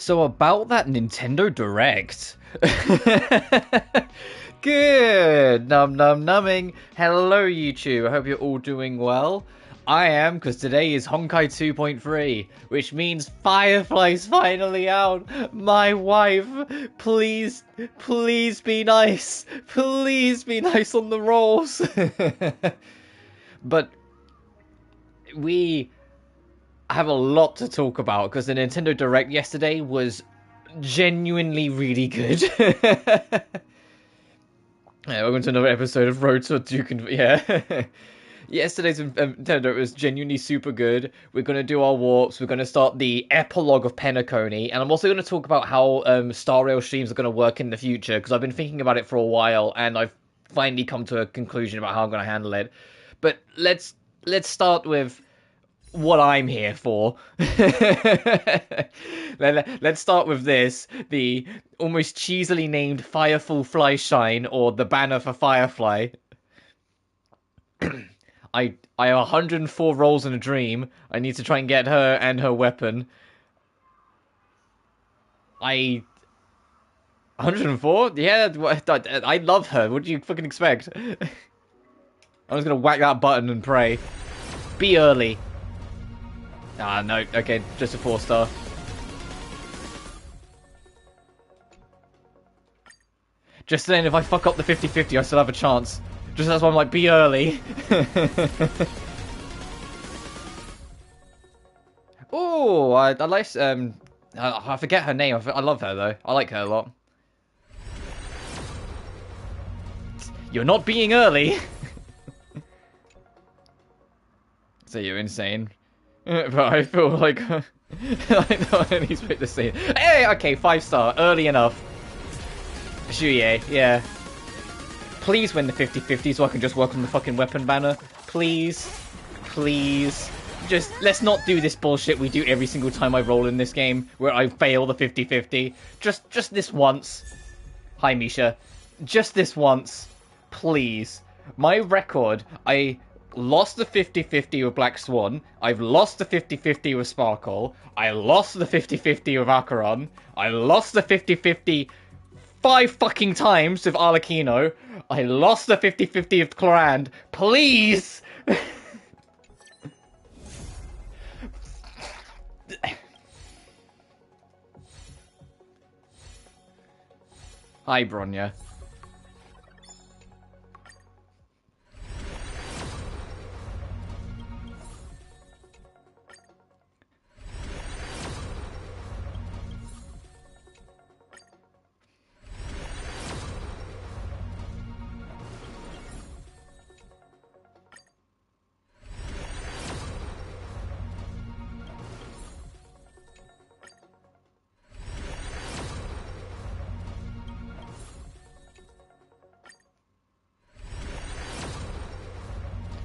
So about that Nintendo Direct. Good. Num num numbing. Hello YouTube. I hope you're all doing well. I am, because today is Honkai 2.3, which means Firefly's finally out. My wife, please, please be nice. Please be nice on the rolls. But we have a lot to talk about, because the Nintendo Direct yesterday was genuinely really good. Yeah, welcome to another episode of Road to Duke and... Yeah. Yesterday's Nintendo was genuinely super good. We're going to do our warps. We're going to start the epilogue of Penacony. And I'm also going to talk about how Star Rail streams are going to work in the future, because I've been thinking about it for a while, and I've finally come to a conclusion about how I'm going to handle it. But let's start with what I'm here for. Let's start with this, the almost cheesily named Firefly Shine, or the banner for Firefly. I have 104 rolls in a dream. I need to try and get her and her weapon. 104? Yeah, I love her. What do you fucking expect? I'm just gonna whack that button and pray. Be early. Ah, no. Okay, just a 4-star. Just then, if I fuck up the 50-50, I still have a chance. Just that's why I'm like, be early. Oh, I like, I forget her name. I love her, though. I like her a lot. You're not being early. So you're insane. But I feel like... I know I need to pick the scene. Hey, okay, 5-star. Early enough. Shuye, yeah. Please win the 50-50 so I can just work on the fucking weapon banner. Please. Please. Just, let's not do this bullshit we do every single time I roll in this game, where I fail the 50-50. Just this once. Hi, Misha. Just this once. Please. My record, I lost the 50-50 with Black Swan. I've lost the 50-50 with Sparkle. I lost the 50-50 with Acheron. I lost the 50-50 5 fucking times with Arlecchino. I lost the 50-50 with Clorand. Please! Hi, Bronya.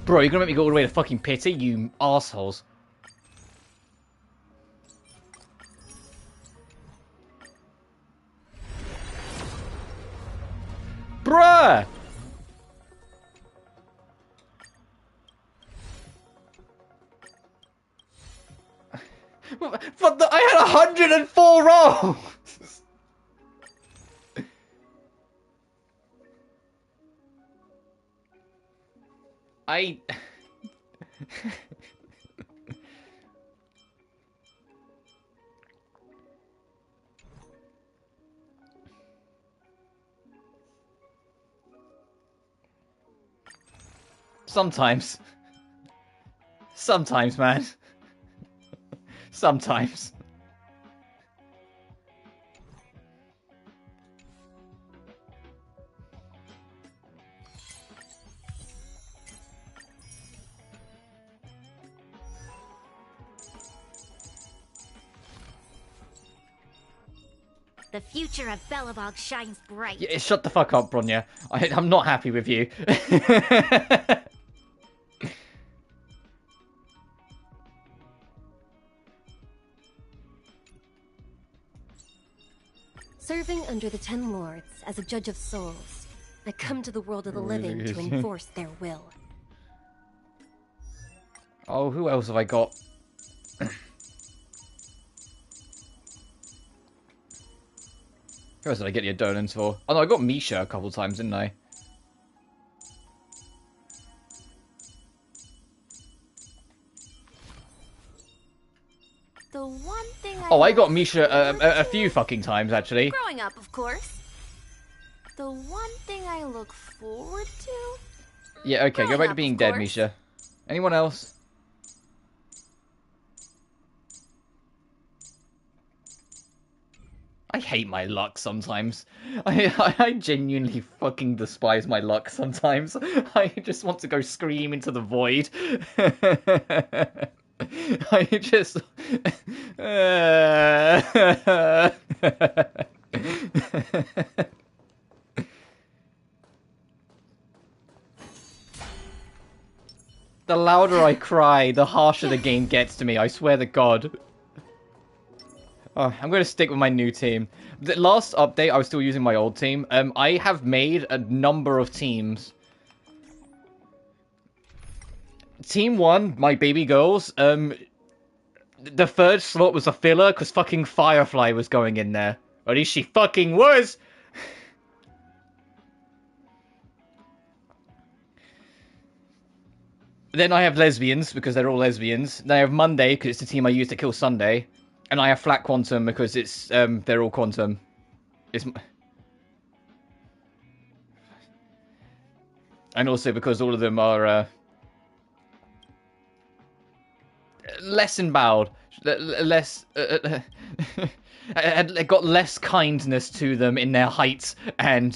Bro, you're gonna make me go all the way to fucking pity, you assholes. Bruh! I had 104 rolls! Sometimes. Sometimes, man. Sometimes. The future of Belobog shines bright. Yeah, shut the fuck up, Bronya. I'm not happy with you. Serving under the 10 Lords as a judge of souls, I come to the world of the living to enforce their will. Oh, who else have I got? Who else did I get the Adonans for? Oh no, I got Misha a couple times, didn't I? The one thing I got Misha a few fucking times, actually. Growing up, of course. The one thing I look forward to? Yeah, okay, go back to being dead, Misha. Anyone else? I hate my luck sometimes. I genuinely fucking despise my luck sometimes. I just want to go scream into the void. I just... The louder I cry, the harsher the game gets to me, I swear to God. Oh, I'm going to stick with my new team. The last update, I was still using my old team. I have made a number of teams. Team 1, my baby girls, the third slot was a filler because fucking Firefly was going in there. Or at least she fucking was! Then I have lesbians, because they're all lesbians. Then I have Monday, because it's the team I use to kill Sunday. And I have Flat Quantum, because it's, they're all Quantum. And also because all of them are, less emboweled. Less, got less kindness to them in their height and,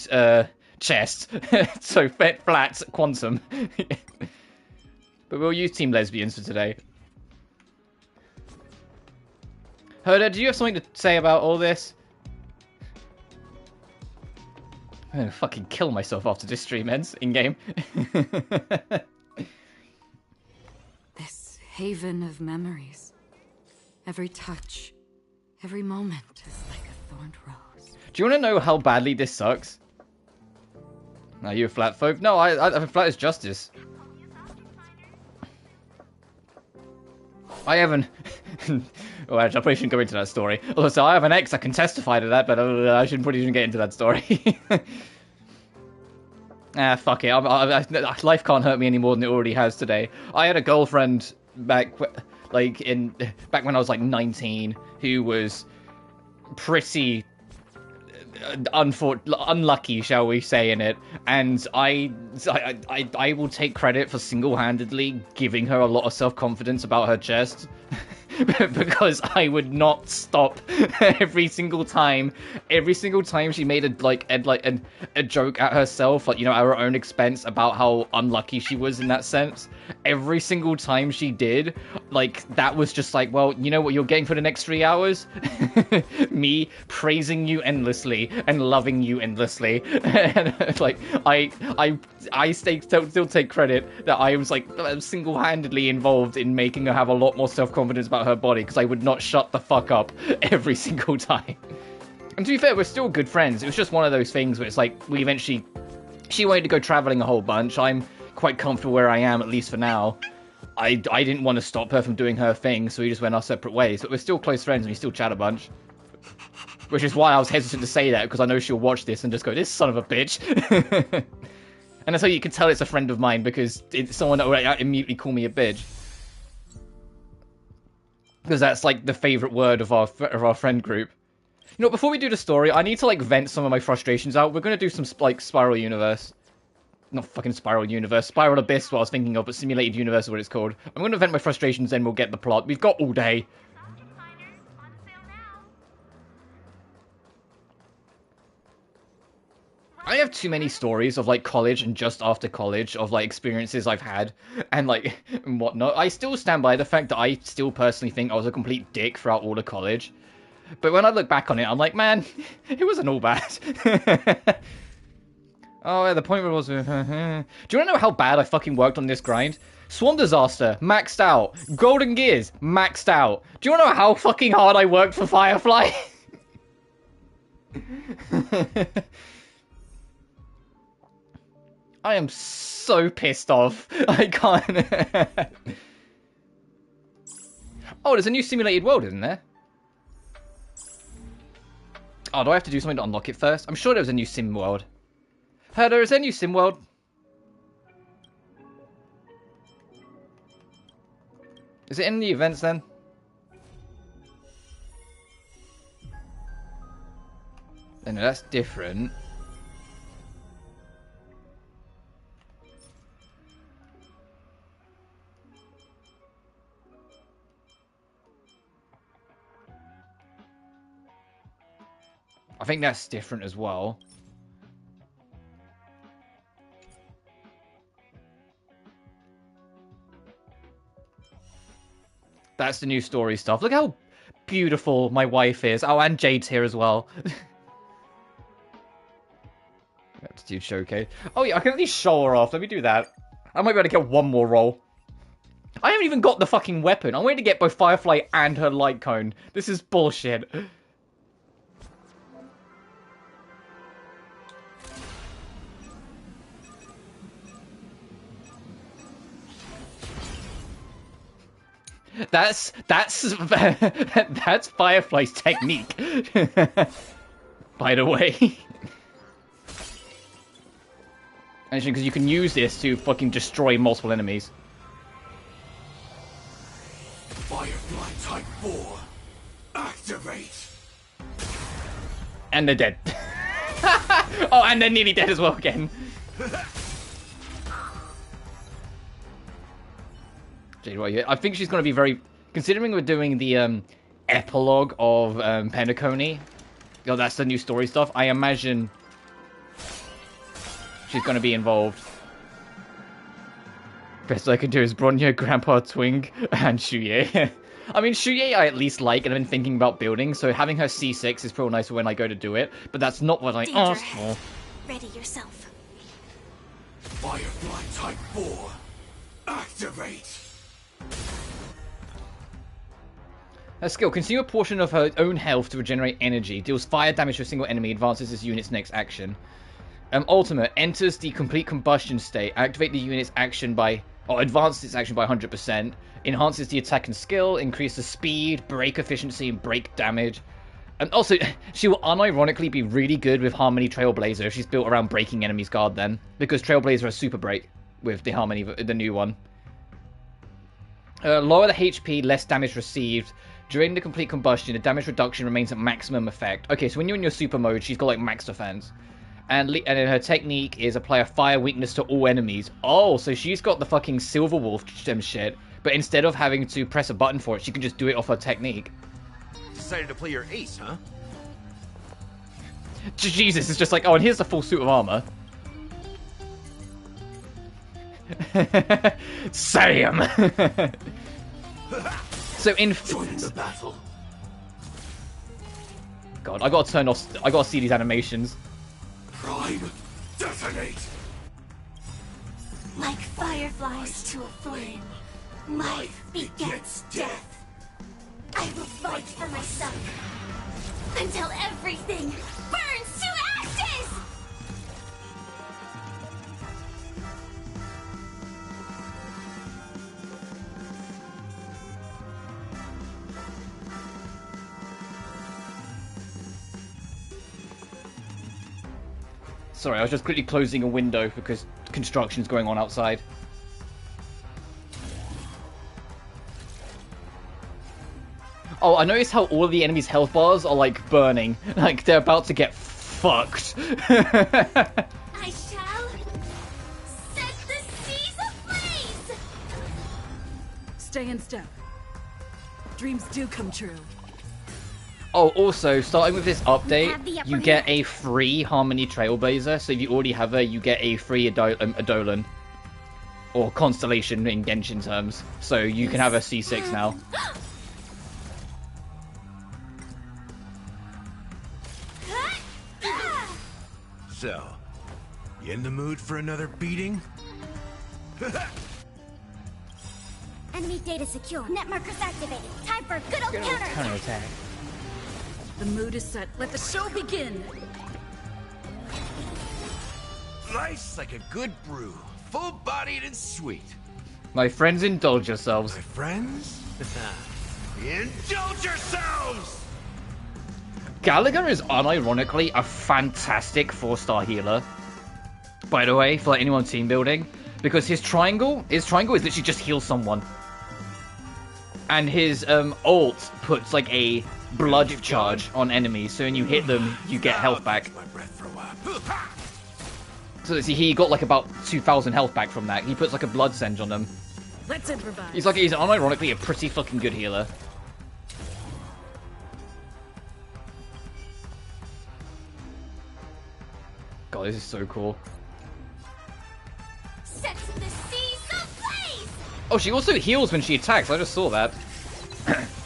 chest. So, flat Quantum. But we'll use Team Lesbians for today. Herder, do you have something to say about all this? I'm gonna fucking kill myself after this stream ends, in-game. This haven of memories. Every touch, every moment is like a thorned rose. Do you want to know how badly this sucks? Are you a flat folk? No, I flat as justice. I haven't... well, actually, I probably shouldn't go into that story. Also, I have an ex, I can testify to that, but I shouldn't probably even get into that story. Fuck it. Life can't hurt me any more than it already has today. I had a girlfriend back when I was like 19 who was pretty unlucky, shall we say, in it, and I will take credit for single-handedly giving her a lot of self-confidence about her chest. Because I would not stop every single time she made a joke at herself, like, you know, at her own expense, about how unlucky she was in that sense. Every single time she did, like, that was just like, well, you know what you're getting for the next 3 hours? Me praising you endlessly and loving you endlessly. And like, I still take credit that I was like single-handedly involved in making her have a lot more self-confidence about her body, because I would not shut the fuck up every single time. And to be fair, we're still good friends. It was just one of those things where it's like, she wanted to go traveling a whole bunch. I'm quite comfortable where I am, at least for now. I didn't want to stop her from doing her thing, so we just went our separate ways. But we're still close friends and we still chat a bunch. Which is why I was hesitant to say that, because I know she'll watch this and just go, this son of a bitch. And that's how you can tell it's a friend of mine, because it's someone that will immediately call me a bitch. Because that's like the favourite word of our friend group. You know, before we do the story, I need to like vent some of my frustrations out. We're going to do some like Spiral Universe. Not fucking Spiral Universe. Spiral Abyss, what I was thinking of, but Simulated Universe is what it's called. I'm going to vent my frustrations, then we'll get the plot. We've got all day. I have too many stories of like college and just after college of like experiences I've had and like and whatnot. I still stand by the fact that I still personally think I was a complete dick throughout all of college. But when I look back on it, I'm like, man, it wasn't all bad. Oh, yeah, the point was... do you want to know how bad I fucking worked on this grind? Swan Disaster, maxed out. Golden Gears, maxed out. Do you want to know how fucking hard I worked for Firefly? I am so pissed off. I can't... Oh, there's a new simulated world, isn't there? Oh, do I have to do something to unlock it first? I'm sure there was a new sim world. Herder, is there a new sim world? Is it in the events then? No, that's different. I think that's different as well. That's the new story stuff. Look how beautiful my wife is. Oh, and Jade's here as well. Attitude showcase. Oh yeah, I can at least show her off. Let me do that. I might be able to get one more roll. I haven't even got the fucking weapon. I'm waiting to get both Firefly and her light cone. This is bullshit. That's Firefly's technique. By the way. Interesting, because you can use this to fucking destroy multiple enemies. Firefly Type 4. Activate. And they're dead. Oh, and they're nearly dead as well again. Jade, what are you? I think she's going to be very... Considering we're doing the epilogue of Penacony, oh, that's the new story stuff, I imagine she's going to be involved. Best I can do is Bronya, Grandpa Twink, and Shuye. I mean, Shuye I at least like, and I've been thinking about building, so having her C6 is real nice for when I go to do it, but that's not what I asked for. Ready yourself. Firefly Type 4. Activate. Her skill, consume a portion of her own health to regenerate energy, deals fire damage to a single enemy, advances this unit's next action. Ultimate, enters the complete combustion state, activate the unit's action by, or advances its action by 100%, enhances the attack and skill, increases speed, break efficiency, and break damage. And also, she will unironically be really good with Harmony Trailblazer if she's built around breaking enemies' guard then, because Trailblazer has super break with the Harmony, the new one. Lower the HP, less damage received. During the complete combustion, the damage reduction remains at maximum effect. Okay, so when you're in your super mode, she's got like max defense. And then her technique is apply a fire weakness to all enemies. Oh, so she's got the fucking Silver Wolf shit. But instead of having to press a button for it, she can just do it off her technique. Decided to play your ace, huh? Jesus, it's just like, oh, and here's the full suit of armor. Sam! So in... Join the battle. God, I gotta turn off... I gotta see these animations. Prime, detonate. Like fireflies to a flame, life begets death. I will fight for myself until everything burns to ashes! Sorry, I was just quickly closing a window because construction's going on outside. Oh, I noticed how all of the enemies' health bars are, like, burning. Like, they're about to get fucked. I shall set the seas ablaze! Stay in step. Dreams do come true. Oh, also, starting with this Have the update, upper you get hand. a free Harmony Trailblazer, so if you already have her, you get a free Edolan. Or Constellation in Genshin terms. So you can have a C6 now. So, you in the mood for another beating? Enemy data secure. Net markers activated. Time for a good old counterattack. Counterattack. The mood is set. Let the show begin. Nice like a good brew. Full-bodied and sweet. My friends, indulge yourselves. My friends? Indulge yourselves! Gallagher is unironically a fantastic 4-star healer. By the way, for anyone team building, because his triangle is literally just heal someone, and his ult puts like a blood charge on enemies, so when you hit them, you get health back. So see, he got like about 2,000 health back from that. He puts like a blood singe on them. Let's improvise. He's unironically a pretty fucking good healer. God, this is so cool. Set the seas ablaze! Oh, she also heals when she attacks. I just saw that.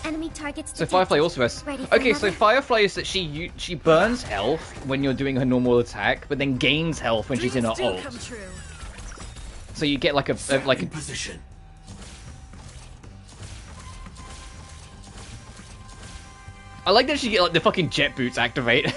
Enemy targets. So Firefly also has. Okay, so Firefly is that she burns health when you're doing her normal attack, but then gains health when she's in her ult. So you get like a position. I like that she get like the fucking jet boots activate.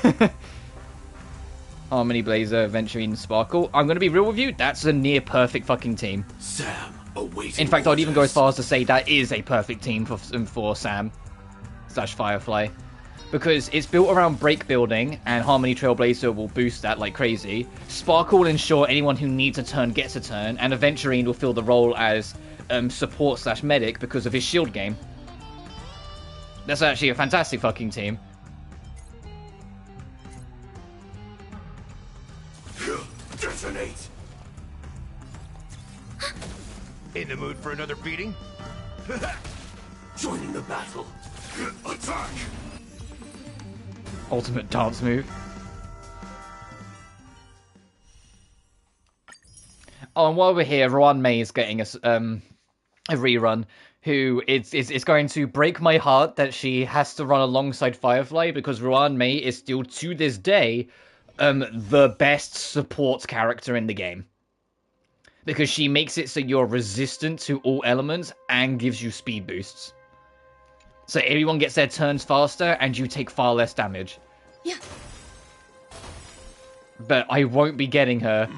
Harmony, Blazer, Venturine, Sparkle. I'm gonna be real with you. That's a near perfect fucking team. Sam, awaiting. In fact, I'd even go as far as to say that is a perfect team for Sam / Firefly, because it's built around break building, and Harmony Trailblazer will boost that like crazy. Sparkle will ensure anyone who needs a turn gets a turn, and Venturine will fill the role as support / medic because of his shield game. That's actually a fantastic fucking team. Detonate. In the mood for another beating? Joining the battle. Attack. Ultimate dance move. Oh, and while we're here, Ruan Mei is getting a rerun. Who it's going to break my heart that she has to run alongside Firefly, because Ruan Mei is still to this day the best support character in the game, because she makes it so you're resistant to all elements and gives you speed boosts. So everyone gets their turns faster and you take far less damage. Yeah. But I won't be getting her.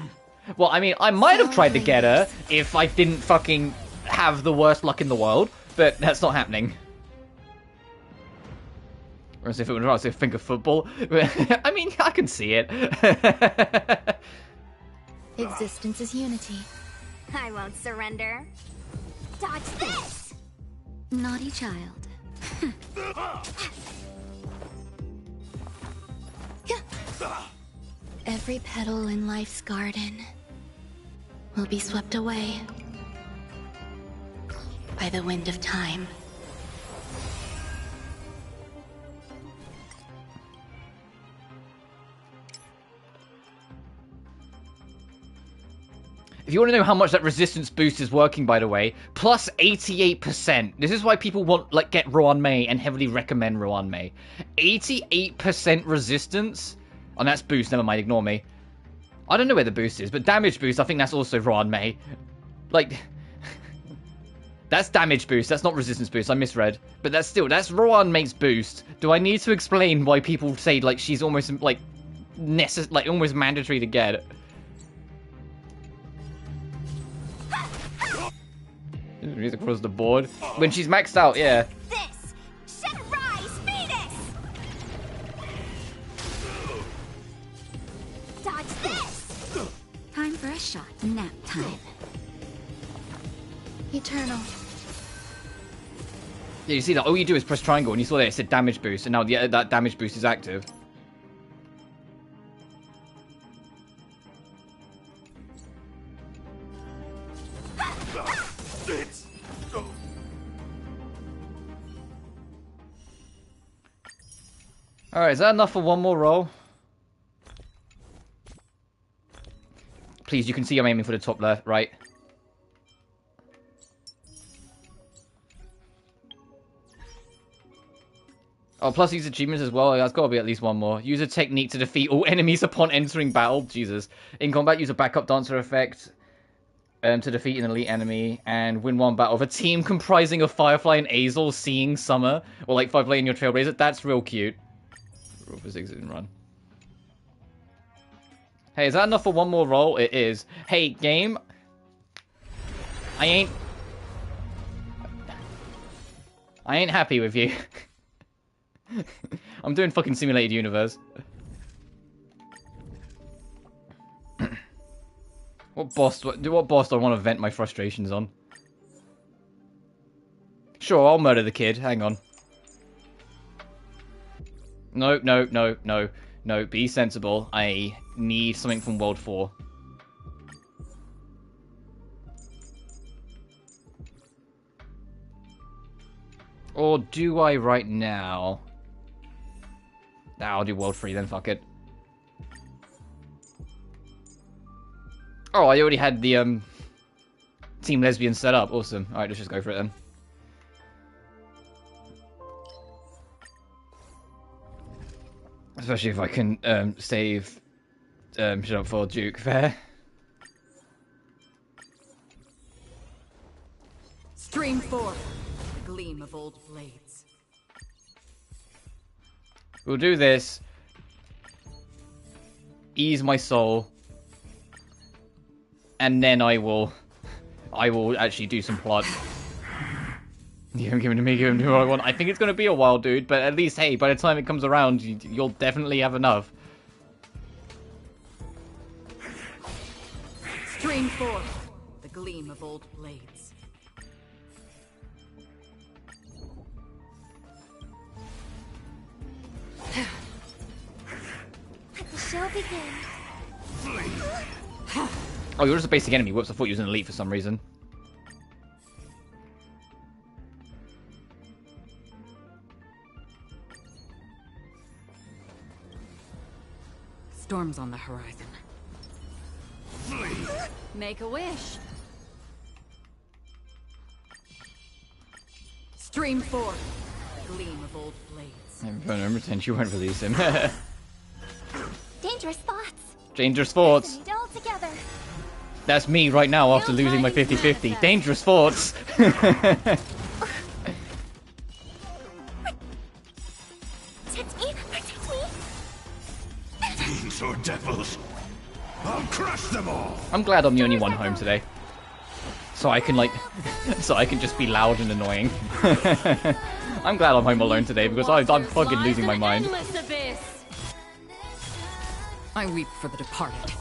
Well, I mean, I might have tried to get her if I didn't fucking have the worst luck in the world, but that's not happening. Or as if it was a think of football. I mean, I can see it. Existence is unity. I won't surrender. Dodge this! Naughty child. Every petal in life's garden will be swept away by the wind of time. If you want to know how much that resistance boost is working, by the way, plus 88%. This is why people want, like, get Ruan Mei and heavily recommend Ruan Mei. 88% resistance? Oh, that's boost, never mind, ignore me. I don't know where the boost is, but damage boost, I think that's also Ruan Mei. Like, that's damage boost, that's not resistance boost, I misread. But that's Ruan Mei's boost. Do I need to explain why people say, like, she's almost, like, almost mandatory to get? Music across the board. When she's maxed out, yeah. This shall rise, Venus! Dodge this! Time for a shot. Nap time. Eternal. Yeah, you see that? All you do is press triangle, and you saw there it said damage boost, and now that damage boost is active. Alright, is that enough for one more roll? Please, you can see I'm aiming for the top left, right? Oh, plus these achievements as well. That's got to be at least one more. Use a technique to defeat all enemies upon entering battle. Jesus. In combat, use a backup dancer effect to defeat an elite enemy and win one battle of a team comprising of Firefly and Azel, Seeing Summer, or like Firefly and your Trailblazer. That's real cute. Roll for 6 and run. Hey, is that enough for one more roll? It is. Hey, game. I ain't happy with you. I'm doing fucking simulated universe. What boss do I want to vent my frustrations on? Sure, I'll murder the kid. Hang on. No, no, no, no, no. Be sensible. I need something from World 4. Or do I right now? Nah, I'll do World 3 then, fuck it. Oh, I already had the Team Lesbian set up. Awesome. Alright, let's just go for it then. Especially if I can save shut up for Duke. Fair. Stream 4. The gleam of old blades. We'll do this. Ease my soul. And then I will actually do some plot. Yeah, give it to me, give it to who I want. I think it's going to be a while, dude, but at least, hey, by the time it comes around, you'll definitely have enough. Stream 4. The gleam of old blades. Let the show begin. Oh, you're just a basic enemy. Whoops, I thought you was an elite for some reason. Storms on the horizon. Make a wish. Stream 4. Gleam of old blades. I'm pretend you won't release him. Dangerous thoughts. Dangerous thoughts. Need all together. That's me right now after losing my 50-50. Dangerous thoughts. Protect me. Protect me. Fiends or devils, I'll crush them all. I'm glad I'm the only one home today. So I can just be loud and annoying. I'm glad I'm home alone today because I'm fucking losing my mind. I weep for the departed.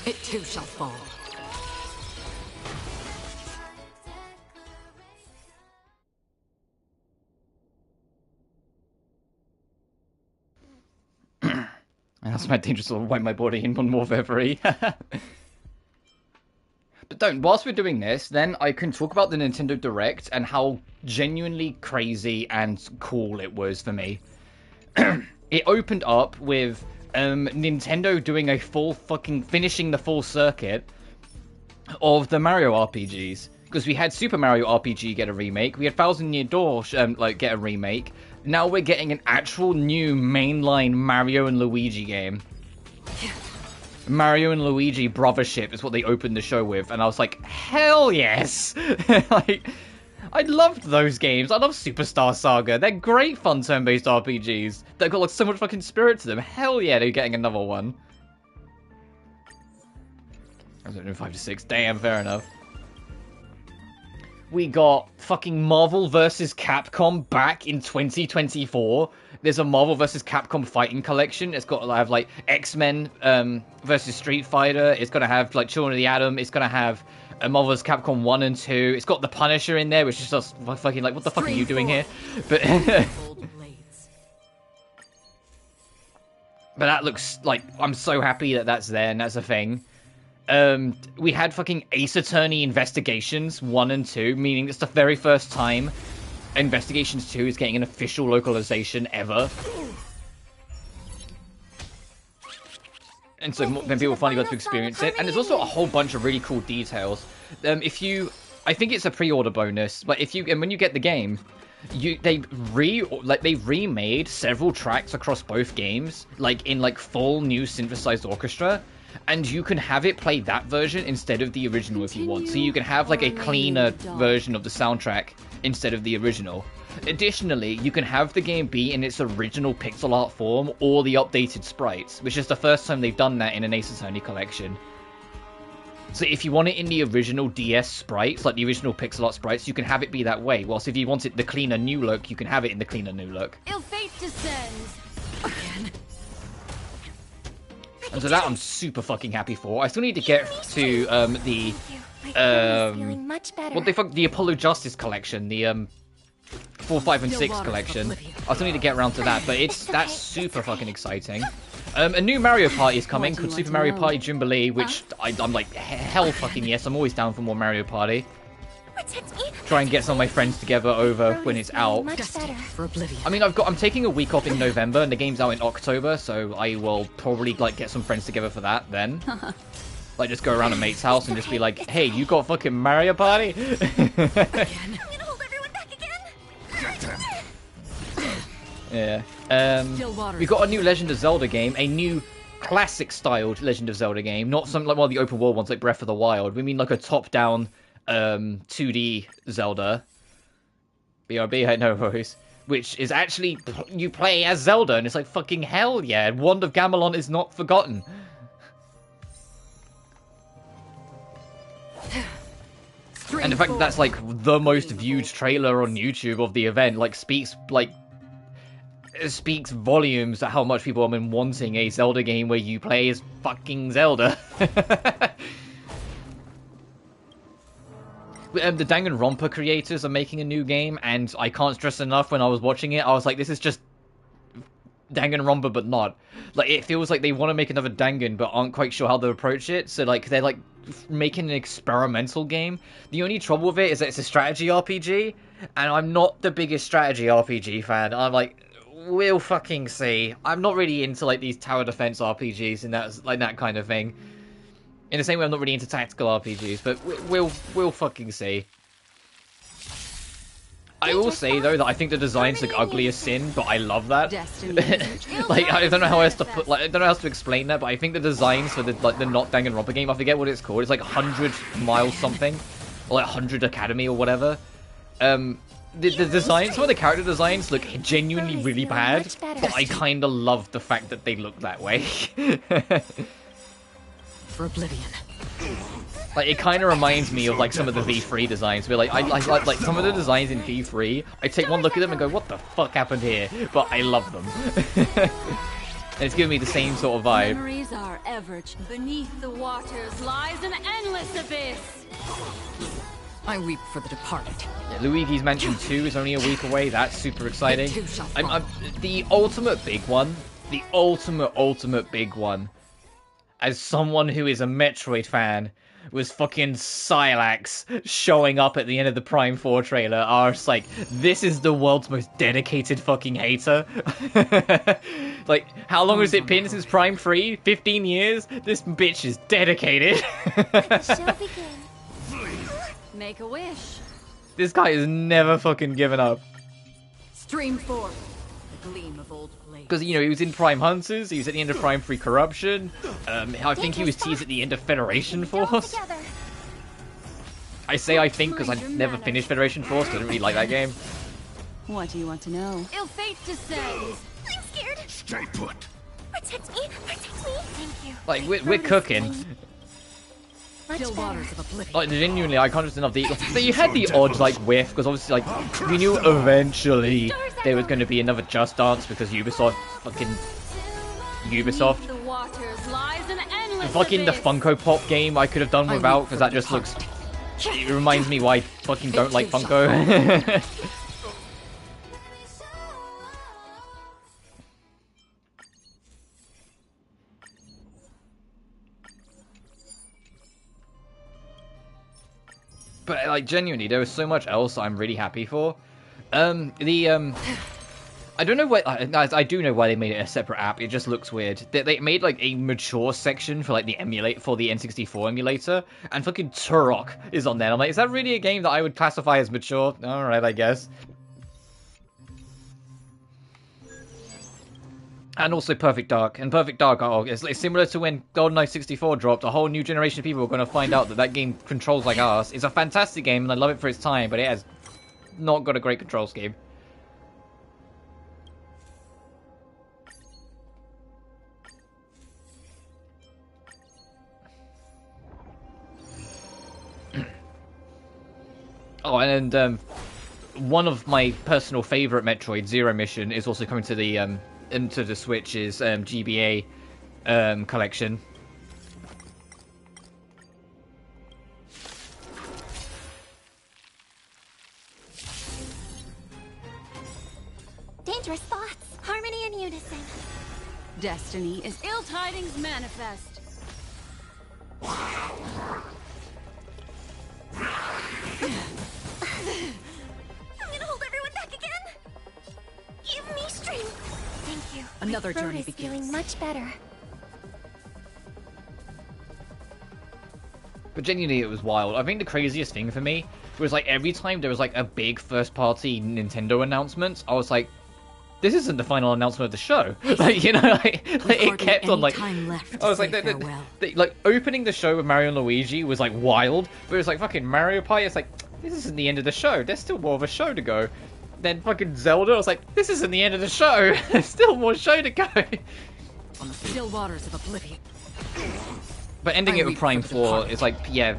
It too shall fall. And that's my dangerous to wipe my body in Modern Warfare 3. But whilst we're doing this, then I can talk about the Nintendo Direct and how genuinely crazy and cool it was for me. It opened up with Nintendo doing a finishing the full circuit of the Mario RPGs. Because we had Super Mario RPG get a remake, we had Thousand Year Door get a remake. Now we're getting an actual new mainline Mario and Luigi game. Mario and Luigi Brothership is what they opened the show with, and I was like, hell yes! Like, I loved those games. I love Superstar Saga. They're great fun turn-based RPGs. They've got like so much fucking spirit to them. Hell yeah, they're getting another one. I was doing 5 to 6. Damn, fair enough. We got fucking Marvel vs. Capcom back in 2024. There's a Marvel vs. Capcom fighting collection. It's got to have like X-Men versus Street Fighter. It's gonna have like Children of the Atom. It's gonna have Marvel vs. Capcom 1 and 2. It's got the Punisher in there, which is just fucking like, what the fuck are you doing here? But but that looks like, I'm so happy that that's there and that's a thing. We had fucking Ace Attorney Investigations 1 and 2, meaning it's the very first time Investigations 2 is getting an official localization ever. And so then people finally got to experience it. And there's also a whole bunch of really cool details. I think it's a pre-order bonus, but when you get the game, they remade several tracks across both games, like in like full new synthesized orchestra. And you can have it play that version instead of the original if you want. So you can have like a cleaner version of the soundtrack instead of the original. Additionally, you can have the game be in its original pixel art form or the updated sprites, which is the first time they've done that in an Ace Attorney collection. So if you want it in the original DS sprites, like the original pixel art sprites, you can have it be that way. Whilst if you want it the cleaner new look, you can have it in the cleaner new look. Ill fate descends. Again. And so that I'm super fucking happy for. I still need to get to the feeling much better. what the fuck, the Apollo Justice collection, the 4, 5, and 6 collection. I still need to get around to that, but that's super fucking exciting. A new Mario Party is coming called Super Mario Party Jubilee, which I'm like, hell fucking yes, I'm always down for more Mario Party. Try and get some of my friends together over when it's out. I mean, I'm taking a week off in November, and the game's out in October, so I will probably like get some friends together for that then. Like just go around a mate's house and just be like, hey, you got fucking Mario Party? Yeah. We got a new Legend of Zelda game, a new classic-styled Legend of Zelda game, not something like one of the open world ones like Breath of the Wild. We mean like a top-down 2D Zelda. BRB, I know voice. Which is actually, you play as Zelda, and it's like, fucking hell yeah, Wand of Gamelon is not forgotten. And the fact that that's like the most viewed trailer on YouTube of the event, like speaks volumes to how much people have been wanting a Zelda game where you play as fucking Zelda. The Danganronpa creators are making a new game, and I can't stress enough, when I was watching it, I was like, this is just Danganronpa, but not. Like, it feels like they want to make another Dangan, but aren't quite sure how to approach it, so, like, they're, like, making an experimental game. The only trouble with it is that it's a strategy RPG, and I'm not the biggest strategy RPG fan. I'm like, we'll fucking see. I'm not really into, like, these tower defense RPGs and that kind of thing. In the same way I'm not really into tactical RPGs, but we'll fucking see. I will say though that I think the designs look ugly as sin, but I love that. Like, I don't know how else to put, like, I don't know how else to explain that, but I think the designs for the not Danganronpa game, I forget what it's called. It's like 100 Miles something, or like 100 Academy or whatever. The designs, some of the character designs look genuinely really bad, but I kind of love the fact that they look that way. For Oblivion. Like, it kind of reminds me of, like, some of the V3 designs, where, like, I like some of the designs in V3, I take one look at them and go, what the fuck happened here? But I love them. And it's giving me the same sort of vibe. Memories are ever beneath the waters lies an endless abyss. I weep for the departed. Yeah, Luigi's Mansion 2 is only a week away, that's super exciting. The ultimate big one, the ultimate big one, as someone who is a Metroid fan, was fucking Silax showing up at the end of the Prime 4 trailer. I was like, this is the world's most dedicated fucking hater. Like, how long has it been since Prime 3? 15 years? This bitch is dedicated. Shall begin. Make a wish. This guy has never fucking given up. Stream forth the gleam of old blade. Because, you know, he was in Prime Hunters, he was at the end of Prime 3 Corruption, I think he was teased at the end of Federation Force. I say I think because I never finished Federation Force, I didn't really like that game. What do you want to know? Ill fate descends. I'm scared. Stay put. Protect me. Protect me. Thank you. Like, we're cooking. Much Waters better. of Oblivion. Like, genuinely, I can't just enough the... So you had the odd, like, whiff, because obviously, like, we knew eventually there was going to be another Just Dance, because Ubisoft, fucking... Ubisoft. The waters lies an endless Fucking the abyss. Funko Pop game I could have done without, because that just looks... It reminds me why I fucking don't like Funko. But, like, genuinely, there was so much else I'm really happy for. I don't know why... I do know why they made it a separate app. It just looks weird. They made, like, a mature section for, like, the N64 emulator. And fucking Turok is on there. I'm like, is that really a game that I would classify as mature? Alright, I guess. And also Perfect Dark. And Perfect Dark, it's similar to when GoldenEye 64 dropped. A whole new generation of people are going to find out that that game controls like ours. It's a fantastic game, and I love it for its time, but it has not got a great control scheme. Oh, and one of my personal favorite Metroid, Zero Mission, is also coming to the into the Switch's GBA collection. Dangerous thoughts, harmony and unison. Destiny is ill tidings manifest. I'm gonna hold everyone back again. Give me strength. Thank you. Another My throat journey is begins. feeling much better. But genuinely, it was wild. I think the craziest thing for me was like every time there was like a big first-party Nintendo announcement, I was like, "This isn't the final announcement of the show." Like, you know, like it kept on like. I was like, like opening the show with Mario and Luigi was like wild, but it was like fucking Mario Party. It's like, this isn't the end of the show. There's still more of a show to go. Then fucking Zelda, I was like, this isn't the end of the show. There's still more show to go. On the still waters of oblivion. But ending it with Prime 4 is like, yeah,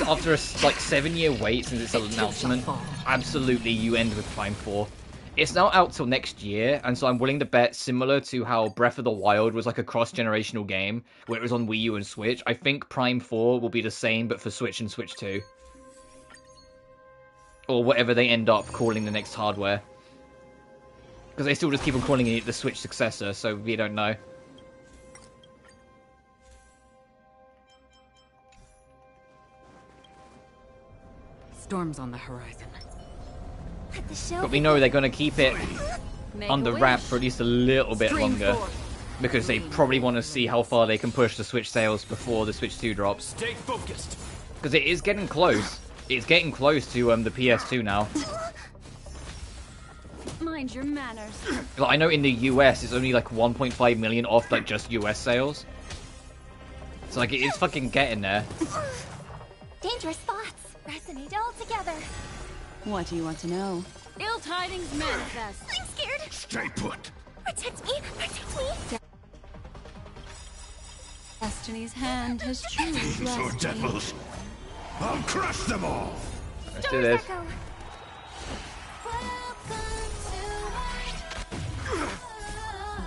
after a like 7-year wait since its announcement, absolutely you end with Prime 4. It's now out till next year, and so I'm willing to bet, similar to how Breath of the Wild was like a cross-generational game, where it was on Wii U and Switch, I think Prime 4 will be the same, but for Switch and Switch 2. Or whatever they end up calling the next hardware. Because they still just keep on calling it the Switch successor, so we don't know. Storms on the horizon. Let the show But we know they're going to keep it Make on a the wish. wrap for at least a little bit Stream longer. forth. Because they probably want to see how far they can push the Switch sales before the Switch 2 drops. Stay focused. Because it is getting close. It's getting close to the PS2 now. Mind your manners. Like, I know in the US it's only like 1.5 million off like just US sales. So like it is fucking getting there. Dangerous thoughts resonate all together. What do you want to know? Ill tidings manifest. I'm scared. Stay put. Protect me. Protect me. Destiny's hand has truly These are blessed me. devils. I'll crush them all. Let's do this. Echo.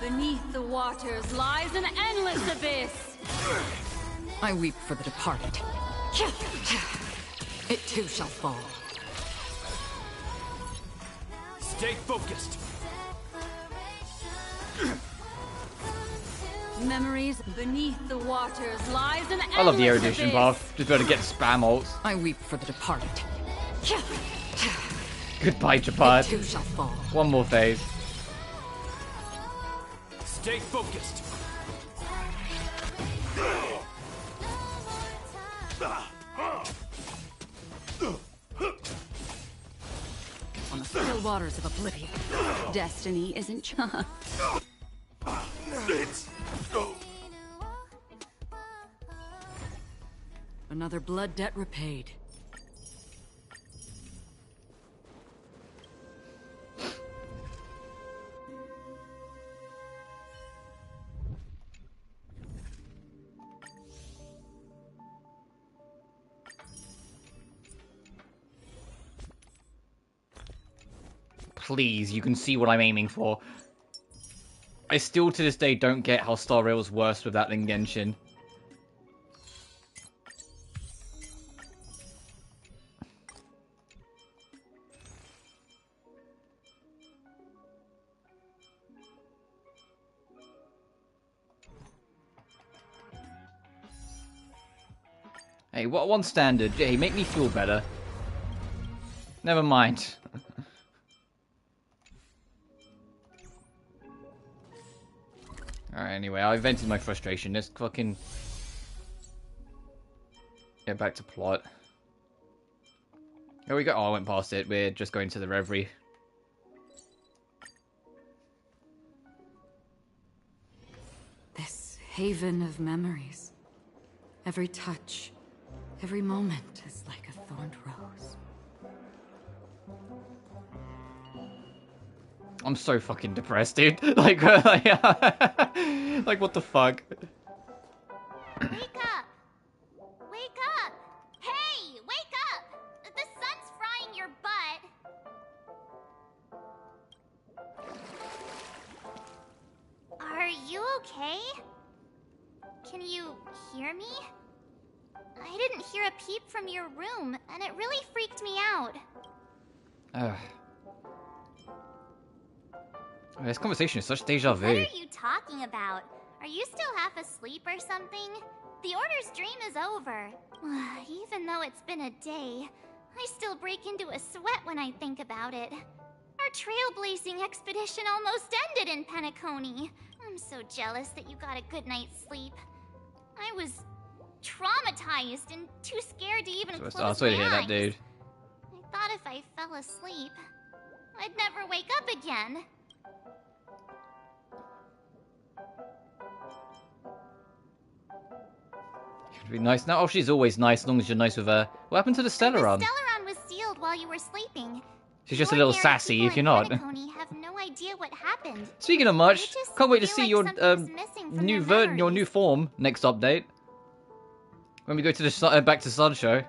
Beneath the waters lies an endless abyss. I weep for the departed. It too shall fall. Stay focused. Memories beneath the waters lies an endless I love the erudition abyss. path. Just better get spam ults. I weep for the departed. Goodbye, It Japad. too shall fall. One more phase. Stay focused. On the still waters of oblivion, destiny isn't just. It's Another blood debt repaid. Please, you can see what I'm aiming for. I still to this day don't get how Star Rail's worse with that than Genshin. Hey, what one standard? Hey, make me feel better. Never mind. Alright, anyway, I vented my frustration. Let's fucking get back to plot. Here we go. Oh, I went past it. We're just going to the Reverie. This haven of memories. Every touch, every moment is like a thorned rose. I'm so fucking depressed, dude. Like, like what the fuck? Wake up! Wake up! Hey, wake up! The sun's frying your me? I didn't hear a peep from your room, and it really freaked me out. This conversation is such deja vu. What are you talking about? Are you still half asleep or something? The Order's dream is over. Even though it's been a day, I still break into a sweat when I think about it. Our trailblazing expedition almost ended in Penacony. I'm so jealous that you got a good night's sleep. I was traumatized and too scared to even close my eyes. Sorry to hear that, dude. I thought if I fell asleep, I'd never wake up again. It'd be nice now. Oh, she's always nice as long as you're nice with her. What happened to the Stellaron? The Stellaron was sealed while you were sleeping. She's just a little sassy if you're not. Penacony have no idea what happened. Speaking of much, can't wait to see your your new form next update. When we go to the back to Sun Show,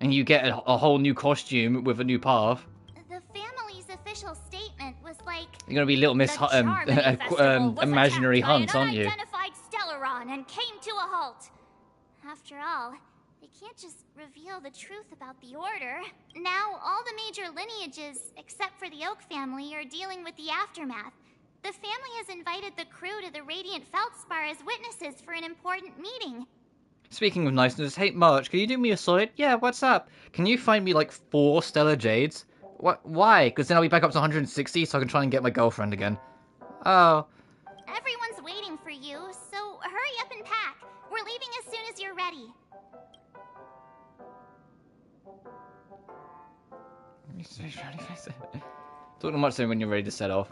and you get a whole new costume with a new path. The family's official statement was like, you're gonna be Little Miss Imaginary Hunt, aren't you? Unidentified Stellaron and came to a halt. After all, they can't just reveal the truth about the Order. Now, all the major lineages, except for the Oak family, are dealing with the aftermath. The family has invited the crew to the Radiant Feldspar as witnesses for an important meeting. Speaking of niceness, hey March, can you do me a solid? Yeah, what's up? Can you find me like 4 Stellar Jades? What? Why? Because then I'll be back up to 160 so I can try and get my girlfriend again. Oh. Everyone's waiting for you, so hurry up and pack. We're leaving as soon as you're ready. Talk much soon when you're ready to set off.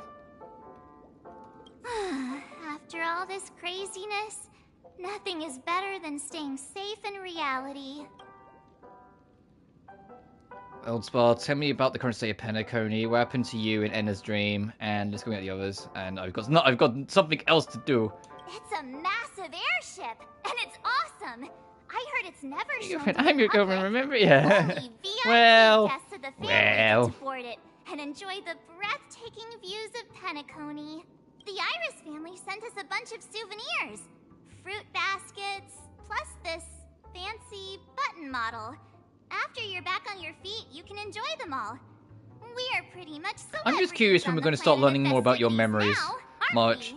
After all this craziness, nothing is better than staying safe in reality. Eldspar, tell me about the current state of Penacony. What happened to you in Enna's dream? And let's go at the others. And I've got something else to do. It's a massive airship, and it's awesome. I heard it's never shown to I'm your girlfriend, remember? Yeah. Only VIP Well. guests of the family get to board it and enjoy the breathtaking views of Penacony. The Iris family sent us a bunch of souvenirs. Fruit baskets, plus this fancy button model. After you're back on your feet, you can enjoy them all. We are pretty much so. I'm just curious when we're going to start learning more about your memories, March.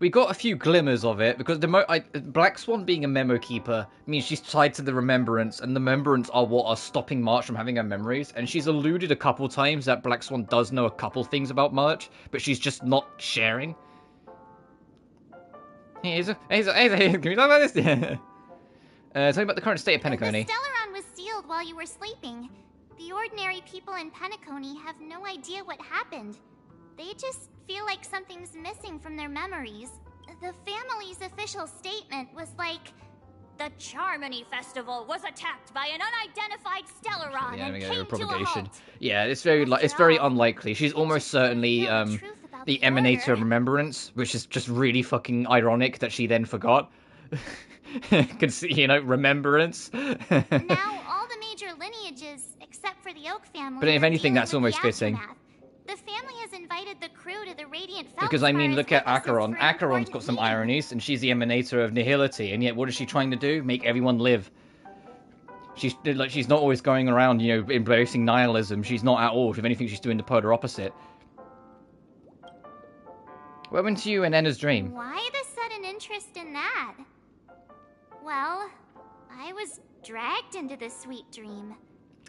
We got a few glimmers of it, because Black Swan being a memo keeper means she's tied to the remembrance, and the remembrance are what are stopping March from having her memories, and she's alluded a couple times that Black Swan does know a couple things about March, but she's just not sharing. Hey, can we talk about this? Tell me about the current state of Penacony. The Stellaron was sealed while you were sleeping. The ordinary people in Penacony have no idea what happened. They just feel like something's missing from their memories. The family's official statement was like, the Charmony Festival was attacked by an unidentified Stellaron and came to a halt. Yeah, it's very unlikely. She's almost certainly the emanator of remembrance, which is just really fucking ironic that she then forgot. Remembrance. Now all the major lineages, except for the Oak family. But if anything, that's almost fitting. The family has invited the crew to the Radiant Feldspar. Because I mean, look at Acheron. Acheron's got some ironies, and she's the emanator of nihility, and yet what is she trying to do? Make everyone live. She's not always going around, embracing nihilism. She's not at all. If anything, she's doing the polar opposite. What happened to you in Enna's dream? Why the sudden interest in that? Well, I was dragged into the sweet dream.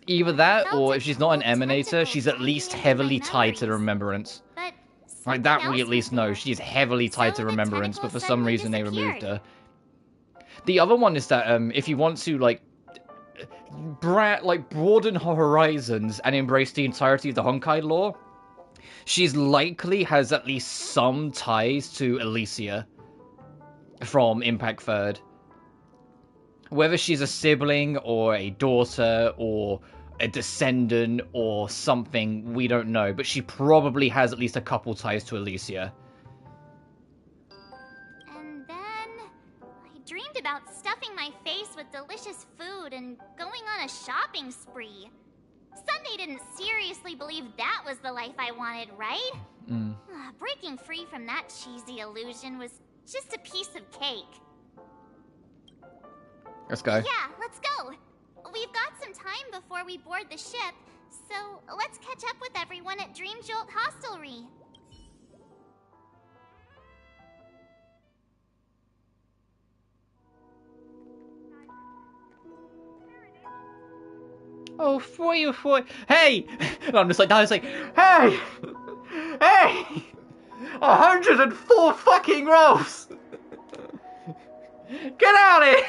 Either that, or if she's not an emanator, she's at least heavily tied to the remembrance. Like, that we at least know. She's heavily tied to remembrance, but for some reason they removed her. The other one is that, if you want to, broaden her horizons and embrace the entirety of the Honkai lore, she's likely has at least some ties to Elysia from Impact Third. Whether she's a sibling, or a daughter, or a descendant, or something, we don't know. But she probably has at least a couple ties to Elysia. And then I dreamed about stuffing my face with delicious food and going on a shopping spree. Sunday didn't seriously believe that was the life I wanted, right? Breaking free from that cheesy illusion was just a piece of cake. Let's go. Yeah, let's go. We've got some time before we board the ship, so let's catch up with everyone at Dream Jolt Hostelry. Oh, foy. Hey! And I'm just like, I was like, hey! Hey! 104 fucking rolls! Get out of here!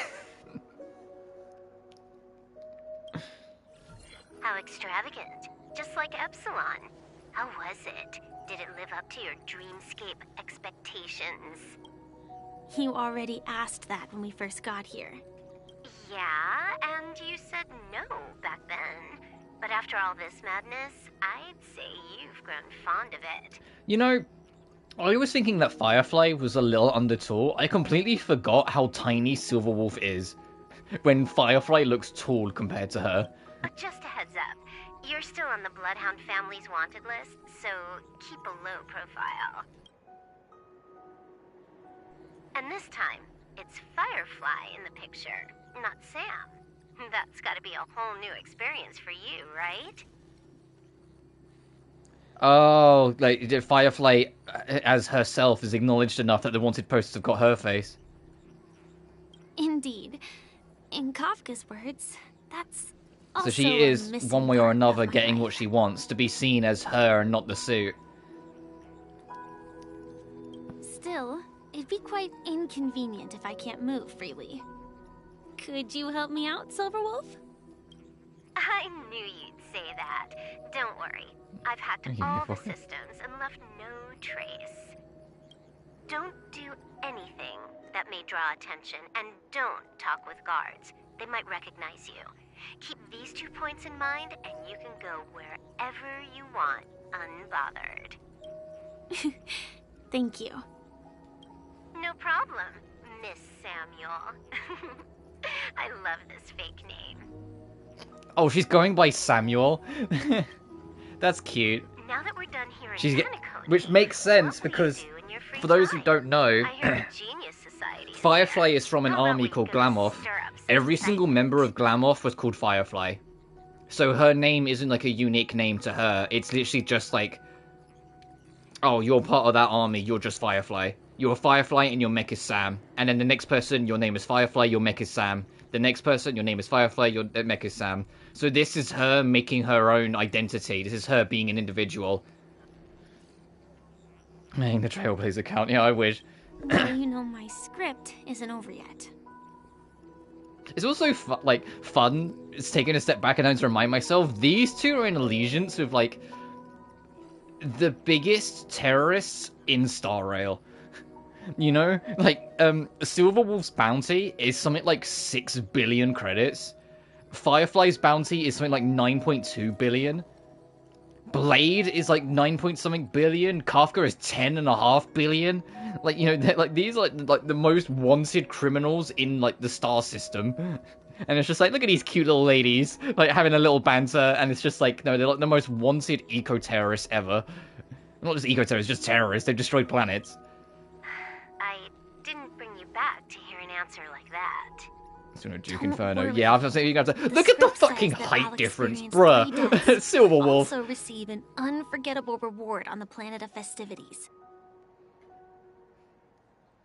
How extravagant. Just like Epsilon. How was it? Did it live up to your dreamscape expectations? You already asked that when we first got here. Yeah, and you said no back then. But after all this madness, I'd say you've grown fond of it. You know, I was thinking that Firefly was a little undertall. I completely forgot how tiny Silverwolf is when Firefly looks tall compared to her. Just a heads up, you're still on the Bloodhound family's wanted list, so keep a low profile. And this time, it's Firefly in the picture, not Sam. That's gotta be a whole new experience for you, right? Oh, like Firefly as herself is acknowledged enough that the wanted posters have got her face. Indeed. In Kafka's words, that's also So she is, a missing one way or part of another, my getting life. what she wants, to be seen as her and not the suit. Still, it'd be quite inconvenient if I can't move freely. Could you help me out, Silverwolf? I knew you'd say that. Don't worry. I've hacked all the systems and left no trace. Don't do anything that may draw attention, and don't talk with guards. They might recognize you. Keep these 2 points in mind, and you can go wherever you want, unbothered. Thank you. No problem, Miss Samuel. I love this fake name. Oh, she's going by Samuel. That's cute. Now that we're done here in She's Penacony, which makes sense what will you because, do in your free for those who time? don't know, I heard a genius society. Firefly is from an How about army we called go Glamoth. stir up some Every single excitement? member of Glamoth was called Firefly. So her name isn't like a unique name to her. It's literally just like, oh, you're part of that army, you're just Firefly. You're a Firefly and your mech is Sam. And then the next person, your name is Firefly, your mech is Sam. The next person, your name is Firefly, your mech is Sam. So this is her making her own identity. This is her being an individual. Man, the Trailblazer account, yeah, I wish. Well, you know my script isn't over yet. It's also fun. It's taking a step back and having to remind myself these two are in allegiance with like the biggest terrorists in Star Rail. You know, like Silverwolf's bounty is something like 6 billion credits. Firefly's bounty is something like 9.2 billion. Blade is like 9 point something billion. Kafka is 10.5 billion. Like, you know, like these are like the most wanted criminals in like the star system. And it's just like, look at these cute little ladies, like having a little banter, and it's just like, no, they're like the most wanted eco-terrorists ever. Not just eco-terrorists, just terrorists. They've destroyed planets. I didn't bring you back to hear an answer like that. So no Duke Don't Inferno. worry. Yeah, I was saying you got to look at the script says fucking that height I'll difference, experience bruh. 3 deaths, Silverwolf. Also receive an unforgettable reward on the planet of festivities.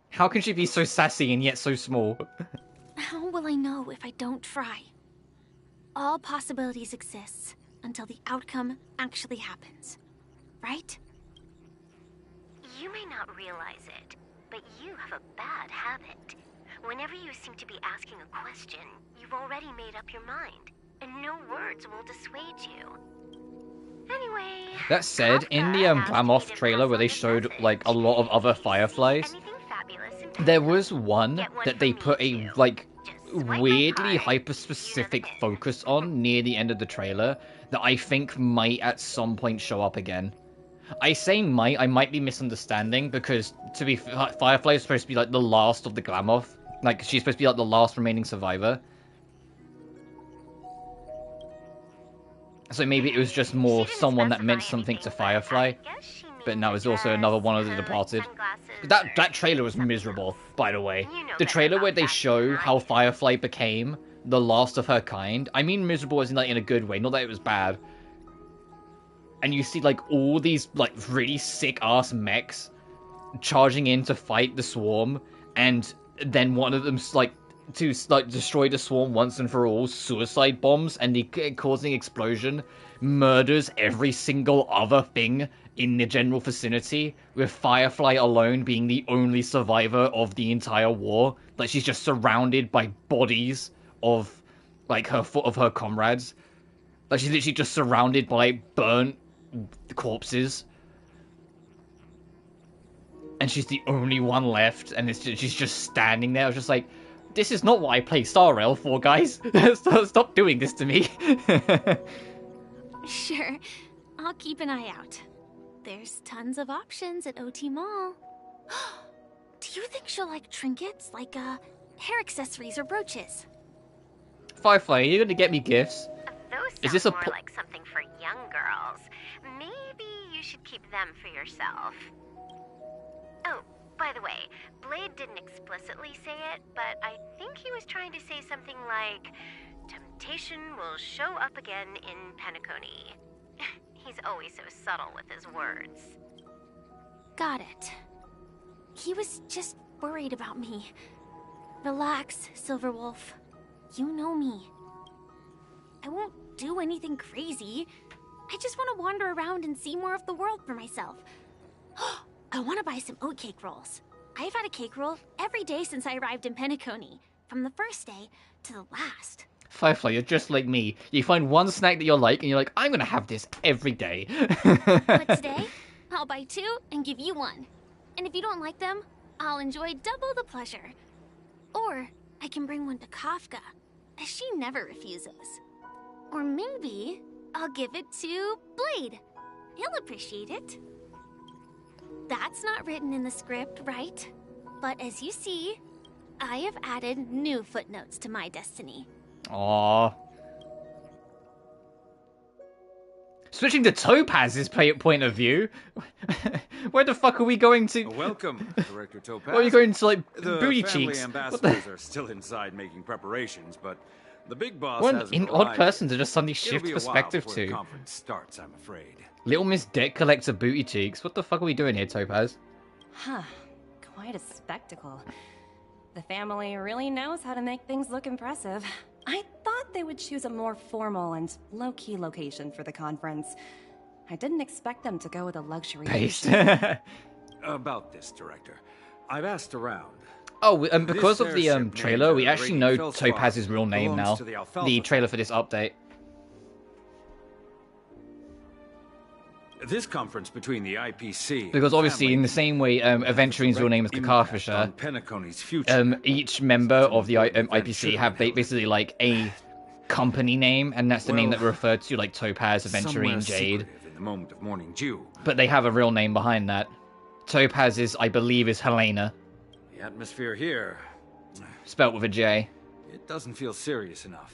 How can she be so sassy and yet so small? How will I know if I don't try? All possibilities exist until the outcome actually happens, right? You may not realize it, but you have a bad habit. Whenever you seem to be asking a question, you've already made up your mind, and no words will dissuade you. Anyway... That said, in the Glamoth trailer where they showed like a lot of other Fireflies, there was one that they put a like weirdly hyper-specific focus on near the end of the trailer that I think might at some point show up again. I say might, I might be misunderstanding because to be Firefly is supposed to be like the last of the Glamoth. Like she's supposed to be like the last remaining survivor. So maybe it was just more someone that meant something to Firefly. but now it's also another one of the Departed. That trailer was miserable, by the way. The trailer where they show how Firefly became the last of her kind. I mean miserable as in like in a good way, not that it was bad. And you see like all these like really sick ass mechs charging in to fight the swarm, and then one of them's like to like destroy the swarm once and for all, suicide bombs, and the causing explosion murders every single other thing in the general vicinity, with Firefly alone being the only survivor of the entire war. Like she's just surrounded by bodies of like her comrades. Like she's literally just surrounded by burnt corpses. And she's the only one left, and she's just standing there. I was just like, this is not what I play Star Rail for, guys. Stop doing this to me. Sure, I'll keep an eye out. There's tons of options at OT Mall. Do you think she'll like trinkets, like hair accessories or brooches? Firefly, are you gonna get me gifts? Those sound more like something for young girls. Maybe you should keep them for yourself. Oh, by the way, Blade didn't explicitly say it, but I think he was trying to say something like, temptation will show up again in Penacony. He's always so subtle with his words. Got it. He was just worried about me. Relax, Silverwolf. You know me. I won't do anything crazy. I just want to wander around and see more of the world for myself. I want to buy some oatcake rolls. I've had a cake roll every day since I arrived in Penacony, from the first day to the last. Firefly, you're just like me. You find one snack that you like, and you're like, I'm gonna have this every day. But today, I'll buy 2 and give you 1. And if you don't like them, I'll enjoy double the pleasure. Or I can bring one to Kafka, as she never refuses. Or maybe I'll give it to Blade. He'll appreciate it. That's not written in the script, right? But as you see, I have added new footnotes to my destiny. Aww. Switching to Topaz's point of view, where the fuck are we going to? Welcome, Director Topaz. Where are you going to, like, the booty family cheeks? ambassadors are still inside making preparations, but the big boss What hasn't an odd arrived. person to just suddenly It'll shift be a perspective while before to. the conference starts, I'm afraid. Little Miss Debt collects her booty cheeks. What the fuck are we doing here, Topaz? Huh. Quite a spectacle. The family really knows how to make things look impressive. I thought they would choose a more formal and low-key location for the conference. I didn't expect them to go with a luxury Based. About this, Director. I've asked around. Oh, because This of the airship trailer, we named actually Radiant know Felspar Topaz's real name now. belongs to the Alfalfa The trailer for this update. This conference between the IPC Because obviously, in the same way, Aventurine's real name is Kakafisher, Penacony's future. each member of the IPC have basically like a company name, and that's the name that we're referred to, like Topaz, Aventurine, Jade. In the moment of morning dew. But they have a real name behind that. Topaz's, I believe, is Helena, The atmosphere here, spelt with a J. it doesn't feel serious enough.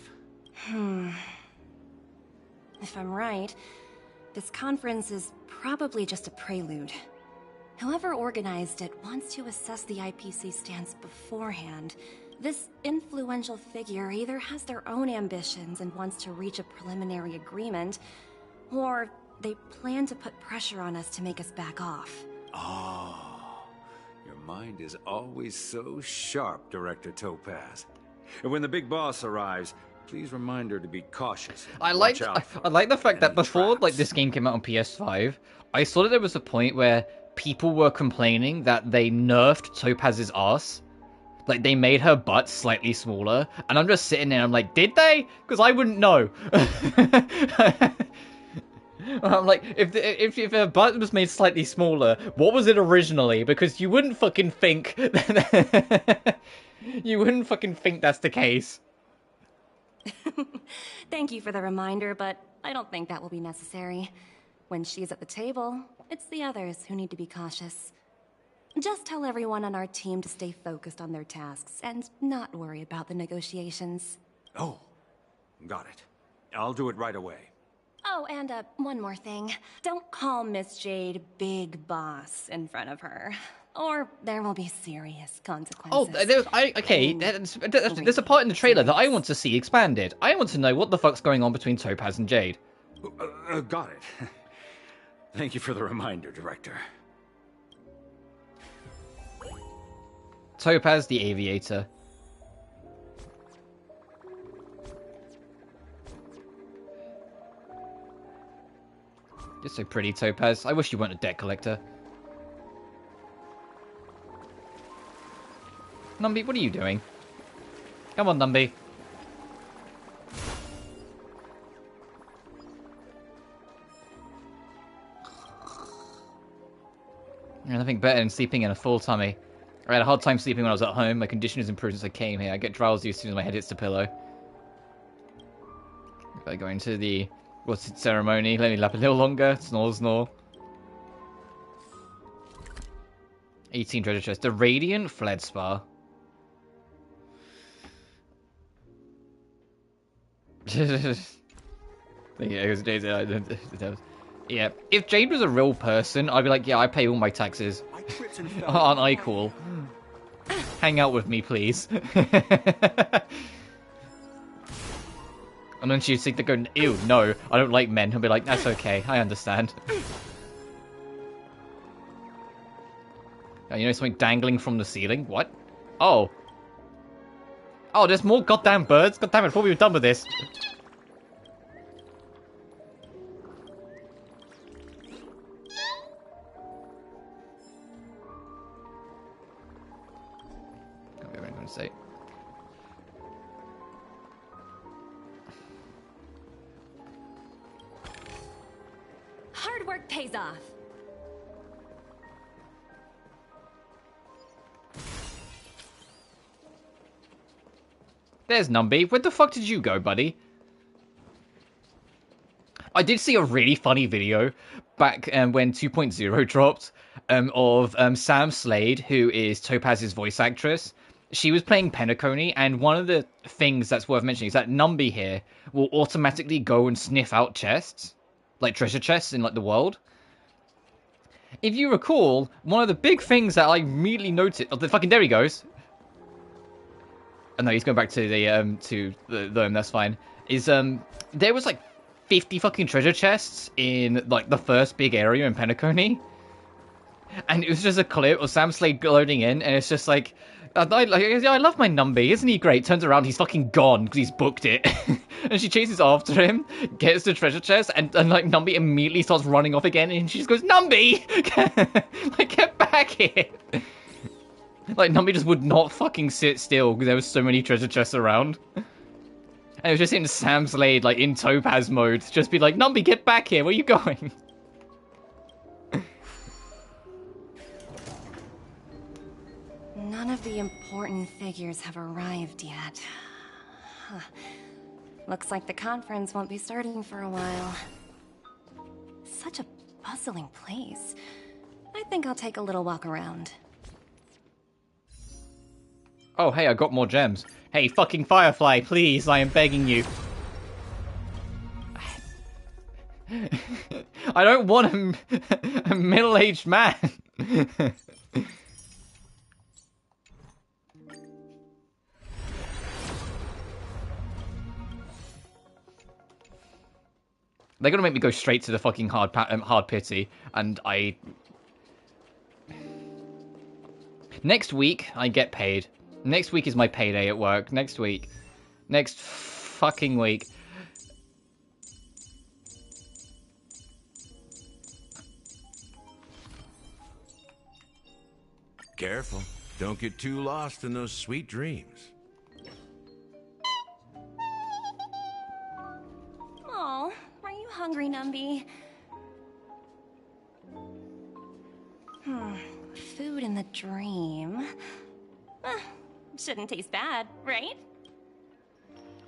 If I'm right, this conference is probably just a prelude. Whoever organized it wants to assess the IPC stance beforehand. This influential figure either has their own ambitions and wants to reach a preliminary agreement, or they plan to put pressure on us to make us back off. Oh, your mind is always so sharp, Director Topaz. And when the big boss arrives, please remind her to be cautious. I like the fact that before like this game came out on PS5, I saw that there was a point where people were complaining that they nerfed Topaz's ass. Like, they made her butt slightly smaller, and I'm just sitting there, I'm like, did they? Because I wouldn't know. I'm like, if her butt was made slightly smaller, what was it originally? Because you wouldn't fucking think... you wouldn't fucking think that's the case. Thank you for the reminder, but I don't think that will be necessary. When she's at the table, it's the others who need to be cautious. Just tell everyone on our team to stay focused on their tasks and not worry about the negotiations. Oh, got it. I'll do it right away. Oh, and one more thing. Don't call Miss Jade Big Boss in front of her, or there will be serious consequences. Oh, okay, there's a part in the trailer that I want to see expanded. I want to know what the fuck's going on between Topaz and Jade. Got it. Thank you for the reminder, Director. Topaz the Aviator. You're so pretty, Topaz. I wish you weren't a debt collector. Numby, what are you doing? Come on, Numby. There's nothing better than sleeping in a full tummy. I had a hard time sleeping when I was at home. My condition has improved since I came here. I get drowsy as soon as my head hits the pillow. If I go into the what's it ceremony, let me lap a little longer. Snore, snore. 18 treasure chest. The Radiant Fled Spa. Yeah, if Jade was a real person, I'd be like, yeah, I pay all my taxes. Aren't I cool? Hang out with me, please. And then she'd think, go, ew, no, I don't like men. I'll be like, that's okay, I understand. Oh, you know something dangling from the ceiling? What? Oh. Oh, there's more goddamn birds? God damn it, I thought we were done with this. Say. Hard work pays off. There's Numby. Where the fuck did you go, buddy? I did see a really funny video back when 2.0 dropped of Sam Slade, who is Topaz's voice actress. She was playing Penacony, and one of the things that's worth mentioning is that Numby here will automatically go and sniff out chests, like treasure chests in like the world. If you recall, one of the big things that I immediately noticed, oh, there he goes. Oh no, he's going back to the that's fine. Is there was like 50 fucking treasure chests in like the first big area in Penacony, and it was just a clip of Sam Slade loading in, and it's just like. I love my Numby, isn't he great? Turns around, he's fucking gone because he's booked it. And she chases after him, gets the treasure chest, and like Numby immediately starts running off again, and she just goes, Numby! Like, get back here! Like, Numby just would not fucking sit still because there was so many treasure chests around. And it was just in Sam Slade, like, in Topaz mode, just be like, Numby, get back here, where are you going? None of the important figures have arrived yet. Huh. Looks like the conference won't be starting for a while. Such a bustling place. I think I'll take a little walk around. Oh, hey, I got more gems. Hey, fucking Firefly, please, I am begging you. I don't want a middle-aged man. They're gonna make me go straight to the fucking hard pity, and I... Next week, I get paid. Next week is my payday at work. Next week. Next fucking week. Careful. Don't get too lost in those sweet dreams. Oh, are you hungry, Numby? Food in the dream. Shouldn't taste bad, right?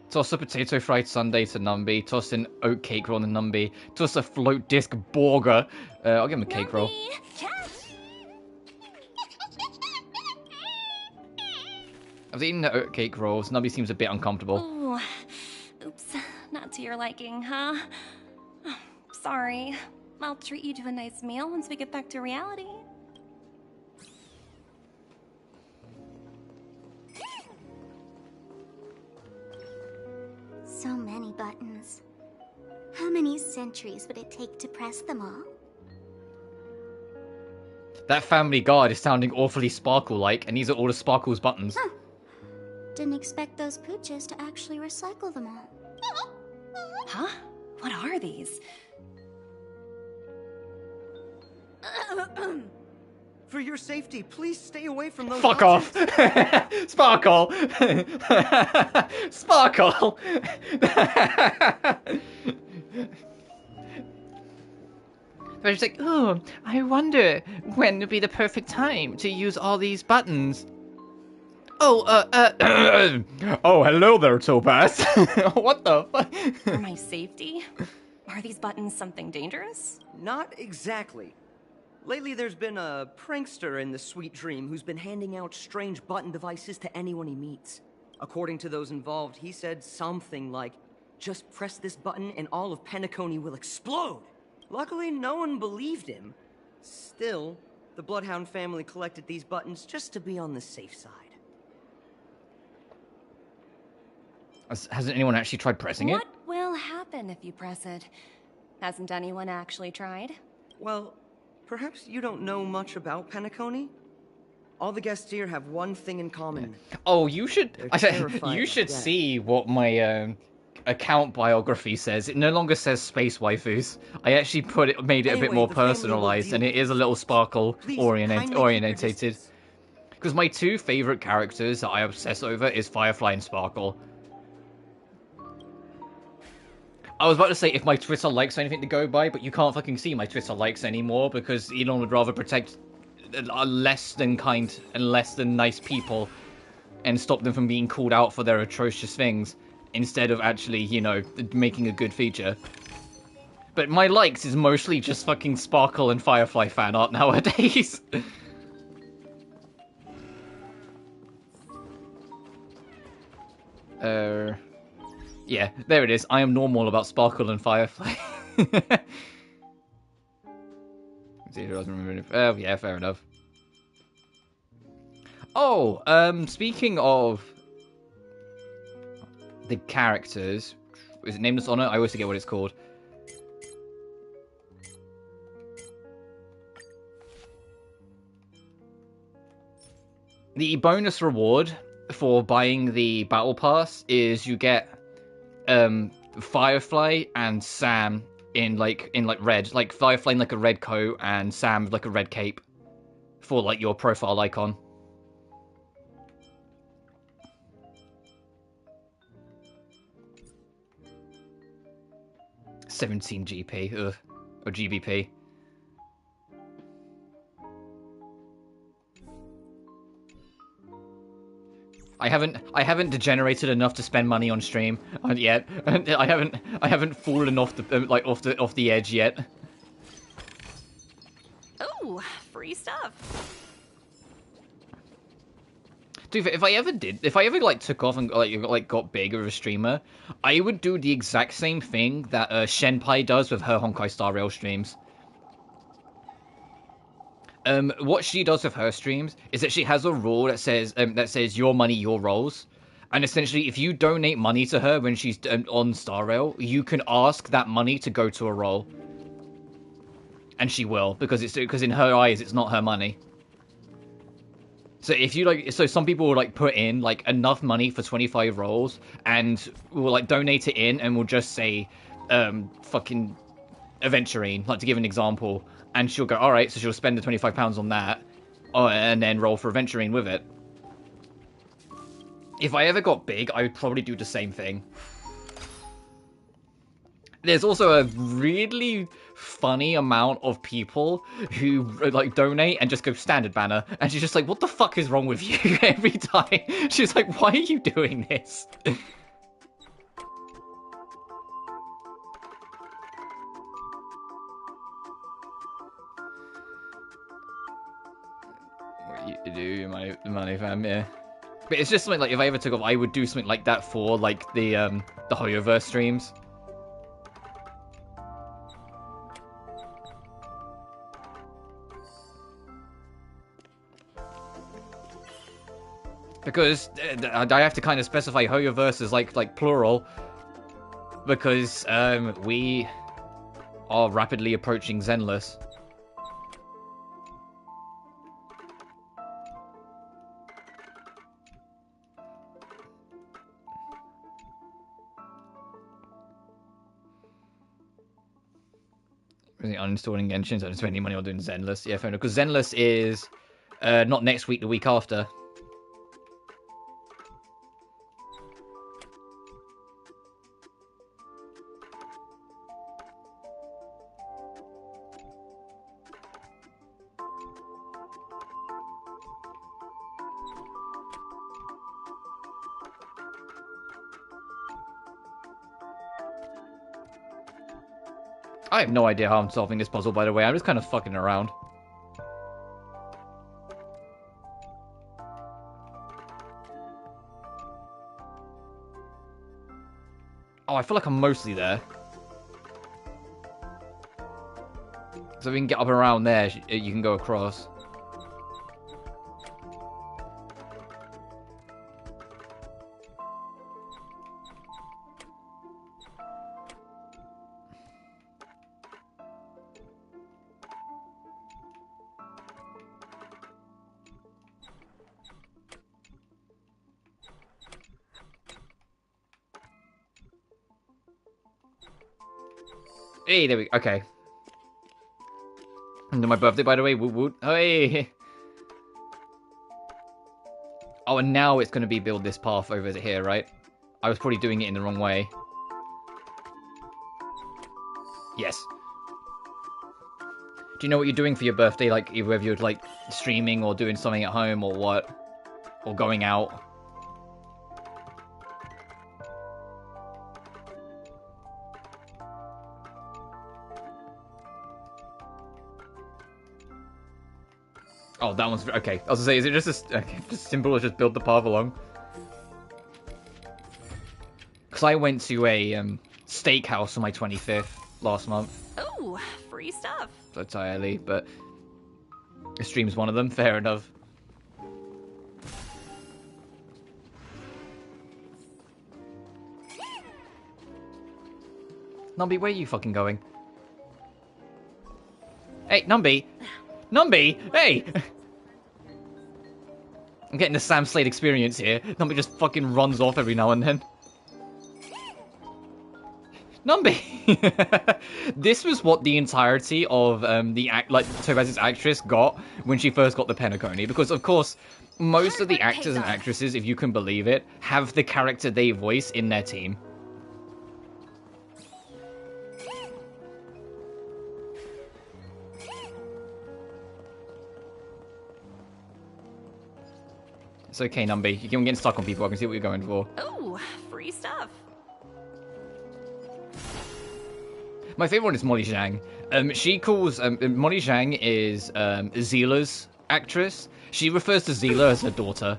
Toss a potato fried sundae to Numby. Toss an oat cake roll to Numby. Toss a float disc burger. I'll give him a cake roll. I was eating the oat cake rolls. Numby seems a bit uncomfortable. Ooh. Oops. Not to your liking, huh? Sorry. I'll treat you to a nice meal once we get back to reality. So many buttons. How many centuries would it take to press them all? That Family Guard is sounding awfully Sparkle-like, and these are all the Sparkle's buttons. Huh. Didn't expect those pooches to actually recycle them all. Huh? What are these? For your safety, please stay away from those Fuck objects. off! Sparkle! Sparkle! They're just like, oh, I wonder when would be the perfect time to use all these buttons. Oh, oh, hello there, Topaz. What the fuck? For my safety? Are these buttons something dangerous? Not exactly. Lately, there's been a prankster in the Sweet Dream who's been handing out strange button devices to anyone he meets. According to those involved, he said something like, just press this button and all of Penacony will explode. Luckily, no one believed him. Still, the Bloodhound family collected these buttons just to be on the safe side. Hasn't anyone actually tried pressing it? What will happen if you press it? Hasn't anyone actually tried? Well, perhaps you don't know much about Penacony? All the guests here have one thing in common. Oh, you should. Terrified You should of death. see what my account biography says. It no longer says space waifus. I actually made it a bit Anyway, more the family will personalized, deal and it with is a this. little Sparkle Please, kindly keep your orientated. distance. Because my two favorite characters that I obsess over is Firefly and Sparkle. I was about to say if my Twitter likes anything to go by, but you can't fucking see my Twitter likes anymore because Elon would rather protect less than kind and less than nice people and stop them from being called out for their atrocious things instead of actually, you know, making a good feature. But my likes is mostly just fucking Sparkle and Firefly fan art nowadays. Yeah, there it is. I am normal about Sparkle and Firefly. See who doesn't remember it. Oh, yeah, fair enough. Oh, speaking of the characters, is it Nameless Honor? I always forget what it's called. The bonus reward for buying the battle pass is you get Firefly and Sam in like red, like Firefly in like a red coat and Sam with like a red cape for like your profile icon. $17 GP, ugh, or GBP. I haven't degenerated enough to spend money on stream yet. I haven't fallen off the off the edge yet. Oh, free stuff. Dude, if I ever like took off and like got big as a streamer, I would do the exact same thing that Shenpai does with her Honkai Star Rail streams. What she does with her streams is that she has a rule that says your money, your rolls. And essentially, if you donate money to her when she's on Star Rail, you can ask that money to go to a roll. And she will, because in her eyes, it's not her money. So if you so some people will put in enough money for 25 rolls and will donate it in and will just say, fucking Aventurine, to give an example. And she'll go, alright, so she'll spend the £25 on that, and then roll for Aventurine with it. If I ever got big, I would probably do the same thing. There's also a really funny amount of people who, donate and just go standard banner, and she's just like, what the fuck is wrong with you every time? She's like, why are you doing this? You do money fam, yeah. But it's just something if I ever took off, I would do something like that for the Hoyoverse streams. Because I have to kind of specify Hoyoverse as like plural. Because we are rapidly approaching Zenless. Uninstalling Genshin, so I don't spend any money on doing Zenless. Yeah, fair enough. Because Zenless is not next week, the week after. I have no idea how I'm solving this puzzle, by the way. I'm just kind of fucking around. Oh, I feel like I'm mostly there. So we can get up and around there, you can go across. Hey, there we go. Okay. And my birthday, by the way. Woot woot. Hey. Oh, and now it's going to be build this path over here, right? I was probably doing it in the wrong way. Yes. Do you know what you're doing for your birthday? Like, whether you're, like, streaming or doing something at home or what? Or going out? Oh, that one's... Okay, I was gonna say, is it just just simple as just build the path along? Because I went to a steakhouse on my 25th last month. Ooh, free stuff. Entirely, but... The stream's one of them, fair enough. Numby, where are you fucking going? Hey, Numby! Numby! Hey! I'm getting the Sam Slade experience here. Numby just fucking runs off every now and then. Numby! This was what the entirety of Topaz's actress got when she first got the Penacony. Because, of course, most of the actors and actresses, if you can believe it, have the character they voice in their team. It's okay, Numby. You can get stuck on people. I can see what you're going for. Ooh, free stuff. My favorite one is Molly Zhang. She calls... Molly Zhang is Zila's actress. She refers to Zila as her daughter.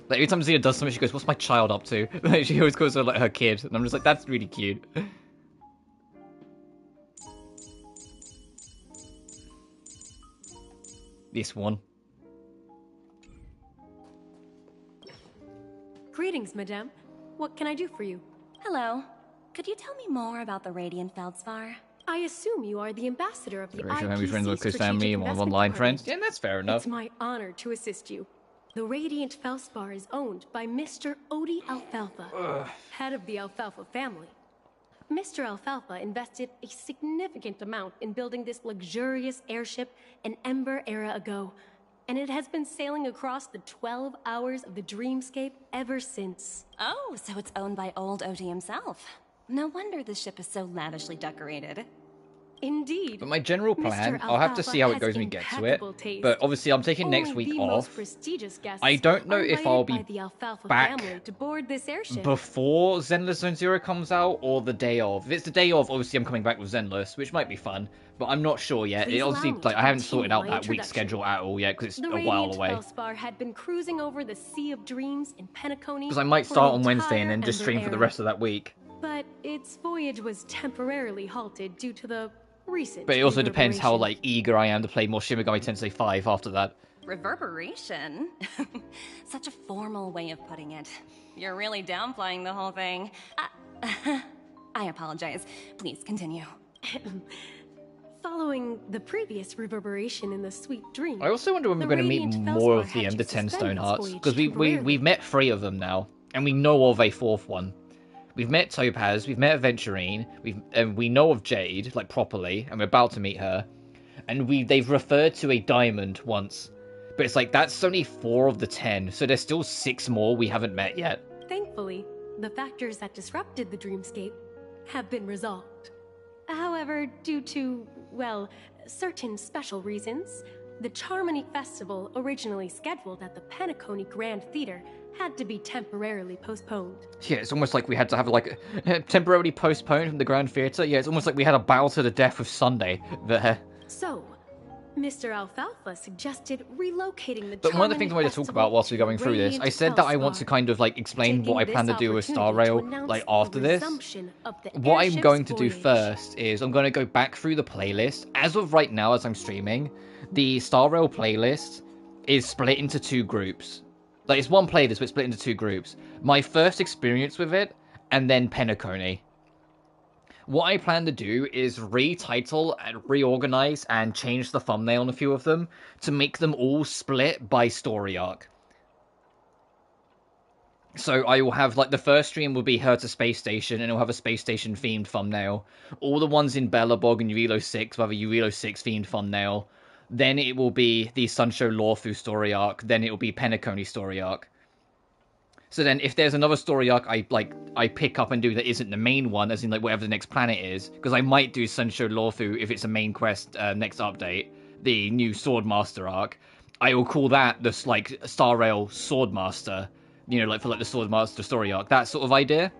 Like, every time Zila does something, she goes, "What's my child up to?" She always calls her like her kid. And I'm just like, that's really cute. This one. Greetings, madame. What can I do for you? Hello. Could you tell me more about the Radiant Feldspar? I assume you are the ambassador of the Family, friends, with his IPC family, Strategic and Investment online Department. friends. Yeah, that's fair enough. It's my honor to assist you. The Radiant Feldspar is owned by Mr. Odie Alfalfa, head of the Alfalfa family. Mr. Alfalfa invested a significant amount in building this luxurious airship an Ember era ago, and it has been sailing across the 12 hours of the dreamscape ever since. Oh, so it's owned by old Odie himself. No wonder the ship is so lavishly decorated. Indeed. But my general plan, I'll have to see how it goes when we get to it. But obviously, I'm taking next week off. I don't know if I'll be back to board this airship. before Zenless Zone Zero comes out or the day of. If it's the day of, obviously I'm coming back with Zenless, which might be fun. But I'm not sure yet. It obviously, like, I haven't sorted out that week's schedule at all yet because it's a while away. The Feldspar had been cruising over the Sea of Dreams in Penacony. Because I might start on Wednesday and then just stream for the rest of that week. But its voyage was temporarily halted due to the recent. But it also depends how, reverberation. like, eager I am to play more Shin Megami Tensei 5 after that. Reverberation? Such a formal way of putting it. You're really downplaying the whole thing. I apologize. Please continue. Following the previous reverberation in the Sweet Dream. I also wonder when we're the going to meet Radiant more Felspar of the had Ender to 10 suspend Stone its Hearts. voyage Because temporarily. we've met 3 of them now. And we know of a 4th one. We've met Topaz, we've met Aventurine, we know of Jade, like, properly, and we're about to meet her. And they've referred to a diamond once. But it's like, that's only 4 of the 10, so there's still 6 more we haven't met yet. Thankfully, the factors that disrupted the dreamscape have been resolved. However, due to, well, certain special reasons, the Charmony Festival, originally scheduled at the Penacony Grand Theater, had to be temporarily postponed. Yeah, it's almost like we had to have, like, temporarily postponed from the Grand Theatre. Yeah, it's almost like we had a battle to the death with Sunday there. So, Mr. Alfalfa suggested relocating the But one of the Charmony things I wanted to talk Festival about whilst we're to going through this, I Radiant said that I want to Felspar. kind of, like, explain what I Taking plan to this do with Star opportunity to Rail, announce like, the after this. resumption of the What I'm airship's going to do voyage. first is I'm going to go back through the playlist. As of right now, as I'm streaming, the Star Rail playlist is split into 2 groups. Like, it's one playlist, but it's split into 2 groups. My first experience with it, and then Penacony. What I plan to do is retitle and reorganize and change the thumbnail on a few of them to make them all split by story arc. So I will have, like, the first stream will be her to Space Station, and it'll have a Space Station themed thumbnail. All the ones in Bellabog and Eurilo 6 will have a Eurilo 6 themed thumbnail. Then it will be the Sunshow Lawfu story arc. Then it will be Penacony story arc. So then if there's another story arc I pick up and do that isn't the main one, as in, like, whatever the next planet is, because I might do Sunshow Lawfu if it's a main quest next update, the new Swordmaster arc. I will call that the, like, Star Rail Swordmaster. You know, like, for, like, the Swordmaster story arc. That sort of idea.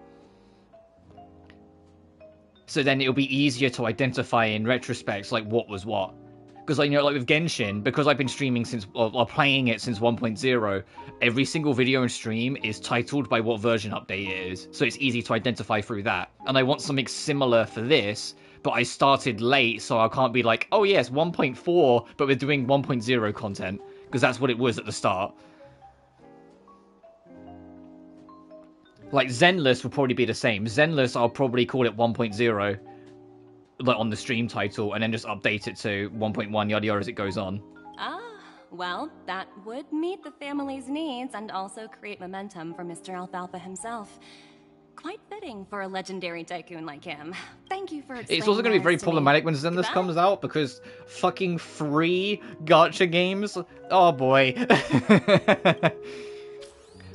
So then it'll be easier to identify in retrospect, like, what was what. Because, like, you know, like, with Genshin, because I've been streaming since, or playing it since 1.0, every single video and stream is titled by what version update it is. So it's easy to identify through that. And I want something similar for this, but I started late, so I can't be like, oh, yes, 1.4, but we're doing 1.0 content. Because that's what it was at the start. Like, Zenless will probably be the same. Zenless, I'll probably call it 1.0, like, on the stream title, and then just update it to 1.1, yada yada, as it goes on. Ah, well, that would meet the family's needs and also create momentum for Mr. Alfalfa himself. Quite fitting for a legendary tycoon like him. Thank you for explaining It's also going to be very this me. problematic when Zenless Goodbye. comes out, because fucking free gacha games? Oh boy.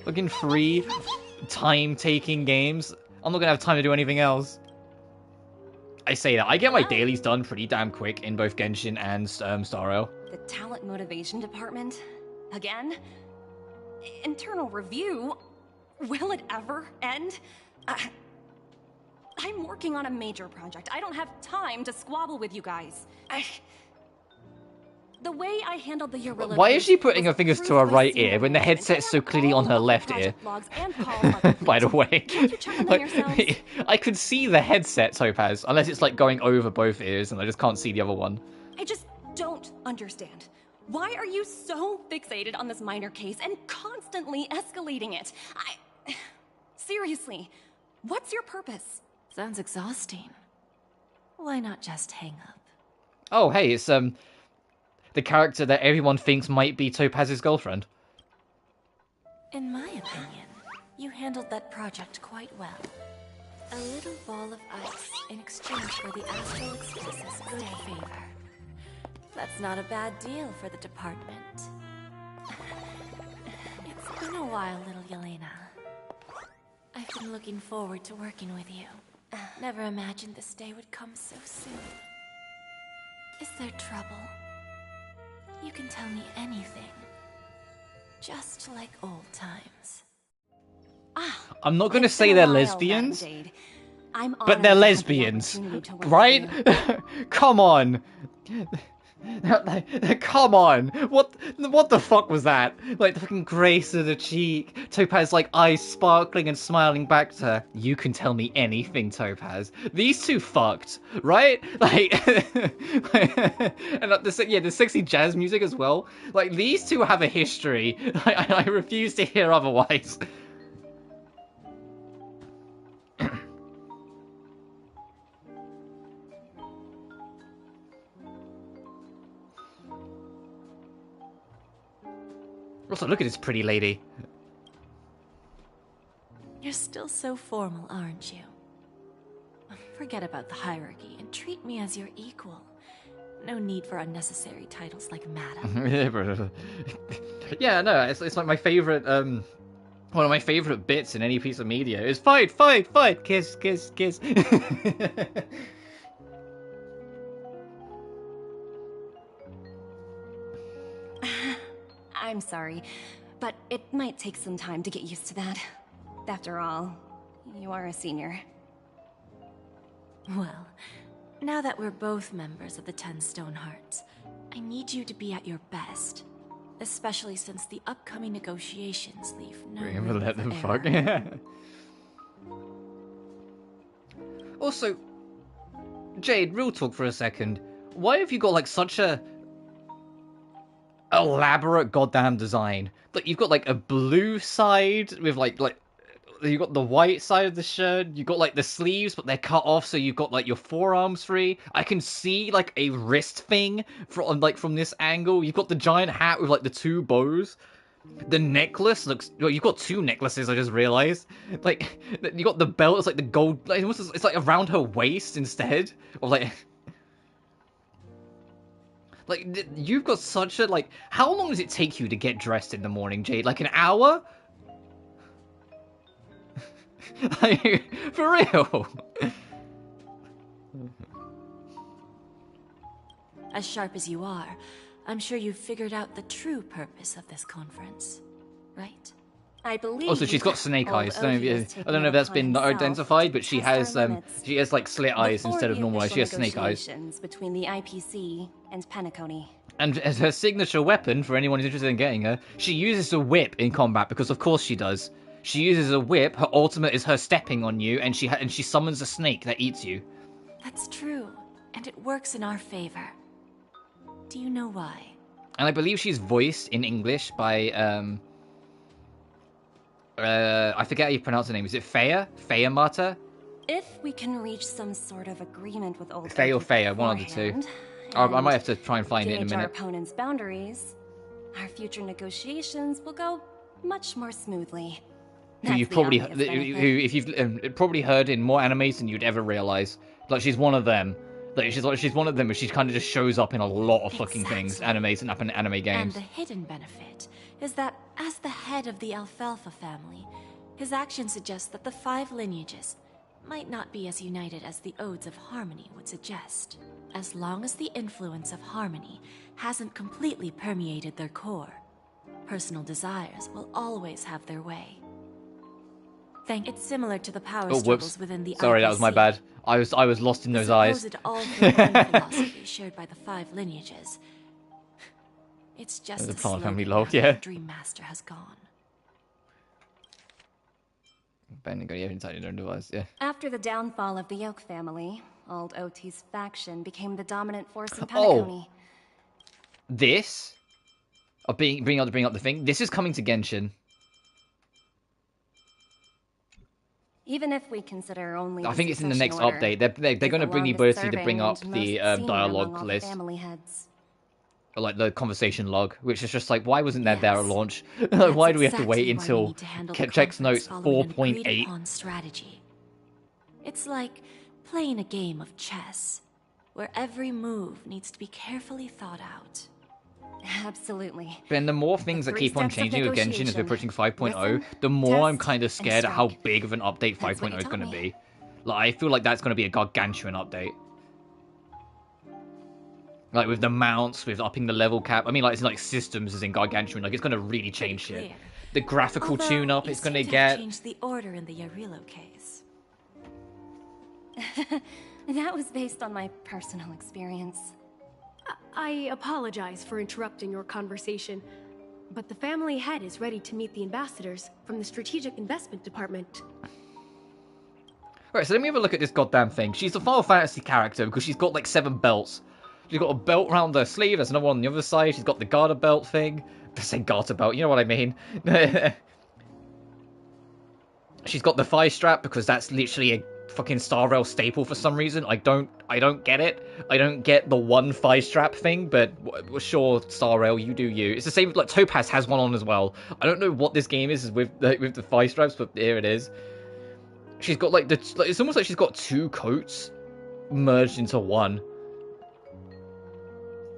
Fucking free, time-taking games? I'm not going to have time to do anything else. I say that. I get my dailies done pretty damn quick in both Genshin and Star Rail. The talent motivation department? Again? Internal review? Will it ever end? I'm working on a major project. I don't have time to squabble with you guys. The way I handled the Eurilla Why is she case putting her was fingers to proof her by right senior ear when the management. headset's I so have clearly on all her of the left ear? project logs and calls are complete. By the way. Can't you check on them yourselves? I could see the headset, Topaz, unless it's, like, going over both ears, and I just can't see the other one. I just don't understand. Why are you so fixated on this minor case and constantly escalating it? Seriously, what's your purpose? Sounds exhausting. Why not just hang up? Oh, hey, it's, the character that everyone thinks might be Topaz's girlfriend. In my opinion, you handled that project quite well. A little ball of ice in exchange for the Astral Express's good favor. That's not a bad deal for the department. It's been a while, little Yelena. I've been looking forward to working with you. Never imagined this day would come so soon. Is there trouble? You can tell me anything. Just like old times. I'm not going to It's say been a they're while, lesbians, Madam Jade. I'm but they're honored to have the lesbians, opportunity to work with right? you. Come on. Come on! What the fuck was that? Like, the fucking grace of the cheek. Topaz, like, eyes sparkling and smiling back to her. You can tell me anything, Topaz. These two fucked, right? Like, and the sexy jazz music as well. Like, these two have a history. I refuse to hear otherwise. Also, look at this pretty lady. You're still so formal, aren't you? Forget about the hierarchy and treat me as your equal. No need for unnecessary titles like madam. Yeah, no, it's like my favorite, one of my favorite bits in any piece of media is fight, fight, fight, kiss, kiss, kiss. I'm sorry, but it might take some time to get used to that. After all, you are a senior. Well, now that we're both members of the 10 Stone Hearts, I need you to be at your best. Especially since the upcoming negotiations leave no Bring him and room let for them error. fuck. Also, Jade, real talk for a second. Why have you got like such a elaborate goddamn design? Like, you've got like a blue side with like you got the white side of the shirt, you got like the sleeves but they're cut off so you've got like your forearms free. I can see like a wrist thing from this angle. You've got the giant hat with like the two bows. The necklace looks, well, you've got two necklaces, I just realized. Like, you got the belt, it's like the gold, like, it's like around her waist instead, or like you've got such a, like, how long does it take you to get dressed in the morning, Jade? Like, an hour? Like, for real? As sharp as you are, I'm sure you've figured out the true purpose of this conference, right? I believe. Also, she's got snake eyes. I don't know if that's been himself identified, but to she test our has limits like slit eyes before instead of the normal eyes. She has official snake eyes. negotiations between the IPC and Penacony. And as her signature weapon, for anyone who's interested in getting her, she uses a whip in combat, because of course she does. She uses a whip, her ultimate is her stepping on you, and she summons a snake that eats you. That's true, and it works in our favor. Do you know why? And I believe she's voiced in English by, I forget how you pronounce her name. Is it Faya? Faya Mata? If we can reach some sort of agreement with old Faye or Oki Faya, one of the two. beforehand, I might have to try and find it in a gauge our minute. opponent's boundaries, our future negotiations will go much more smoothly. Who That's you've the probably, obvious benefit. who if you've probably heard in more animes than you'd ever realize. Like, she's one of them. Like, she's one of them, but she kind of just shows up in a lot of fucking things, animes and anime And games. the hidden benefit is that as the head of the Alfalfa family, his actions suggest that the 5 lineages might not be as united as the Odes of Harmony would suggest, as long as the influence of Harmony hasn't completely permeated their core. Personal desires will always have their way. It's similar to the power struggles within the Sorry, IPC. that was my bad. I was lost in those eyes. The supposed all-for-one philosophy shared by the 5 lineages. It's just The a Plant Family slogan love, now yeah. that the Dream Master has gone. Ben got you inside your own device, yeah. After the downfall of the Yoke family, old Oti's faction became the dominant force in Oh. Penacony. This, bring up the thing. This is coming to Genshin. Even if we consider only I think it's in the succession next order, update. They're he's going to the bring the longest ability to serving bring up and the most senior dialogue among all list, family heads. or like the conversation log, which is just like, why wasn't that there at Yes. launch? That's Why do we have to wait exactly why we until need to handle the checks conference notes following an 4.8? agreed-upon strategy. It's like playing a game of chess, where every move needs to be carefully thought out. Absolutely. Ben, the more things that The keep on 3 steps of changing with Genshin as we're negotiation. approaching 5.0, Listen, the more I'm test, kind of and scared at how strike. big of an update That's what 5.0 you is going to taught be. Like, I feel like that's going to be a gargantuan update. Like, with the mounts, with upping the level cap. I mean, like, it's like systems is in gargantuan. Like, it's going to really change shit. Clear. The graphical Although, tune-up you it's going to seem have get... changed the order in the Yarilo case. That was based on my personal experience. I apologize for interrupting your conversation, but the family head is ready to meet the ambassadors from the Strategic Investment Department. Right, so let me have a look at this goddamn thing. She's a Final Fantasy character because she's got like 7 belts. She's got a belt around her sleeve, there's another one on the other side, she's got the garter belt thing. I say garter belt, you know what I mean. She's got the thigh strap because that's literally a fucking Star Rail staple for some reason. I don't get it. I don't get the one thigh strap thing, but sure, Star Rail, you do you. It's the same, like, Topaz has one on as well. I don't know what this game is with the thigh straps, but here it is. She's got, like, it's almost like she's got 2 coats merged into one.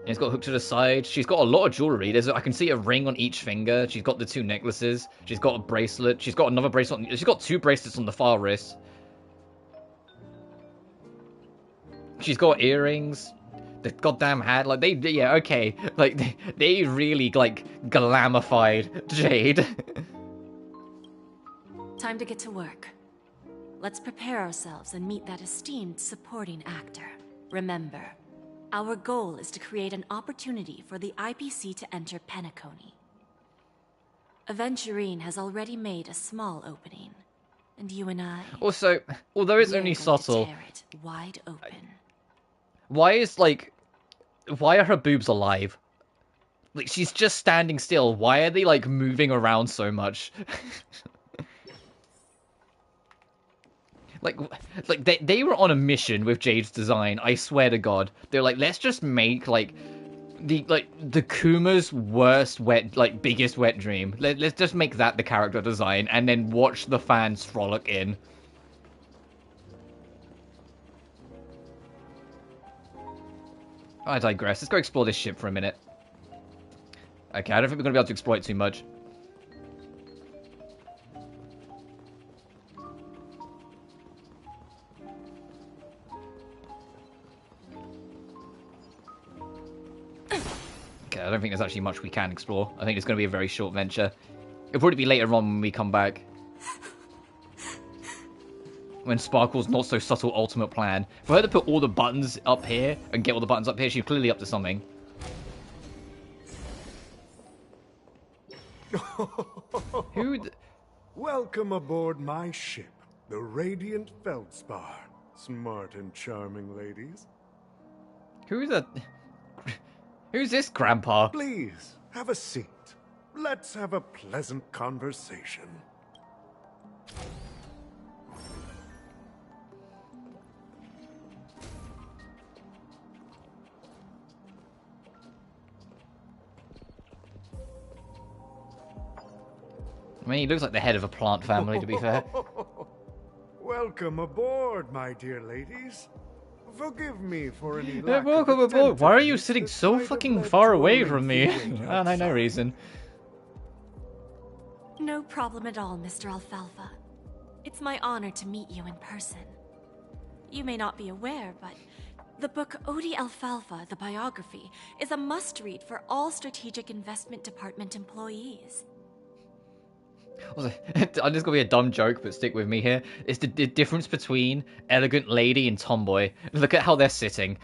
And it's got a hook to the side. She's got a lot of jewelry. I can see a ring on each finger. She's got the 2 necklaces. She's got a bracelet. She's got another bracelet. She's got 2 bracelets on the far wrist. She's got earrings. The goddamn hat. Like, yeah, okay. Like, they really, like, glamified Jade. Time to get to work. Let's prepare ourselves and meet that esteemed supporting actor. Remember, our goal is to create an opportunity for the IPC to enter Penacony. Aventurine has already made a small opening, and you and I... Also, although it's only subtle... tear it wide open. Why are her boobs alive? Like, she's just standing still. Why are they, like, moving around so much? Like they were on a mission with Jade's design, I swear to God. They're like, let's just make, like, the Kuma's worst biggest wet dream. Let's just make that the character design, and then watch the fans frolic in. I digress. Let's go explore this ship for a minute. Okay, I don't think we're going to be able to explore it too much. Okay, I don't think there's actually much we can explore. I think it's going to be a very short venture. It'll probably be later on when we come back. When Sparkle's not so subtle ultimate plan. For her to put all the buttons up here and get all the buttons up here, she's clearly up to something. Welcome aboard my ship, the Radiant Feldspar. Smart and charming ladies. Who's this, Grandpa? Please, have a seat. Let's have a pleasant conversation. I mean, he looks like the head of a plant family, to be fair. Welcome aboard, my dear ladies. Forgive me for any lack welcome of aboard. Why are you attentiveness sitting that so might have fucking led far to a away from me? lengthy wait I know outside. reason. No problem at all, Mr. Alfalfa. It's my honor to meet you in person. You may not be aware, but the book Odie Alfalfa, the biography, is a must-read for all Strategic Investment Department employees. I'm just gonna be a dumb joke, but stick with me here. It's the difference between elegant lady and tomboy. Look at how they're sitting.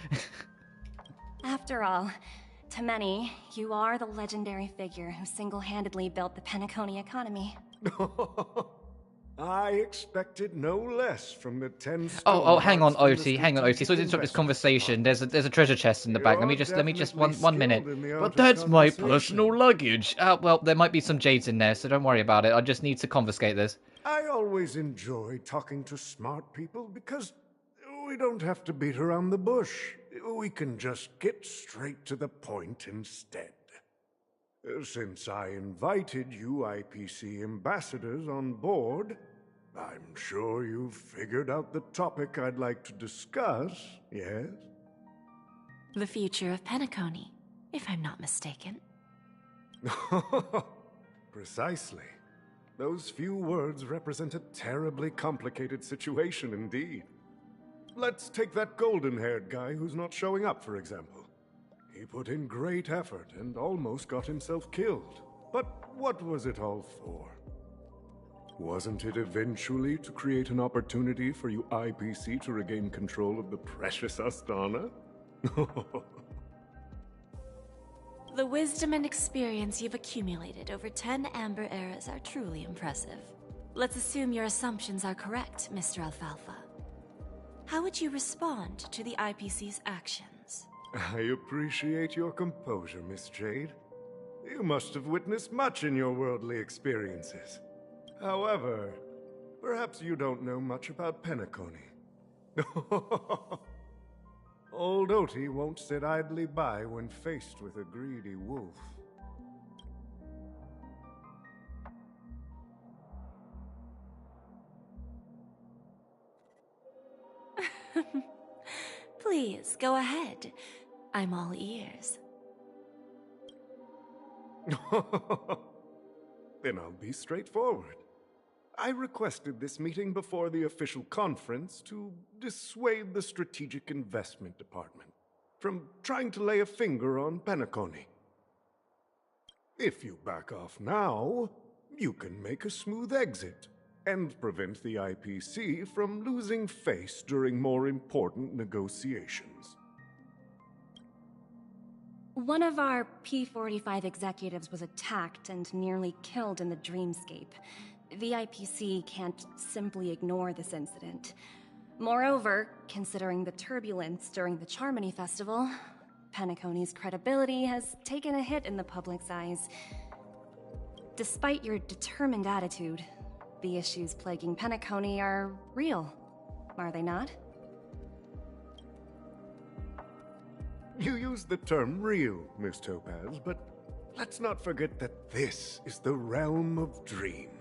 After all, to many, you are the legendary figure who single-handedly built the Penacony economy. I expected no less from the 10 Oh, hang on, stonehearts from OT, the hang on, OT. So to interrupt this Strategic conversation, there's a treasure chest in the back. Let me just You're one minute. definitely skilled in the But art of that's my conversation. personal luggage. Well, there might be some jades in there, so don't worry about it. I just need to confiscate this. I always enjoy talking to smart people because we don't have to beat around the bush. We can just get straight to the point instead. Since I invited you IPC ambassadors on board, I'm sure you've figured out the topic I'd like to discuss, yes? The future of Penacony, if I'm not mistaken. Precisely. Those few words represent a terribly complicated situation indeed. Let's take that golden-haired guy who's not showing up, for example. He put in great effort and almost got himself killed. But what was it all for? Wasn't it eventually to create an opportunity for you IPC to regain control of the precious Astana? The wisdom and experience you've accumulated over 10 Amber Eras are truly impressive. Let's assume your assumptions are correct, Mr. Alfalfa. How would you respond to the IPC's actions? I appreciate your composure, Miss Jade. You must have witnessed much in your worldly experiences. However, perhaps you don't know much about Penacony. Old Oti won't sit idly by when faced with a greedy wolf. Please, go ahead. I'm all ears. Then I'll be straightforward. I requested this meeting before the official conference to dissuade the Strategic Investment Department from trying to lay a finger on Penacony. If you back off now, you can make a smooth exit and prevent the IPC from losing face during more important negotiations. One of our P-45 executives was attacked and nearly killed in the Dreamscape. The IPC can't simply ignore this incident. Moreover, considering the turbulence during the Charmony Festival, Penacony's credibility has taken a hit in the public's eyes. Despite your determined attitude, the issues plaguing Penacony are real, are they not? You use the term real, Miss Topaz, but let's not forget that this is the realm of dreams.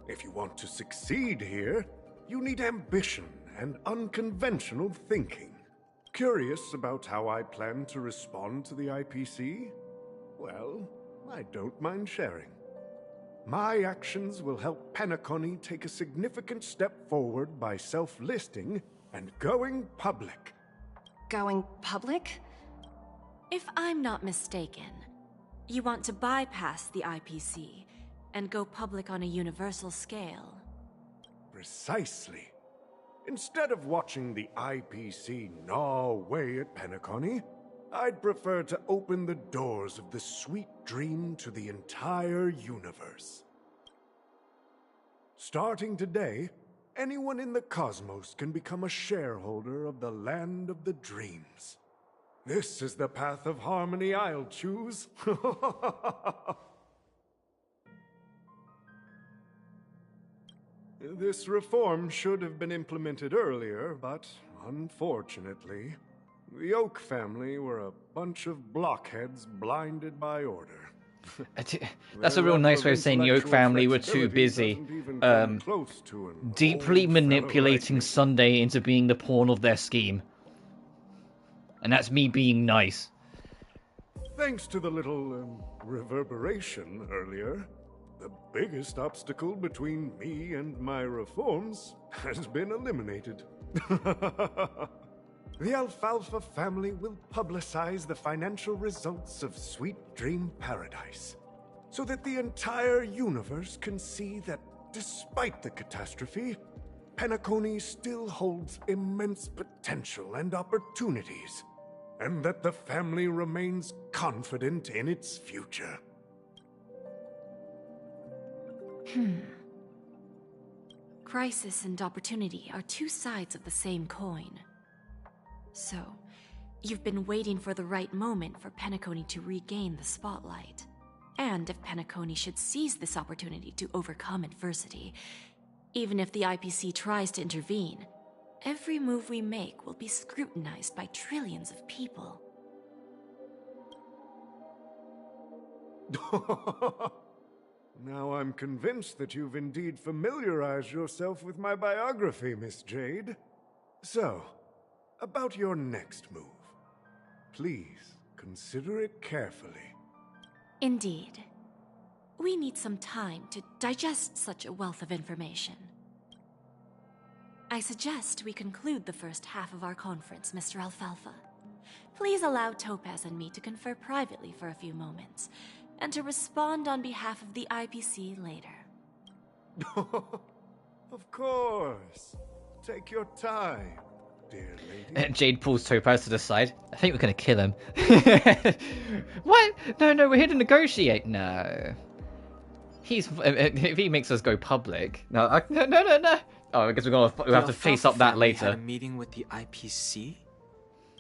If you want to succeed here, you need ambition and unconventional thinking. Curious about how I plan to respond to the IPC? Well, I don't mind sharing. My actions will help Penacony take a significant step forward by self-listing and going public. Going public? If I'm not mistaken, you want to bypass the IPC and go public on a universal scale. Precisely. Instead of watching the IPC gnaw away at Penacony, I'd prefer to open the doors of the sweet dream to the entire universe. Starting today, anyone in the cosmos can become a shareholder of the land of the dreams. This is the path of harmony I'll choose. This reform should have been implemented earlier, but unfortunately, the Oak family were a bunch of blockheads blinded by order. That's a real nice way of saying the Oak family were too busy deeply manipulating Sunday into being the pawn of their scheme. And that's me being nice. Thanks to the little reverberation earlier, the biggest obstacle between me and my reforms has been eliminated. The Alfalfa family will publicize the financial results of Sweet Dream Paradise, so that the entire universe can see that despite the catastrophe, Penacony still holds immense potential and opportunities, and that the family remains confident in its future. Crisis and opportunity are two sides of the same coin. So, you've been waiting for the right moment for Penacony to regain the spotlight. And if Penacony should seize this opportunity to overcome adversity, even if the IPC tries to intervene, every move we make will be scrutinized by trillions of people. Now I'm convinced that you've indeed familiarized yourself with my biography, Miss Jade. So, about your next move. Please, consider it carefully. Indeed. We need some time to digest such a wealth of information. I suggest we conclude the first half of our conference, Mr. Alfalfa. Please allow Topaz and me to confer privately for a few moments, and to respond on behalf of the IPC later. Of course. Take your time. dear lady. Jade pulls Topaz to the side. I think we're gonna kill him. What? No, we're here to negotiate. No. If he makes us go public. No. Oh, I guess we'll have to face up that later. Had a meeting with the IPC?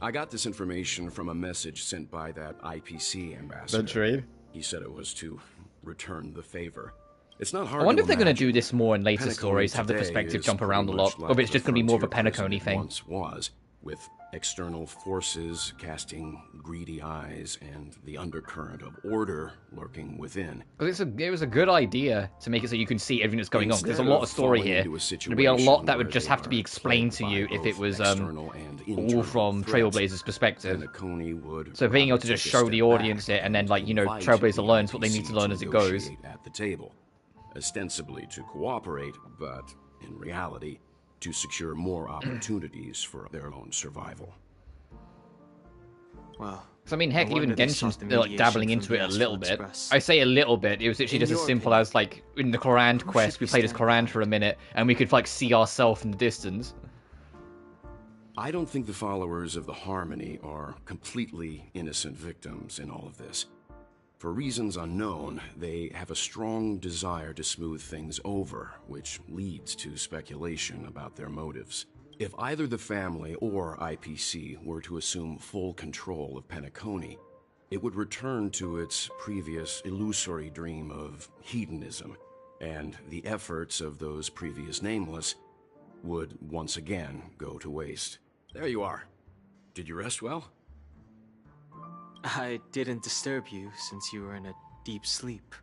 I got this information from a message sent by that IPC ambassador. The trade? He said it was to return the favor. It's not hard. I wonder if they're going to imagine. do this more in later Penacony stories, have the today perspective is jump around a pretty lot, much or if it's like just the going to be more of a frontier Penacony prison thing. once was, with external forces casting greedy eyes and the undercurrent of order lurking within. Because it was a good idea to make it so you can see everything that's going on. There's a Instead lot of story falling here. into a There'd be a lot that would situation just where have to be they are explained to plagued you by if it both was external and all internal from threats, Trailblazer's perspective. Penacony would So being able to rather just take a show step the audience back it, and then, like, you know, invite Trailblazer the learns what they need IPC to learn as it goes. negotiate at the table, ostensibly to cooperate, but in reality, to secure more opportunities for their own survival. Well, So I mean, heck, I even wonder they sought Genshin's the like mediation dabbling from into the it a Astral little bit. Express. I say a little bit. It was literally In just as your simple opinion, as like in the Korand who quest, should we we played as stand Korand by? for a minute, and we could like see ourselves in the distance. I don't think the followers of the Harmony are completely innocent victims in all of this. For reasons unknown, they have a strong desire to smooth things over, which leads to speculation about their motives. If either the family or IPC were to assume full control of Penacony, it would return to its previous illusory dream of hedonism, and the efforts of those previous nameless would once again go to waste. There you are. Did you rest well? I didn't disturb you since you were in a deep sleep.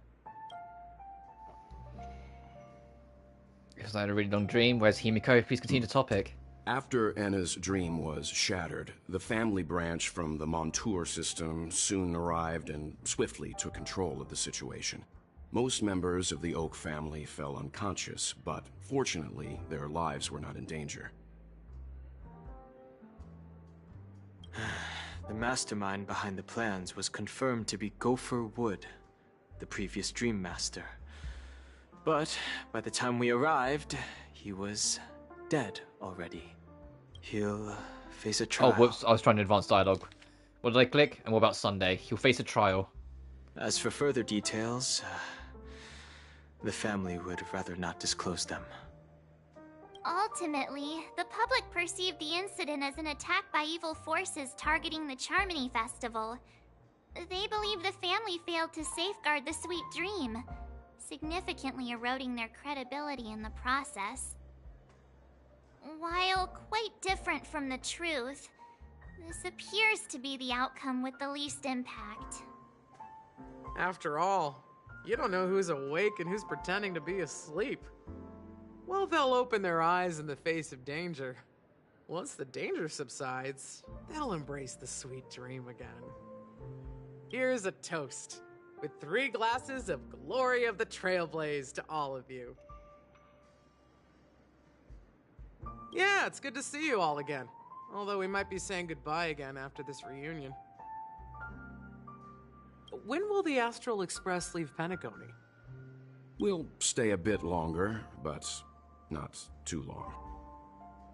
Because I had a really long dream. Where's Himiko? Please continue the topic. After Enna's dream was shattered, the family branch from the Montour system soon arrived and swiftly took control of the situation. Most members of the Oak family fell unconscious, but fortunately, their lives were not in danger. The mastermind behind the plans was confirmed to be Gopher Wood, the previous Dream Master. But by the time we arrived, he was dead already. He'll face a trial. Oh, whoops! I was trying to advance dialogue. What did I click? And what about Sunday? He'll face a trial. As for further details, the family would rather not disclose them. Ultimately, the public perceived the incident as an attack by evil forces targeting the Charmony Festival. They believe the family failed to safeguard the sweet dream, significantly eroding their credibility in the process. While quite different from the truth, this appears to be the outcome with the least impact. After all, you don't know who's awake and who's pretending to be asleep. Well, they'll open their eyes in the face of danger. Once the danger subsides, they'll embrace the sweet dream again. Here's a toast, with 3 glasses of Glory of the Trailblaze to all of you. Yeah, it's good to see you all again. Although we might be saying goodbye again after this reunion. When will the Astral Express leave Penacony? We'll stay a bit longer, but not too long.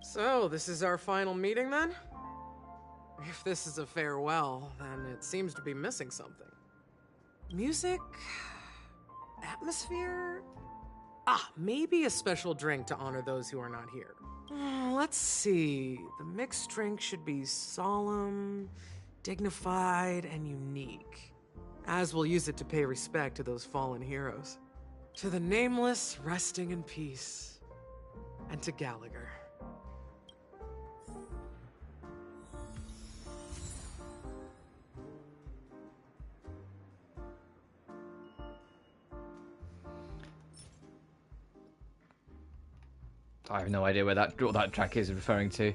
So, this is our final meeting then? If this is a farewell, then it seems to be missing something. Music? Atmosphere? Maybe a special drink to honor those who are not here. Let's see. The mixed drink should be solemn, dignified, and unique. As we'll use it to pay respect to those fallen heroes. To the nameless, resting in peace. And to Gallagher. I have no idea what that track is referring to.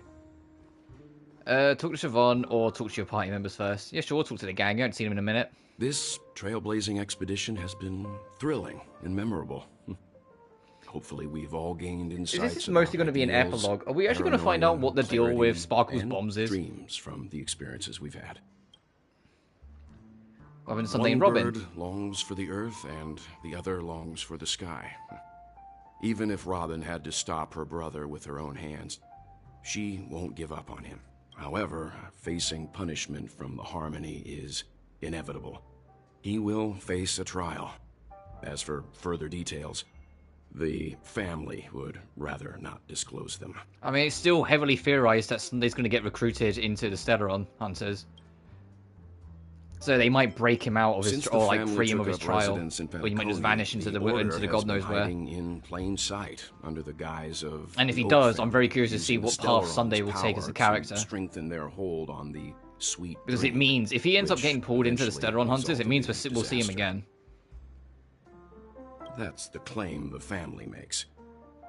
Talk to Siobhan or talk to your party members first. Yeah, sure, talk to the gang. You haven't seen them in a minute. This trailblazing expedition has been thrilling and memorable. Hopefully we've all gained insights. Is this mostly going to be an ideals, epilogue? Are we actually going to find out what the deal clarity, with Sparkle's and bombs is? Dreams from the experiences we've had. Robin, Sunday, and One Robin. bird longs for the earth, and the other longs for the sky. Even if Robin had to stop her brother with her own hands, she won't give up on him. However, facing punishment from the Harmony is inevitable. He will face a trial. As for further details, the family would rather not disclose them. I mean, it's still heavily theorized that Sunday's going to get recruited into the Stellaron Hunters. So they might break him out of his, or like free him of his trial, or he might just vanish into the God knows where. In plain sight, under the guise of. And if he does, I'm very curious to see what path Sunday will take as a character. Strengthen their hold on the sweet. Because it means if he ends up getting pulled into the Stellaron Hunters, it means we'll see him again. That's the claim the family makes.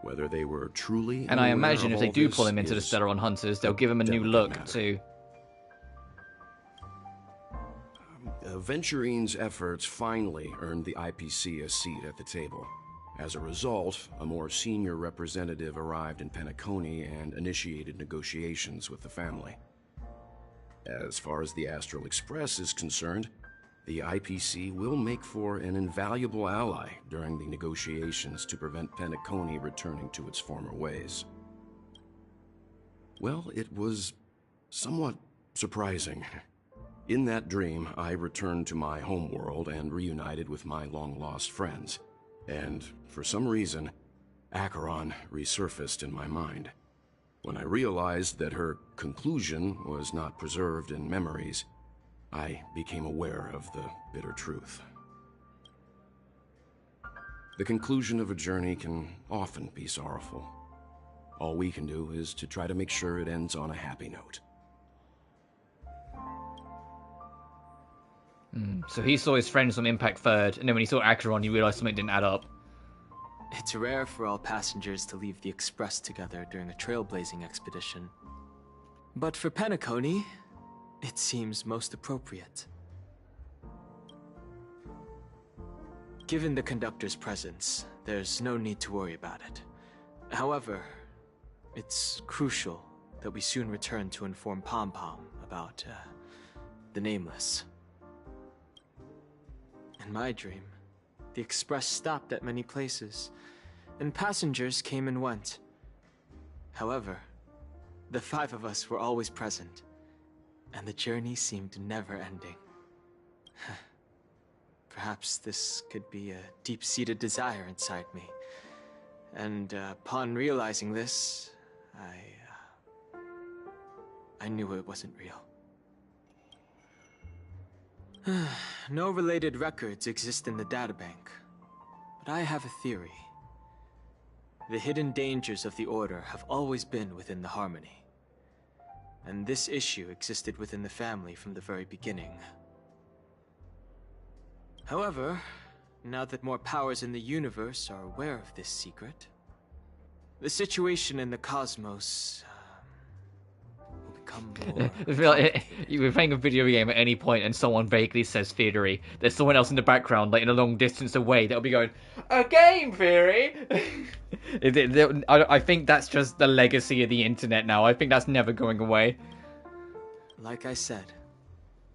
Whether they were truly. And I imagine if they do pull him into the Stellaron Hunters, they'll give him a new look too. Venturine's efforts finally earned the IPC a seat at the table. As a result, a more senior representative arrived in Penacony and initiated negotiations with the family. As far as the Astral Express is concerned, the IPC will make for an invaluable ally during the negotiations to prevent Penacony returning to its former ways. Well, it was somewhat surprising. In that dream, I returned to my homeworld and reunited with my long-lost friends. And, for some reason, Acheron resurfaced in my mind. When I realized that her conclusion was not preserved in memories, I became aware of the bitter truth. The conclusion of a journey can often be sorrowful. All we can do is to try to make sure it ends on a happy note. So he saw his friends from Impact third, and then when he saw Acheron, he realized something didn't add up. It's rare for all passengers to leave the Express together during a trailblazing expedition. But for Penacony, it seems most appropriate. Given the conductor's presence, there's no need to worry about it. However, it's crucial that we soon return to inform Pom Pom about the Nameless. In my dream, the Express stopped at many places, and passengers came and went. However, the 5 of us were always present, and the journey seemed never-ending. Perhaps this could be a deep-seated desire inside me, and upon realizing this, I knew it wasn't real. No related records exist in the databank, but I have a theory. The hidden dangers of the Order have always been within the Harmony, and this issue existed within the family from the very beginning. However, now that more powers in the universe are aware of this secret, the situation in the cosmos I feel like you're playing a video game at any point and someone vaguely says theory. There's someone else in the background, like in a long distance away, that'll be going, "A game theory!" I think that's just the legacy of the internet now. I think that's never going away. Like I said,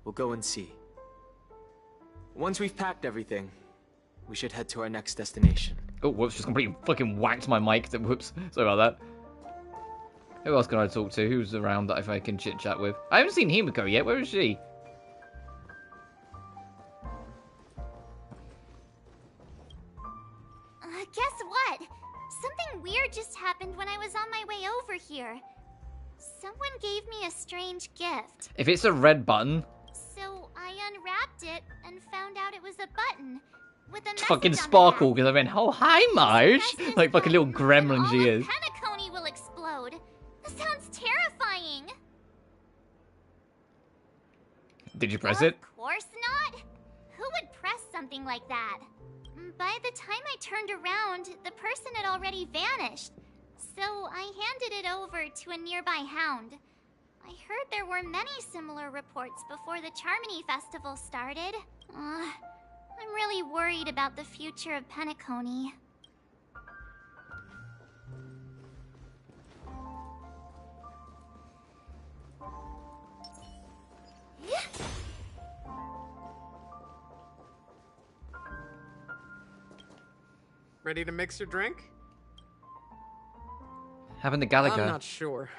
we'll go and see. Once we've packed everything, we should head to our next destination. Oh, whoops, just completely fucking whacked my mic. Whoops, sorry about that. Who else can I talk to? Who's around that if I can chit-chat with? I haven't seen Himiko yet. Where is she? Guess what? Something weird just happened when I was on my way over here. Someone gave me a strange gift. If it's a red button... So I unwrapped it and found out it was a button with a fucking sparkle, because I went, "Oh, hi, Marge!" Like fucking little gremlin she is. Penacony will explode. That sounds terrifying. Did you press it? Of course not. Who would press something like that? By the time I turned around, the person had already vanished. So I handed it over to a nearby hound. I heard there were many similar reports before the Charmony Festival started. I'm really worried about the future of Penacony. Ready to mix your drink? Having the Galaga. I'm not sure.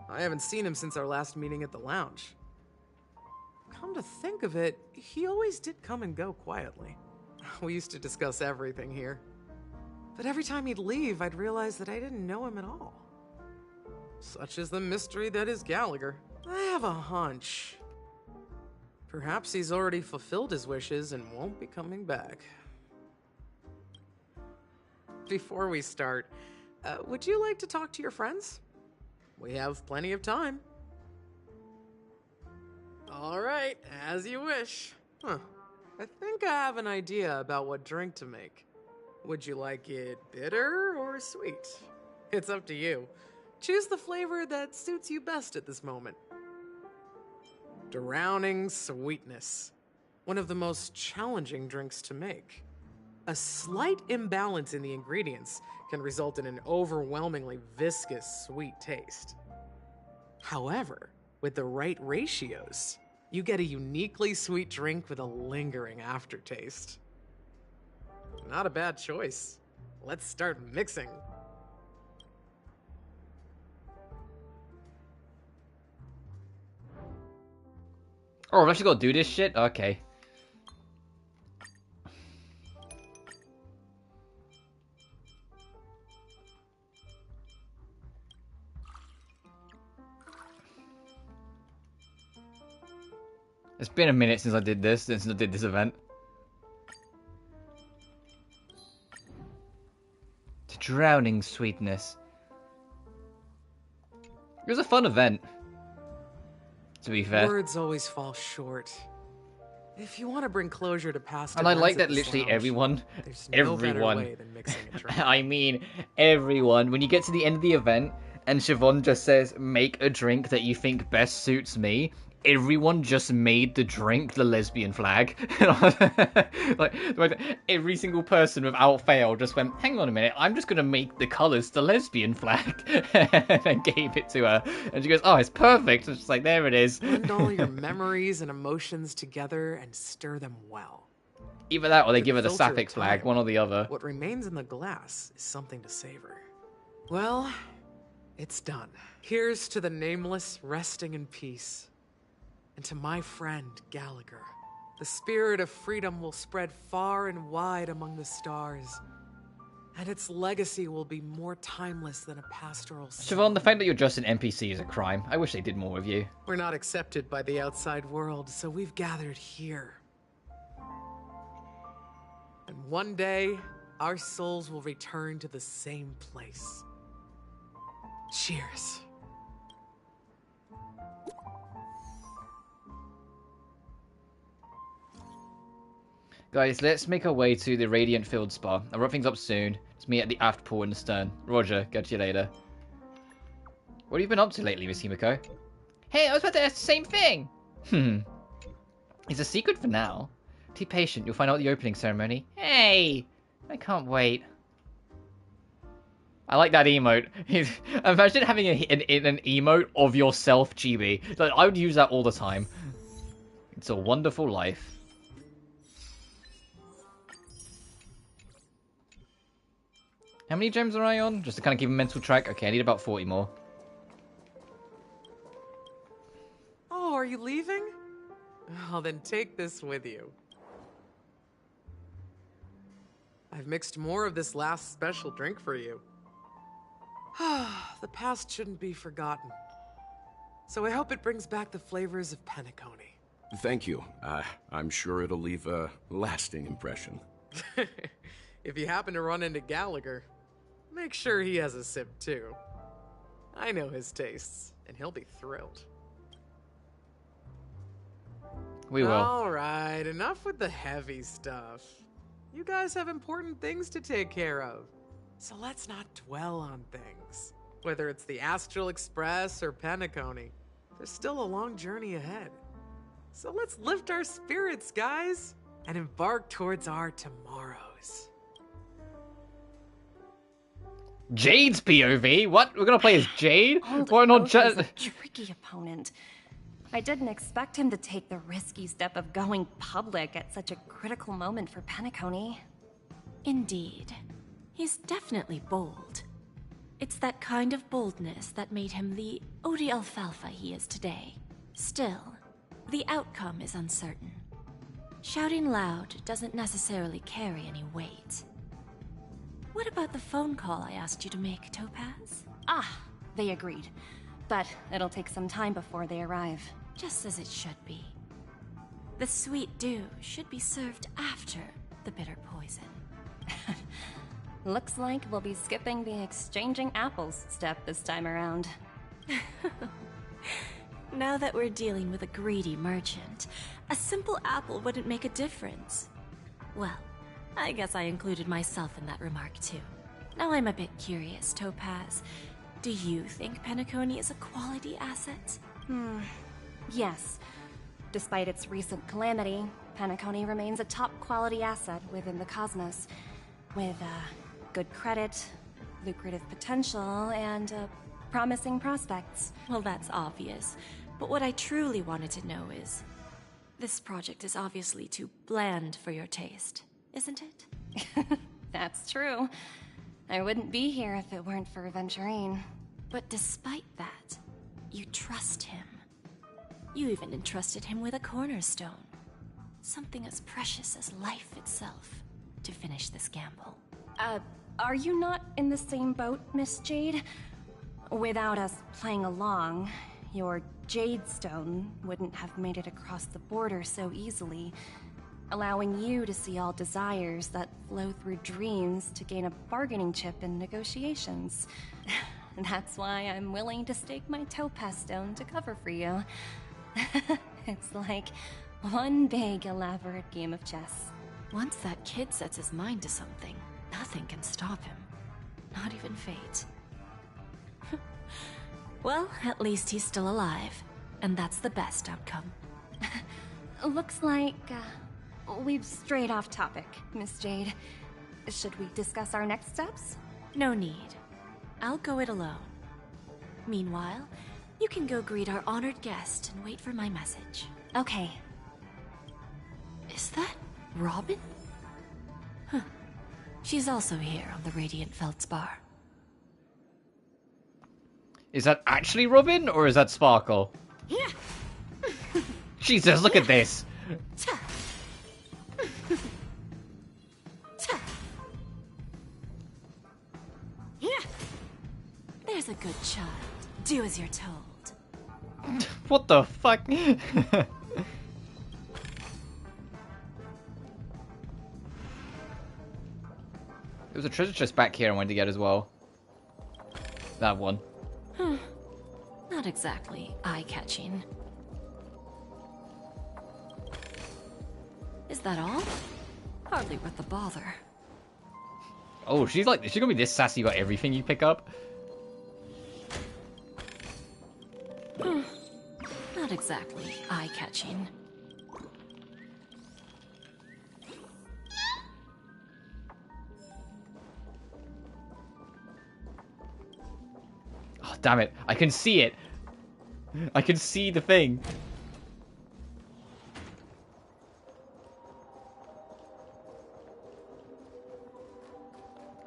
I haven't seen him since our last meeting at the lounge. Come to think of it, he always did come and go quietly. We used to discuss everything here. But every time he'd leave, I'd realize that I didn't know him at all. Such is the mystery that is Gallagher. I have a hunch. Perhaps he's already fulfilled his wishes and won't be coming back. Before we start, would you like to talk to your friends? We have plenty of time. All right, as you wish. Huh. I think I have an idea about what drink to make. Would you like it bitter or sweet? It's up to you. Choose the flavor that suits you best at this moment. Drowning sweetness. One of the most challenging drinks to make. A slight imbalance in the ingredients can result in an overwhelmingly viscous sweet taste. However, with the right ratios, you get a uniquely sweet drink with a lingering aftertaste. Not a bad choice. Let's start mixing. Oh, I've actually got to do this shit? Okay. It's been a minute since I did this, since I did this event. To drowning sweetness. It was a fun event, to be fair. Words always fall short. If you want to bring closure to past and I like events that at this literally lounge, everyone, there's no better everyone, way than mixing a drink. I mean everyone, when you get to the end of the event and Siobhan just says, make a drink that you think best suits me, everyone just made the drink the lesbian flag. like every single person without fail just went, hang on a minute, I'm just gonna make the colours the lesbian flag. And then gave it to her and she goes, oh, it's perfect. It's just like, there it is. Blend all your memories and emotions together and stir them well. Either that or they With give her the filter of sapphic flag, time, one or the other. What remains in the glass is something to savor. Well, it's done. Here's to the nameless resting in peace. And to my friend, Gallagher. The spirit of freedom will spread far and wide among the stars. And its legacy will be more timeless than a pastoral song. Siobhan, the fact that you're just an NPC is a crime. I wish they did more with you. We're not accepted by the outside world, so we've gathered here. And one day, our souls will return to the same place. Cheers. Guys, let's make our way to the Radiant Field Spa. I'll wrap things up soon. It's me at the aft pool in the stern. Roger, catch you later. What have you been up to lately, Miss Himiko? Hey, I was about to ask the same thing! It's a secret for now. Be patient, you'll find out at the opening ceremony. Hey! I can't wait. I like that emote. Imagine having an emote of yourself, Chibi. Like, I would use that all the time. It's a wonderful life. How many gems are I on? Just to kind of keep a mental track. Okay, I need about 40 more. Oh, are you leaving? Oh, then take this with you. I've mixed more of this last special drink for you. The past shouldn't be forgotten. So I hope it brings back the flavors of Penacony. Thank you. I'm sure it'll leave a lasting impression. If you happen to run into Gallagher, make sure he has a sip too. I know his tastes, and he'll be thrilled. We will. Alright, enough with the heavy stuff. You guys have important things to take care of. So let's not dwell on things. Whether it's the Astral Express or Penacony, there's still a long journey ahead. So let's lift our spirits, guys, and embark towards our tomorrows. Jade's POV? What? We're gonna play as Jade? Why not just just... a tricky opponent. I didn't expect him to take the risky step of going public at such a critical moment for Penacony. Indeed. He's definitely bold. It's that kind of boldness that made him the Odie Alfalfa he is today. Still, the outcome is uncertain. Shouting loud doesn't necessarily carry any weight. What about the phone call I asked you to make, Topaz? Ah, they agreed. But it'll take some time before they arrive. Just as it should be. The sweet dew should be served after the bitter poison. Looks like we'll be skipping the exchanging apples step this time around. Now that we're dealing with a greedy merchant, a simple apple wouldn't make a difference. Well, I guess I included myself in that remark too. Now I'm a bit curious, Topaz. Do you think Penacony is a quality asset? Yes. Despite its recent calamity, Penacony remains a top-quality asset within the cosmos, with good credit, lucrative potential, and promising prospects. Well, that's obvious. But what I truly wanted to know is, this project is obviously too bland for your taste, isn't it? That's true. I wouldn't be here if it weren't for Venturine. But despite that, you trust him. You even entrusted him with a cornerstone. Something as precious as life itself, to finish this gamble. Are you not in the same boat, Miss Jade? Without us playing along, your Jade Stone wouldn't have made it across the border so easily, allowing you to see all desires that flow through dreams to gain a bargaining chip in negotiations. That's why I'm willing to stake my Topaz Stone to cover for you. It's like one big, elaborate game of chess. Once that kid sets his mind to something, nothing can stop him. Not even fate. Well, at least he's still alive, and that's the best outcome. Looks like, we've strayed off topic, Miss Jade. Should we discuss our next steps? No need. I'll go it alone. Meanwhile, you can go greet our honored guest and wait for my message. Okay. Is that Robin? Huh. She's also here on the Radiant Feldspar. Is that actually Robin, or is that Sparkle? Yeah. Jesus, look at this! There's a good child. Do as you're told. What the fuck? There was a treasure chest back here I wanted to get as well. That one. Not exactly eye-catching. Is that all? Hardly worth the bother. Oh, she's gonna be this sassy about everything you pick up? Not exactly eye-catching. Oh, damn it. I can see it. I can see the thing.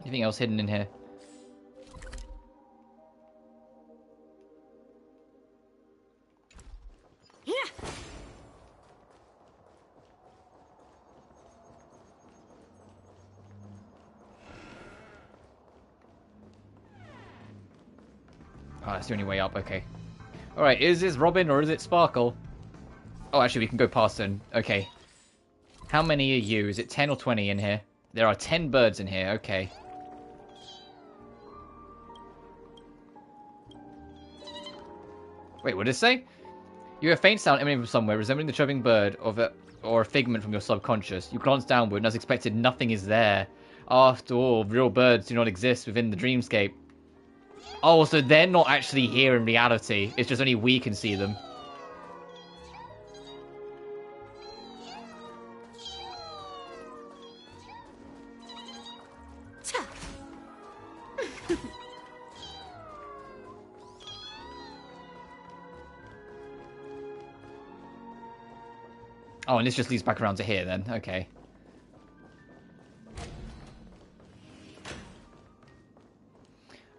Anything else hidden in here? Oh, that's the only way up, okay. Alright, is this Robin or is it Sparkle? Oh, actually, we can go past them. Okay. How many are you? Is it 10 or 20 in here? There are 10 birds in here, okay. Wait, what did it say? You hear a faint sound emanating from somewhere, resembling the chirping bird or a figment from your subconscious. You glance downward, and as expected, nothing is there. After all, real birds do not exist within the dreamscape. Oh, so they're not actually here in reality. It's just only we can see them. Oh, and this just leads back around to here then. Okay.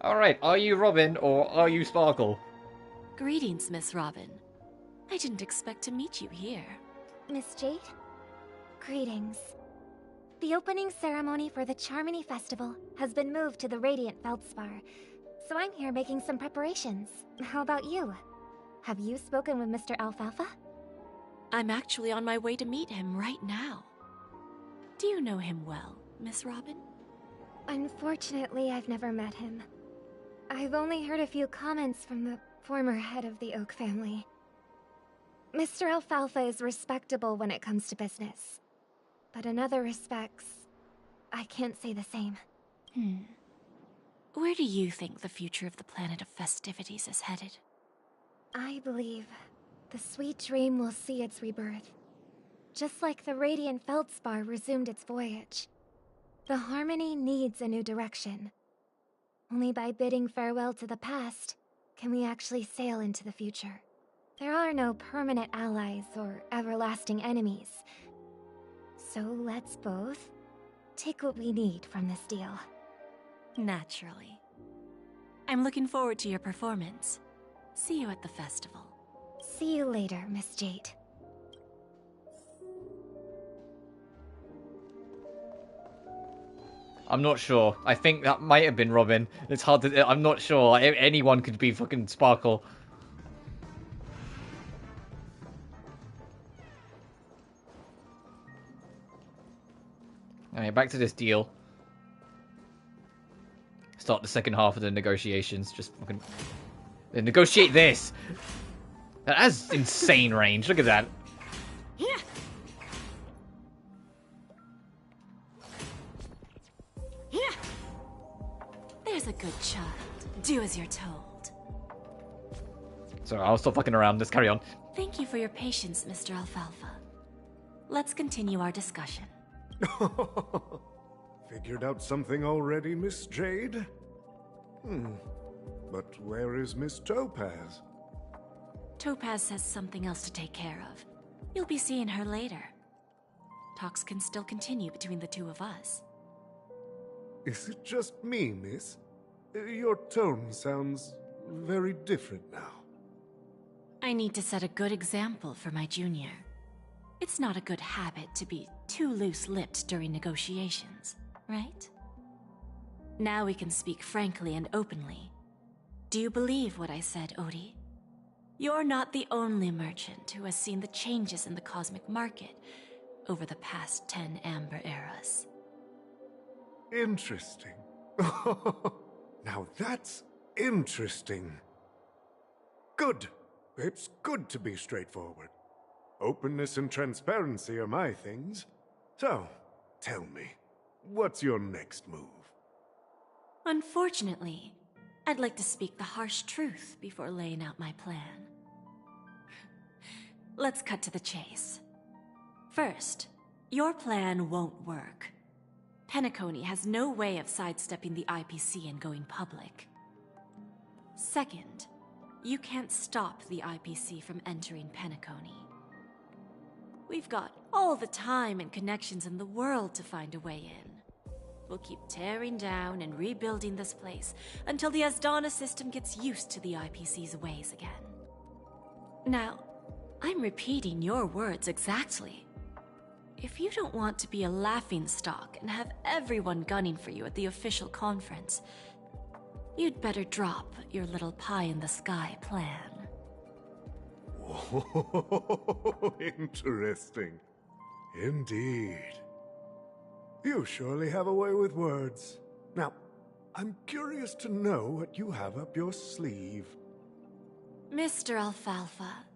Alright. Alright, are you Robin or are you Sparkle? Greetings, Miss Robin. I didn't expect to meet you here. Miss Jade? Greetings. The opening ceremony for the Charmony Festival has been moved to the Radiant Feldspar, so I'm here making some preparations. How about you? Have you spoken with Mr. Alfalfa? I'm actually on my way to meet him right now. Do you know him well, Miss Robin? Unfortunately, I've never met him. I've only heard a few comments from the former head of the Oak family. Mr. Alfalfa is respectable when it comes to business. But in other respects, I can't say the same. Where do you think the future of the planet of festivities is headed? I believe the sweet dream will see its rebirth. Just like the Radiant Feldspar resumed its voyage. The Harmony needs a new direction. Only by bidding farewell to the past can we actually sail into the future. There are no permanent allies or everlasting enemies. So let's both take what we need from this deal. Naturally. I'm looking forward to your performance. See you at the festival. See you later, Miss Jade. I'm not sure. I think that might have been Robin. It's hard to... I'm not sure. Anyone could be fucking Sparkle. Alright, back to this deal. Start the second half of the negotiations. Just fucking... negotiate this! That has insane range. Look at that. There's a good child. Do as you're told. Sorry, I'll stop fucking around. Let's carry on. Thank you for your patience, Mr. Alfalfa. Let's continue our discussion. Figured out something already, Miss Jade? But where is Miss Topaz? Topaz has something else to take care of. You'll be seeing her later. Talks can still continue between the two of us. Is it just me, miss? Your tone sounds very different now. I need to set a good example for my junior. It's not a good habit to be too loose-lipped during negotiations, right? Now we can speak frankly and openly. Do you believe what I said, Odie? You're not the only merchant who has seen the changes in the cosmic market over the past 10 Amber Eras. Interesting. Now that's interesting. Good. It's good to be straightforward. Openness and transparency are my things. So, tell me, what's your next move? Unfortunately, I'd like to speak the harsh truth before laying out my plan. Let's cut to the chase. First, your plan won't work. Penacony has no way of sidestepping the IPC and going public. Second, you can't stop the IPC from entering Penacony. We've got all the time and connections in the world to find a way in. We'll keep tearing down and rebuilding this place until the Asdana system gets used to the IPC's ways again. Now, I'm repeating your words exactly. If you don't want to be a laughingstock and have everyone gunning for you at the official conference, you'd better drop your little pie-in-the-sky plan. Whoa, interesting. Indeed. You surely have a way with words. Now, I'm curious to know what you have up your sleeve. Mr. Alfalfa,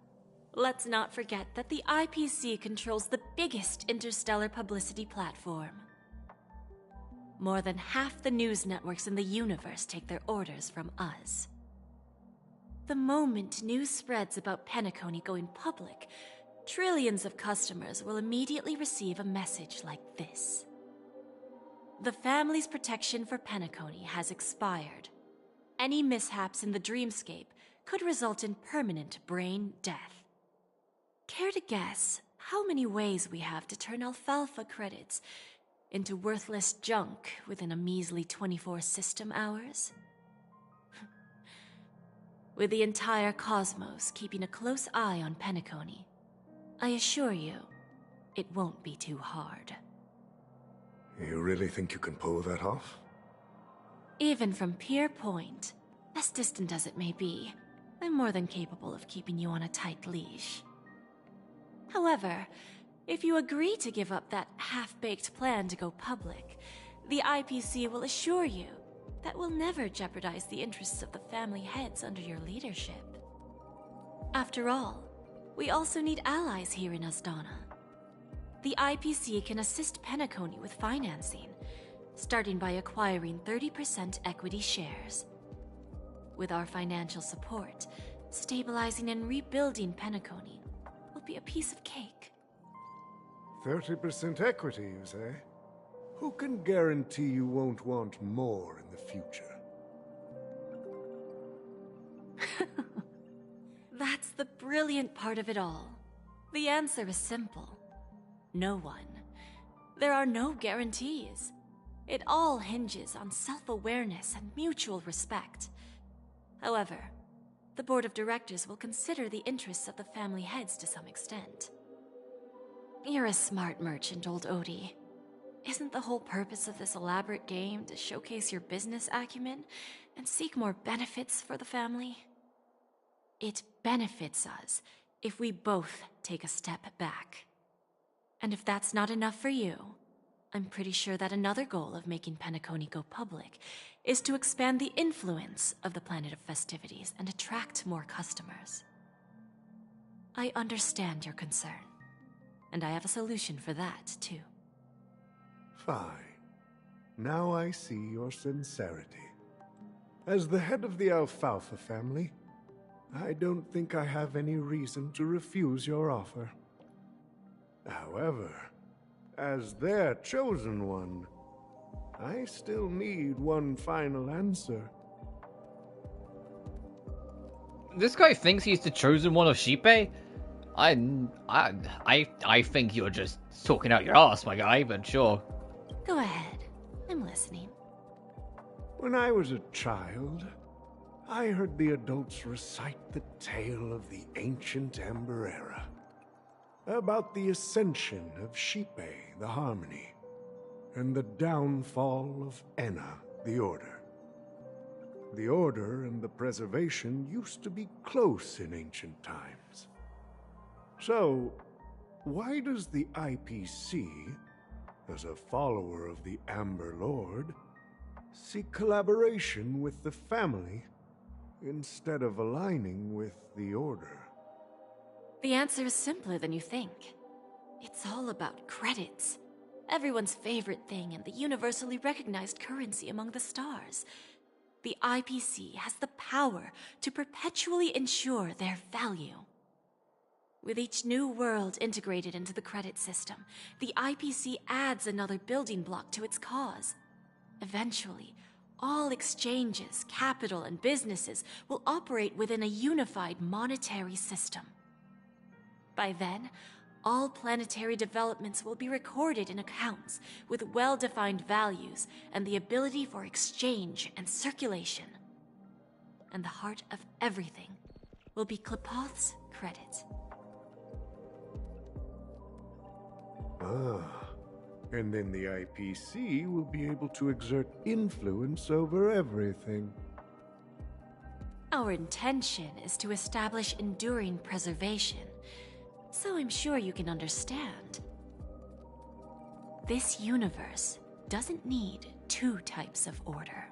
let's not forget that the IPC controls the biggest interstellar publicity platform. More than half the news networks in the universe take their orders from us. The moment news spreads about Penacony going public, trillions of customers will immediately receive a message like this. The family's protection for Penacony has expired. Any mishaps in the dreamscape could result in permanent brain death. Care to guess how many ways we have to turn Alfalfa credits into worthless junk within a measly 24 system hours? with the entire cosmos keeping a close eye on Penacony. I assure you, it won't be too hard. You really think you can pull that off? Even from Pier Point, as distant as it may be, I'm more than capable of keeping you on a tight leash. However, if you agree to give up that half-baked plan to go public, the IPC will assure you that we'll never jeopardize the interests of the family heads under your leadership. After all, we also need allies here in Asdana. The IPC can assist Penacony with financing, starting by acquiring 30% equity shares. With our financial support, stabilizing and rebuilding Penacony will be a piece of cake. 30% equity, you say? Who can guarantee you won't want more in the future? That's the brilliant part of it all. The answer is simple. No one. There are no guarantees. It all hinges on self-awareness and mutual respect. However, the board of directors will consider the interests of the family heads to some extent. You're a smart merchant, old Odie. Isn't the whole purpose of this elaborate game to showcase your business acumen and seek more benefits for the family? It benefits us if we both take a step back. And if that's not enough for you, I'm pretty sure that another goal of making Penacony go public is to expand the influence of the Planet of Festivities and attract more customers. I understand your concern, and I have a solution for that, too. Fine. Now I see your sincerity. As the head of the Alfalfa family, I don't think I have any reason to refuse your offer. However, as their chosen one, I still need one final answer. This guy thinks he's the chosen one of Shippei? I think you're just talking out your ass, my guy, but sure. Go ahead. I'm listening. When I was a child, I heard the adults recite the tale of the ancient Ember Era, about the ascension of Shippei, the Harmony, and the downfall of Enna, the Order. The Order and the Preservation used to be close in ancient times. So, why does the IPC, as a follower of the Amber Lord, seek collaboration with the family instead of aligning with the Order? The answer is simpler than you think. It's all about credits. Everyone's favorite thing and the universally recognized currency among the stars. The IPC has the power to perpetually ensure their value. With each new world integrated into the credit system, the IPC adds another building block to its cause. Eventually, all exchanges, capital, and businesses will operate within a unified monetary system. By then, all planetary developments will be recorded in accounts with well-defined values and the ability for exchange and circulation. And the heart of everything will be Qlipoth's credit. Ah, and then the IPC will be able to exert influence over everything. Our intention is to establish enduring preservation, so I'm sure you can understand. This universe doesn't need two types of order.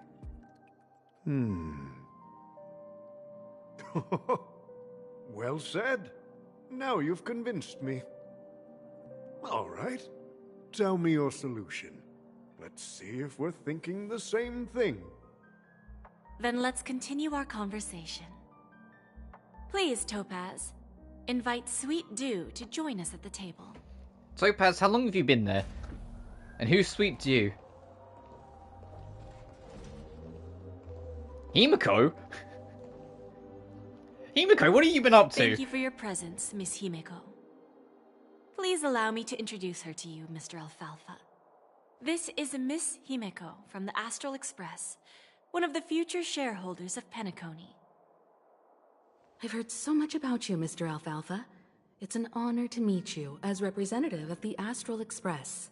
Well said. Now you've convinced me. All right. Tell me your solution. Let's see if we're thinking the same thing. Then let's continue our conversation. Please, Topaz, invite Sweet Dew to join us at the table. Topaz, how long have you been there? And who's Sweet Dew? Himeko? Himeko, what have you been up to? Thank you for your presence, Miss Himeko. Please allow me to introduce her to you, Mr. Alfalfa. This is Miss Himeko from the Astral Express, one of the future shareholders of Penacony. I've heard so much about you, Mr. Alfalfa. It's an honor to meet you as representative of the Astral Express.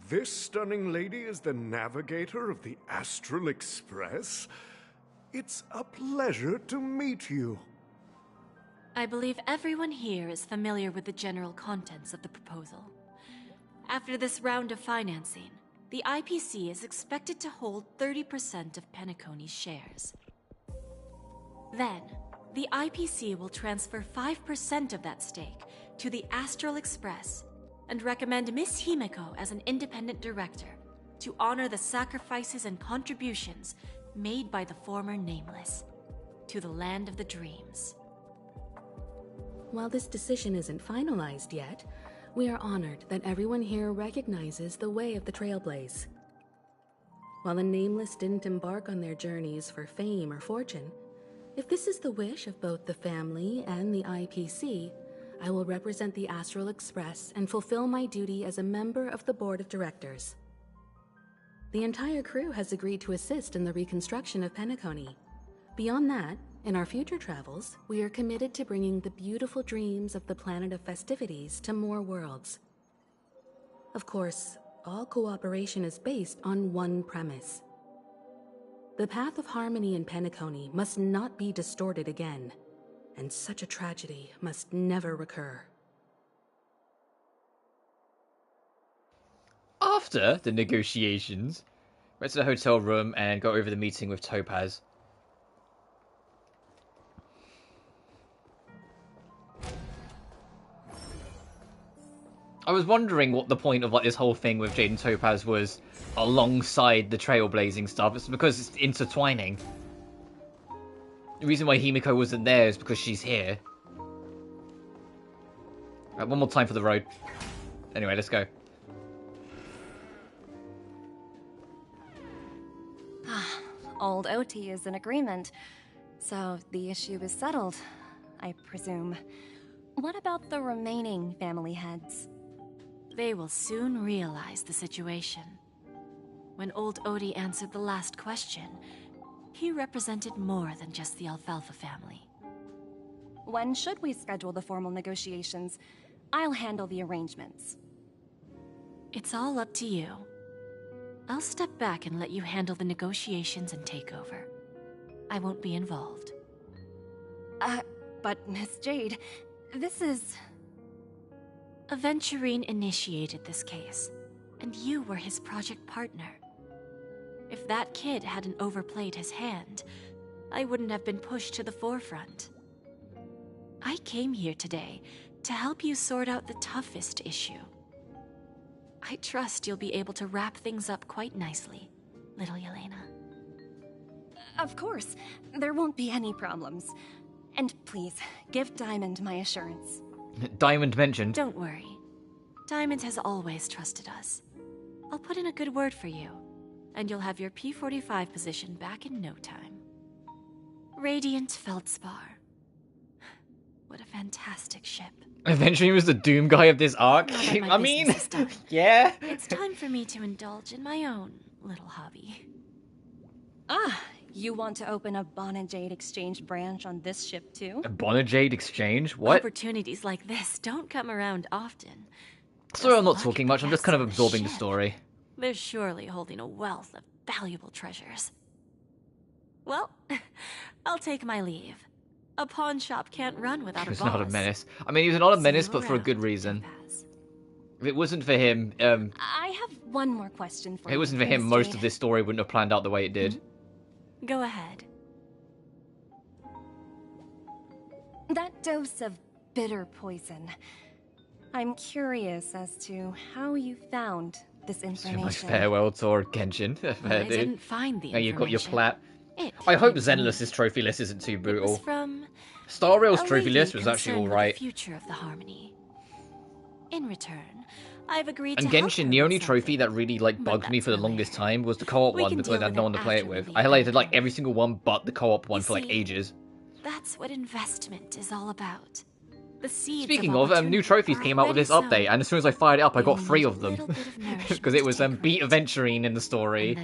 This stunning lady is the navigator of the Astral Express? It's a pleasure to meet you. I believe everyone here is familiar with the general contents of the proposal. After this round of financing, the IPC is expected to hold 30% of Penacony's shares. Then, the IPC will transfer 5% of that stake to the Astral Express and recommend Miss Himeko as an independent director to honor the sacrifices and contributions made by the former Nameless to the Land of the Dreams. While this decision isn't finalized yet, we are honored that everyone here recognizes the way of the Trailblaze. While the Nameless didn't embark on their journeys for fame or fortune, if this is the wish of both the family and the IPC, I will represent the Astral Express and fulfill my duty as a member of the board of directors. The entire crew has agreed to assist in the reconstruction of Penacony. Beyond that, in our future travels, we are committed to bringing the beautiful dreams of the planet of festivities to more worlds. Of course, all cooperation is based on one premise. The path of harmony in Penacony must not be distorted again, and such a tragedy must never recur. After the negotiations, went to the hotel room and got over the meeting with Topaz. I was wondering what the point of like this whole thing with Jade and Topaz was alongside the trailblazing stuff. It's because it's intertwining. The reason why Himeko wasn't there is because she's here. Right, one more time for the road. Anyway, let's go. Old OT is in agreement, so the issue is settled, I presume. What about the remaining family heads? They will soon realize the situation. When old Odie answered the last question, he represented more than just the Alfalfa family. When should we schedule the formal negotiations? I'll handle the arrangements. It's all up to you. I'll step back and let you handle the negotiations and takeover. I won't be involved. But Miss Jade, this is... Aventurine initiated this case, and you were his project partner. If that kid hadn't overplayed his hand, I wouldn't have been pushed to the forefront. I came here today to help you sort out the toughest issue. I trust you'll be able to wrap things up quite nicely, little Yelena. Of course, there won't be any problems. And please, give Diamond my assurance. Diamond mentioned. Don't worry. Diamond has always trusted us. I'll put in a good word for you, and you'll have your P-45 position back in no time. Radiant Feldspar. What a fantastic ship. Eventually he was the Doom guy of this arc. I mean, yeah. It's time for me to indulge in my own little hobby. You want to open a Bonajade exchange branch on this ship too? A Bonajade exchange? What? Opportunities like this don't come around often. Sorry, I'm not talking much. I'm just kind of absorbing the story. They're surely holding a wealth of valuable treasures. Well, I'll take my leave. A pawn shop can't run without a boss. He was not a menace. I mean, he was not a menace, but for a good reason. If it wasn't for him, I have one more question for you. If it wasn't for him, most of this story wouldn't have planned out the way it did. Go ahead. That dose of bitter poison. I'm curious as to how you found this information. My farewell tour of Genshin. I didn't find the information. You've got your plat. I hope Zenless's trophy list isn't too brutal. It was from Star Rail's trophy list was actually alright. The future of the Harmony. In return, I've agreed and to Genshin, the only trophy that really bugged me for the longest time was the co-op one because I had no one to play it with. I highlighted every single one but the co-op one for ages. That's what investment is all about. The seeds Speaking of, new trophies came out with this update, and as soon as I fired it up, I got 3 of them. Because it was beat Aventurine in the story,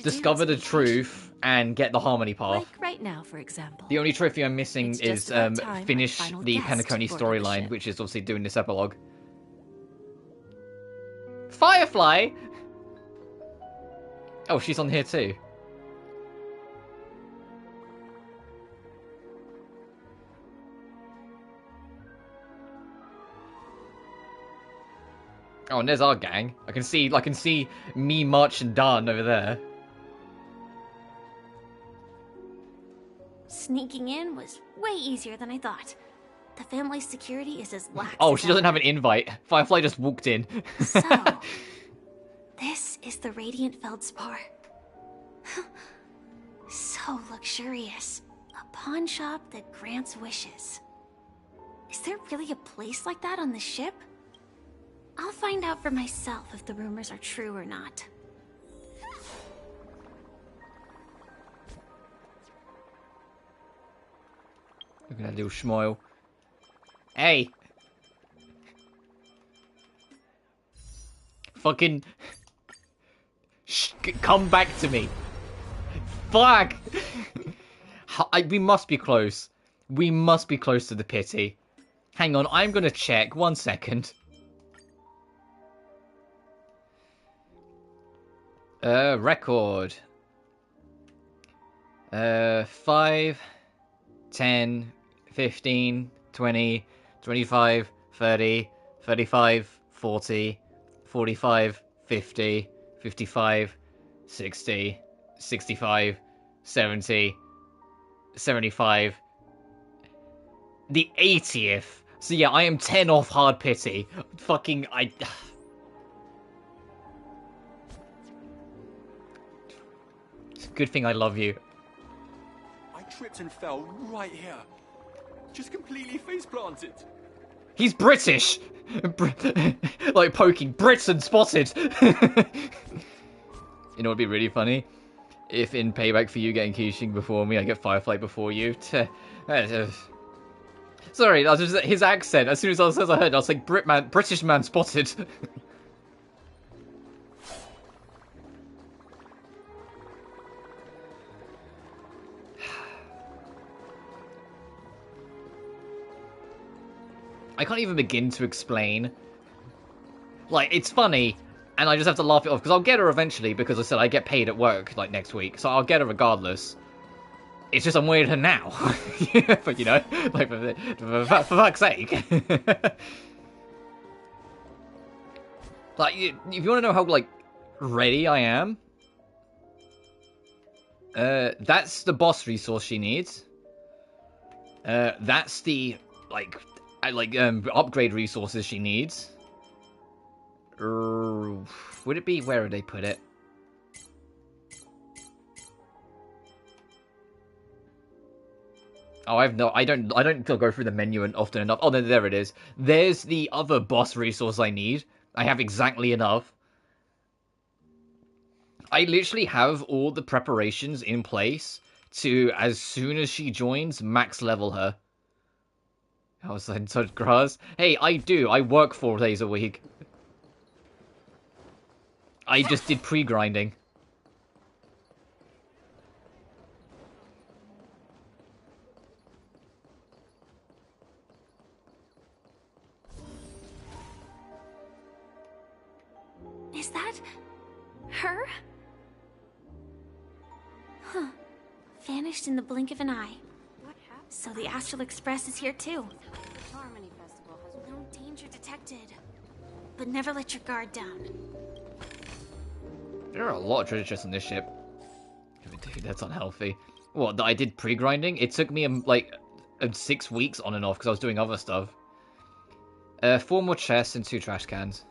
discover the truth, and get the harmony path. Like right now, for example. The only trophy I'm missing is finish the Penacony storyline, which is obviously doing this epilogue. Firefly! Oh, she's on here too. Oh, and there's our gang. I can see me, March, and Dan over there. Sneaking in was way easier than I thought. The family's security is as lax Oh, as she doesn't ever. have an invite. Firefly just walked in. So, this is the Radiant Feldspar. So luxurious. A pawn shop that grants wishes. Is there really a place like that on the ship? I'll find out for myself if the rumors are true or not. Look at that little smile. Hey! Fucking... come back to me. Fuck! We must be close. We must be close to the pity. Hang on, I'm gonna check. 1 second. Record. 5, 10, 15, 20, 25, 30, 35, 40, 45, 50, 55, 60, 65, 70, 75. The 80th. So yeah, I am 10 off hard pity. Fucking, It's a good thing I love you. I tripped and fell right here. Just completely face planted. He's British! Like poking Britain spotted! You know what'd be really funny? If in payback for you getting Keishing before me, I get Firefly before you. Sorry, that was just his accent. As soon as I heard it, I was like, British man spotted. I can't even begin to explain. Like, it's funny, and I just have to laugh it off, because I'll get her eventually, because I said I get paid at work, like, next week, so I'll get her regardless. It's just I'm waiting her now. But, you know, like, for fuck's sake. Like, if you want to know how, like, ready I am, that's the boss resource she needs. That's the, upgrade resources she needs. Would it be, where would they put it? Oh, I don't go through the menu often enough. Oh, there it is. There's the other boss resource I need. I have exactly enough. I literally have all the preparations in place to, as soon as she joins, max level her. I was in such grass. Hey, I do. I work 4 days a week. I just did pre-grinding. Is that her? Huh. Vanished in the blink of an eye. So the Astral Express is here too. Harmony Festival has no danger detected. But never let your guard down. There are a lot of treasure chests on this ship. Dude, that's unhealthy. What, that I did pre-grinding? It took me, 6 weeks on and off because I was doing other stuff. 4 more chests and 2 trash cans.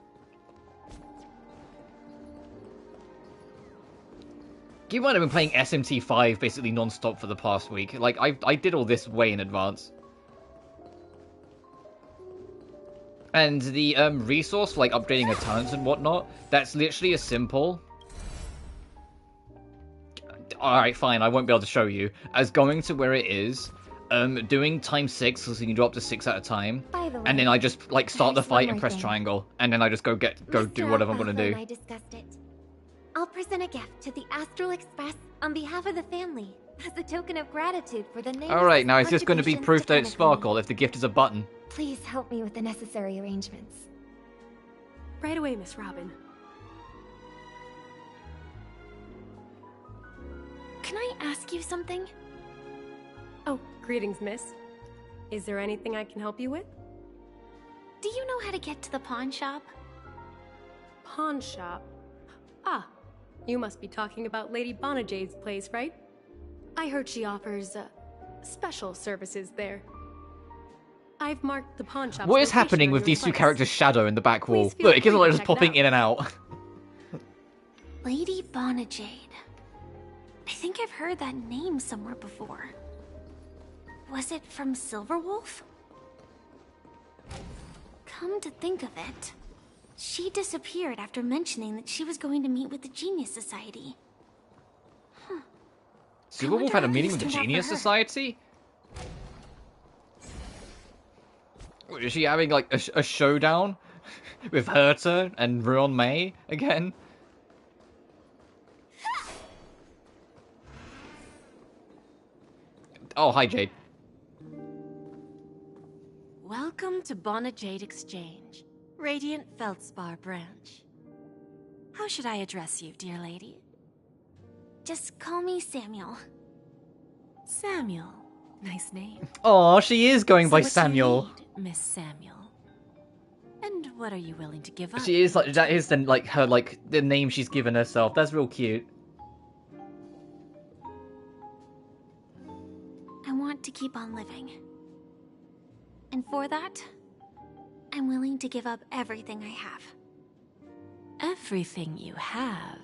Keep in mind I've been playing SMT5 basically non-stop for the past week. Like, I did all this way in advance. And the resource for, like, upgrading her talents and whatnot, that's literally as simple... Alright, fine, I won't be able to show you. As going to where it is, doing ×6 so you can drop to 6 at a time, By the way, and then I just like start the there's one fight and more press thing. triangle, and then I just go do whatever I'm gonna Alfalfa do. and I discussed it. I'll present a gift to the Astral Express on behalf of the family as a token of gratitude for the name. All right, now is this going to be proof that it's sparkle if the gift is a button? Please help me with the necessary arrangements. Right away, Miss Robin. Can I ask you something? Oh, greetings, miss. Is there anything I can help you with? Do you know how to get to the pawn shop? Pawn shop? Ah, you must be talking about Lady Bonajade's place, right? I heard she offers, special services there. I've marked the pawn shop. What is happening with these two characters' shadow in the back wall? Please feel Look, it keeps free like to just check it popping out. in and out. Lady Bonajade. I think I've heard that name somewhere before. Was it from Silverwolf? Come to think of it, she disappeared after mentioning that she was going to meet with the Genius Society. Silverwolf had a meeting with the things turned out Genius for her. Society? Is she having like a showdown with Herta and Ruon Mei again? Oh, hi Jade. Welcome to Bonajade Exchange, Radiant Feldspar branch. How should I address you, dear lady? Just call me Samuel. Samuel. Nice name. Oh, she is going by So what you Samuel. need, Miss Samuel. And what are you willing to give up? She is like that is the like her like the name she's given herself. That's real cute. I want to keep on living. And for that, I'm willing to give up everything I have. Everything you have.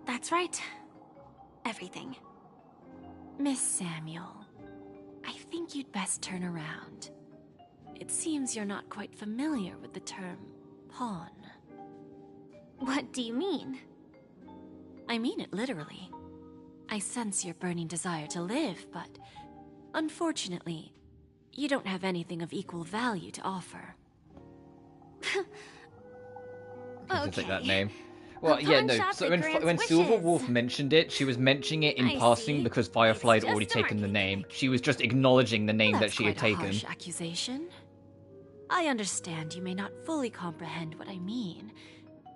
That's right. Everything. Miss Samuel, I think you'd best turn around. It seems you're not quite familiar with the term pawn. What do you mean? I mean it literally. I sense your burning desire to live, but unfortunately, you don't have anything of equal value to offer. I take that name. Well, A yeah, pawn no. shop So that grants when wishes. Silverwolf mentioned it, she was mentioning it in I passing see. because Firefly had It's already just a taken the marketing name. She was just acknowledging the name that That's she had quite a taken. harsh accusation. I understand you may not fully comprehend what I mean,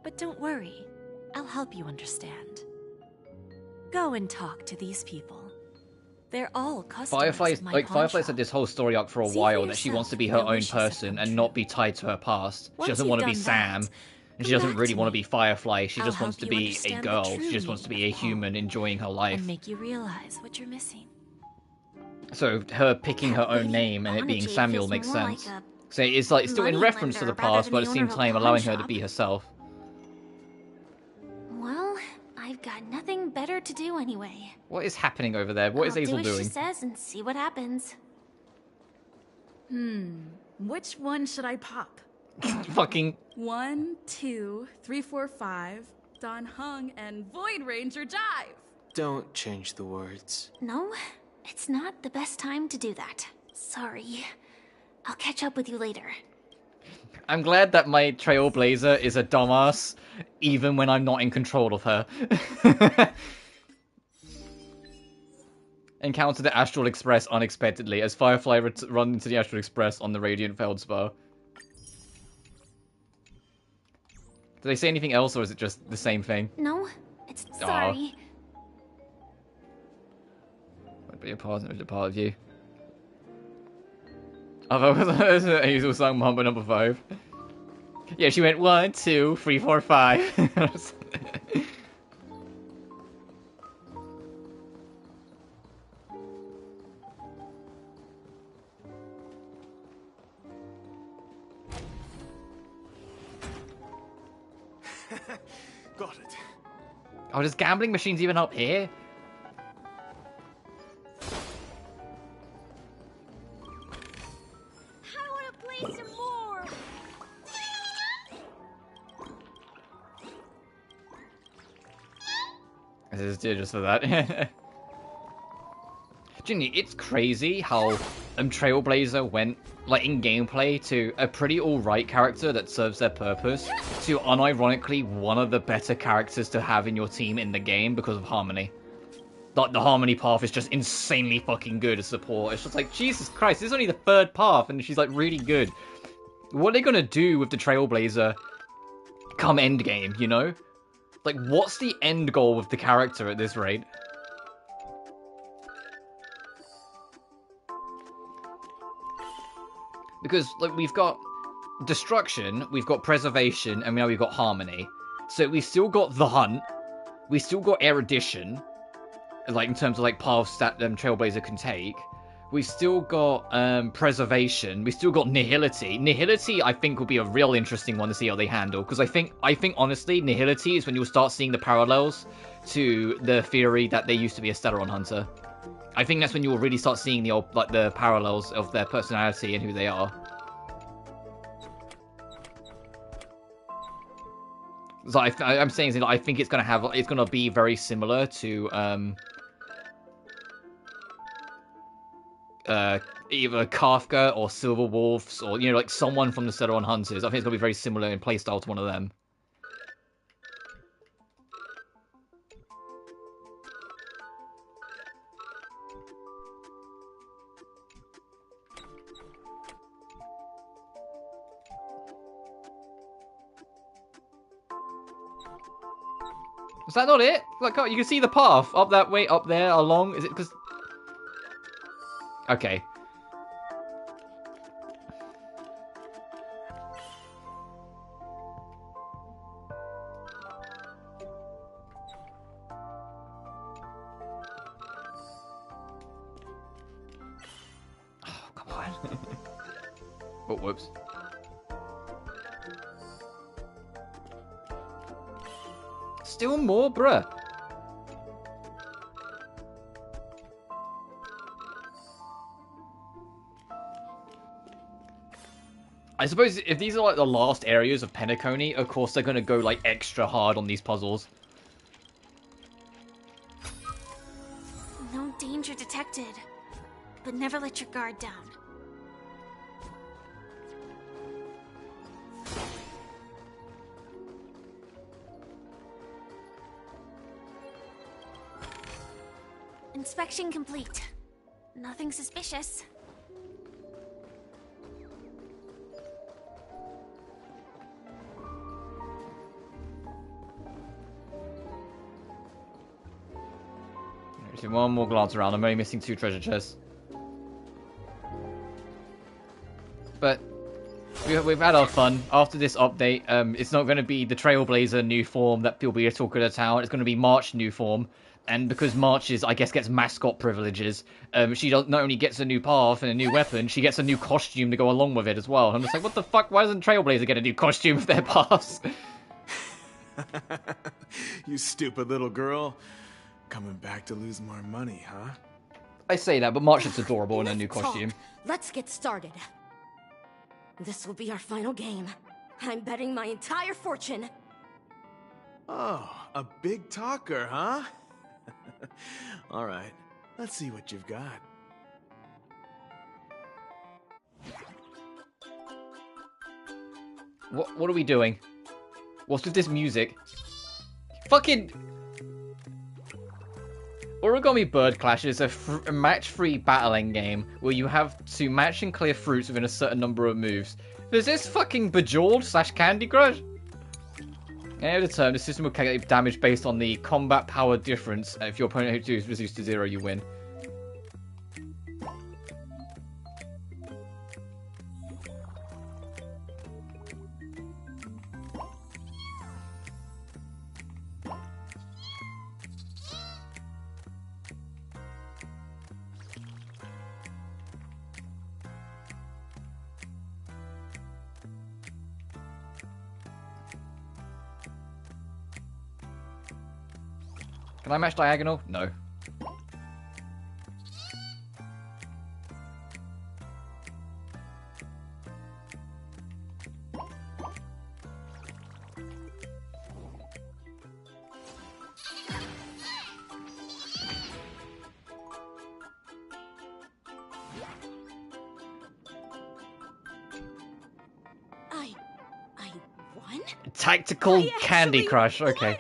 but don't worry. I'll help you understand. Go and talk to these people. They're all customers Firefly's of my like pawn Firefly's shop. had this whole story arc for a See for while that she wants to yourself be if her your own wishes have person come and true. not be tied to her past. Once She doesn't you've want to be done Sam. that, And she come doesn't back really to want to me. be Firefly. She I'll just wants help to you be a understand the girl. true She just wants to be meaning a of pawn human enjoying her life. and make you realize what you're missing. So her picking her own Lady name and it being Bonajade Samuel feels makes more like sense. a So it's like still in money reference to the lender rather past, than but at the the same owner of a time pawn allowing her to shop. be herself. Well, I've got nothing better to do anyway. What is happening over there? What is I'll Hazel do as doing? she says and see what happens. Which one should I pop? Fucking 1, 2, 3, 4, 5. Don Hung and Void Ranger Jive. Don't change the words. No, it's not the best time to do that. Sorry. I'll catch up with you later. I'm glad that my Trailblazer is a dumbass, even when I'm not in control of her. Encounter the Astral Express unexpectedly as Firefly run into the Astral Express on the Radiant Feldspar. Do they say anything else, or is it just the same thing? No, it's sorry. Would be a part of you. Oh, that was a Hazel song Mamba number 5. Yeah, she went 1, 2, 3, 4, 5. Got it. Oh, there's gambling machines even up here? I want to play some more. This is just for that. Ginny, it's crazy how Trailblazer went, like, in gameplay to a pretty alright character that serves their purpose to, unironically, one of the better characters to have in your team in the game because of Harmony. Like, the Harmony path is just insanely fucking good as support. It's just like, Jesus Christ, this is only the third path, and she's, like, really good. What are they gonna do with the Trailblazer come endgame, you know? Like, what's the end goal with the character at this rate? Because, like, we've got Destruction, we've got Preservation, and now we've got Harmony. So we've still got the Hunt, we still got Erudition, like, in terms of, like, paths that Trailblazer can take. We've still got Preservation, we've still got Nihility. Nihility, I think, will be a real interesting one to see how they handle, because I think, honestly, Nihility is when you'll start seeing the parallels to the theory that they used to be a Stellaron Hunter. I think that's when you will really start seeing the old, like, the parallels of their personality and who they are. So I'm saying that I think it's gonna be very similar to either Kafka or Silver Wolves or, you know, like someone from the Stellaron Hunters. I think it's gonna be very similar in playstyle to one of them. Is that not it? Like, you can see the path up that way, up there, along. Is it because? Okay. Oh, come on. Oh, whoops. Still more, bruh. I suppose if these are like the last areas of Penacony, of course they're gonna go like extra hard on these puzzles. No danger detected, but never let your guard down. Inspection complete. Nothing suspicious. Actually, one more glance around. I'm only missing 2 treasure chests. But we've had our fun. After this update, it's not going to be the Trailblazer new form that will be a talk of the town. It's going to be March new form. And because March is, I guess, gets mascot privileges, she not only gets a new path and a new weapon, she gets a new costume to go along with it as well. And I'm just like, what the fuck? Why doesn't Trailblazer get a new costume for their paths? You stupid little girl. Coming back to lose more money, huh? I say that, but March is adorable in a new costume. Let's get started. This will be our final game. I'm betting my entire fortune. Oh, a big talker, huh? All right, let's see what you've got. What are we doing? What's with this music? Fucking Origami Bird Clash is a match-free battling game where you have to match and clear fruits within a certain number of moves. Is this fucking Bejeweled / Candy Crush? Any other term, the system will calculate damage based on the combat power difference. If your opponent is reduced to 0, you win. Can I match diagonal? No. I won? Tactical Candy Crush, okay.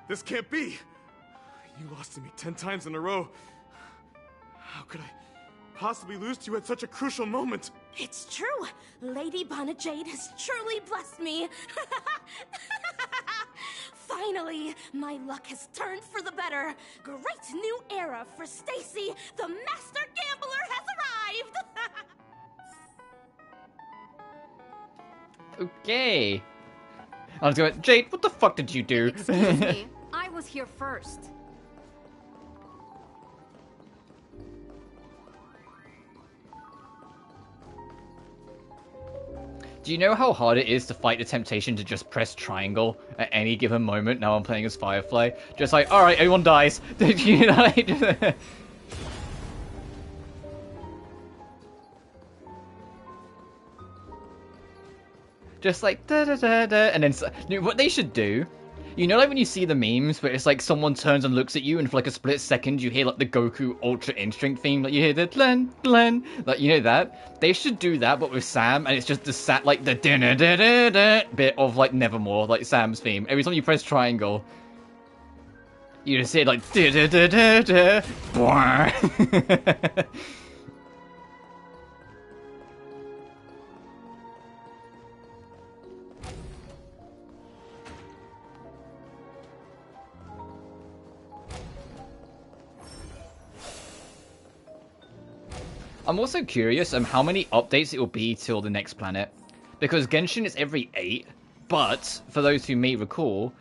This can't be! You lost to me 10 times in a row. How could I possibly lose to you at such a crucial moment? It's true! Lady Bonajade has truly blessed me! Finally, my luck has turned for the better. Great new era for Stacy. The Master Gambler has arrived! Okay. I was going, Jade, what the fuck did you do? Excuse me, I was here first. Do you know how hard it is to fight the temptation to just press triangle at any given moment? Now I'm playing as Firefly. Just like, alright, everyone dies. You know, like, just like, da da da da. And then, you know, what they should do, you know, like when you see the memes where it's like someone turns and looks at you and for like a split second you hear like the Goku Ultra Instinct theme, like you hear the Glen, Glen, like you know that? They should do that but with Sam, and it's just the like the da da da da da bit of like Nevermore, like Sam's theme. Every time you press triangle, you just hear like da da da da da. I'm also curious how many updates it will be till the next planet. Because Genshin is every 8, but, for those who may recall,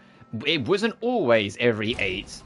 it wasn't always every 8.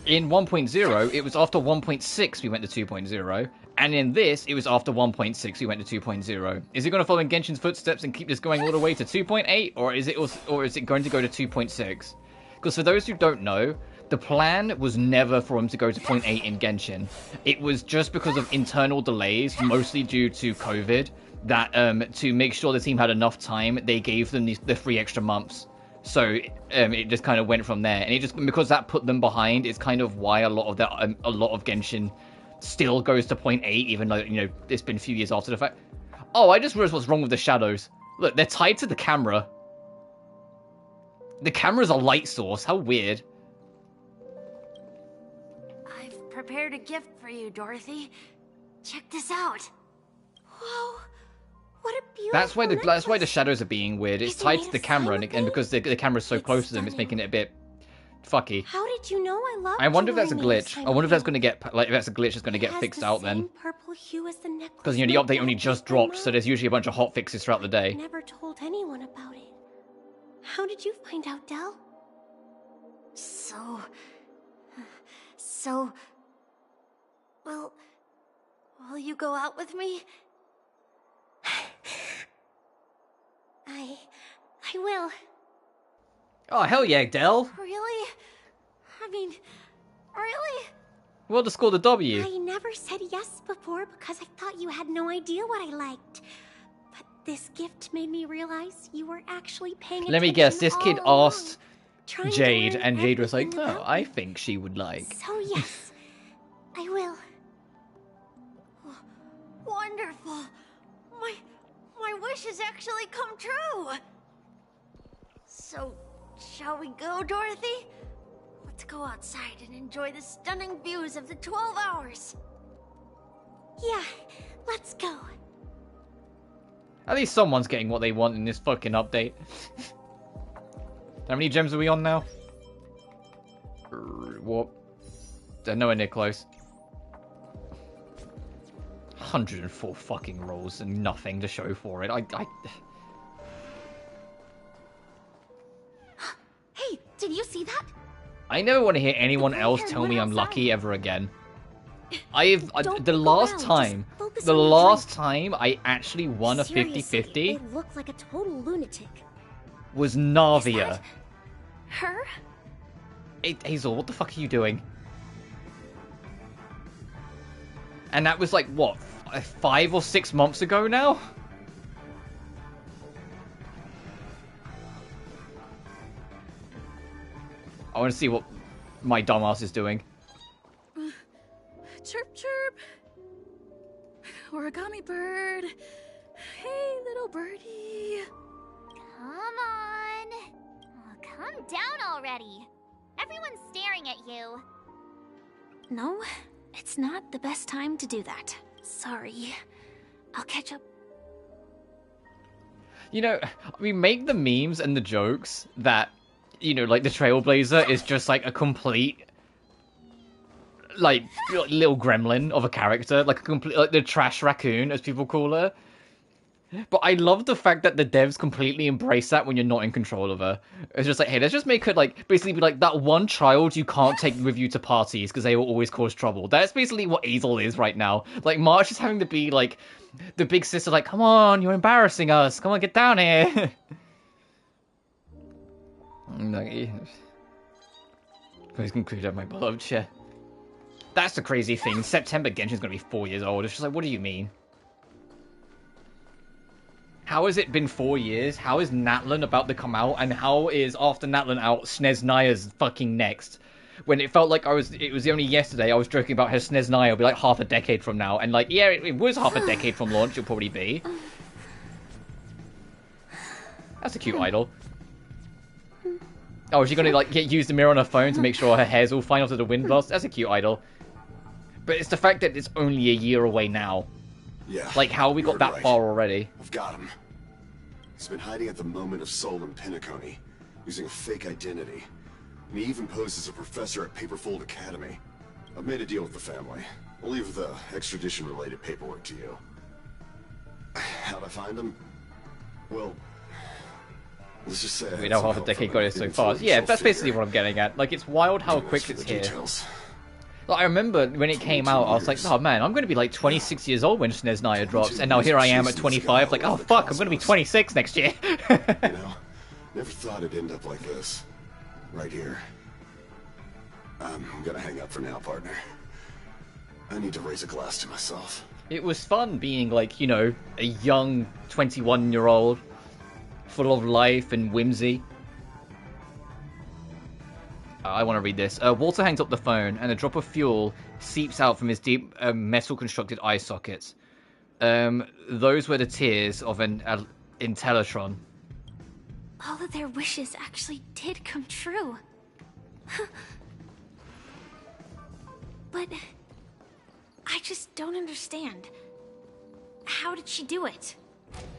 In 1.0, it was after 1.6 we went to 2.0, and in this, it was after 1.6 we went to 2.0. Is it going to follow in Genshin's footsteps and keep this going all the way to 2.8, or is it going to go to 2.6? Because for those who don't know, the plan was never for him to go to 0.8 in Genshin. It was just because of internal delays, mostly due to COVID, that to make sure the team had enough time, they gave them the 3 extra months. So it just kind of went from there, and it just because that put them behind, it's kind of why a lot of Genshin still goes to 0.8, even though it's been a few years after the fact. Oh, I just realized what's wrong with the shadows. Look, they're tied to the camera. The camera's a light source. How weird. Prepared a gift for you, Dorothy. Check this out. Whoa, what a beautiful That's why the shadows are being weird. It's tied to the camera, and because the camera's so close to them, it's making it a bit fucky. How did you know I love? I wonder if that's a glitch. I wonder if that's going to get if that's a glitch that's going to get fixed out then. Purple hue as the necklace. Because the update only just dropped, so there's usually a bunch of hot fixes throughout the day. Never told anyone about it. How did you find out, Del? So. Well, will you go out with me? I will. Oh, hell yeah, Del. Really? I mean, really? Well, to score the W. I never said yes before because I thought you had no idea what I liked. But this gift made me realize you were actually paying attention. Let me guess, this kid asked Jade, learn and Jade was like, everything "Oh, about I think she would like." So yes, I will. Wonderful. My wish has actually come true. So, shall we go, Dorothy? Let's go outside and enjoy the stunning views of the 12 hours. Yeah, let's go. At least someone's getting what they want in this fucking update. How many gems are we on now? What? They're nowhere near close. 104 fucking rolls and nothing to show for it. Hey, did you see that? I never want to hear anyone else tell me I'm lucky ever again. The last time I actually won a 50-50 it looked like a total lunatic. was Navia. Her? Hey, Hazel, what the fuck are you doing? And that was like, what, 5 or 6 months ago now? I want to see what my dumbass is doing. origami bird. Hey, little birdie. Come on. Oh, calm down already. Everyone's staring at you. No, it's not the best time to do that. Sorry. I'll catch up. You know, we make the memes and the jokes that, you know, like the Trailblazer is just like a complete, like, little gremlin of a character, like a complete, like the trash raccoon, as people call her. But I love the fact that the devs completely embrace that when you're not in control of her. It's just like, hey, let's just make her, like, basically be like that one child you can't take with you to parties because they will always cause trouble. That's basically what Hazel is right now. Like, March is having to be, like, the big sister, like, come on, you're embarrassing us. Come on, get down here. Please conclude my beloved share. That's the crazy thing. September Genshin's gonna be 4 years old. It's just like, what do you mean? How has it been 4 years? How is Natlan about to come out? And how is, after Natlan out, Sneznaya's fucking next? When it felt like it was only yesterday I was joking about how Sneznaya will be like half a decade from now. And like, yeah, it was half a decade from launch, it'll probably be. That's a cute idol. Oh, is she gonna like use the mirror on her phone to make sure her hair's all fine after the wind blast? That's a cute idol. But it's the fact that it's only a year away now. Yeah. Like, how we got that far already? I've got him. He's been hiding at the moment of soul in Penacony, using a fake identity. And he even posed as a professor at Paperfold Academy. I've made a deal with the family. I'll leave the extradition-related paperwork to you. How'd I find him? Well, let's just say We know half a decade got it so fast. Yeah, that's basically what I'm getting at. Like, it's wild how quick it's here. Like, I remember when it came out, I was like, oh man, I'm going to be like 26 years old when Sneznaya drops, and now here I am at 25, like, oh fuck, I'm going to be 26 next year. You know, never thought it'd end up like this. Right here. I'm gonna hang up for now, partner. I need to raise a glass to myself. It was fun being like, you know, a young 21-year-old, full of life and whimsy. I want to read this. Walter hangs up the phone, and a drop of fuel seeps out from his deep metal-constructed eye sockets. Those were the tears of an Intellitron. All of their wishes actually did come true. But I just don't understand. How did she do it?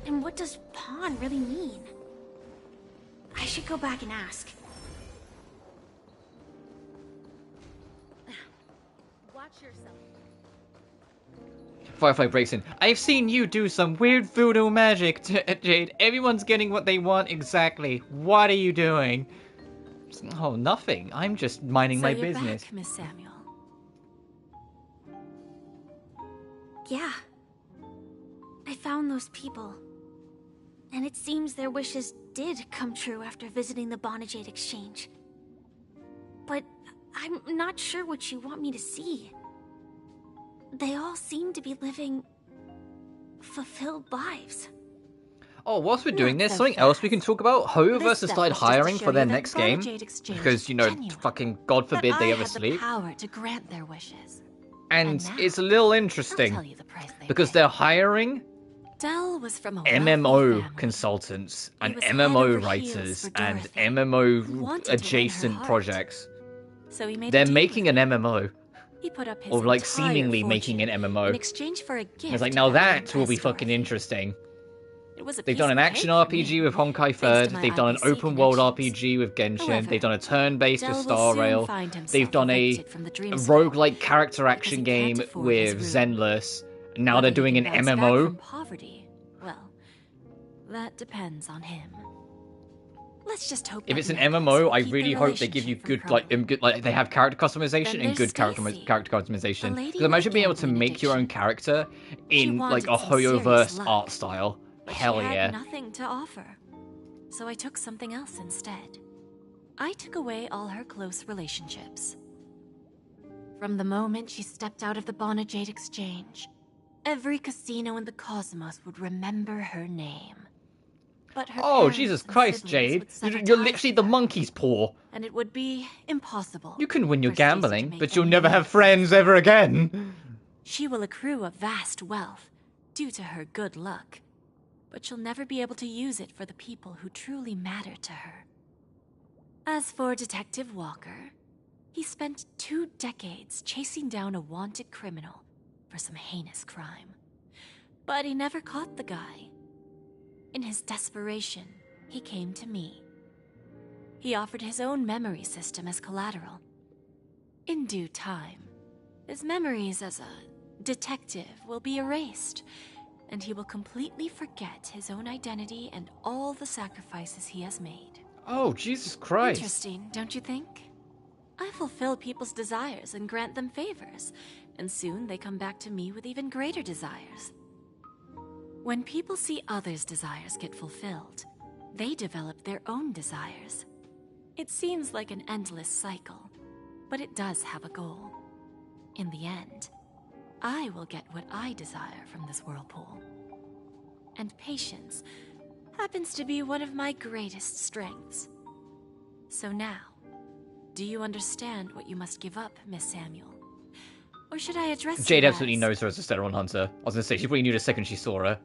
And what does pawn really mean? I should go back and ask. Watch yourself. Firefly breaks in. I've seen you do some weird voodoo magic, Jade. Everyone's getting what they want exactly. What are you doing? Oh, nothing. I'm just minding my business. Back, Miss Samuel. Yeah. I found those people. And it seems their wishes did come true after visiting the Bonajade Exchange. But I'm not sure what you want me to see. They all seem to be living fulfilled lives. Oh, whilst we're doing this, something else we can talk about? Hoyoverse has started hiring for their next game. Because, you know, fucking God forbid they ever sleep. Power to grant their wishes. And it's a little interesting. Because they're hiring Del was from a MMO consultants and MMO writers and MMO adjacent projects. So he made They're making an MMO. He put up his Or like seemingly making an MMO. in exchange for a gift. It's like, now that will be fucking interesting. They've done an action RPG with Honkai 3rd, they've done an open world RPG with Genshin, they've done a turn-based with Star Rail, they've done a roguelike character action game with Zenless, now they're doing an MMO. Poverty. Well, that depends on him. Let's just hope. If it's an MMO, I really hope they give you good, like they have character customization and good character customization. Because imagine being able to make your own character in like a Hoyoverse art style. Hell She yeah. had nothing to offer, so I took something else instead. I took away all her close relationships. From the moment she stepped out of the Bonajade Exchange, every casino in the cosmos would remember her name. But her Oh, parents Jesus and Christ, siblings Jade. would set a You're time literally the monkey's paw. and it would be impossible. You can win your for Stacy to gambling, make but you'll any never have friends ever again. She will accrue a vast wealth, due to her good luck, but she'll never be able to use it for the people who truly matter to her. As for Detective Walker, he spent 2 decades chasing down a wanted criminal for some heinous crime. But he never caught the guy. In his desperation, he came to me. He offered his own memory system as collateral. In due time, his memories as a detective will be erased, and he will completely forget his own identity and all the sacrifices he has made. Oh, Jesus Christ. Interesting, don't you think? I fulfill people's desires and grant them favors, and soon they come back to me with even greater desires. When people see others' desires get fulfilled, they develop their own desires. It seems like an endless cycle, but it does have a goal. In the end, I will get what I desire from this whirlpool. And patience happens to be one of my greatest strengths. So now, do you understand what you must give up, Miss Samuel? Or should I address Jade you absolutely knows her as a Stellaron Hunter. I was gonna say, she probably knew the second she saw her.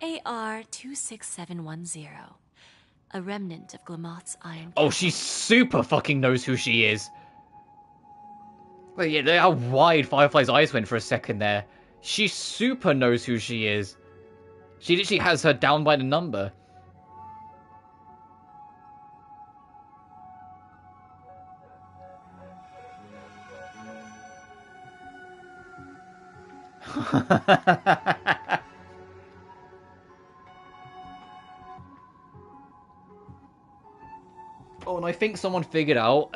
AR-26710. A remnant of Glamoth's iron. Oh, she super fucking knows who she is. Well, yeah, how wide Firefly's eyes went for a second there. She super knows who she is. She literally has her down by the number. Oh, and I think someone figured out,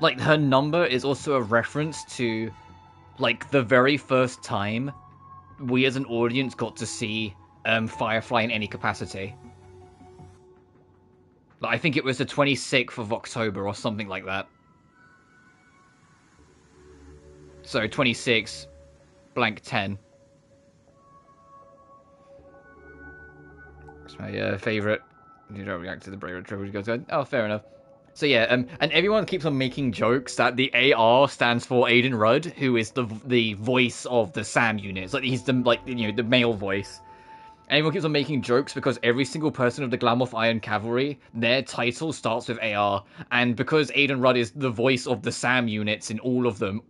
like, her number is also a reference to, like, the very first time we as an audience got to see Firefly in any capacity. Like, I think it was the 26th of October or something like that. So, 26, blank 10. It's my favourite. You don't react to the braver trouble. Goes, oh, fair enough. So yeah, and everyone keeps on making jokes that the AR stands for Aiden Rudd, who is the voice of the SAM unit. It's like he's the the male voice. And everyone keeps on making jokes because every single person of the Glamoth Iron Cavalry, their title starts with AR, and because Aiden Rudd is the voice of the SAM units in all of them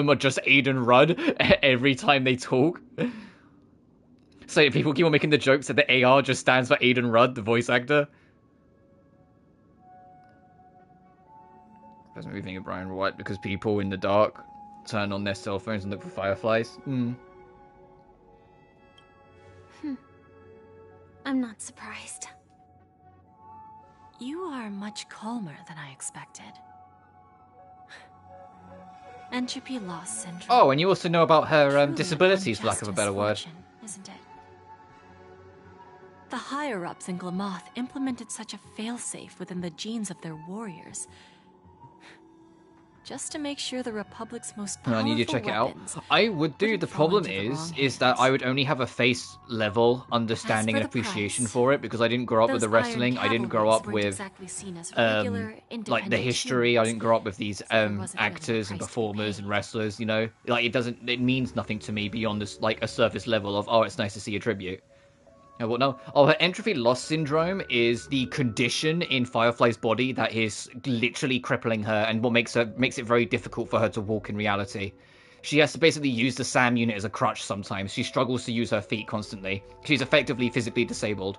are just Aiden Rudd every time they talk. So people keep on making the jokes that the AR just stands for Aiden Rudd, the voice actor. Doesn't really think of Brian White because people in the dark turn on their cell phones and look for fireflies. I'm not surprised. You are much calmer than I expected. Entropy loss syndrome. Oh, and you also know about her disabilities, for lack of a better word. Isn't it? The higher-ups in Glamoth implemented such a failsafe within the genes of their warriors, just to make sure the Republic's most powerful I need you to check it out. weapons I would do. The problem is that I would only have a face level understanding and the appreciation price, for it because I didn't grow up with those the wrestling. iron I didn't grow up cavalries weren't with exactly seen as regular, like the independent history. I didn't grow up with these wasn't really actors and price to performers and wrestlers. You know, like it means nothing to me beyond this like a surface level of it's nice to see a tribute. What now? Oh, her entropy loss syndrome is the condition in Firefly's body that is literally crippling her and what makes it very difficult for her to walk in reality. She has to basically use the SAM unit as a crutch sometimes. She struggles to use her feet constantly. She's effectively physically disabled.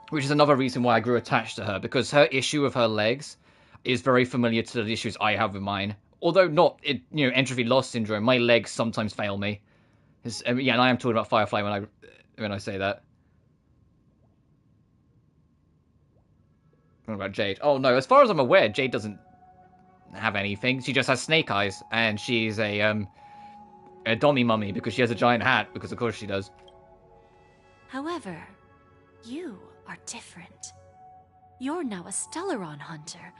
Which is another reason why I grew attached to her, because her issue with her legs is very familiar to the issues I have with mine. Although not, entropy loss syndrome, my legs sometimes fail me. And I am talking about Firefly when I say that. What about Jade? Oh no, as far as I'm aware, Jade doesn't have anything. She just has snake eyes, and she's a Dommy mummy because she has a giant hat, because of course she does. However, you are different. You're now a Stellaron hunter,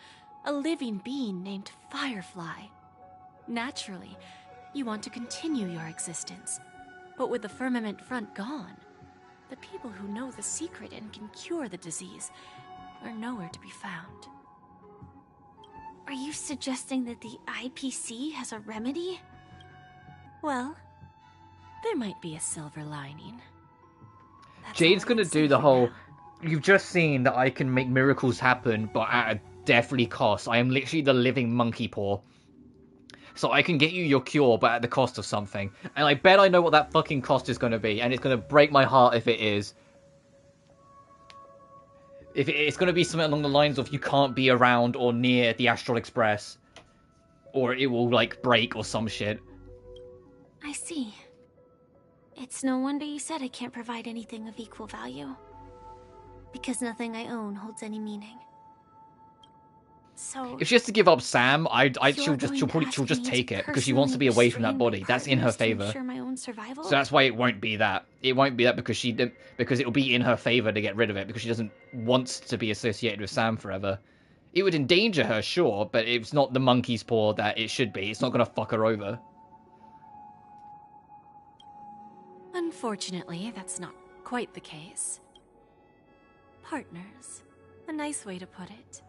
a living being named Firefly. Naturally, you want to continue your existence, but with the firmament front gone, the people who know the secret and can cure the disease are nowhere to be found. Are you suggesting that the IPC has a remedy? Well, there might be a silver lining. Jade's gonna do the whole... You've just seen that I can make miracles happen, but at a deathly cost. I am literally the living monkey paw. So I can get you your cure, but at the cost of something. And I bet I know what that fucking cost is gonna be, and it's gonna break my heart if it is. If it's gonna be something along the lines of you can't be around or near the Astral Express. Or it will, like, break or some shit. I see. It's no wonder you said I can't provide anything of equal value. Because nothing I own holds any meaning. So If she has to give up Sam, she'll just take it because she wants to be away from that body. That's in her favor. My own survival? So that's why it won't be that. It won't be that because it'll be in her favor to get rid of it because she doesn't want to be associated with Sam forever. It would endanger her, sure, but it's not the monkey's paw that it should be. It's not gonna fuck her over. Unfortunately, that's not quite the case. Partners. A nice way to put it.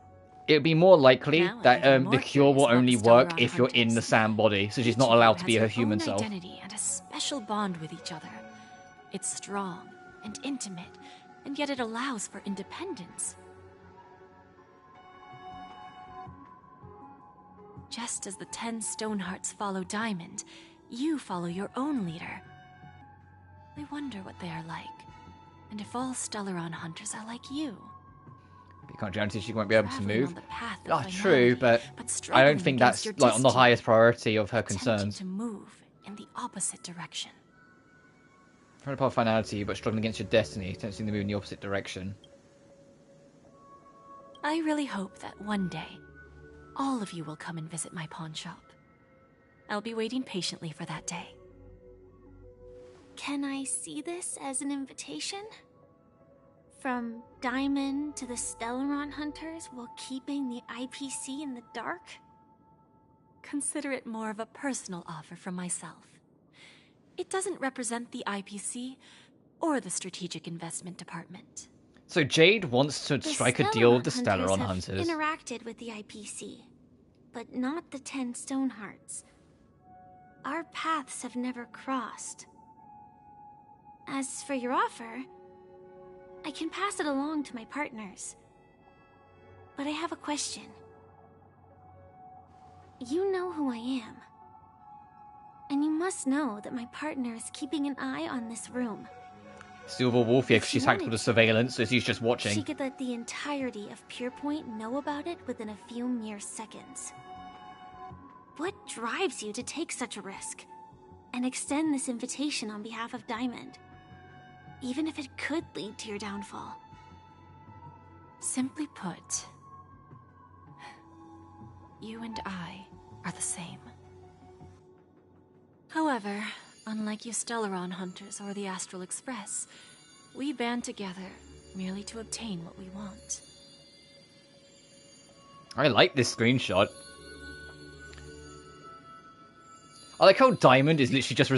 It would be more likely that the cure will only work Stellar if you're in the Hunters. Sam body, so she's Each not of you allowed to be has her your human own self. Identity and a special bond with each other. It's strong and intimate, and yet it allows for independence. Just as the 10 Stonehearts follow Diamond, you follow your own leader. I wonder what they are like, and if all Stellaron hunters are like you. You can't guarantee she won't be able to Traveling move. on the path of Ah, true, but I struggling don't think against that's your like on the destiny. highest priority of her Attempting concerns. to move in the opposite direction. Trying to part finality, but struggling against your destiny, attempting to move in the opposite direction. I really hope that one day, all of you will come and visit my pawn shop. I'll be waiting patiently for that day. Can I see this as an invitation? From Diamond to the Stellaron Hunters while keeping the IPC in the dark? Consider it more of a personal offer from myself. It doesn't represent the IPC or the Strategic Investment Department. So Jade wants to strike a deal with the Stellaron Hunters. Interacted with the IPC, but not the 10 Stonehearts. Our paths have never crossed. As for your offer, I can pass it along to my partners. But I have a question. You know who I am. And you must know that my partner is keeping an eye on this room. Silver Wolf, yeah, because If she she's hacked wanted with the surveillance, so she's just She watching. could let the entirety of Pierpoint know about it within a few mere seconds. What drives you to take such a risk? And extend this invitation on behalf of Diamond? Even if it could lead to your downfall. Simply put, you and I are the same. However, unlike you Stellaron Hunters or the Astral Express, we band together merely to obtain what we want. I like this screenshot. I like how Diamond is literally just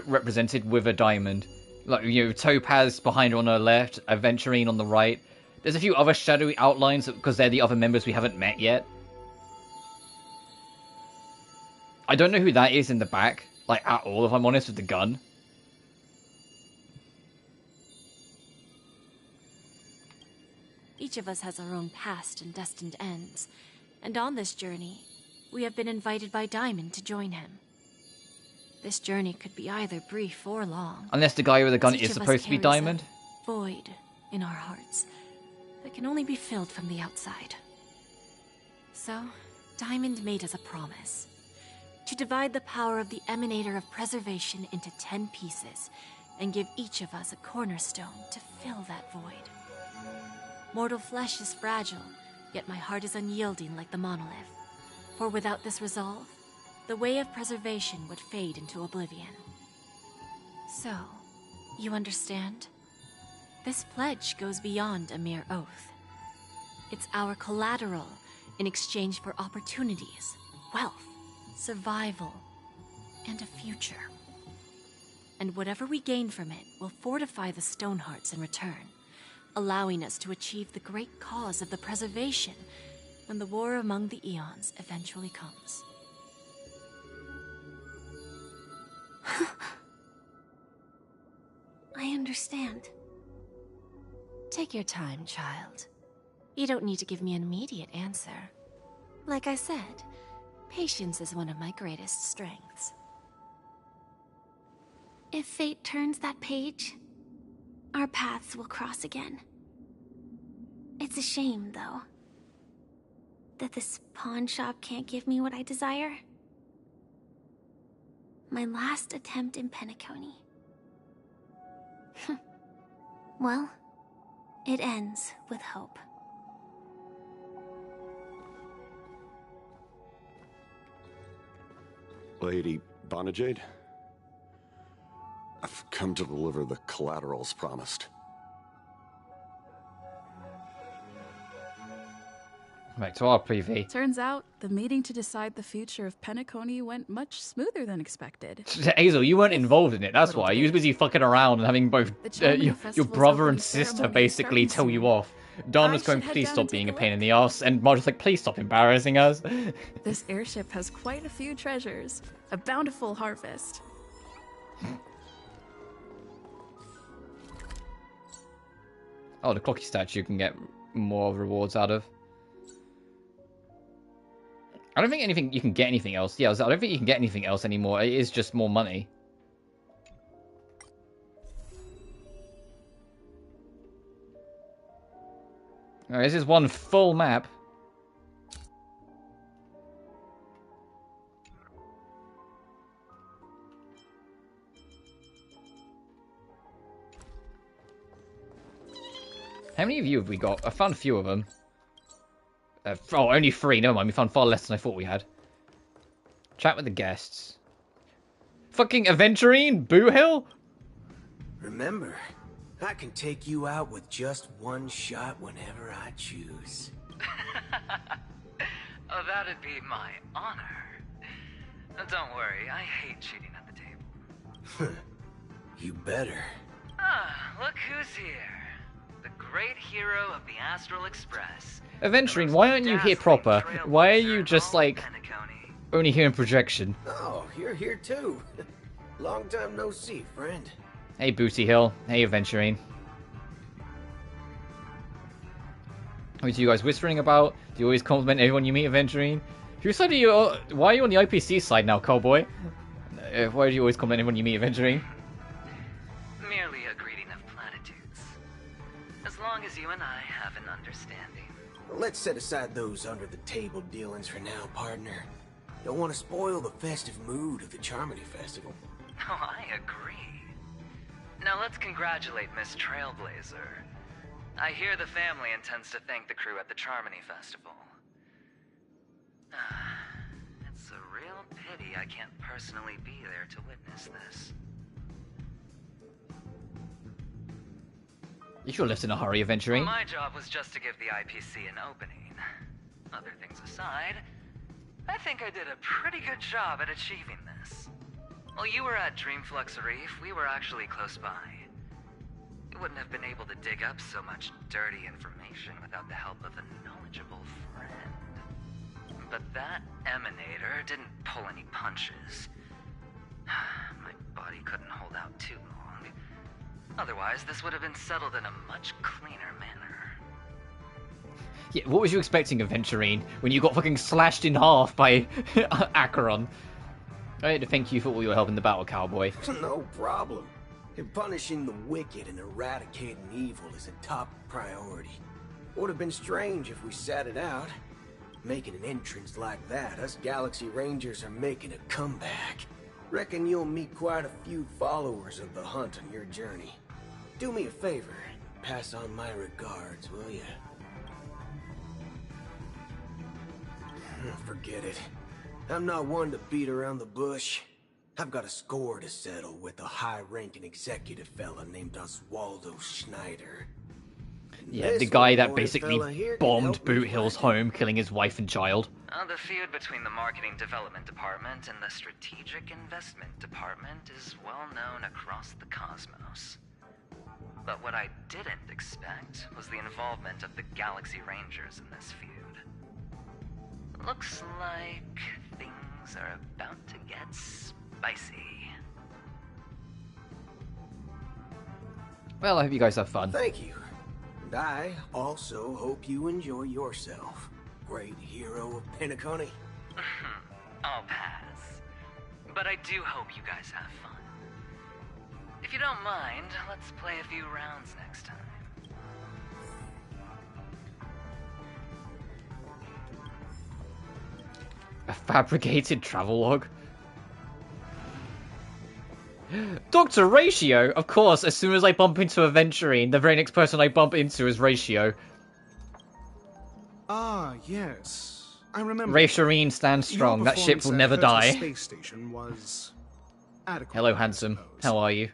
represented with a diamond. Like, you know, Topaz behind her on her left, Aventurine on the right. There's a few other shadowy outlines because they're the other members we haven't met yet. I don't know who that is in the back, like, at all, if I'm honest, with the gun. Each of us has our own past and destined ends, and on this journey, we have been invited by Diamond to join him. This journey could be either brief or long. Unless the guy with the gun Each is of us supposed to be carries a Diamond. void in our hearts that can only be filled from the outside. So, Diamond made us a promise to divide the power of the Emanator of Preservation into 10 pieces and give each of us a cornerstone to fill that void. Mortal flesh is fragile, yet my heart is unyielding like the monolith. For without this resolve, the way of preservation would fade into oblivion. So, you understand? This pledge goes beyond a mere oath. It's our collateral in exchange for opportunities, wealth, survival, and a future. And whatever we gain from it will fortify the Stonehearts in return, allowing us to achieve the great cause of the preservation when the war among the eons eventually comes. understand. Take your time, child. You don't need to give me an immediate answer. Like I said, patience is one of my greatest strengths. If fate turns that page, our paths will cross again. It's a shame, though, that this pawn shop can't give me what I desire. My last attempt in Penacony. Well, it ends with hope. Lady Bonajade, I've come to deliver the collaterals promised. Back to our preview. Turns out, the meeting to decide the future of Penacony went much smoother than expected. Hazel, you weren't involved in it, that's why. You was busy fucking around and having both your brother and sister basically tell you off. Don was going, please stop being a pain in the ass, and Marge was like, please stop embarrassing us. This airship has quite a few treasures. A bountiful harvest. Oh, the Clocky statue you can get more rewards out of. I don't think you can get anything else. Yeah, I don't think you can get anything else anymore. It is just more money. Alright, this is one full map. How many of you have we got? I found a few of them. Oh, only 3. Never mind. We found far less than I thought we had. Chat with the guests. Fucking Aventurine? Boo Hill? Remember, I can take you out with just one shot whenever I choose. Oh, that'd be my honor. Don't worry, I hate cheating at the table. You better. Ah, look who's here. The great hero of the Astral Express. Aventurine, why aren't you here proper? Why are you just like only here in projection? Oh, you're here too. Long time no see, friend. Hey, Booty Hill. Hey, Aventurine. What are you guys whispering about? Do you always compliment everyone you meet, Aventurine? Whose side are you? Why are you on the IPC side now, cowboy? Why do you always compliment everyone you meet, Aventurine? Merely a greeting of platitudes. As long as you and I have an understanding. Let's set aside those under-the-table dealings for now, partner. Don't want to spoil the festive mood of the Charmony Festival. Oh, I agree. Now let's congratulate Miss Trailblazer. I hear the family intends to thank the crew at the Charmony Festival. It's a real pity I can't personally be there to witness this. You sure left in a hurry, Aventurine. Well, my job was just to give the IPC an opening. Other things aside, I think I did a pretty good job at achieving this. While you were at Dreamflux Reef, we were actually close by. You wouldn't have been able to dig up so much dirty information without the help of a knowledgeable friend. But that emanator didn't pull any punches. My body couldn't hold out too long. Otherwise, this would have been settled in a much cleaner manner. Yeah, what was you expecting, Aventurine, when you got fucking slashed in half by Acheron? I had to thank you for all your help in the battle, cowboy. No problem. Punishing the wicked and eradicating evil is a top priority. Would have been strange if we sat it out. Making an entrance like that, us Galaxy Rangers are making a comeback. Reckon you'll meet quite a few followers of the hunt on your journey. Do me a favor, pass on my regards, will ya? Forget it. I'm not one to beat around the bush. I've got a score to settle with a high-ranking executive fella named Oswaldo Schneider. Yeah, the guy that basically bombed Boot Hill's home, killing his wife and child. The feud between the Marketing Development Department and the Strategic Investment Department is well known across the cosmos. But what I didn't expect was the involvement of the Galaxy Rangers in this feud. Looks like things are about to get spicy. Well, I hope you guys have fun. Thank you. And I also hope you enjoy yourself, great hero of Penacony. I'll pass. But I do hope you guys have fun. If you don't mind, let's play a few rounds next time. A fabricated travelogue? Dr. Ratio! Of course, as soon as I bump into Aventurine, the very next person I bump into is Ratio. Ah, yes. I remember. Ratio stands strong. That ship will never die. Space station was adequate. Hello, handsome. How are you?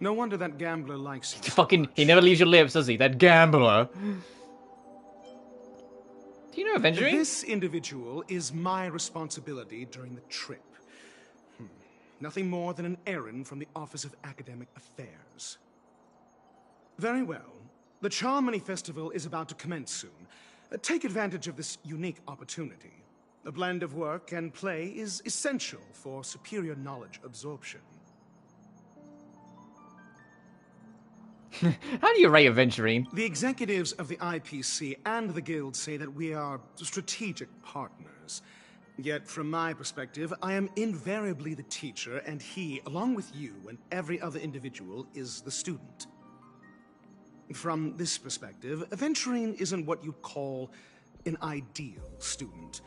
No wonder that gambler likes you. Fucking, he never leaves your lips, does he? That gambler. Do you know Aventurine? This individual is my responsibility during the trip. Nothing more than an errand from the Office of Academic Affairs. Very well. The Charmony Festival is about to commence soon. Take advantage of this unique opportunity. A blend of work and play is essential for superior knowledge absorption. How do you rate Aventurine? The executives of the IPC and the Guild say that we are strategic partners. Yet, from my perspective, I am invariably the teacher, and he, along with you and every other individual, is the student. From this perspective, Aventurine isn't what you'd call an ideal student.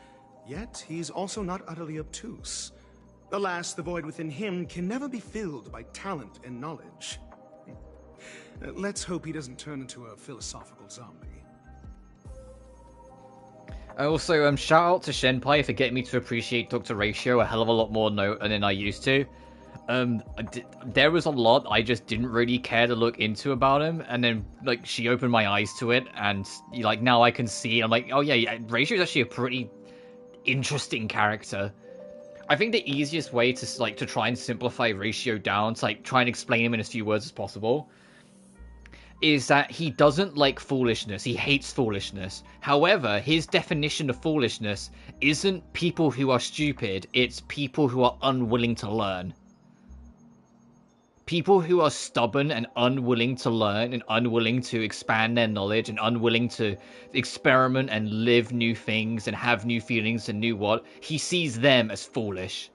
Yet, he's also not utterly obtuse. Alas, the void within him can never be filled by talent and knowledge. Let's hope he doesn't turn into a philosophical zombie. I also, shout out to Shenpai for getting me to appreciate Dr. Ratio a hell of a lot more than I used to. There was a lot I just didn't really care to look into about him, and then, like, she opened my eyes to it, and, like, now I can see, I'm like, oh yeah, Ratio is actually a pretty interesting character. I think the easiest way to, like, to try and simplify Ratio down, to, like, try and explain him in as few words as possible, is that he doesn't like foolishness. He hates foolishness. However, his definition of foolishness isn't people who are stupid, it's people who are unwilling to learn. People who are stubborn and unwilling to learn and unwilling to expand their knowledge and unwilling to experiment and live new things and have new feelings and he sees them as foolish.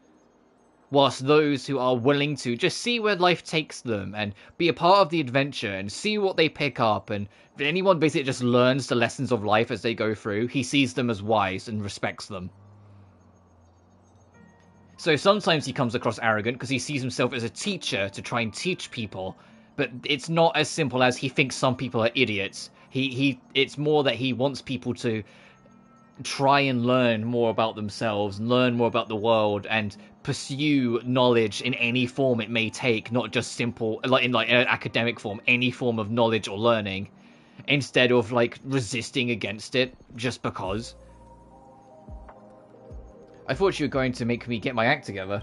Whilst those who are willing to just see where life takes them and be a part of the adventure and see what they pick up, and if anyone basically just learns the lessons of life as they go through, he sees them as wise and respects them. So sometimes he comes across arrogant because he sees himself as a teacher to try and teach people, but it's not as simple as he thinks some people are idiots. It's more that he wants people to try and learn more about themselves, learn more about the world, and pursue knowledge in any form it may take, not just simple, like in an academic form, any form of knowledge or learning, instead of like resisting against it just because. I thought you were going to make me get my act together.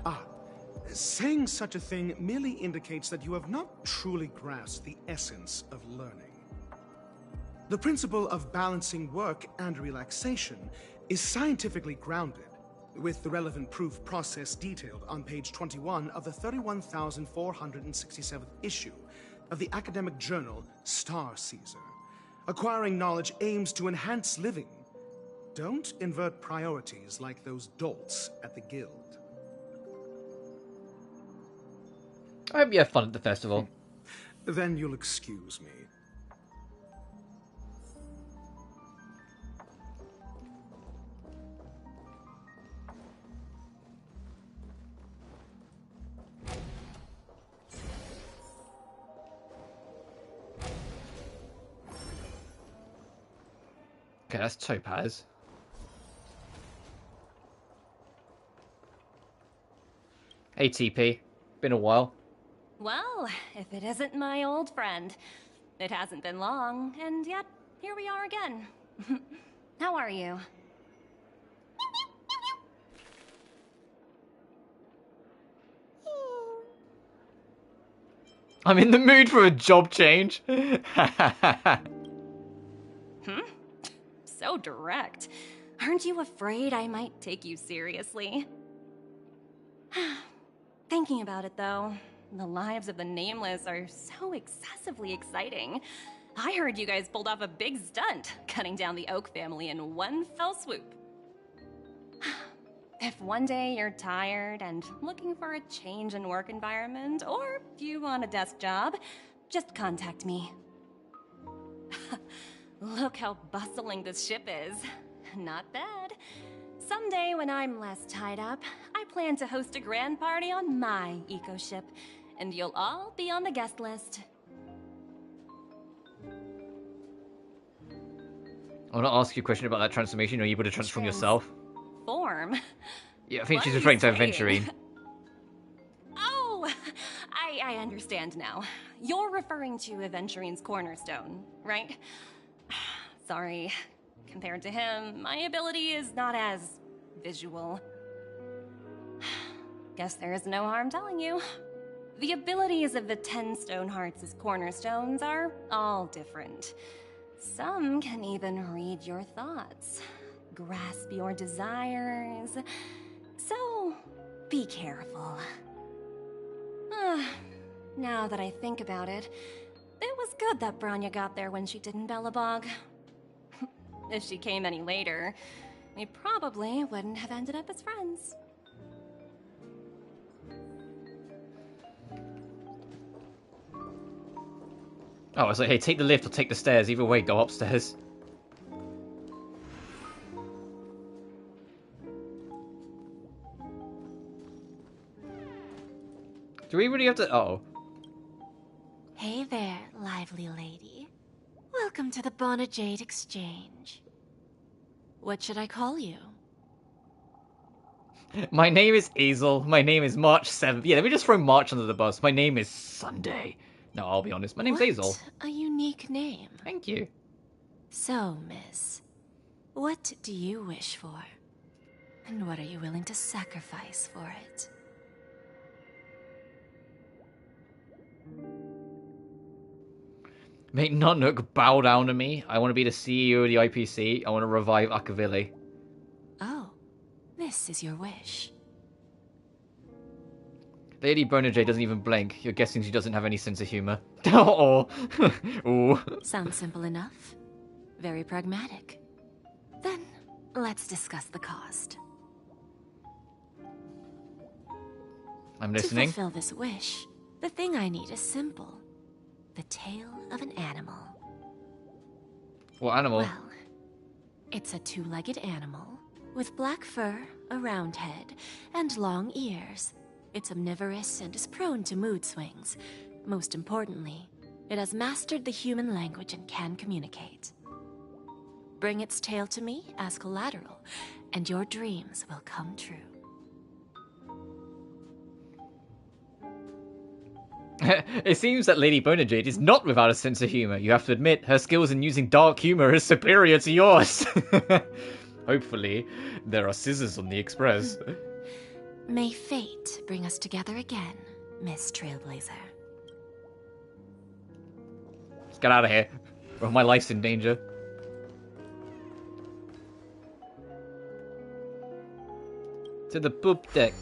Saying such a thing merely indicates that you have not truly grasped the essence of learning. The principle of balancing work and relaxation is scientifically grounded, with the relevant proof process detailed on page 21 of the 31,467th issue of the academic journal Star Caesar. Acquiring knowledge aims to enhance living. Don't invert priorities like those dolts at the Guild. I hope you have fun at the festival. Then you'll excuse me. Okay, that's Topaz. Hey, TP. Been a while. Well, if it isn't my old friend. It hasn't been long, and yet, here we are again. How are you? I'm in the mood for a job change. So direct. Aren't you afraid I might take you seriously? Thinking about it, though, The lives of the Nameless are so excessively exciting. I heard you guys pulled off a big stunt, cutting down the Oak family in one fell swoop. If one day you're tired and looking for a change in work environment, or if you want a desk job, just contact me. Look how bustling this ship is. Not bad. Someday when I'm less tied up, I plan to host a grand party on my eco-ship, and you'll all be on the guest list. I want to ask you a question about that transformation. Are you able to transform yourself? Form? Yeah, I think What she's are you referring to saying? Aventurine. Oh, I understand now. You're referring to Aventurine's cornerstone, right? Sorry. Compared to him, my ability is not as visual. Guess there is no harm telling you. The abilities of the 10 Stonehearts' cornerstones are all different. Some can even read your thoughts, grasp your desires. So, be careful. Now that I think about it, it was good that Branya got there when she did in Bellabog. If she came any later, we probably wouldn't have ended up as friends. Oh, I was like, hey, take the lift or take the stairs. Either way, go upstairs. Do we really have to... Oh. Hey there, lively lady. Welcome to the Bonajade Exchange. What should I call you? My name is Azel. My name is March 7th. Yeah, let me just throw March under the bus. My name is Sunday. No, I'll be honest. My name's Azel. A unique name. Thank you. So, miss, what do you wish for? And what are you willing to sacrifice for it? Make Nanook bow down to me. I want to be the CEO of the IPC. I want to revive Akavili. Oh, this is your wish. Lady Bonajay doesn't even blink. You're guessing she doesn't have any sense of humor. Oh. Ooh. Sounds simple enough. Very pragmatic. Then, let's discuss the cost. I'm listening. To fulfill this wish, the thing I need is simple. The tail of an animal. What animal? Well, it's a two-legged animal with black fur, a round head, and long ears. It's omnivorous and is prone to mood swings. Most importantly, it has mastered the human language and can communicate. Bring its tail to me as collateral, and your dreams will come true. It seems that Lady Bonajade is not without a sense of humor. You have to admit, her skills in using dark humor is superior to yours. Hopefully, there are scissors on the express. May fate bring us together again, Miss Trailblazer. Let's get out of here. Or my life's in danger. To the poop deck.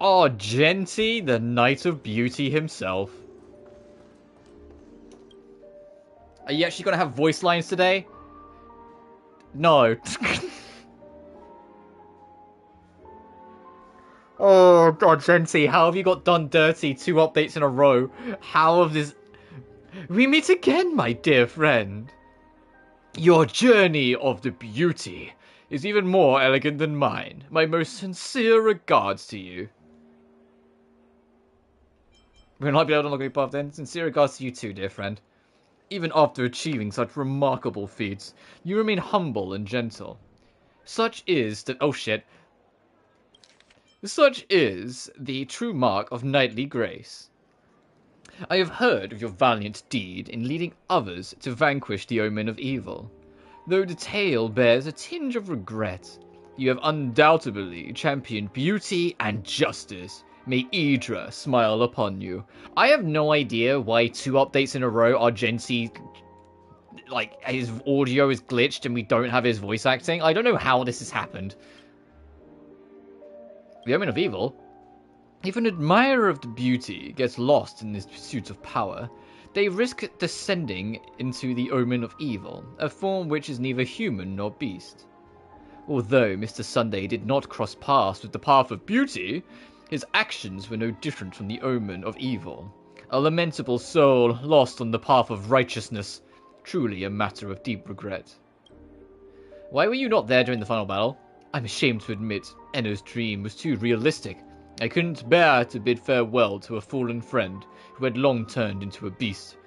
Oh, Genty, the Knight of Beauty himself. Are you actually going to have voice lines today? No. Oh, God, Genty, how have you got done dirty 2 updates in a row? How have this... We meet again, my dear friend. Your journey of the beauty is even more elegant than mine. My most sincere regards to you. We'll not be able to look at your path then. Sincere regards to you too, dear friend. Even after achieving such remarkable feats, you remain humble and gentle. Such is the... Oh shit. Such is the true mark of knightly grace. I have heard of your valiant deed in leading others to vanquish the omen of evil. Though the tale bears a tinge of regret, you have undoubtedly championed beauty and justice. May Idra smile upon you. I have no idea why 2 updates in a row are Genty like, his audio is glitched and we don't have his voice acting. I don't know how this has happened. The Omen of Evil. If an admirer of the beauty gets lost in his pursuit of power, they risk descending into the Omen of Evil, a form which is neither human nor beast. Although Mr. Sunday did not cross paths with the path of beauty, his actions were no different from the Omen of Evil. A lamentable soul lost on the path of righteousness, truly a matter of deep regret. Why were you not there during the final battle? I'm ashamed to admit, Enno's dream was too realistic. I couldn't bear to bid farewell to a fallen friend who had long turned into a beast.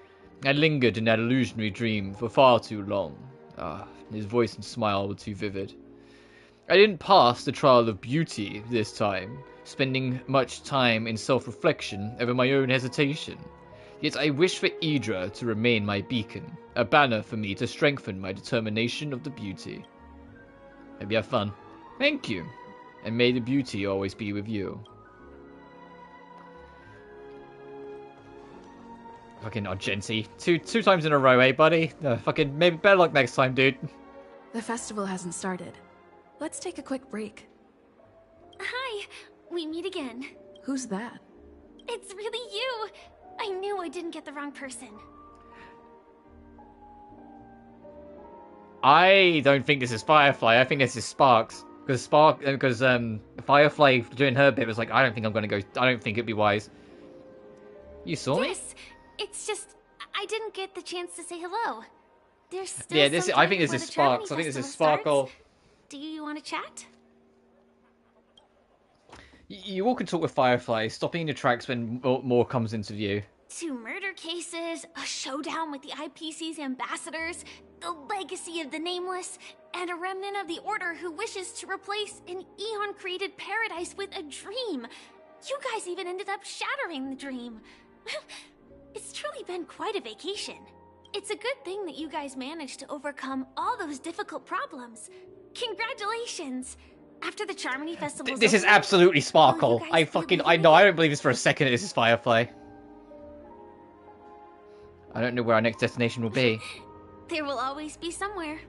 I lingered in that illusionary dream for far too long. His voice and smile were too vivid. I didn't pass the trial of beauty this time, spending much time in self-reflection over my own hesitation. Yet I wish for Idra to remain my beacon, a banner for me to strengthen my determination of the beauty. Hope you have fun. Thank you, and may the beauty always be with you. Fucking Argenti. Two times in a row, eh, buddy? Fucking maybe better luck next time, dude. The festival hasn't started. Let's take a quick break. Hi, we meet again. Who's that? It's really you. I knew I didn't get the wrong person. I don't think this is Firefly. I think this is Sparks. Because Firefly doing her bit was like, I don't think I'm gonna go. I don't think it'd be wise. You saw me? Yes, it's just I didn't get the chance to say hello. There's still yeah. some I think time this is before the Sparks. I Charming think this is Festival Sparkle. starts. Do you want to chat? You all can talk with Firefly, stopping in your tracks when more comes into view. 2 murder cases, a showdown with the IPC's ambassadors, the legacy of the Nameless, and a remnant of the Order who wishes to replace an Eon-created paradise with a dream. You guys even ended up shattering the dream. It's truly been quite a vacation. It's a good thing that you guys managed to overcome all those difficult problems. Congratulations! After the Charmony Festival, This is absolutely Sparkle. I don't believe this for a second. This is Firefly. I don't know where our next destination will be. There will always be somewhere.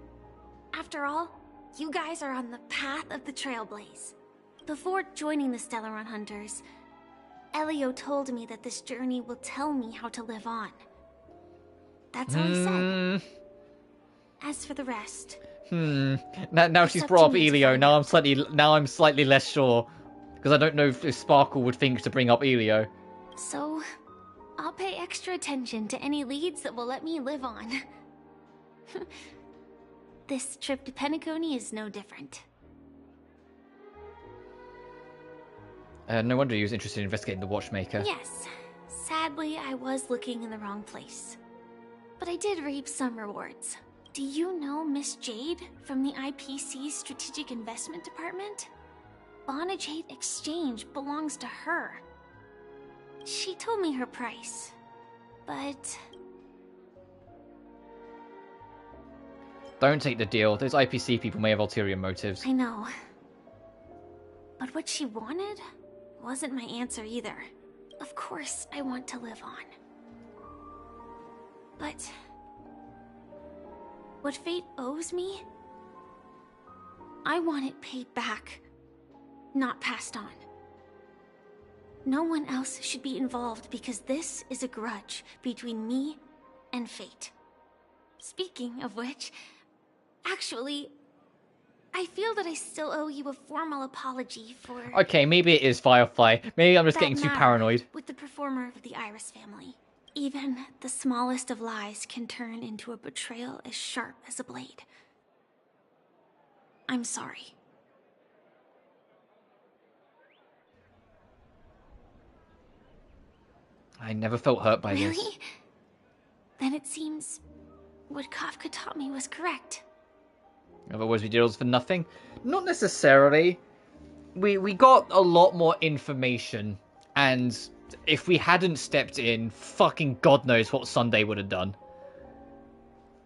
After all, you guys are on the path of the Trailblaze. Before joining the Stellaron Hunters, Elio told me that this journey will tell me how to live on. That's all he said. As for the rest... Now she's brought up Elio. Now I'm slightly less sure. Because I don't know if Sparkle would think to bring up Elio. So, I'll pay extra attention to any leads that will let me live on. This trip to Penacony is no different. No wonder he was interested in investigating the Watchmaker. Yes. Sadly, I was looking in the wrong place. But I did reap some rewards. Do you know Miss Jade from the IPC's Strategic Investment Department? Bonajade Exchange belongs to her. She told me her price, but... Don't take the deal. Those IPC people may have ulterior motives. I know. But what she wanted wasn't my answer either. Of course, I want to live on. But... what fate owes me, I want it paid back, not passed on. No one else should be involved because this is a grudge between me and fate. Speaking of which, actually, I feel that I still owe you a formal apology for... Okay, maybe it is Firefly. Maybe I'm just getting too matter paranoid. with the performer of the Iris family. Even the smallest of lies can turn into a betrayal as sharp as a blade. I'm sorry. I never felt hurt by Really? this. Then it seems what Kafka taught me was correct. Otherwise we did all this for nothing? Not necessarily. We got a lot more information, and if we hadn't stepped in, fucking God knows what Sunday would have done.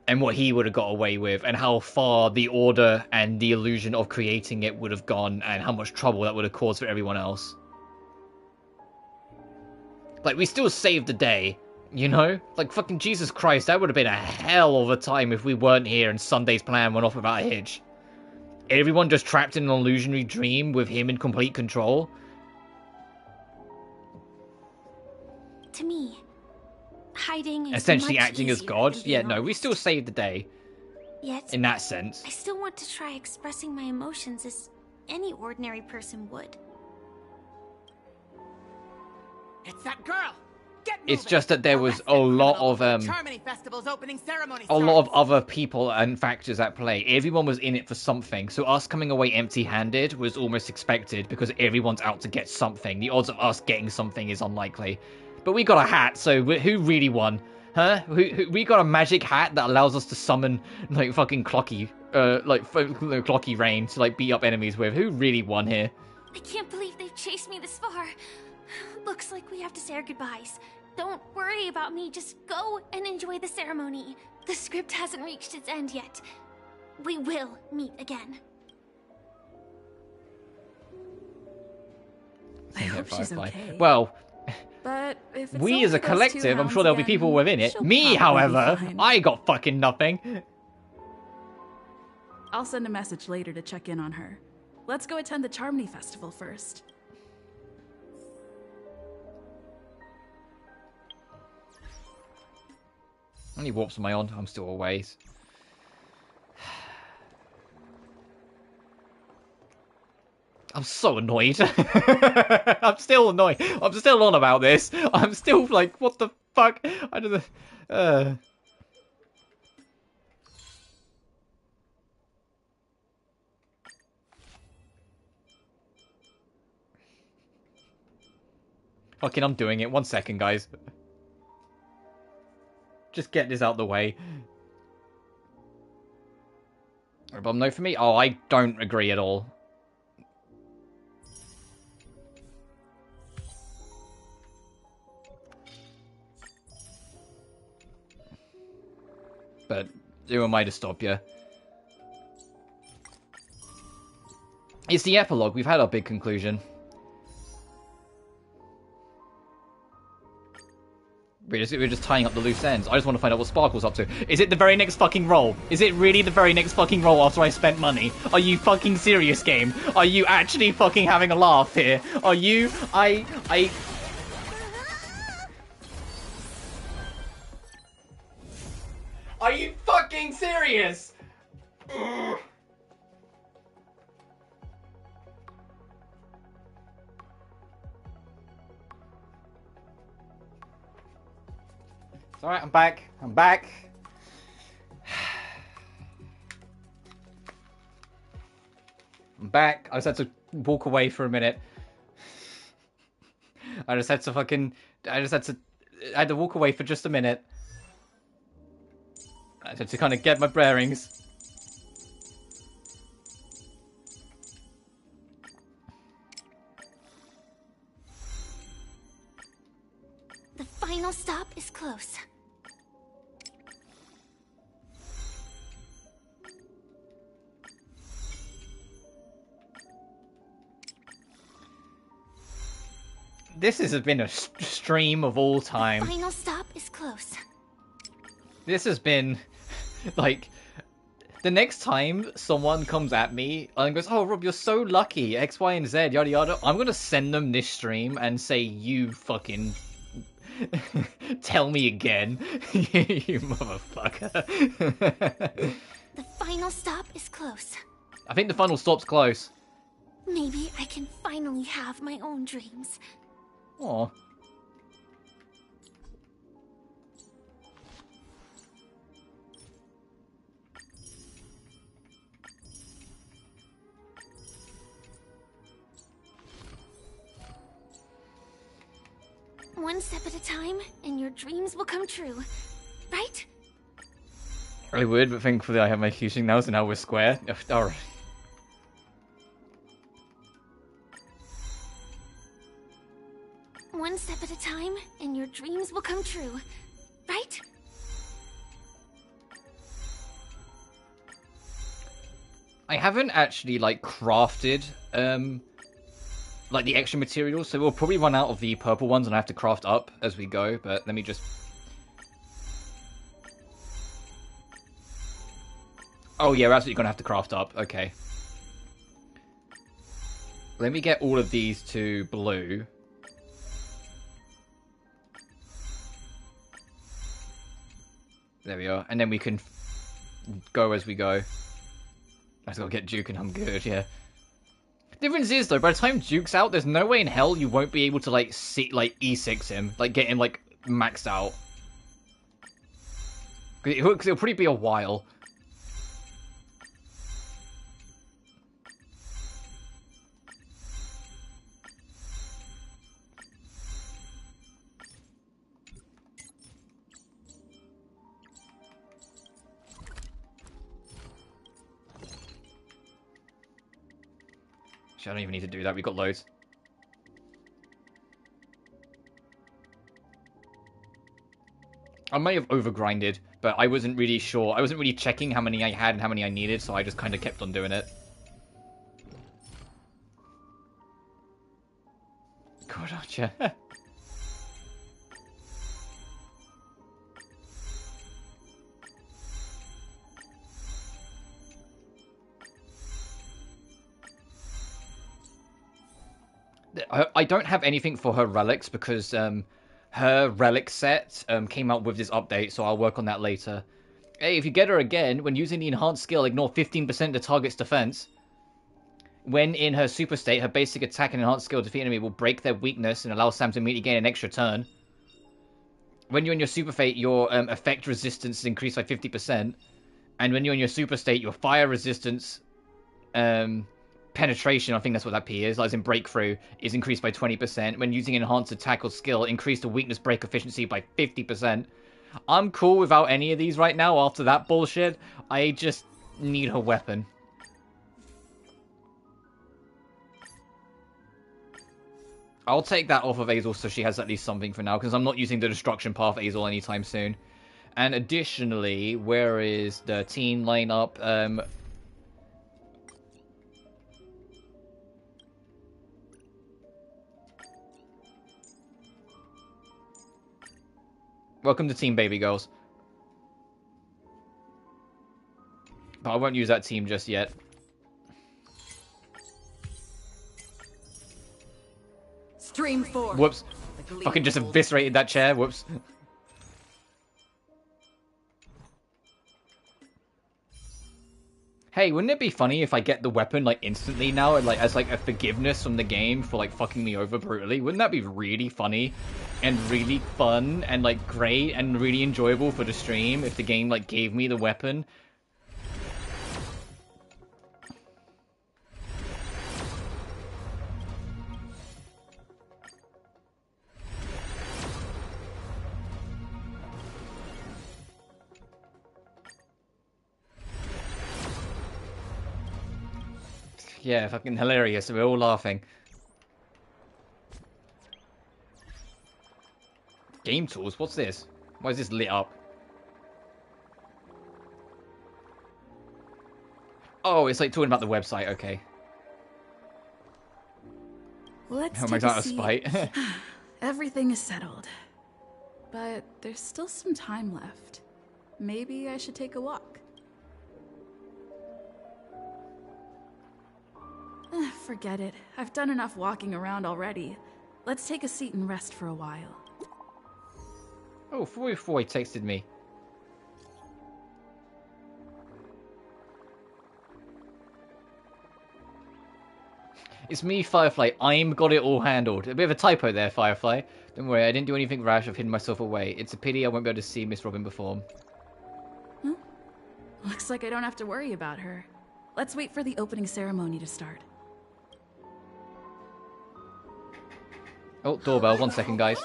And what he would have got away with, and how far the Order and the illusion of creating it would have gone, and how much trouble that would have caused for everyone else. Like, we still saved the day, You know? Like, fucking Jesus Christ, that would have been a hell of a time if we weren't here and Sunday's plan went off without a hitch. Everyone just trapped in an illusionary dream with him in complete control. To me, hiding is Essentially much acting as easier God. than being Yeah, no, we honest. still saved the day. Yet, In that sense. I still want to try expressing my emotions as any ordinary person would. It's that girl! It's just that there was a lot of Harmony Festival's opening ceremony a lot of other people and factors at play. Everyone was in it for something, so us coming away empty-handed was almost expected because everyone's out to get something. The odds of us getting something is unlikely. But we got a hat, so who really won? Huh? We got a magic hat that allows us to summon, like, fucking Clocky, Clocky Rain to, like, beat up enemies with. Who really won here? I can't believe they've chased me this far. Looks like we have to say our goodbyes. Don't worry about me, just go and enjoy the ceremony. The script hasn't reached its end yet. We will meet again. I hope she's okay. Well, But if it's we only as a those two collective, I'm hounds sure there'll be again, people within it. she'll Me, probably be however, fine. I got fucking nothing. I'll send a message later to check in on her. Let's go attend the Charmony Festival first. How many warps am I on? I'm still a ways. I'm so annoyed. I'm still annoyed. I'm still on about this. I'm still like, what the fuck? I don't know. Fucking, I'm doing it. 1 second, guys. Just get this out the way. But no for me? Oh, I don't agree at all. But who am I to stop you? It's the epilogue. We've had our big conclusion. We're just tying up the loose ends. I just want to find out what Sparkle's up to. Is it the very next fucking roll? Is it really the very next fucking roll after I spent money? Are you fucking serious, game? Are you actually fucking having a laugh here? Are you... Are you fucking serious? Ugh. It's alright, I'm back. I'm back. I'm back. I just had to walk away for a minute. I had to walk away for just a minute. I had to kind of get my bearings. The final stop is close. This has been a stream of all time. The final stop is close. This has been, like, the next time someone comes at me and goes, oh, Rob, you're so lucky, X, Y, and Z, yada, yada, I'm going to send them this stream and say, you fucking... tell me again, you motherfucker. The final stop is close. I think the final stop's close. Maybe I can finally have my own dreams. Aw. One step at a time, and your dreams will come true. Right? I would, but thankfully I have my fusing now, so now we're square. Alright. One step at a time, and your dreams will come true. Right? I haven't actually, like, crafted, like, the extra materials, so we'll probably run out of the purple ones and I have to craft up as we go, but let me just Oh yeah, we're absolutely gonna have to craft up. Okay. Let me get all of these to blue. There we are. And then we can go as we go. I just gotta get Duke and I'm good, yeah. Difference is, though, by the time Duke's out, there's no way in hell you won't be able to, like, E6 him. Like, get him, like, maxed out. Because it'll probably be a while. I don't even need to do that, we got loads. I may have overgrinded, but I wasn't really sure. I wasn't really checking how many I had and how many I needed, so I just kind of kept on doing it. God, Archer. I don't have anything for her relics because her relic set came out with this update, so I'll work on that later. Hey, if you get her again, when using the enhanced skill, ignore 15% of the target's defense. When in her super state, her basic attack and enhanced skill defeat enemy will break their weakness and allow Sam to immediately gain an extra turn. When you're in your super fate, your effect resistance is increased by 50%. And when you're in your super state, your fire resistance... penetration, I think that's what that P is, as in breakthrough, is increased by 20%. When using enhanced attack or skill, increase the weakness break efficiency by 50%. I'm cool without any of these right now after that bullshit. I just need her weapon. I'll take that off of Azel so she has at least something for now, because I'm not using the destruction path Azel anytime soon. And additionally, where is the teen lineup? Welcome to Team Baby Girls. But I won't use that team just yet. Stream 4. Whoops. Fucking just eviscerated that chair. Whoops. Hey, wouldn't it be funny if I get the weapon, like, instantly now, and, like, as, like, a forgiveness from the game for, like, fucking me over brutally? Wouldn't that be really funny and really fun and, like, great and really enjoyable for the stream if the game, like, gave me the weapon? Yeah, fucking hilarious. We're all laughing. Game tools? What's this? Why is this lit up? Oh, it's like talking about the website. Okay. Let's How am I take out a of seat. spite? Everything is settled. But there's still some time left. Maybe I should take a walk. Forget it. I've done enough walking around already. Let's take a seat and rest for a while. Oh, Foy texted me. It's me, Firefly. I'm got it all handled. A bit of a typo there, Firefly. Don't worry, I didn't do anything rash. I've hidden myself away. It's a pity I won't be able to see Miss Robin perform. Huh? Looks like I don't have to worry about her. Let's wait for the opening ceremony to start. Oh, doorbell. 1 second, guys.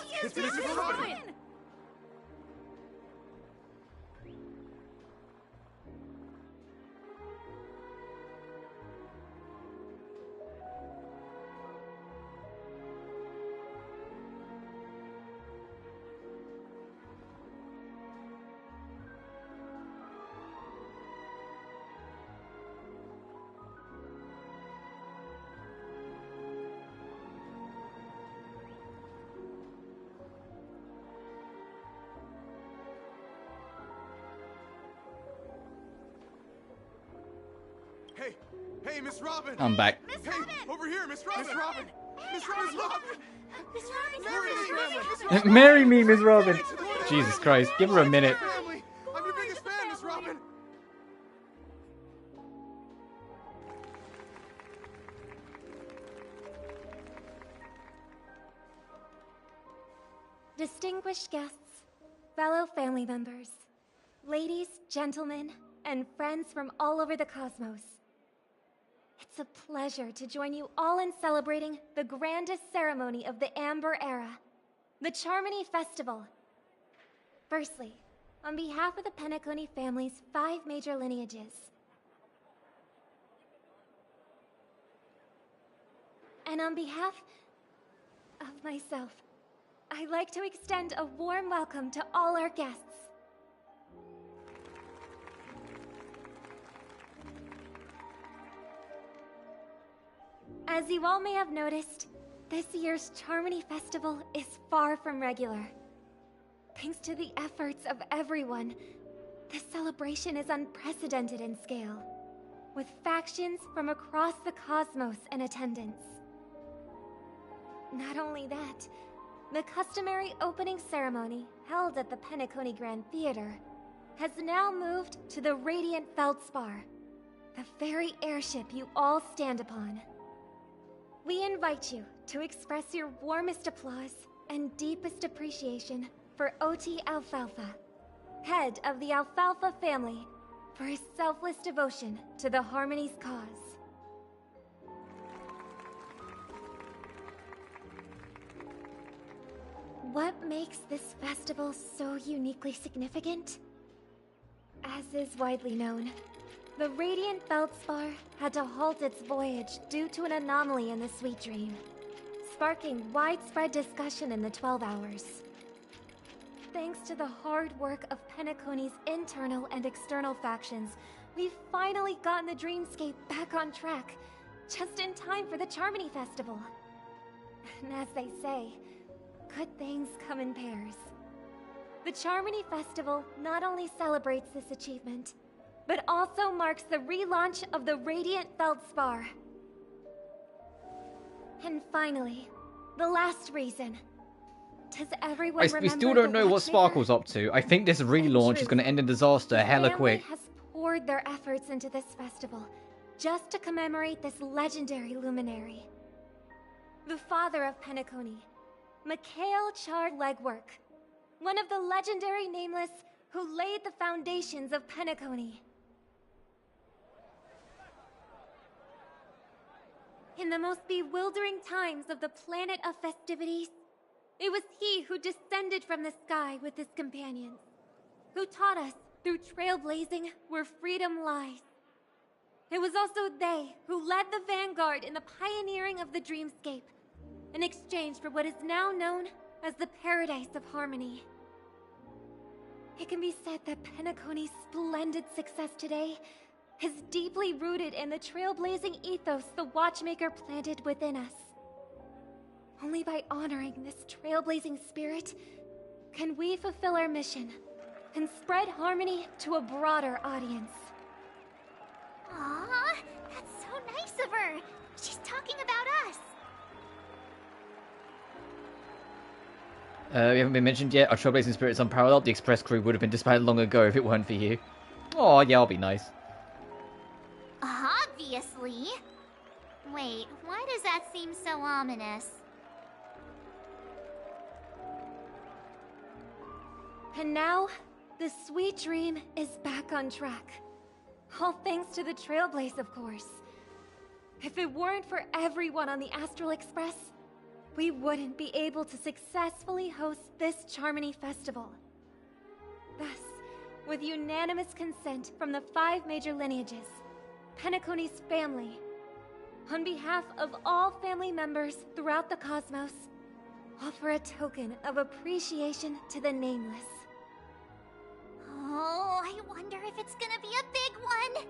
Hey, Miss Robin! I'm back. Hey, over here, Miss Robin! Miss Robin! Miss Robin, look! Marry me, Miss Robin. Jesus Christ, give her a minute. I'm your biggest fan, Miss Robin! Distinguished guests, fellow family members, ladies, gentlemen, and friends from all over the cosmos. It's a pleasure to join you all in celebrating the grandest ceremony of the Amber Era, the Charmony Festival. Firstly, on behalf of the Penacony family's 5 major lineages, and on behalf of myself, I'd like to extend a warm welcome to all our guests. As you all may have noticed, this year's Charmony Festival is far from regular. Thanks to the efforts of everyone, this celebration is unprecedented in scale, with factions from across the cosmos in attendance. Not only that, the customary opening ceremony held at the Penacony Grand Theater has now moved to the Radiant Feldspar, the very airship you all stand upon. We invite you to express your warmest applause and deepest appreciation for Oti Alfalfa, head of the Alfalfa family, for his selfless devotion to the Harmony's cause. What makes this festival so uniquely significant? As is widely known, the Radiant Feldspar had to halt its voyage due to an anomaly in the Sweet Dream, sparking widespread discussion in the 12 Hours. Thanks to the hard work of Penacony's internal and external factions, we've finally gotten the Dreamscape back on track, just in time for the Charmony Festival. And as they say, good things come in pairs. The Charmony Festival not only celebrates this achievement, but also marks the relaunch of the Radiant Feldspar. And finally, the last reason. Does everyone remember we still don't know what Sparkle's up to. I think this relaunch is going to end in disaster hella quick. The family has poured their efforts into this festival, just to commemorate this legendary luminary. The father of Penacony, Mikhail Char Legwork, one of the legendary Nameless who laid the foundations of Penacony. In the most bewildering times of the planet of festivities, it was he who descended from the sky with his companions, who taught us through trailblazing where freedom lies. It was also they who led the vanguard in the pioneering of the Dreamscape, in exchange for what is now known as the Paradise of Harmony. It can be said that Penacony's splendid success today is deeply rooted in the trailblazing ethos the Watchmaker planted within us. Only by honoring this trailblazing spirit can we fulfill our mission and spread harmony to a broader audience. Aww, that's so nice of her. She's talking about us. We haven't been mentioned yet. Our trailblazing spirit is unparalleled. The Express crew would have been disbanded long ago if it weren't for you. Oh, yeah, I'll be nice. Obviously. Wait, why does that seem so ominous? And now, the Sweet Dream is back on track. All thanks to the Trailblaze, of course. If it weren't for everyone on the Astral Express, we wouldn't be able to successfully host this Charmony Festival. Thus, with unanimous consent from the 5 major lineages, Penacony's family, on behalf of all family members throughout the cosmos, offer a token of appreciation to the Nameless. Oh, I wonder if it's gonna be a big one.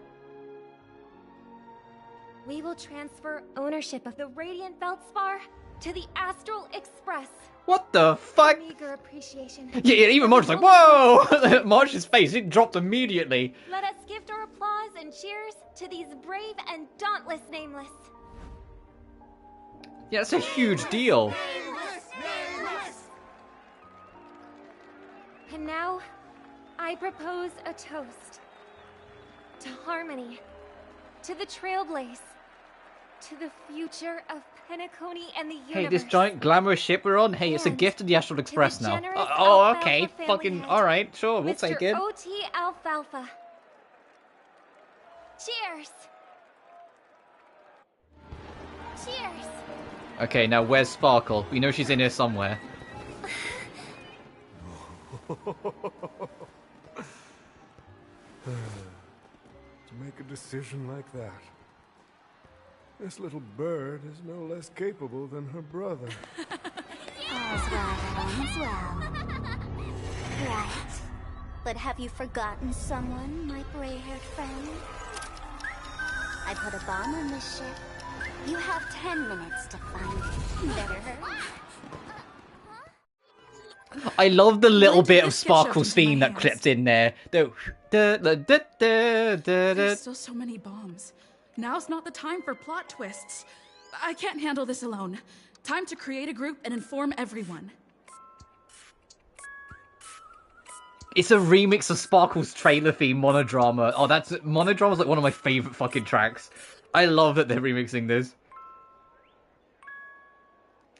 We will transfer ownership of the Radiant Feldspar to the Astral Express. What the fuck? Meager appreciation. Yeah, even Marge's like, whoa! Marge's face, it dropped immediately. Let us give gift our applause and cheers to these brave and dauntless nameless. Yeah, that's a huge deal. And now, I propose a toast. To harmony. To the trailblaze. To the future of Penacony and the universe. Hey, this giant glamorous ship we're on, hey, it's a gift of the Astral Express now. Oh, okay, fucking, alright, sure, we'll take it. O.T. Alfalfa. Cheers! Cheers! Okay, now where's Sparkle? We know she's in here somewhere. To make a decision like that. This little bird is no less capable than her brother. All's well. Right. But have you forgotten someone, my gray-haired friend? I put a bomb on this ship. You have 10 minutes to find it. Better hurry. I love the little bit of Sparkle's theme that crept in there. There's still so many bombs. Now's not the time for plot twists. I can't handle this alone. Time to create a group and inform everyone. It's a remix of Sparkle's trailer theme, Monodrama. Oh, Monodrama's like one of my favorite fucking tracks. I love that they're remixing this.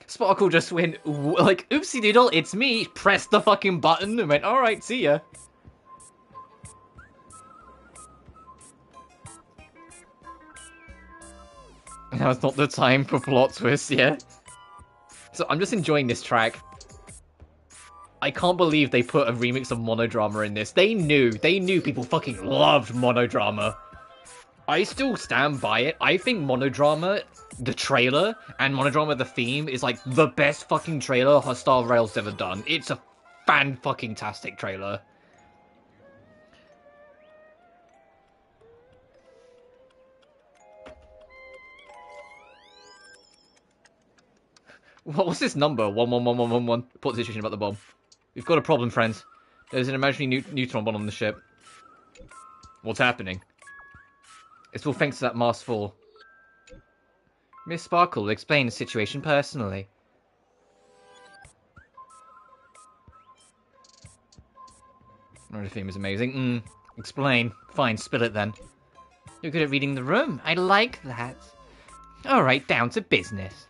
Sparkle just went, like, oopsie doodle, it's me, pressed the fucking button and went, alright, see ya. Now it's not the time for plot twists, yeah? So I'm just enjoying this track. I can't believe they put a remix of Monodrama in this. They knew people fucking loved Monodrama. I still stand by it. I think Monodrama, the trailer, and Monodrama the theme is like the best fucking trailer Star Rail's ever done. It's a fan-fucking-tastic trailer. What's this number? 111111. Report the situation about the bomb. We've got a problem, friends. There's an imaginary neutron bomb on the ship. What's happening? It's all thanks to that Mars 4. Miss Sparkle will explain the situation personally. The theme is amazing. Explain. Fine, spill it then. You're good at reading the room. I like that. Alright, down to business.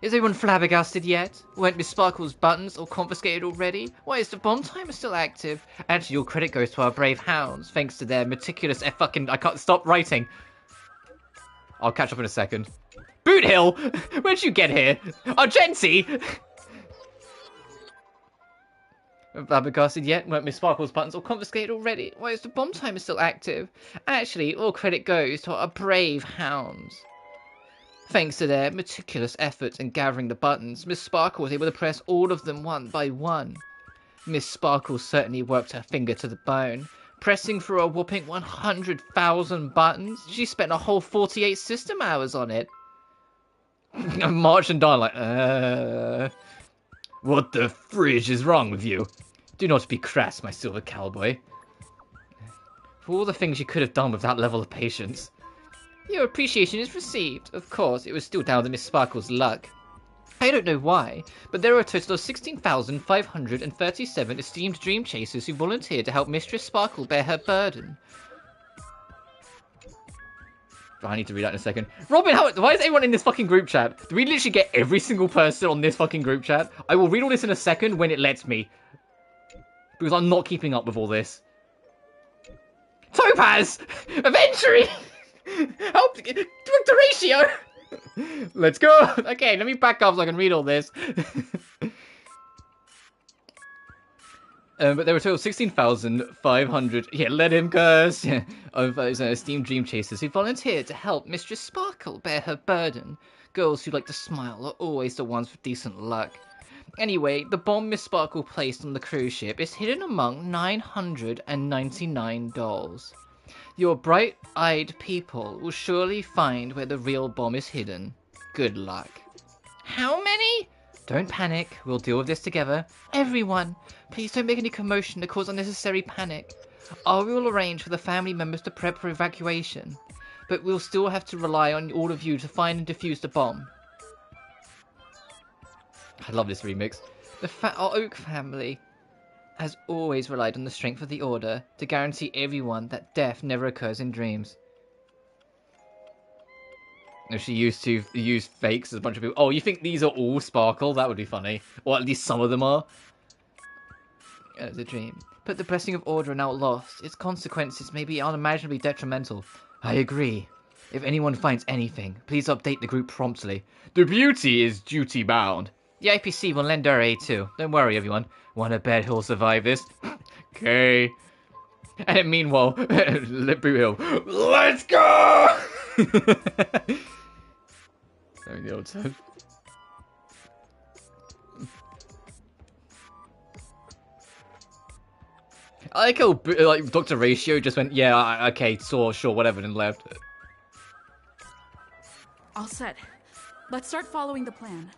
Is everyone flabbergasted yet? Weren't Miss Sparkle's buttons all confiscated already? Why is the bomb timer still active? Actually, all credit goes to our brave hounds, thanks to their meticulous I can't stop writing. I'll catch up in a second. Boot Hill! Where'd you get here? Argenti! Flabbergasted yet? Weren't Miss Sparkle's buttons all confiscated already? Why is the bomb timer still active? Actually, all credit goes to our brave hounds. Thanks to their meticulous efforts in gathering the buttons, Miss Sparkle was able to press all of them one by one. Miss Sparkle certainly worked her finger to the bone. Pressing for a whopping 100,000 buttons, she spent a whole 48 system hours on it. I'm marching down like, what the fridge is wrong with you? Do not be crass, my silver cowboy. For all the things you could have done with that level of patience. Your appreciation is received. Of course, it was still down to Miss Sparkle's luck. I don't know why, but there are a total of 16,537 esteemed dream chasers who volunteered to help Mistress Sparkle bear her burden. I need to read that in a second. Robin, why is everyone in this fucking group chat? Do we literally get every single person on this fucking group chat? I will read all this in a second when it lets me. Because I'm not keeping up with all this. Topaz! Aventury! Help! Director Ratio! Let's go! Okay, let me back up so I can read all this. But there were a total of 16,500... Yeah, let him curse! Yeah, of esteemed dream chasers who volunteered to help Mistress Sparkle bear her burden. Girls who like to smile are always the ones with decent luck. Anyway, the bomb Miss Sparkle placed on the cruise ship is hidden among 999 dolls. Your bright-eyed people will surely find where the real bomb is hidden. Good luck. How many? Don't panic. We'll deal with this together. Everyone, please don't make any commotion to cause unnecessary panic. I will arrange for the family members to prep for evacuation, but we'll still have to rely on all of you to find and defuse the bomb. I love this remix. Our Oak family has always relied on the strength of the Order to guarantee everyone that death never occurs in dreams. If she used to use fakes as a bunch of people. Oh, you think these are all Sparkle? That would be funny. Or at least some of them are. It's a dream. But the blessing of Order are now lost. Its consequences may be unimaginably detrimental. I agree. If anyone finds anything, please update the group promptly. The beauty is duty bound. The IPC will lend our aid too. Don't worry, everyone. Wanna bet who'll survive this? Okay. And meanwhile, Boot Hill, let's go! Having the old time. I like how Dr. Ratio just went, yeah, okay, sure, whatever, and left. All set. Let's start following the plan.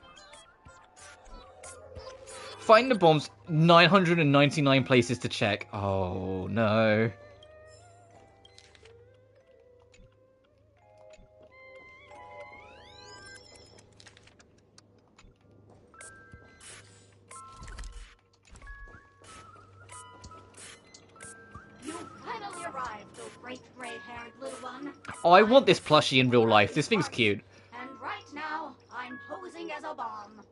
Find the bombs, 999 places to check. Oh, no. You finally arrived, oh great gray-haired little one. Oh, I want this plushie in real life. This thing's cute. And right now, I'm posing as a bomb.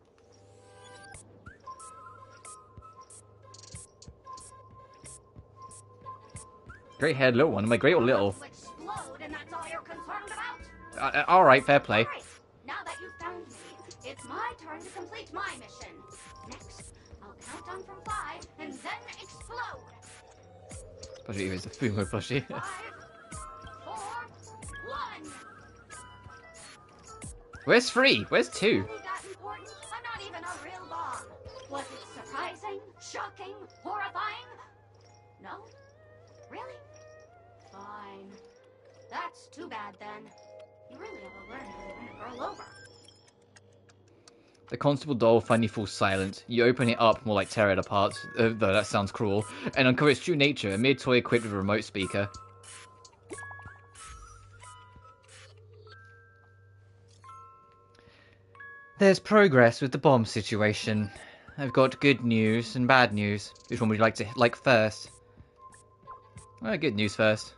Great haired little one. Am I great or little? Explode, and that's all you're concerned about? Alright, fair play. All right, now that you've found me, it's my turn to complete my mission. Next, I'll count down from 5 and then explode. Plushie is a Fumo plushie. 5, 4, 1. Where's 3? Where's 2? Really that important? I'm not even a real bomb. Was it surprising, shocking, horrifying? No? Really? Fine. That's too bad then. You really ought to learn how to win a girl over. The constable doll finally falls silent. You open it up, more like tear it apart, though that sounds cruel, and uncover its true nature, a mere toy equipped with a remote speaker. There's progress with the bomb situation. I've got good news and bad news. Which one would you like first? Good news first.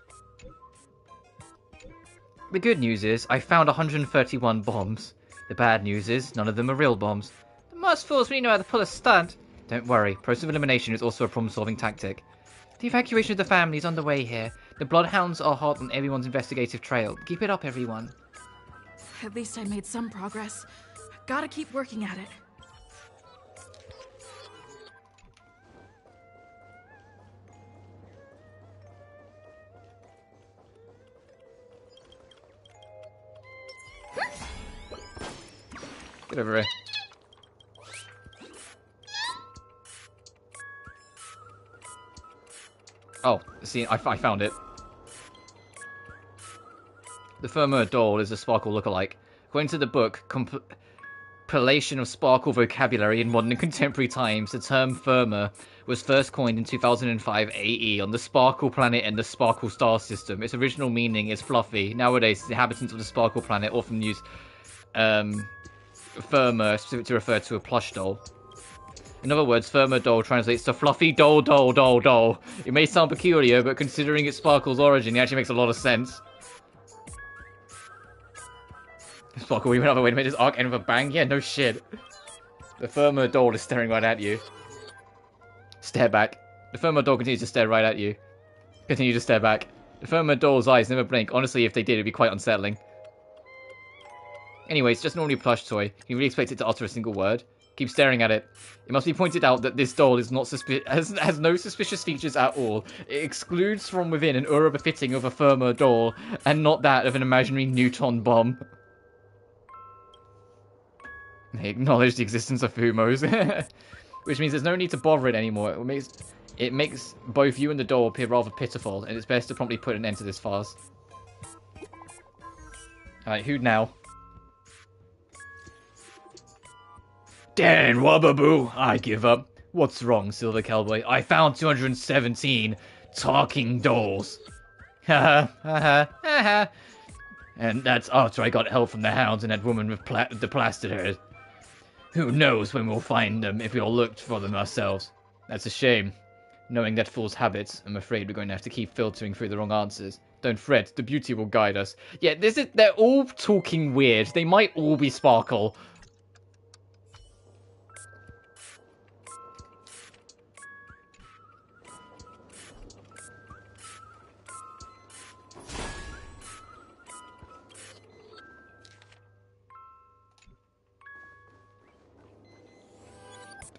The good news is, I found 131 bombs. The bad news is, none of them are real bombs. The most fools really know how to pull a stunt. Don't worry, process of elimination is also a problem-solving tactic. The evacuation of the family is underway here. The bloodhounds are hot on everyone's investigative trail. Keep it up, everyone. At least I made some progress. Gotta keep working at it. Get over here. Oh, see, I found it. The Firma doll is a Sparkle lookalike. According to the book, Compilation of Sparkle Vocabulary in Modern and Contemporary Times, the term Firma was first coined in 2005 AE on the Sparkle planet and the Sparkle star system. Its original meaning is fluffy. Nowadays, the inhabitants of the Sparkle planet often use Firma specific to refer to a plush doll. In other words, Firma doll translates to fluffy doll doll doll doll. It may sound peculiar, but considering its Sparkle's origin, it actually makes a lot of sense. Sparkle, wait a minute, this arc ended with a bang? Yeah, no shit. The Firma doll is staring right at you. Stare back. The Firma doll continues to stare right at you. Continue to stare back. The Firma doll's eyes never blink. Honestly, if they did, it'd be quite unsettling. Anyway, it's just an ordinary plush toy. You really expect it to utter a single word? Keep staring at it. It must be pointed out that this doll is not has no suspicious features at all. It excludes from within an aura befitting of a Firma doll, and not that of an imaginary neutron bomb. They acknowledge the existence of Fumos, which means there's no need to bother it anymore. It makes both you and the doll appear rather pitiful, and it's best to promptly put an end to this farce. Alright, who now? Dan Wababoo, I give up. What's wrong, Silver Cowboy? I found 217. talking dolls. Ha ha ha ha. And that's after I got help from the hounds and that woman with the plastered head. Who knows when we'll find them if we all looked for them ourselves. That's a shame. Knowing that fool's habits, I'm afraid we're going to have to keep filtering through the wrong answers. Don't fret, the beauty will guide us. Yeah, they're all talking weird. They might all be Sparkle.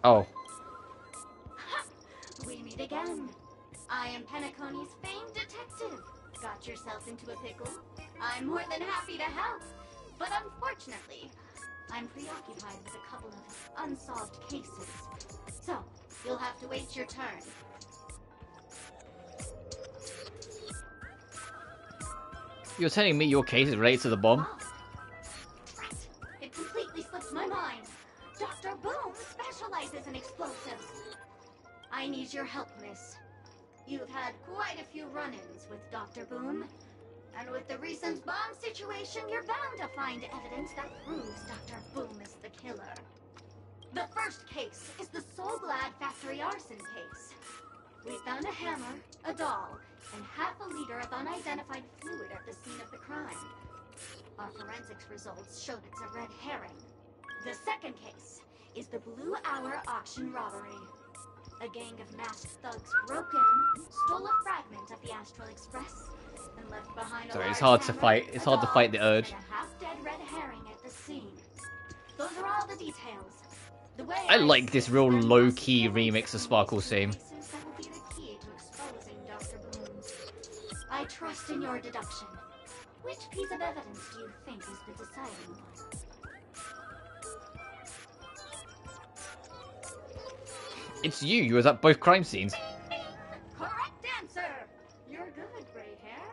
Oh. We meet again. I am Penacony's famed detective. Got yourself into a pickle? I'm more than happy to help. But unfortunately, I'm preoccupied with a couple of unsolved cases. So, you'll have to wait your turn. You're telling me your case is related to the bomb? It completely slipped my mind. Dr. Boom specializes in explosives. I need your help, miss. You've had quite a few run-ins with Dr. Boom. And with the recent bomb situation, you're bound to find evidence that proves Dr. Boom is the killer. The first case is the Soul Glad factory arson case. We found a hammer, a doll, and half a liter of unidentified fluid at the scene of the crime. Our forensics results showed it's a red herring. The second case is the Blue Hour auction robbery. A gang of masked thugs broke in, stole a fragment of the Astral Express, and left behind a Sorry, it's large hard to hammer, fight. It's a hard to doll, fight the urge. and a half-dead red herring at the scene. Those are all the details. The way I like this real low-key remix of Sparkle's theme. that will be the key to exposing Dr. Boom. I trust in your deduction. Which piece of evidence do you think is the deciding one? It's you. You was at both crime scenes. Correct answer! You're good, gray hair.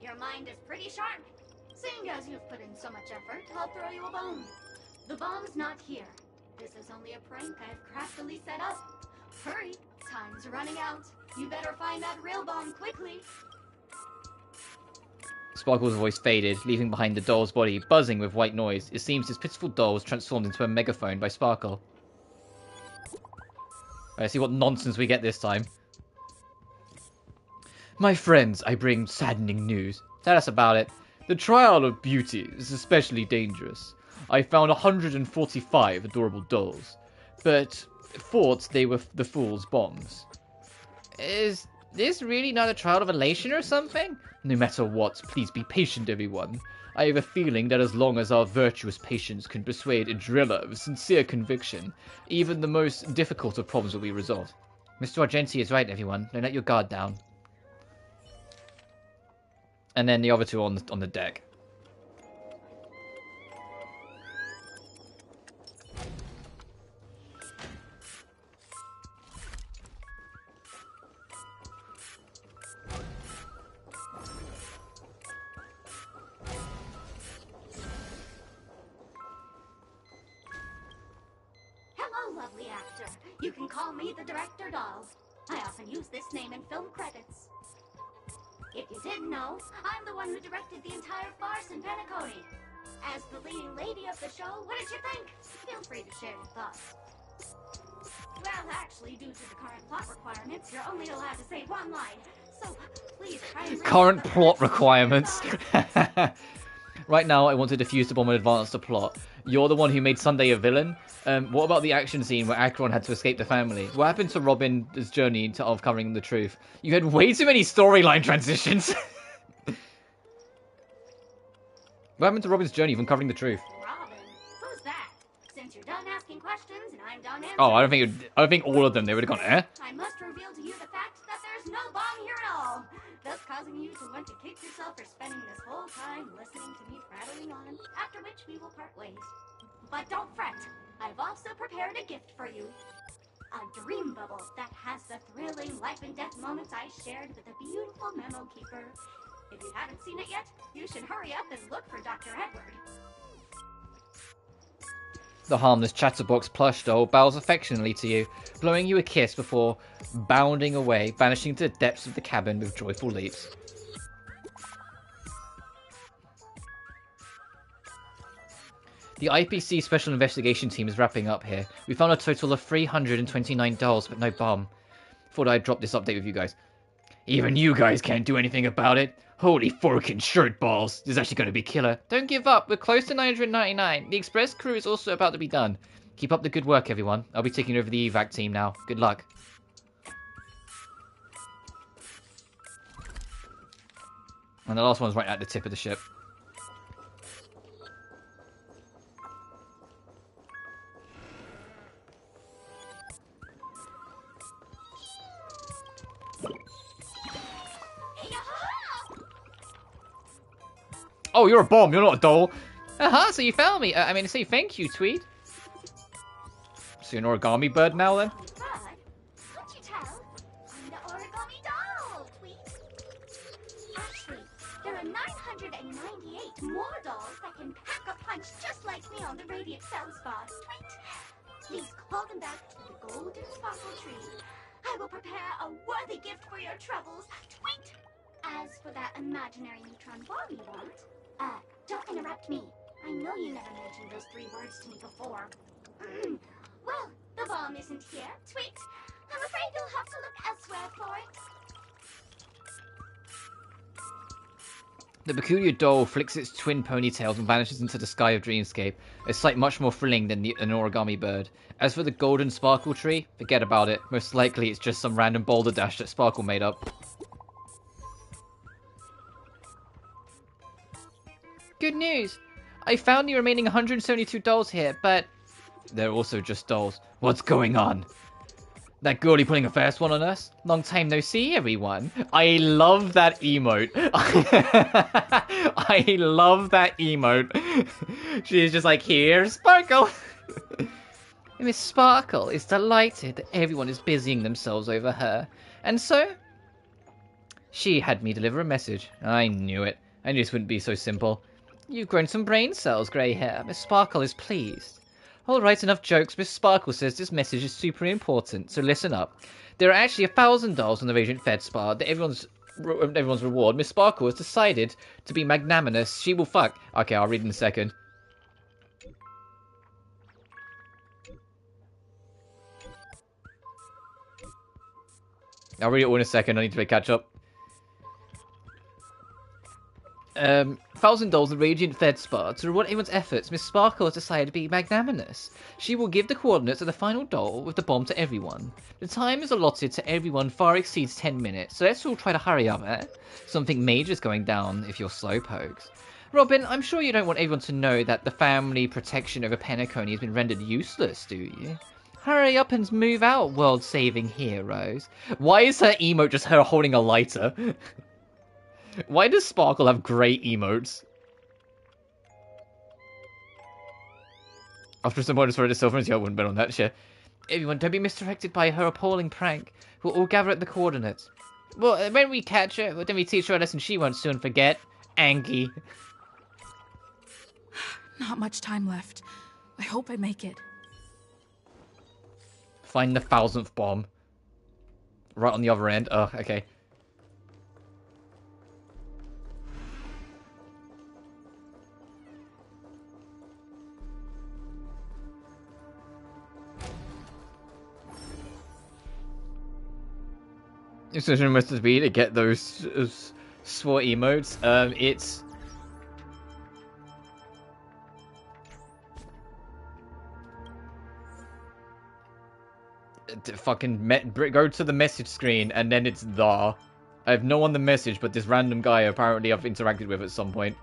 Your mind is pretty sharp. Seeing as you've put in so much effort, I'll throw you a bone. The bomb's not here. This is only a prank I've craftily set up. Hurry, time's running out. You better find that real bomb quickly. Sparkle's voice faded, leaving behind the doll's body buzzing with white noise. It seems his pitiful doll was transformed into a megaphone by Sparkle. Let's see what nonsense we get this time. My friends, I bring saddening news. Tell us about it. The trial of beauty is especially dangerous. I found 145 adorable dolls, but thought they were the fool's bombs. Is this really not a trial of elation or something? No matter what, please be patient, everyone. I have a feeling that as long as our virtuous patience can persuade a driller of sincere conviction, even the most difficult of problems will be resolved. Mr. Argenti is right, everyone. Don't let your guard down. And then the other two on the deck. Hello, lovely actor. You can call me the Director Doll. I often use this name in film credits. If you didn't know, I'm the one who directed the entire farce in Penacony. As the leading lady of the show, what did you think? Feel free to share your thoughts. Well, actually, due to the current plot requirements, you're only allowed to say one line. So, please try and... Current plot requirements. Right now, I want to defuse the bomb and advance the plot. You're the one who made Sunday a villain. What about the action scene where Acheron had to escape the family? What happened to Robin's journey to uncovering the truth? You had way too many storyline transitions. What happened to Robin's journey of uncovering the truth? Robin? Who's that? Since you're done asking questions and I'm done answering... Oh, I don't think all of them they would have gone, eh? I must reveal to you the fact that there's no bomb here at all, thus causing you to want to kick yourself for spending this whole time listening to me prattling on, after which we will part ways. But don't fret, I've also prepared a gift for you. A dream bubble that has the thrilling life and death moments I shared with the beautiful memo keeper. If you haven't seen it yet, you should hurry up and look for Dr. Edward. The harmless chatterbox plush doll bows affectionately to you, blowing you a kiss before bounding away, vanishing to the depths of the cabin with joyful leaps. The IPC Special Investigation Team is wrapping up here. We found a total of 329 dolls, but no bomb. Thought I'd drop this update with you guys. Even you guys can't do anything about it. Holy forkin' shirt balls. This is actually going to be killer. Don't give up. We're close to 999. The express crew is also about to be done. Keep up the good work, everyone. I'll be taking over the evac team now. Good luck. And the last one's right at the tip of the ship. Oh, you're a bomb, you're not a doll. So you found me. I mean, say thank you, Tweed. So you're an origami bird now, then? Can't you tell? I'm the origami doll, Tweet. Actually, there are 998 more dolls that can pack a punch just like me on the Radiant Feldspar, Tweet. Please call them back to the Golden Sparkle Tree. I will prepare a worthy gift for your troubles, Tweet. As for that imaginary neutron bomb you want, don't interrupt me. I know you never mentioned those 3 words to me before. Well, the bomb isn't here, Tweet. I'm afraid you'll have to look elsewhere for it. The peculiar doll flicks its twin ponytails and vanishes into the sky of Dreamscape, a sight much more thrilling than an origami bird. As for the Golden Sparkle Tree, forget about it. Most likely it's just some random boulder dash that Sparkle made up. Good news! I found the remaining 172 dolls here, but they're also just dolls. What's going on? That girlie putting a fast one on us? Long time no see, everyone. I love that emote. I love that emote. She's just like, here, Sparkle. Miss Sparkle is delighted that everyone is busying themselves over her. And so, she had me deliver a message. I knew it. I knew this wouldn't be so simple. You've grown some brain cells, grey hair. Miss Sparkle is pleased. Alright, enough jokes. Miss Sparkle says this message is super important, so listen up. There are actually 1,000 dolls on the Radiant Feldspar. Everyone's reward. Miss Sparkle has decided to be magnanimous. She will fuck. Okay, I'll read in a second. I'll read it all in a second. I need to catch up. 1,000 dolls in Radiant Feldspar. To reward everyone's efforts, Miss Sparkle has decided to be magnanimous. She will give the coordinates of the final doll with the bomb to everyone. The time is allotted to everyone far exceeds 10 minutes, so let's all try to hurry up, eh? Something major's going down if you're slowpokes. Robin, I'm sure you don't want everyone to know that the family protection over Penacony has been rendered useless, do you? Hurry up and move out, world-saving heroes. Why is her emote just her holding a lighter? Why does Sparkle have great emotes? After some bonus for the silver, I wouldn't bet on that shit. Everyone, don't be misdirected by her appalling prank. We'll all gather at the coordinates. Well, when we catch her, then we teach her a lesson she won't soon forget. Angie. Not much time left. I hope I make it. Find the 1,000th bomb. Right on the other end. Oh, okay. Decision must be to get those SWAT emotes. It's fucking go to the message screen and then it's the. I have no on the message, but this random guy apparently I've interacted with at some point.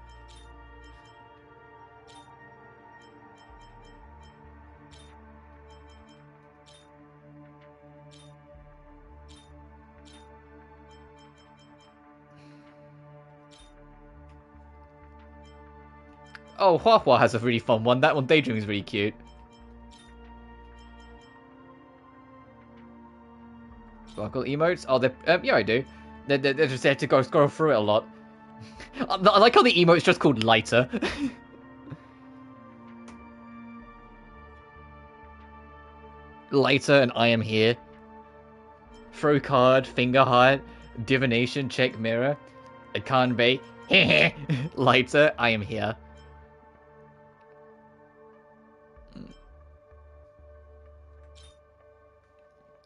Oh, Hua Hua has a really fun one. That one, Daydream, is really cute. Sparkle emotes? Oh, yeah, I do. They're just there to go scroll through it a lot. I like how the emote's just called lighter. Lighter and I am here. Throw card, finger heart, divination, check mirror. It can't be. Lighter, I am here.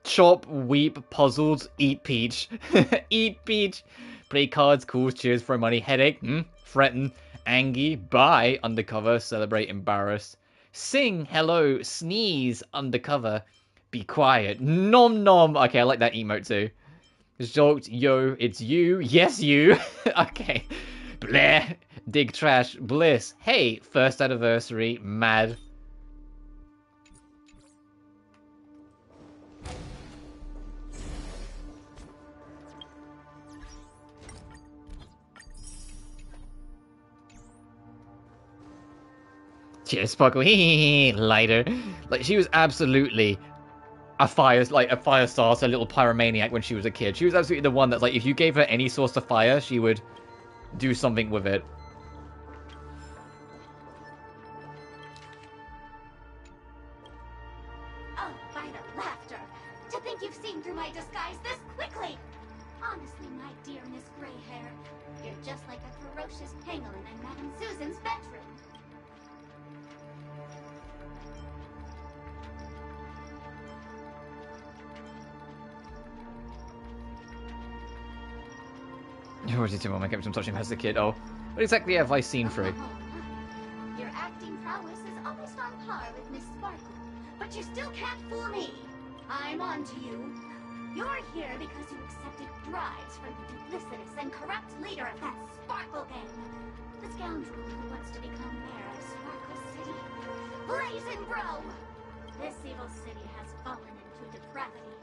Chop, weep, puzzled, eat peach. Eat peach. Play cards, calls, cheers, throw money, headache, threaten, angry, buy, undercover, celebrate, embarrass. Sing, hello, sneeze, undercover, be quiet, nom nom. Okay, I like that emote too. Joked, yo, it's you, yes you. Okay. Bleh, dig trash, bliss. Hey, first anniversary, mad. Cheers, Sparkle. Lighter. Like, she was absolutely a fire starter, a little pyromaniac when she was a kid. She was absolutely the one that's like, if you gave her any source of fire, she would do something with it. Oh, by the laughter! To think you've seen through my disguise this quickly! Honestly, my dear Miss Grey Hair, you're just like a ferocious pangolin in Madame Susan's bedroom. What did you kept him touching as a kid? Oh, what exactly have I seen through? Your acting prowess is almost on par with Miss Sparkle, but you still can't fool me. I'm on to you. You're here because you accepted bribes from the duplicitous and corrupt leader of that Sparkle gang. The scoundrel who wants to become mayor of Sparkle City. Blazing Bro! This evil city has fallen into depravity.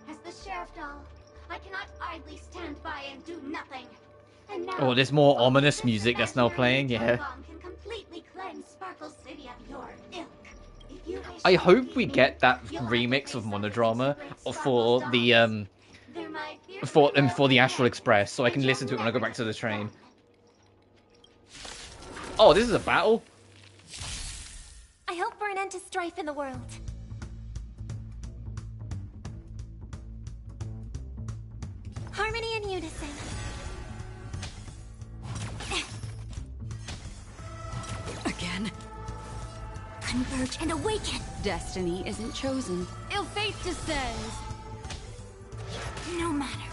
As the sheriff doll, I cannot idly stand by and do nothing. And now, Oh, there's more ominous music that's now playing, yeah. can completely cleanse Sparkle City of your ilk. If you wish I hope we get that remix of Monodrama for the for the Astral Express, so I can listen to it when I go back to the train. Oh, this is a battle? I hope for an end to strife in the world. Harmony and unison. Again. Converge and awaken. Destiny isn't chosen. Ill fate descends. No matter.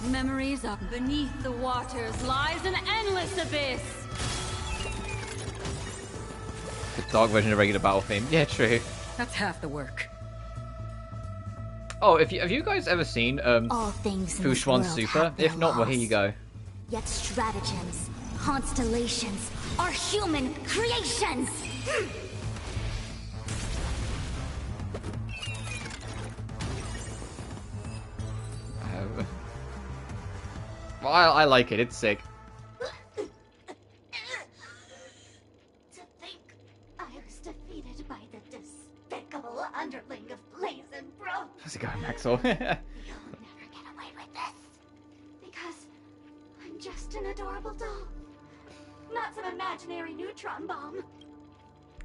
Memories up beneath the waters lies an endless abyss. The dark version of regular battle theme. Yeah, true. That's half the work. Oh, have you guys ever seen All things in this Fushuan world Super? have their If not, well, here you go. Yet stratagems, constellations, are human creations! Well, I like it. It's sick. To think I was defeated by the despicable underling of Blazin' Bro. How's it going, Maxwell? You'll never get away with this. Because I'm just an adorable doll. Not some imaginary neutron bomb.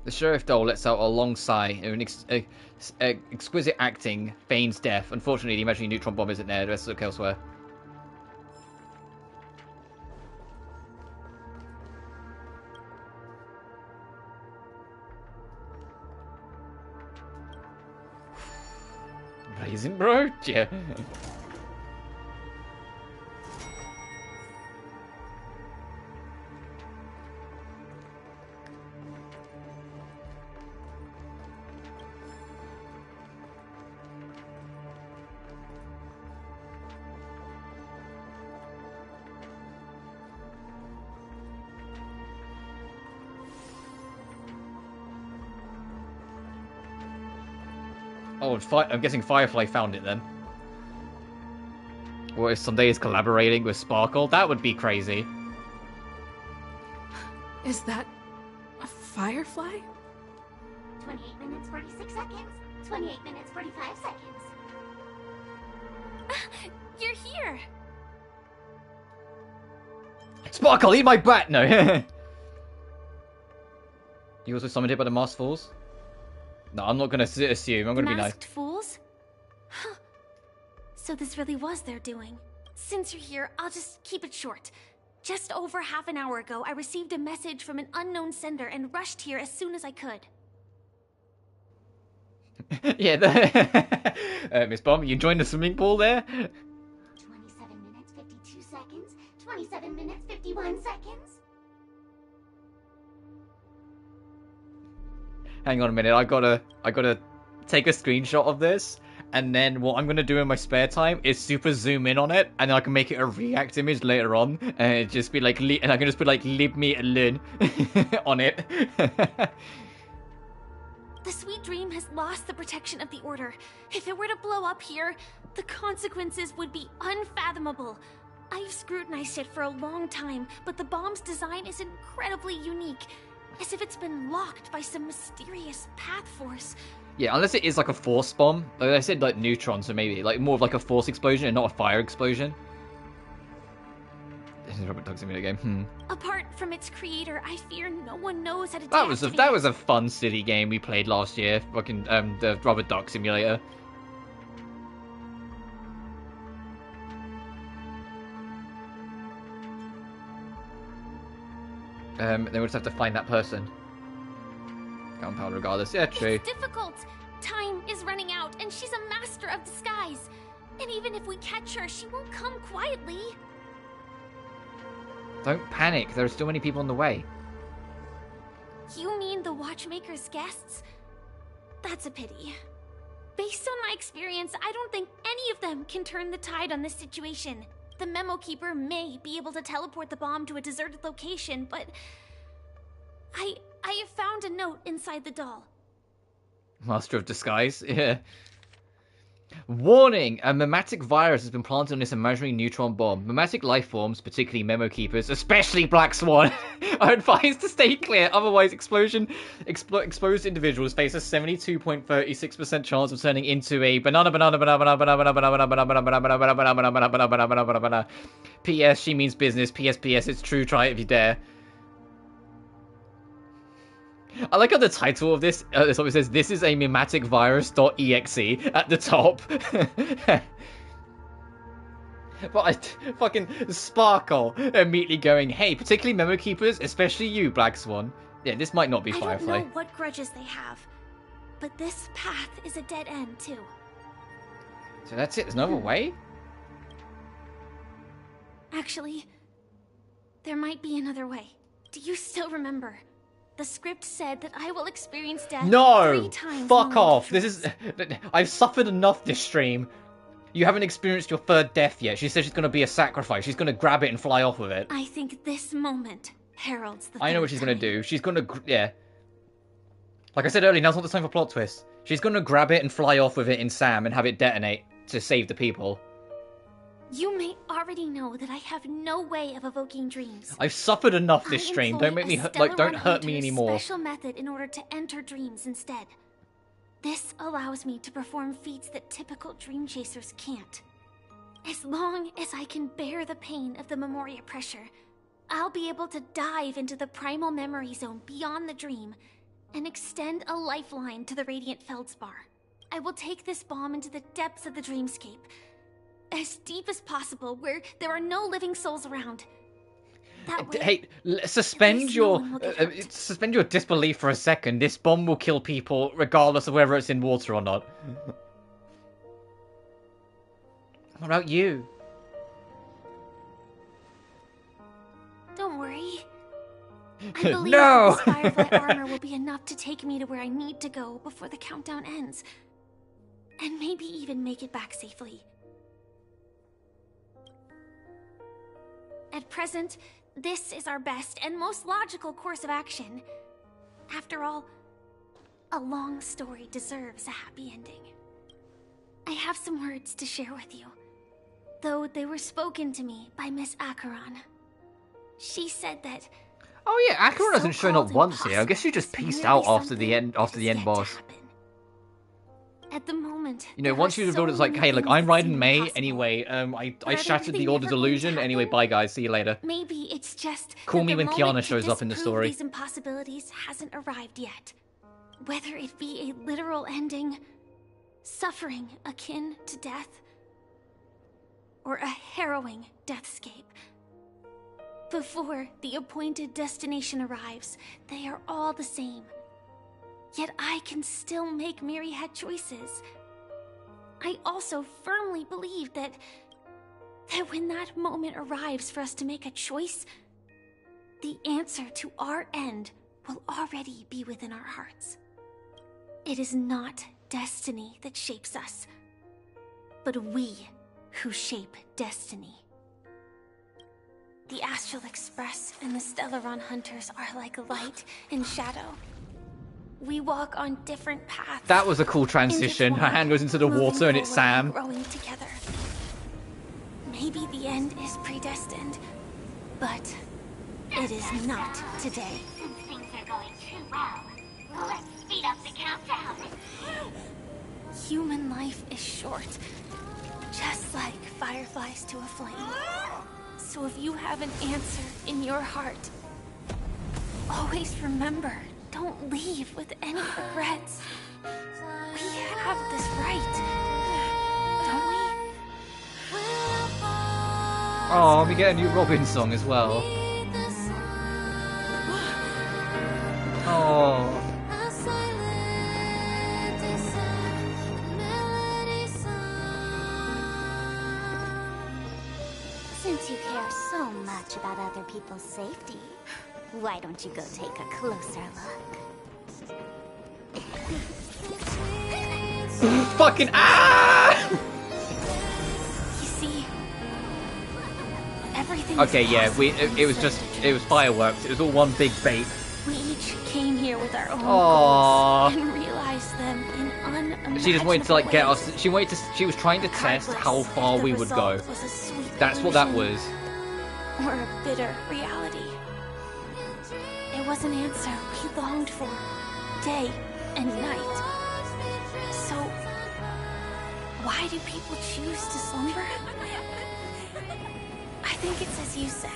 The sheriff doll lets out a long sigh. Exquisite acting feigns death. Unfortunately, the imaginary neutron bomb isn't there. The rest look elsewhere. Blazing Bro? Yeah. Oh, I'm guessing Firefly found it then. Or if someday is collaborating with Sparkle, that would be crazy. Is that a Firefly? 28 minutes, 46 seconds. 28 minutes, 45 seconds. You're here! Sparkle, eat my bat! No. You also summoned it by the Masked Fools? No, I'm not gonna assume. I'm gonna be nice. Masked Fools? Huh. So this really was their doing. Since you're here, I'll just keep it short. Just over half an hour ago, I received a message from an unknown sender and rushed here as soon as I could. Yeah, Miss Bomb, you joined the swimming pool there? 27 minutes, 52 seconds. 27 minutes, 51 seconds. Hang on a minute, I gotta take a screenshot of this, and then what I'm gonna do in my spare time is super zoom in on it, and then I can make it a React image later on, and it just be like, and I can just put like "leave me alone" on it. The sweet dream has lost the protection of the Order. If it were to blow up here, the consequences would be unfathomable. I've scrutinized it for a long time, but the bomb's design is incredibly unique, as if it's been locked by some mysterious path force. Yeah, unless it is like a force bomb. Like I said, like neutron, so maybe like more of like a force explosion and not a fire explosion. This is Robert Duck Simulator game. Apart from its creator, I fear no one knows how to That was a fun city game we played last year. Fucking the Robert Duck Simulator. Then we'll just have to find that person. Gunpowder regardless. Yeah, true. It's difficult. Time is running out, and she's a master of disguise. And even if we catch her, she won't come quietly. Don't panic. There are still many people on the way. You mean the Watchmaker's guests? That's a pity. Based on my experience, I don't think any of them can turn the tide on this situation. The Memo Keeper may be able to teleport the bomb to a deserted location, but I have found a note inside the doll. Master of Disguise, yeah. Warning! A mimetic virus has been planted on this imaginary neutron bomb. Mimetic life forms, particularly Memo Keepers, especially Black Swan, are advised to stay clear, otherwise exposed individuals face a 72.36% chance of turning into a banana. P.S. She means business. P.S. It's true. Try it if you dare. I like how the title of this says, "This is a mimetic virus.exe" at the top. But I fucking Sparkle immediately going, "Hey, particularly Memo Keepers, especially you, Black Swan." Yeah, this might not be Firefly. I don't know what grudges they have, but this path is a dead end too. So that's it. There's no other way. Actually, there might be another way. Do you still remember? The script said that I will experience death 3 times. Fuck off. This is... I've suffered enough this stream. You haven't experienced your third death yet. She says she's going to be a sacrifice. She's going to grab it and fly off with it. I think this moment heralds the I know what she's going to do. She's going to... Yeah. Like I said earlier, now's not the time for plot twists. She's going to grab it and fly off with it in Sam and have it detonate to save the people. You may already know that I have no way of evoking dreams. I've suffered enough this stream. Don't make me don't hurt me anymore. Special method in order to enter dreams instead. This allows me to perform feats that typical dream chasers can't. As long as I can bear the pain of the Memoria pressure, I'll be able to dive into the primal memory zone beyond the dream and extend a lifeline to the radiant feldspar. I will take this bomb into the depths of the dreamscape, as deep as possible, where there are no living souls around. That way, hey, suspend your disbelief for a second. This bomb will kill people regardless of whether it's in water or not. What about you? Don't worry. I believe No! this Firefly armor will be enough to take me to where I need to go before the countdown ends. And maybe even make it back safely. At present, this is our best and most logical course of action. After all, a long story deserves a happy ending. I have some words to share with you, though they were spoken to me by Miss Acheron. She said that... Oh yeah, Acheron hasn't shown up once here. I guess she just peaced out after the end boss. At the moment, You know, once you revealed it's like, hey, look, I'm riding May anyway. I shattered the Order's illusion. Anyway, bye guys, see you later. Maybe it's just Call that me the when moment Kiana to shows up in the disprove story. These impossibilities hasn't arrived yet. Whether it be a literal ending, suffering akin to death, or a harrowing deathscape. Before the appointed destination arrives, they are all the same. Yet I can still make myriad choices. I also firmly believe that when that moment arrives for us to make a choice, the answer to our end will already be within our hearts. It is not destiny that shapes us, but we who shape destiny. The Astral Express and the Stellaron Hunters are like light and shadow. We walk on different paths. That was a cool transition. Her hand goes into the water and it's Sam. Growing together. Maybe the end is predestined, but it is not today. Since things are going too well, let's speed up the countdown. Human life is short, just like fireflies to a flame. So if you have an answer in your heart, always remember, don't leave with any regrets. We have this right, don't we? Oh, we get a new Robin song as well. Oh. Since you care so much about other people's safety, why don't you go take a closer look? Fucking ah! You see, everything. Okay, yeah, it was fireworks. It was all one big bait. We each came here with our own Aww. goals and realized them in unimaginable She just wanted to like get ways. us. She was trying to test how far we would go. Was a sweet That's what that illusion was. Or a bitter reality. It was an answer we longed for, day and night. So, why do people choose to slumber? I think it's as you said.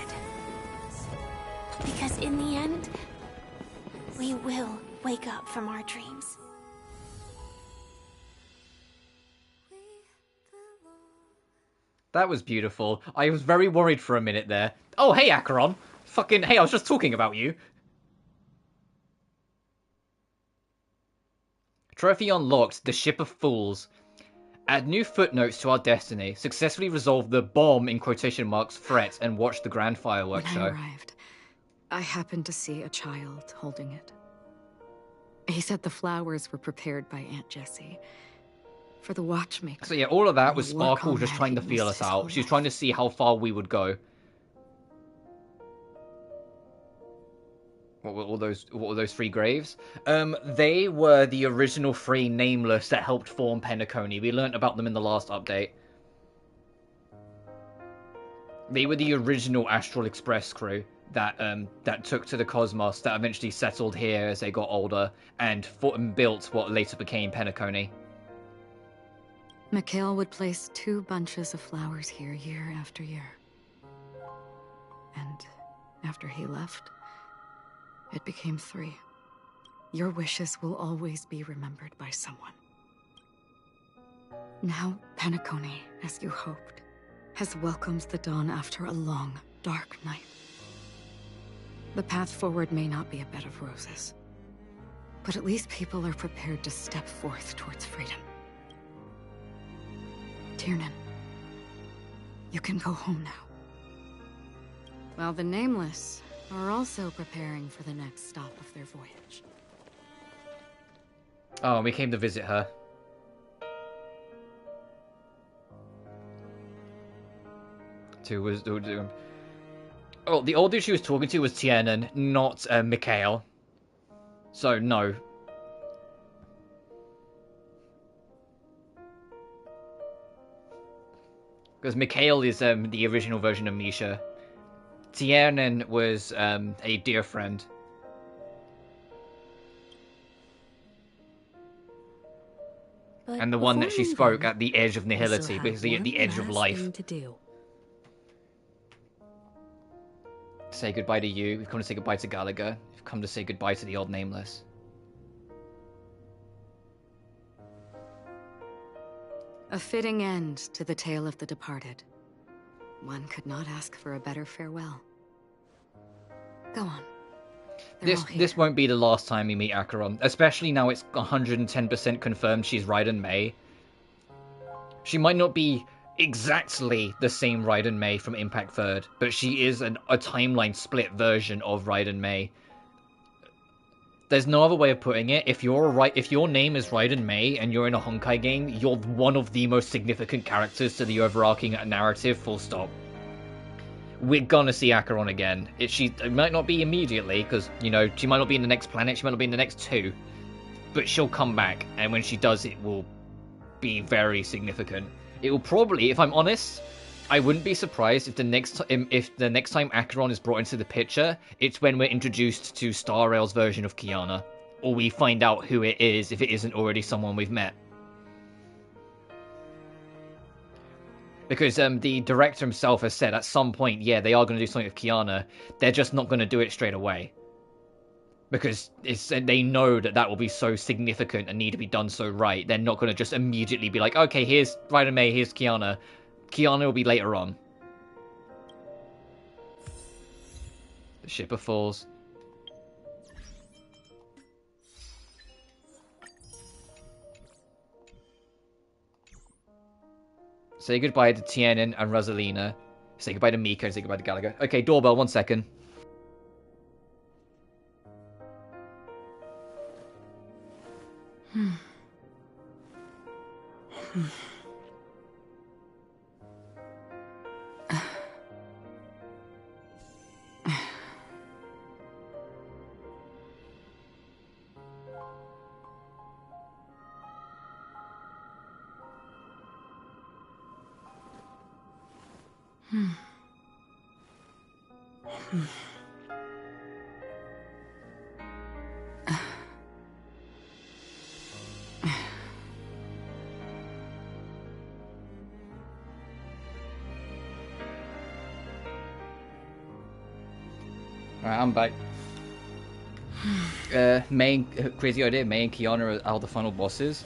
Because in the end, we will wake up from our dreams. That was beautiful. I was very worried for a minute there. Oh, hey, Acheron. Fucking, hey, I was just talking about you. Trophy unlocked, the Ship of Fools. Add new footnotes to our destiny. Successfully resolve the bomb, in quotation marks, threat, and watch the grand fireworks show. When I arrived, I happened to see a child holding it. He said the flowers were prepared by Aunt Jessie for the watchmaker. So yeah, all of that was Sparkle on just that trying to he feel missed us his whole out. She was trying to see how far we would go. What were those three graves? They were the original three Nameless that helped form Penacony. We learnt about them in the last update. They were the original Astral Express crew that took to the cosmos, that eventually settled here as they got older, and fought and built what later became Penacony. Mikhail would place 2 bunches of flowers here year after year. And after he left, it became 3. Your wishes will always be remembered by someone. Now, Penacony, as you hoped, has welcomed the dawn after a long, dark night. The path forward may not be a bed of roses, but at least people are prepared to step forth towards freedom. Tiernan, you can go home now. While the Nameless are also preparing for the next stop of their voyage. Oh, we came to visit her. Oh, the old dude she was talking to was Tiernan, not Mikhail. So, no. Because Mikhail is the original version of Misha. Tiernan was a dear friend. But And the one that she Before spoke at the edge of we nihility, still have basically at the one edge of last life. thing to do. Say goodbye to you. We've come to say goodbye to Gallagher. We've come to say goodbye to the old nameless. A fitting end to the tale of the departed. One could not ask for a better farewell. Go on. This won't be the last time we meet Acheron, especially now it's 110% confirmed she's Raiden Mei. She might not be exactly the same Raiden Mei from Impact Third, but she is a timeline split version of Raiden Mei. There's no other way of putting it. If your name is Raiden Mei and you're in a Honkai game, you're one of the most significant characters to the overarching narrative, full stop. We're gonna see Acheron again. It might not be immediately, because, you know, she might not be in the next planet, she might not be in the next 2. But she'll come back, and when she does, it will be very significant. It will probably, if I'm honest, I wouldn't be surprised if the next time Acheron is brought into the picture, it's when we're introduced to Star Rail's version of Kiana, or we find out who it is if it isn't already someone we've met. Because the director himself has said at some point, yeah, they are going to do something with Kiana. They're just not going to do it straight away. Because they know that will be so significant and need to be done so right. They're not going to just immediately be like, okay, here's Raiden Mei, here's Kiana. Kiana will be later on. The shipper falls. Say goodbye to Tianin and Rosalina. Say goodbye to Mika and say goodbye to Gallagher. Okay, doorbell, 1 second. Alright, I'm back. Crazy idea, Mei and Kiana are the final bosses.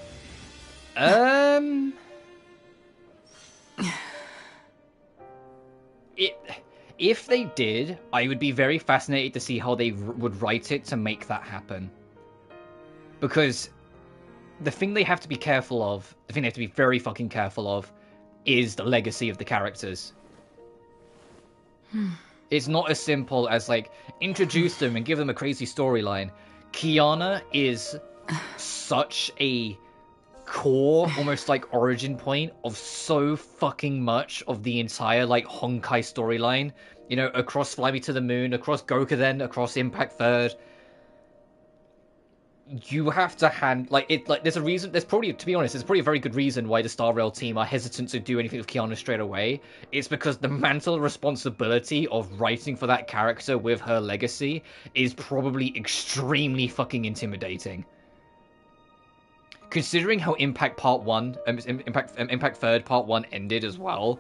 If they did, I would be very fascinated to see how they would write it to make that happen. Because the thing they have to be careful of, the thing they have to be very fucking careful of, is the legacy of the characters. It's not as simple as, like, introduce them and give them a crazy storyline. Kiana is such a core, almost like origin point of so fucking much of the entire, like, Honkai storyline. You know, across Fly Me to the Moon, across Gokuden, across Impact Third. You have to there's a reason, there's probably, to be honest, there's probably a very good reason why the Star Rail team are hesitant to do anything with Kiana straight away. It's because the mantle responsibility of writing for that character with her legacy is probably extremely fucking intimidating. Considering how Impact Part 1, Impact Third Part 1 ended as well,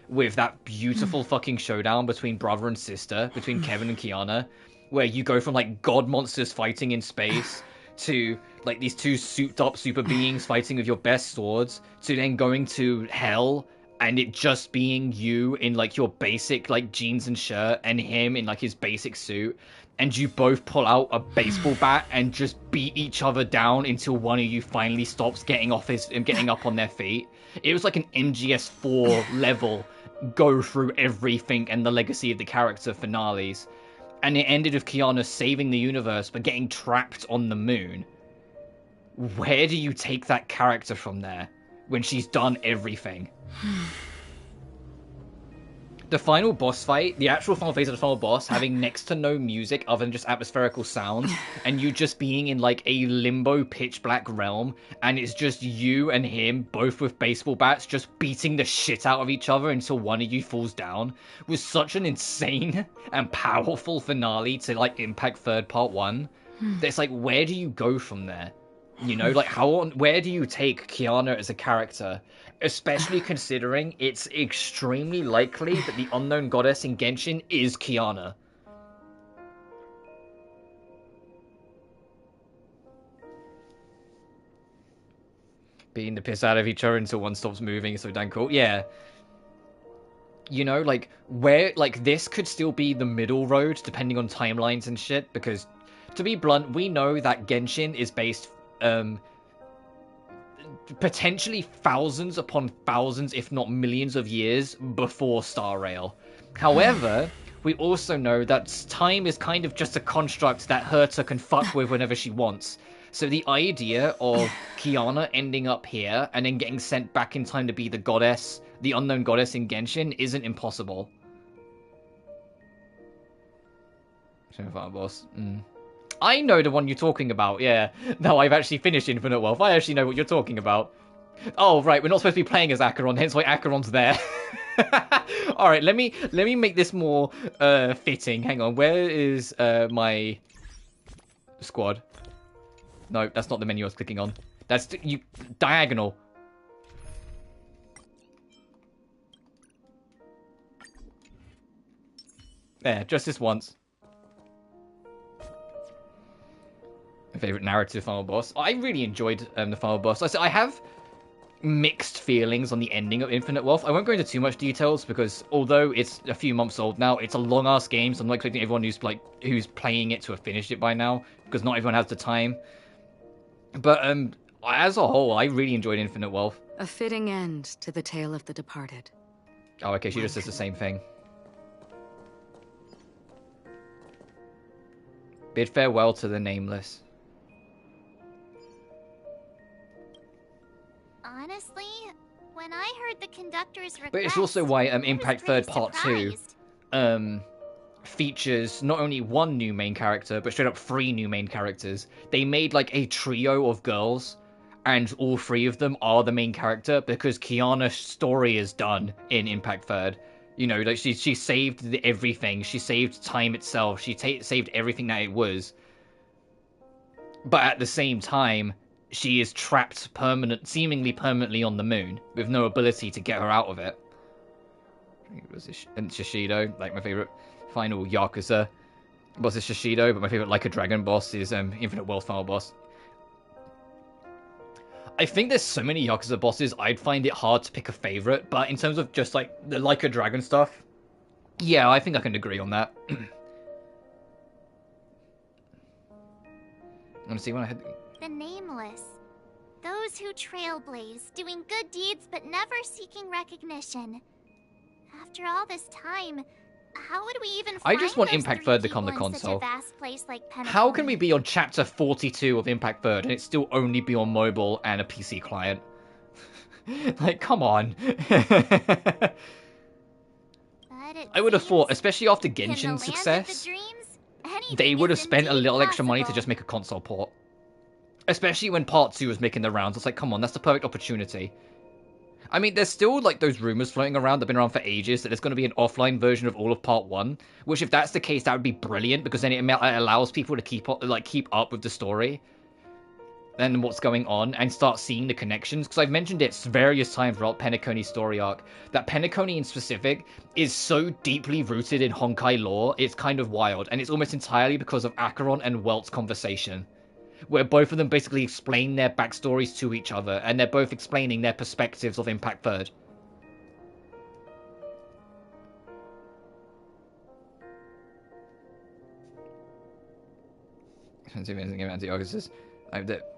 with that beautiful fucking showdown between brother and sister, between Kevin and Kiana, where you go from, like, god monsters fighting in space to, like, these two souped up super beings fighting with your best swords, to then going to hell and it just being you in, like, your basic, like, jeans and shirt, and him in, like, his basic suit, and you both pull out a baseball bat and just beat each other down until one of you finally stops getting up on their feet. It was like an MGS4 level go through everything and the legacy of the character finales. And it ended with Kiana saving the universe but getting trapped on the moon. Where do you take that character from there when she's done everything? The final boss fight, the actual final phase of the final boss, having next to no music other than just atmospherical sound, and you just being in, like, a limbo pitch black realm, and it's just you and him, both with baseball bats, just beating the shit out of each other until one of you falls down, was such an insane and powerful finale to, like, Impact Third Part 1. It's like, where do you go from there? You know, like where do you take Kiana as a character? Especially considering it's extremely likely that the unknown goddess in Genshin is Kiana. Beating the piss out of each other until one stops moving is so damn cool. Yeah. You know, like, this could still be the middle road, depending on timelines and shit, because, to be blunt, we know that Genshin is based, potentially thousands upon thousands, if not millions of years before Star Rail. However, we also know that time is kind of just a construct that Herta can fuck with whenever she wants. So the idea of Kiana ending up here and then getting sent back in time to be the goddess, the unknown goddess in Genshin, isn't impossible. Final boss. I know the one you're talking about, yeah. No, I've actually finished Infinite Wealth. I actually know what you're talking about. Oh, right, we're not supposed to be playing as Acheron, hence why Acheron's there. Alright, let me make this more fitting. Hang on, where is my squad? No, that's not the menu I was clicking on. That's you diagonal. There, just this once. My favorite narrative final boss. I really enjoyed the final boss. I have mixed feelings on the ending of Infinite Wealth. I won't go into too much details because although it's a few months old now, it's a long ass game, so I'm not expecting everyone who's playing it to have finished it by now because not everyone has the time. But as a whole, I really enjoyed Infinite Wealth. A fitting end to the tale of the departed. Oh, okay, she just says the same thing. Bid farewell to the nameless. Honestly, when I heard the conductor's request, But it's also why Impact Third Part 2 features not only one new main character, but straight up 3 new main characters. They made like a trio of girls, and all 3 of them are the main character because Kiana's story is done in Impact Third. You know, like she saved everything. She saved time itself. She saved everything that it was. But at the same time, she is trapped seemingly permanently on the moon with no ability to get her out of it. And Shishido, like my favorite final Yakuza boss is Shishido, but my favorite Like a Dragon boss is Infinite Wealth final boss. I think there's so many Yakuza bosses, I'd find it hard to pick a favorite, but in terms of just like the Like a Dragon stuff, yeah, I think I can agree on that. Want to see when I had the nameless. Those who trailblaze, doing good deeds but never seeking recognition. After all this time, how would we even I just want those Impact 3 Third to come to people in such a console. vast place like Penacony? How can we be on chapter 42 of Impact Third and it still only be on mobile and a PC client? Like, come on. I would have thought, especially after Genshin's success, they would have spent a little extra money to just make a console port. Especially when Part 2 was making the rounds. It's like, come on, that's the perfect opportunity. I mean, there's still, like, those rumors floating around that have been around for ages that there's going to be an offline version of all of Part 1, which, if that's the case, that would be brilliant, because then it allows people to keep up with the story and what's going on, and start seeing the connections, because I've mentioned it various times throughout Penacony's story arc, that Penacony in specific is so deeply rooted in Honkai lore, it's kind of wild, and it's almost entirely because of Acheron and Welt's conversation, where both of them basically explain their backstories to each other, and they're both explaining their perspectives of Impact Third. I have that.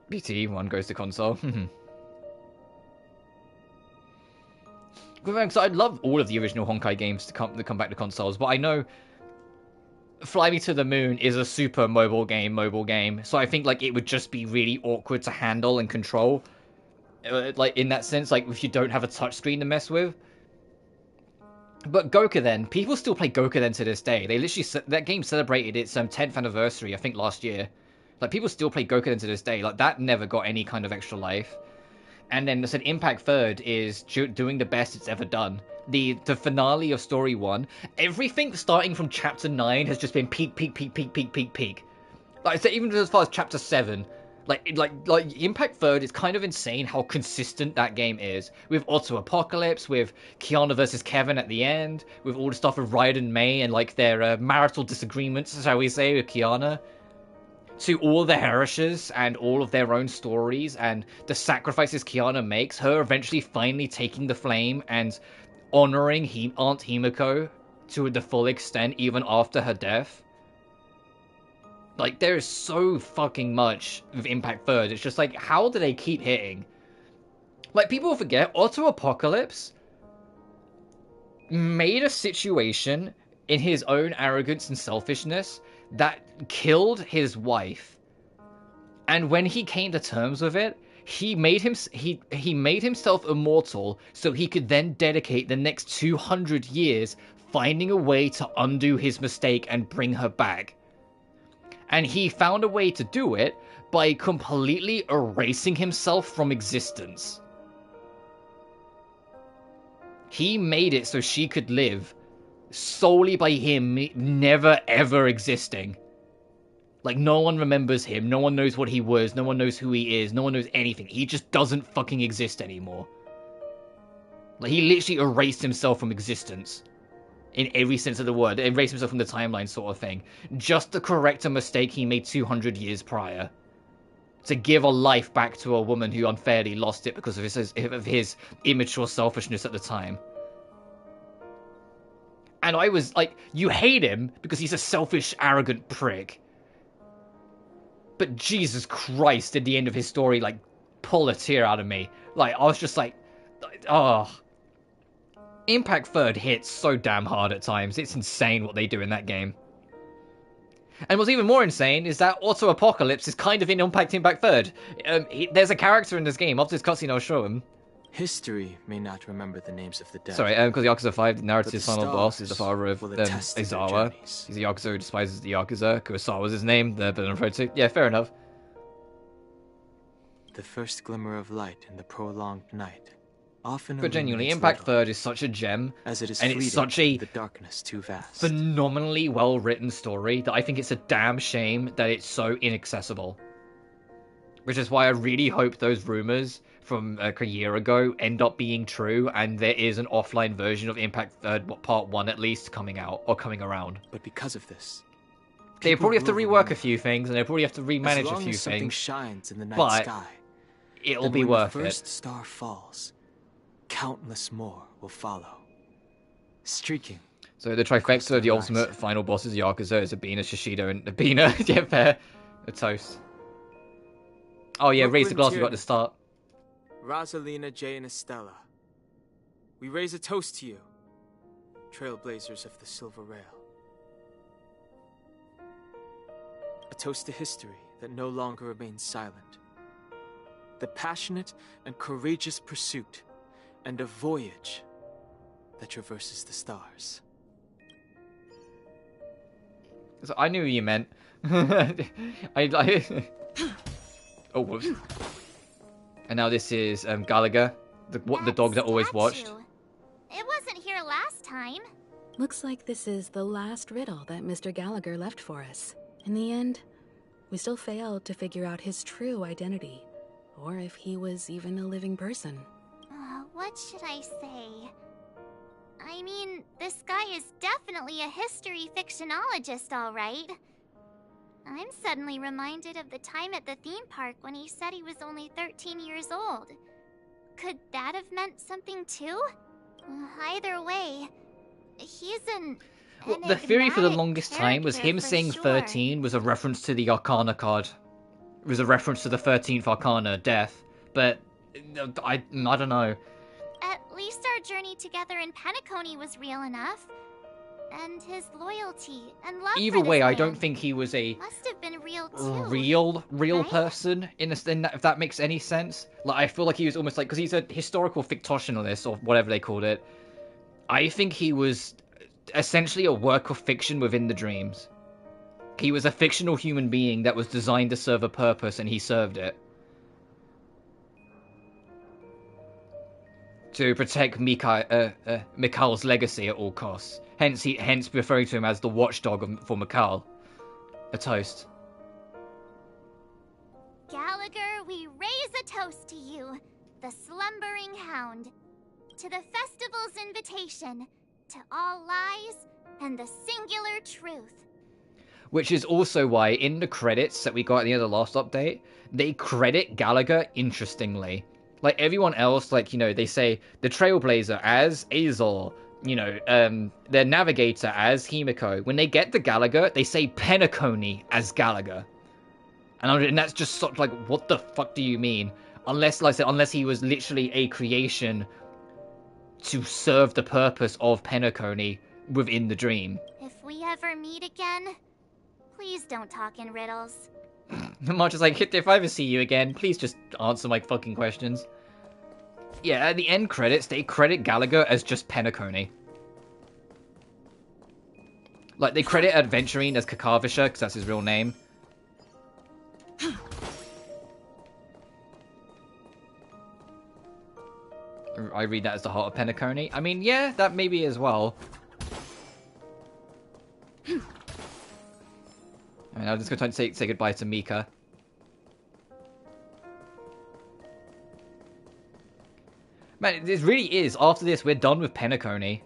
BT, one goes to console. Because I'd love all of the original Honkai games to come back to consoles, but I know Fly Me to the Moon is a super mobile game, so I think like it would just be really awkward to handle and control, like in that sense, like if you don't have a touchscreen to mess with. But Gokuden, people still play Gokuden to this day. They literally that game celebrated its 10th anniversary, I think, last year. Like people still play Gokuden to this day. Like that never got any kind of extra life. And then I said Impact Third is doing the best it's ever done. The finale of Story 1, everything starting from Chapter 9 has just been peak. Like I say, even as far as Chapter 7, like Impact Third is kind of insane how consistent that game is. With Auto Apocalypse, with Kiana versus Kevin at the end, with all the stuff with Riot and May and like their marital disagreements, shall we say, with Kiana, to all the Herishers and all of their own stories and the sacrifices Kiana makes, her eventually finally taking the flame and honoring Aunt Himiko to the full extent even after her death. Like, there is so fucking much with Impact Third. It's just like, how do they keep hitting? Like, people forget, Auto Apocalypse made a situation in his own arrogance and selfishness that killed his wife. And when he came to terms with it, he made himself immortal so he could then dedicate the next 200 years finding a way to undo his mistake and bring her back. And he found a way to do it by completely erasing himself from existence. He made it so she could live solely by him never ever existing. Like, no one remembers him, no one knows what he was, no one knows who he is, no one knows anything. He just doesn't fucking exist anymore. Like, he literally erased himself from existence. In every sense of the word. Erased himself from the timeline sort of thing. Just to correct a mistake he made 200 years prior. To give a life back to a woman who unfairly lost it because of his immature selfishness at the time. And I was like, you hate him because he's a selfish, arrogant prick. But Jesus Christ, at the end of his story, like, pull a tear out of me. Like, I was just like, oh. Impact Third hits so damn hard at times. It's insane what they do in that game. And what's even more insane is that Auto Apocalypse is kind of in Impact Third. There's a character in this game. After this cutscene, I'll show him. History may not remember the names of the dead. Sorry, because Yakuza 5, the narrative's final boss is the father of Aizawa. He's a Yakuza who despises the Yakuza. Kurosawa's his name, the villain referred to. Yeah, fair enough. The first glimmer of light in the prolonged night. Often but genuinely, Impact Third is such a gem, as it is and it's such a the darkness too vast. Phenomenally well-written story that I think it's a damn shame that it's so inaccessible. Which is why I really hope those rumors from a year ago end up being true, and there is an offline version of Impact Third Part 1 at least coming out, or coming around. But because of this, they probably have to rework a few things, and they probably have to remanage a few things. Shines in the night but sky, it'll be worth it. When the first star falls, countless more will follow. Streaking. So the trifecta, the ultimate final boss is Yakuza, is Abina, Shishido, and Abina. Yeah, fair. A toast. Oh yeah, raise the glass, we got to start. Rosalina, Jay, and Estella. We raise a toast to you, trailblazers of the Silver Rail. A toast to history that no longer remains silent. The passionate and courageous pursuit and a voyage that traverses the stars. So I knew what you meant. Oh, whoops. And now this is Gallagher, the dog that always watched. It wasn't here last time. Looks like this is the last riddle that Mr. Gallagher left for us. In the end, we still failed to figure out his true identity, or if he was even a living person. What should I say? I mean, this guy is definitely a history fictionologist, all right. I'm suddenly reminded of the time at the theme park when he said he was only 13 years old. Could that have meant something too? Either way, he's well, the theory for the longest time was him saying 13 was a reference to the Arcana card. It was a reference to the 13th Arcana, Death. But I don't know. At least our journey together in Penacony was real enough. And his loyalty and love Either way, I don't think he was a must have been real too. real person in that, if that makes any sense. Like, I feel like he was almost like, because he's a historical fictionalist or whatever they called it. I think he was essentially a work of fiction within the dreams. He was a fictional human being that was designed to serve a purpose, and he served it. To protect Mikhail's legacy at all costs. Hence referring to him as the watchdog for Mikhail. A toast. toast to you, the slumbering hound. To the festival's invitation, to all lies and the singular truth. Which is also why in the credits that we got at the end of the last update, they credit Gallagher interestingly. Like everyone else, like, you know, they say the Trailblazer as Azor, you know, their Navigator as Himiko. When they get to Gallagher, they say Penacony as Gallagher. And that's just sort of like, what the fuck do you mean? Unless, like I said, unless he was literally a creation to serve the purpose of Penacony within the dream. If we ever meet again, please don't talk in riddles. March is like, if I ever see you again, please just answer my fucking questions. Yeah, at the end credits, they credit Gallagher as just Penacony. Like, they credit Adventurine as Kakavisha, because that's his real name. I read that as the heart of Penacony. I mean, yeah, that maybe as well. I mean, I'm just going to say goodbye to Mika. Man, this really is. After this, we're done with Penacony.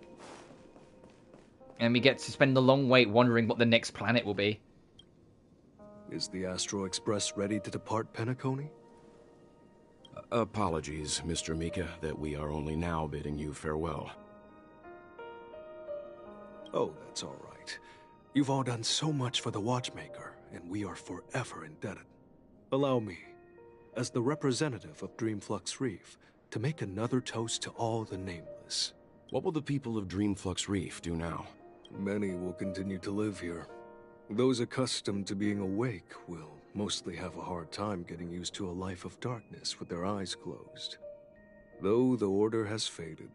And we get to spend the long wait wondering what the next planet will be. Is the Astro Express ready to depart Penacony? Apologies, Mr. Mika, that we are only now bidding you farewell. Oh, that's all right. You've all done so much for the Watchmaker, and we are forever indebted. Allow me, as the representative of Dreamflux Reef, to make another toast to all the nameless. What will the people of Dreamflux Reef do now? Many will continue to live here. Those accustomed to being awake will mostly have a hard time getting used to a life of darkness with their eyes closed. Though the order has faded,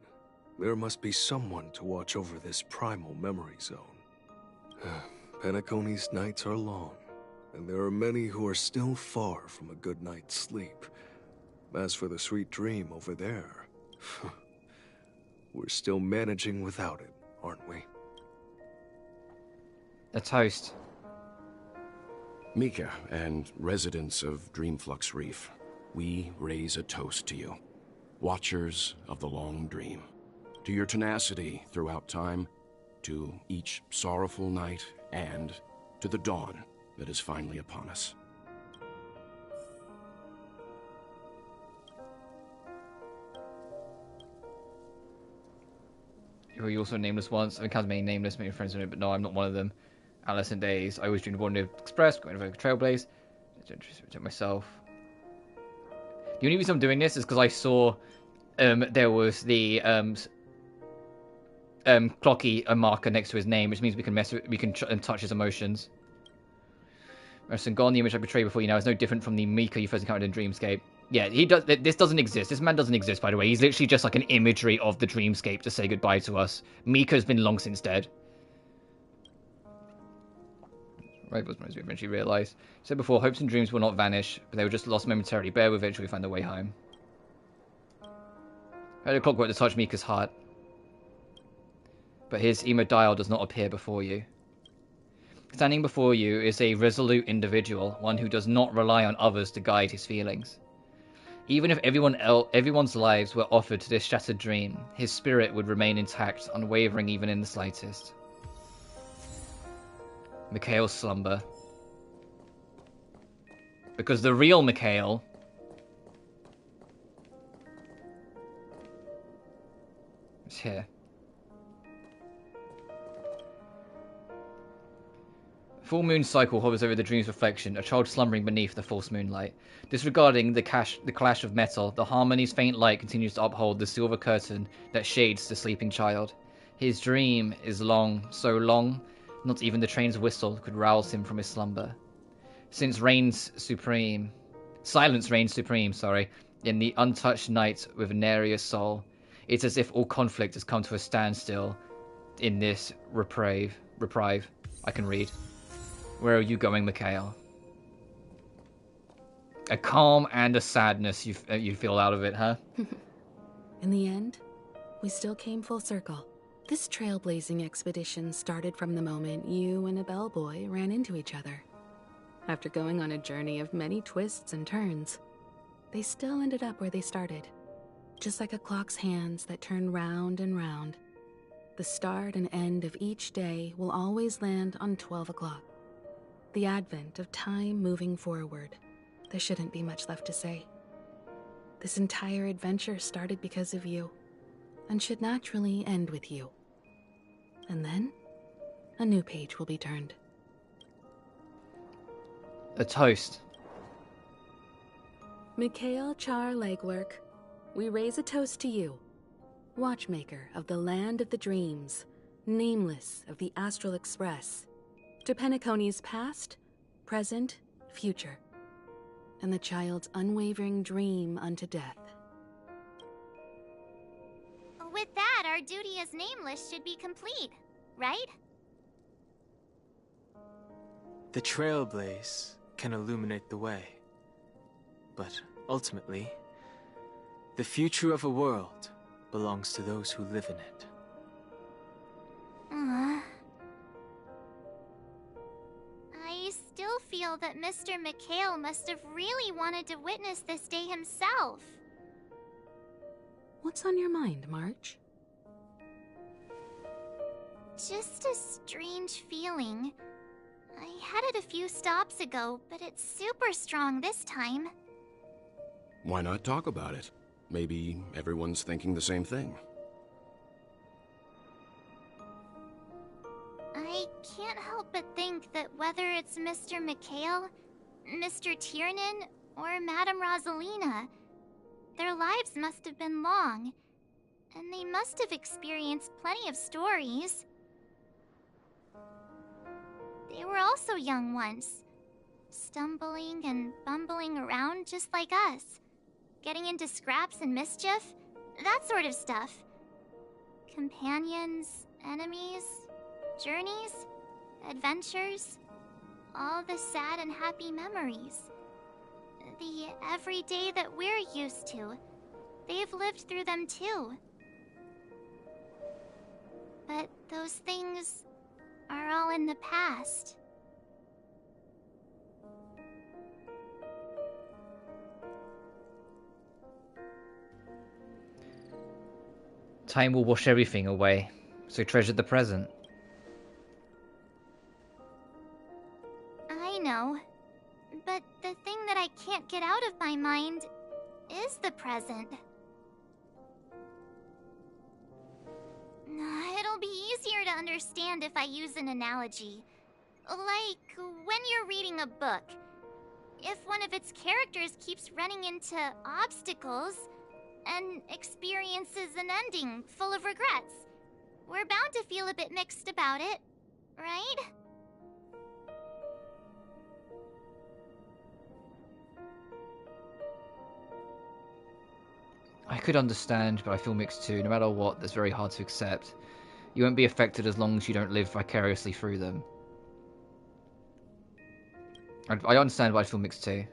there must be someone to watch over this primal memory zone. Penacony's nights are long, and there are many who are still far from a good night's sleep. As for the sweet dream over there, we're still managing without it, aren't we? A toast. Mika and residents of Dreamflux Reef, we raise a toast to you, watchers of the long dream, to your tenacity throughout time, to each sorrowful night, and to the dawn that is finally upon us. You also nameless once. I've encountered many nameless, many friends in it, but no, I'm not one of them. Alice and Days. I always dreamed of Wonder Express, going to Trailblaze. To myself. The only reason I'm doing this is because I saw there was the clocky marker next to his name, which means we can touch his emotions. Gone, the image I portrayed before you now is no different from the Mika you first encountered in Dreamscape. Yeah, he does. This doesn't exist. This man doesn't exist, by the way. He's literally just like an imagery of the Dreamscape to say goodbye to us. Mika's been long since dead. Right, but as we eventually realised. Said before, hopes and dreams will not vanish, but they were just lost momentarily. Bear with it until we find their way home. Heard a clockwork to touch Mika's heart, but his hemodial does not appear before you. Standing before you is a resolute individual, one who does not rely on others to guide his feelings. Even if everyone's lives were offered to this shattered dream, his spirit would remain intact, unwavering even in the slightest. Mikhail's slumber. Because the real Mikhail is here. Full moon cycle hovers over the dream's reflection, a child slumbering beneath the false moonlight. Disregarding the clash of metal, the harmony's faint light continues to uphold the silver curtain that shades the sleeping child. His dream is long, so long, not even the train's whistle could rouse him from his slumber. Silence reigns supreme, in the untouched night with Neria's soul. It's as if all conflict has come to a standstill in this reprieve. I can read. Where are you going, Mikhail? A calm and a sadness you feel out of it, huh? In the end, we still came full circle. This trailblazing expedition started from the moment you and a bellboy ran into each other. After going on a journey of many twists and turns, they still ended up where they started. Just like a clock's hands that turn round and round. The start and end of each day will always land on 12 o'clock. The advent of time moving forward. There shouldn't be much left to say. This entire adventure started because of you, and should naturally end with you. And then, a new page will be turned. A toast. Mikhail Char Legwork, we raise a toast to you, watchmaker of the land of the dreams, nameless of the Astral Express, to Penacony's past, present, future, and the child's unwavering dream unto death. With that, our duty as nameless should be complete, right? The trailblaze can illuminate the way, but ultimately, the future of a world belongs to those who live in it. I still feel that Mr. Mikhail must have really wanted to witness this day himself. What's on your mind, March? Just a strange feeling. I had it a few stops ago, but it's super strong this time. Why not talk about it? Maybe everyone's thinking the same thing. I can't help but think that whether it's Mr. Mikhail, Mr. Tiernan, or Madame Rosalina, their lives must have been long, and they must have experienced plenty of stories. They were also young once, stumbling and bumbling around just like us, getting into scraps and mischief, that sort of stuff. Companions, enemies, journeys, adventures, all the sad and happy memories. The everyday that we're used to, they've lived through them too. But those things are all in the past. Time will wash everything away, so treasure the present. I know, but the thing that I can't get out of my mind is the present. It'll be easier to understand if I use an analogy. Like when you're reading a book. If one of its characters keeps running into obstacles and experiences an ending full of regrets, we're bound to feel a bit mixed about it, right? I could understand, but I feel mixed too. No matter what, that's very hard to accept. You won't be affected as long as you don't live vicariously through them. I understand, but I feel mixed too.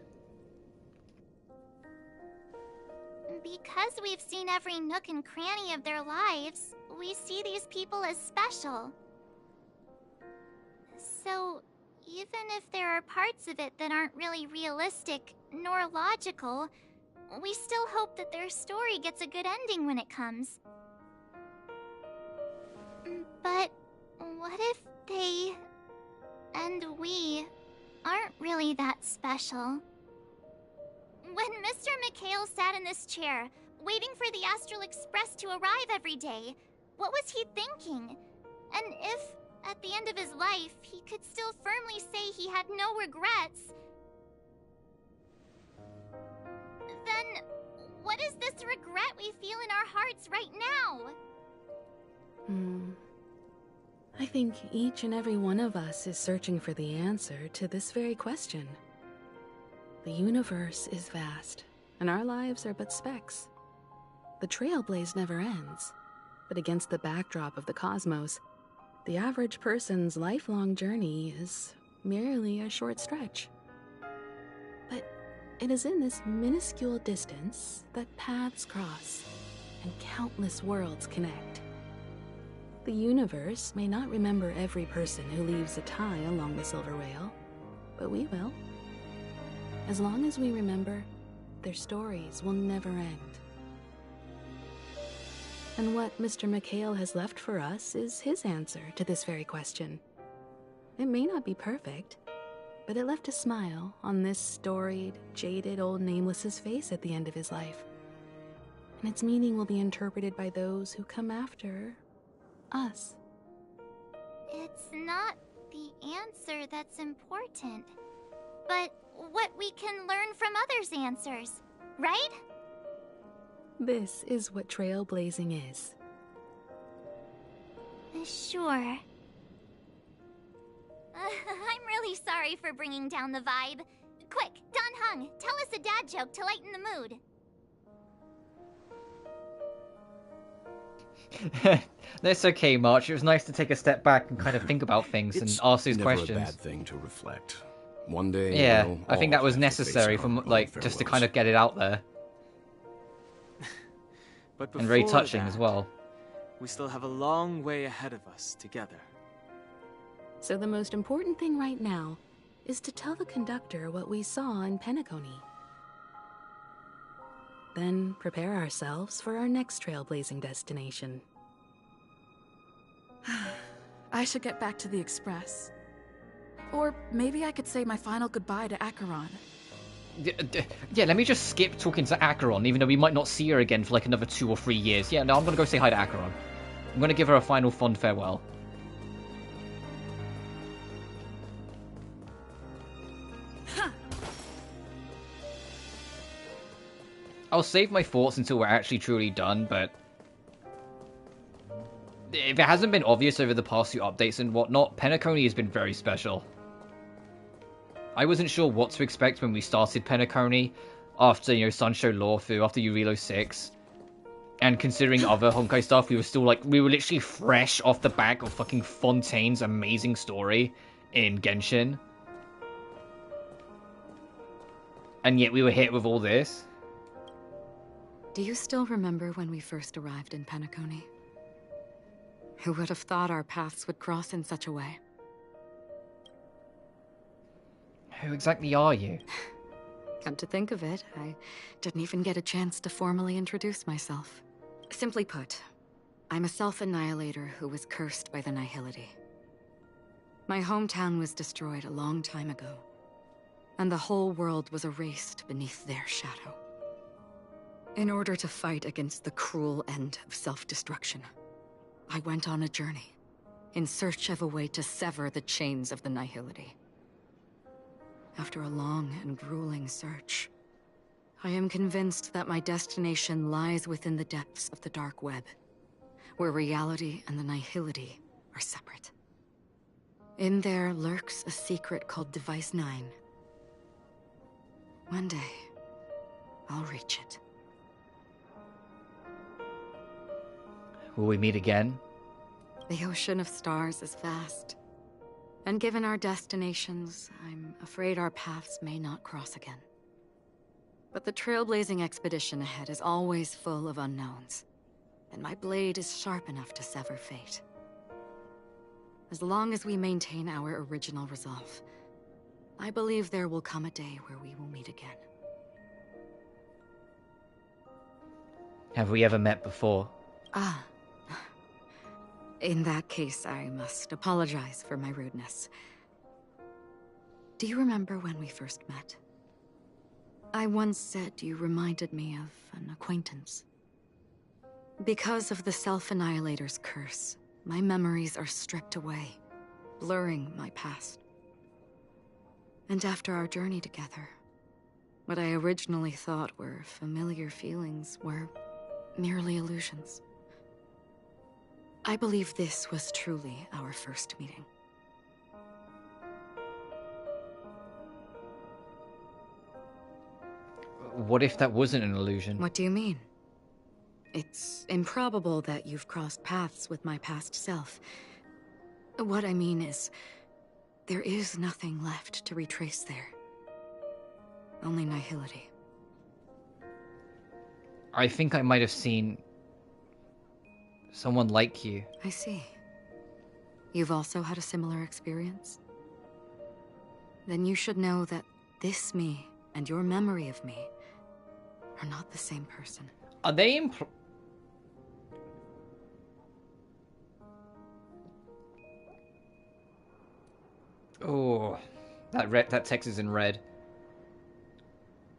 Because we've seen every nook and cranny of their lives, we see these people as special. So, even if there are parts of it that aren't really realistic nor logical, we still hope that their story gets a good ending when it comes. But what if they and we aren't really that special? When Mr. Mikhail sat in this chair, waiting for the Astral Express to arrive every day, what was he thinking? And if, at the end of his life, he could still firmly say he had no regrets, then what is this regret we feel in our hearts right now? I think each and every one of us is searching for the answer to this very question. The universe is vast, and our lives are but specks. The trailblaze never ends, but against the backdrop of the cosmos, the average person's lifelong journey is merely a short stretch. But it is in this minuscule distance that paths cross and countless worlds connect. The universe may not remember every person who leaves a tie along the silver rail, but we will. As long as we remember, their stories will never end. And what Mr. McHale has left for us is his answer to this very question. It may not be perfect, but it left a smile on this storied, jaded old Nameless's face at the end of his life. And its meaning will be interpreted by those who come after us. It's not the answer that's important, but what we can learn from others' answers, right? This is what trailblazing is. Sure. I'm really sorry for bringing down the vibe. Quick, Don Hung, tell us a dad joke to lighten the mood. That's okay, March. It was nice to take a step back and kind of think about things and ask these questions. It's never a bad thing to reflect. One day, yeah, we'll I think all that was have to face necessary our for own like just to kind of get it out there. But And very before touching that, as well. We still have a long way ahead of us together. So the most important thing right now is to tell the conductor what we saw in Penacony. Then prepare ourselves for our next trailblazing destination. I should get back to the Express. Or maybe I could say my final goodbye to Acheron. Yeah, let me just skip talking to Acheron, even though we might not see her again for like another 2 or 3 years. Yeah, no, I'm gonna go say hi to Acheron. I'm gonna give her a final fond farewell. I'll save my thoughts until we're actually truly done, but if it hasn't been obvious over the past few updates and whatnot, Penacony has been very special. I wasn't sure what to expect when we started Penacony after, you know, Sunshow Lawfu, after Yurilo 6. And considering other Honkai stuff, we were literally fresh off the back of fucking Fontaine's amazing story in Genshin. And yet we were hit with all this. Do you still remember when we first arrived in Penacony? Who would have thought our paths would cross in such a way? Who exactly are you? Come to think of it, I didn't even get a chance to formally introduce myself. Simply put, I'm a self-annihilator who was cursed by the Nihility. My hometown was destroyed a long time ago, and the whole world was erased beneath their shadow. In order to fight against the cruel end of self-destruction, I went on a journey, in search of a way to sever the chains of the Nihility. After a long and grueling search, I am convinced that my destination lies within the depths of the dark web, where reality and the Nihility are separate. In there lurks a secret called Device 9. One day, I'll reach it. Will we meet again? The ocean of stars is vast. And given our destinations, I'm afraid our paths may not cross again. But the trailblazing expedition ahead is always full of unknowns, and my blade is sharp enough to sever fate. As long as we maintain our original resolve, I believe there will come a day where we will meet again. Have we ever met before? Ah. In that case, I must apologize for my rudeness. Do you remember when we first met? I once said you reminded me of an acquaintance. Because of the Self-Annihilator's curse, my memories are stripped away, blurring my past. And after our journey together, what I originally thought were familiar feelings were merely illusions. I believe this was truly our first meeting. What if that wasn't an illusion? What do you mean? It's improbable that you've crossed paths with my past self. What I mean is, there is nothing left to retrace there. Only nihility. I think I might have seen someone like you. I see. You've also had a similar experience? Then you should know that this me and your memory of me are not the same person. Are they Oh, that text is in red.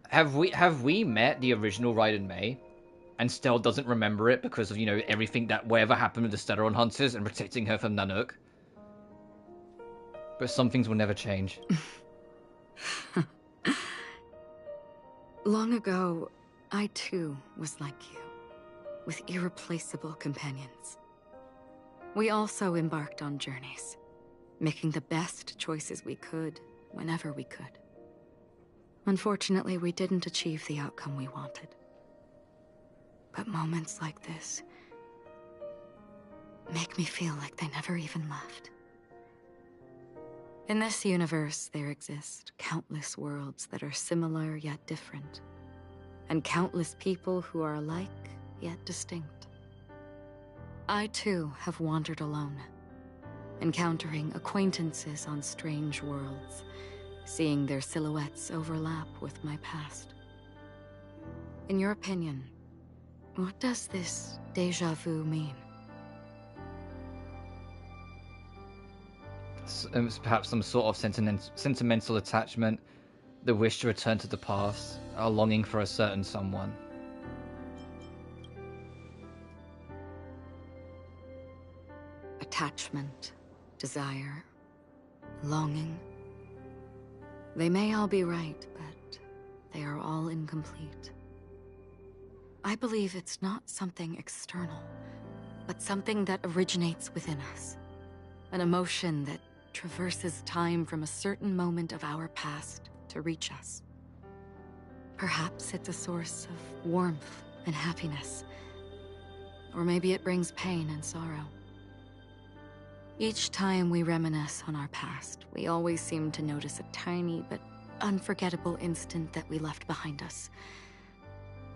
Have we met the original Raiden Mei, and still doesn't remember it because of, you know, everything that whatever happened with the Stellaron Hunters and protecting her from Nanook? But some things will never change. Long ago, I too was like you, with irreplaceable companions. We also embarked on journeys, making the best choices we could, whenever we could. Unfortunately, we didn't achieve the outcome we wanted. But moments like this make me feel like they never even left. In this universe, there exist countless worlds that are similar yet different, and countless people who are alike yet distinct. I too have wandered alone, encountering acquaintances on strange worlds, seeing their silhouettes overlap with my past. In your opinion, what does this déjà vu mean? Perhaps some sort of sentimental attachment, the wish to return to the past, a longing for a certain someone. Attachment, desire, longing. They may all be right, but they are all incomplete. I believe it's not something external, but something that originates within us. An emotion that traverses time from a certain moment of our past to reach us. Perhaps it's a source of warmth and happiness. Or maybe it brings pain and sorrow. Each time we reminisce on our past, we always seem to notice a tiny but unforgettable instant that we left behind us,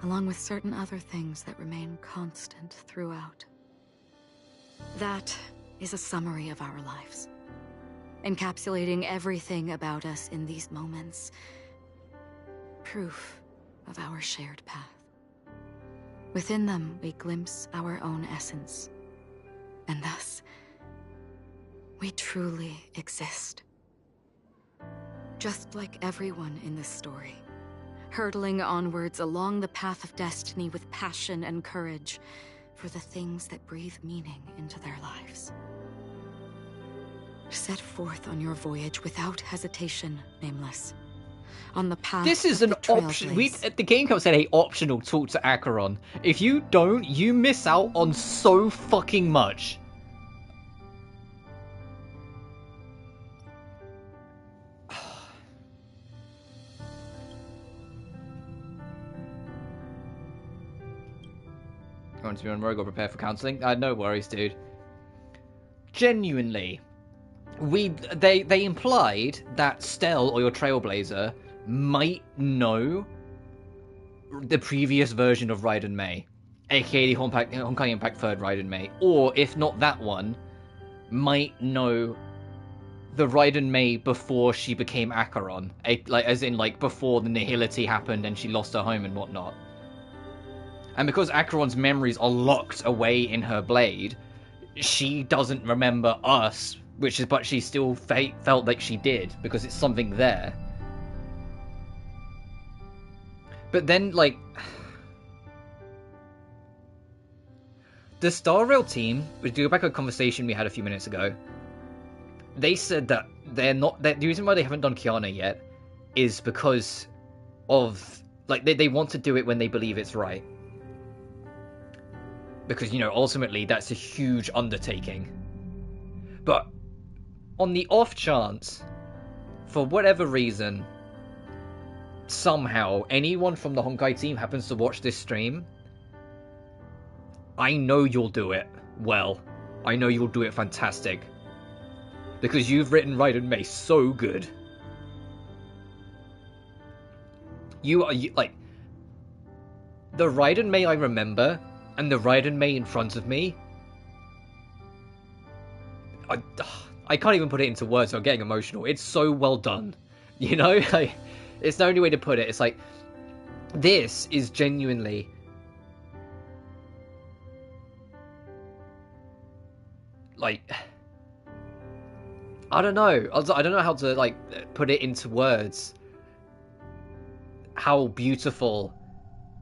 along with certain other things that remain constant throughout. That is a summary of our lives, encapsulating everything about us in these moments. Proof of our shared path. Within them, we glimpse our own essence, and thus, we truly exist. Just like everyone in this story, hurtling onwards along the path of destiny with passion and courage for the things that breathe meaning into their lives. Set forth on your voyage without hesitation, Nameless. On the path. This is an option. The game comes said, "Hey, optional. Talk to Acheron." If you don't, you miss out on so fucking much. You want to be on Rogu, prepare for counseling? No worries, dude. Genuinely, they implied that Stell or your Trailblazer might know the previous version of Raiden Mei, aka the Honkai Impact 3rd Raiden Mei, or if not that one, might know the Raiden Mei before she became Acheron, as in before the nihility happened and she lost her home and whatnot. And because Acheron's memories are locked away in her blade, she doesn't remember us, but she still felt like she did, because it's something there. But then, the Star Rail team, we go back to a conversation we had a few minutes ago, they said that that the reason why they haven't done Kiana yet is because of, they want to do it when they believe it's right. Because, ultimately, that's a huge undertaking. But on the off chance, for whatever reason, somehow, anyone from the Honkai team happens to watch this stream, I know you'll do it well. I know you'll do it fantastic. Because you've written Raiden Mei so good. The Raiden Mei I remember, and the Raiden Mei in front of me, I can't even put it into words, I'm getting emotional. It's so well done. It's the only way to put it. It's This is genuinely... like... I don't know. I don't know how to, like, put it into words. How beautiful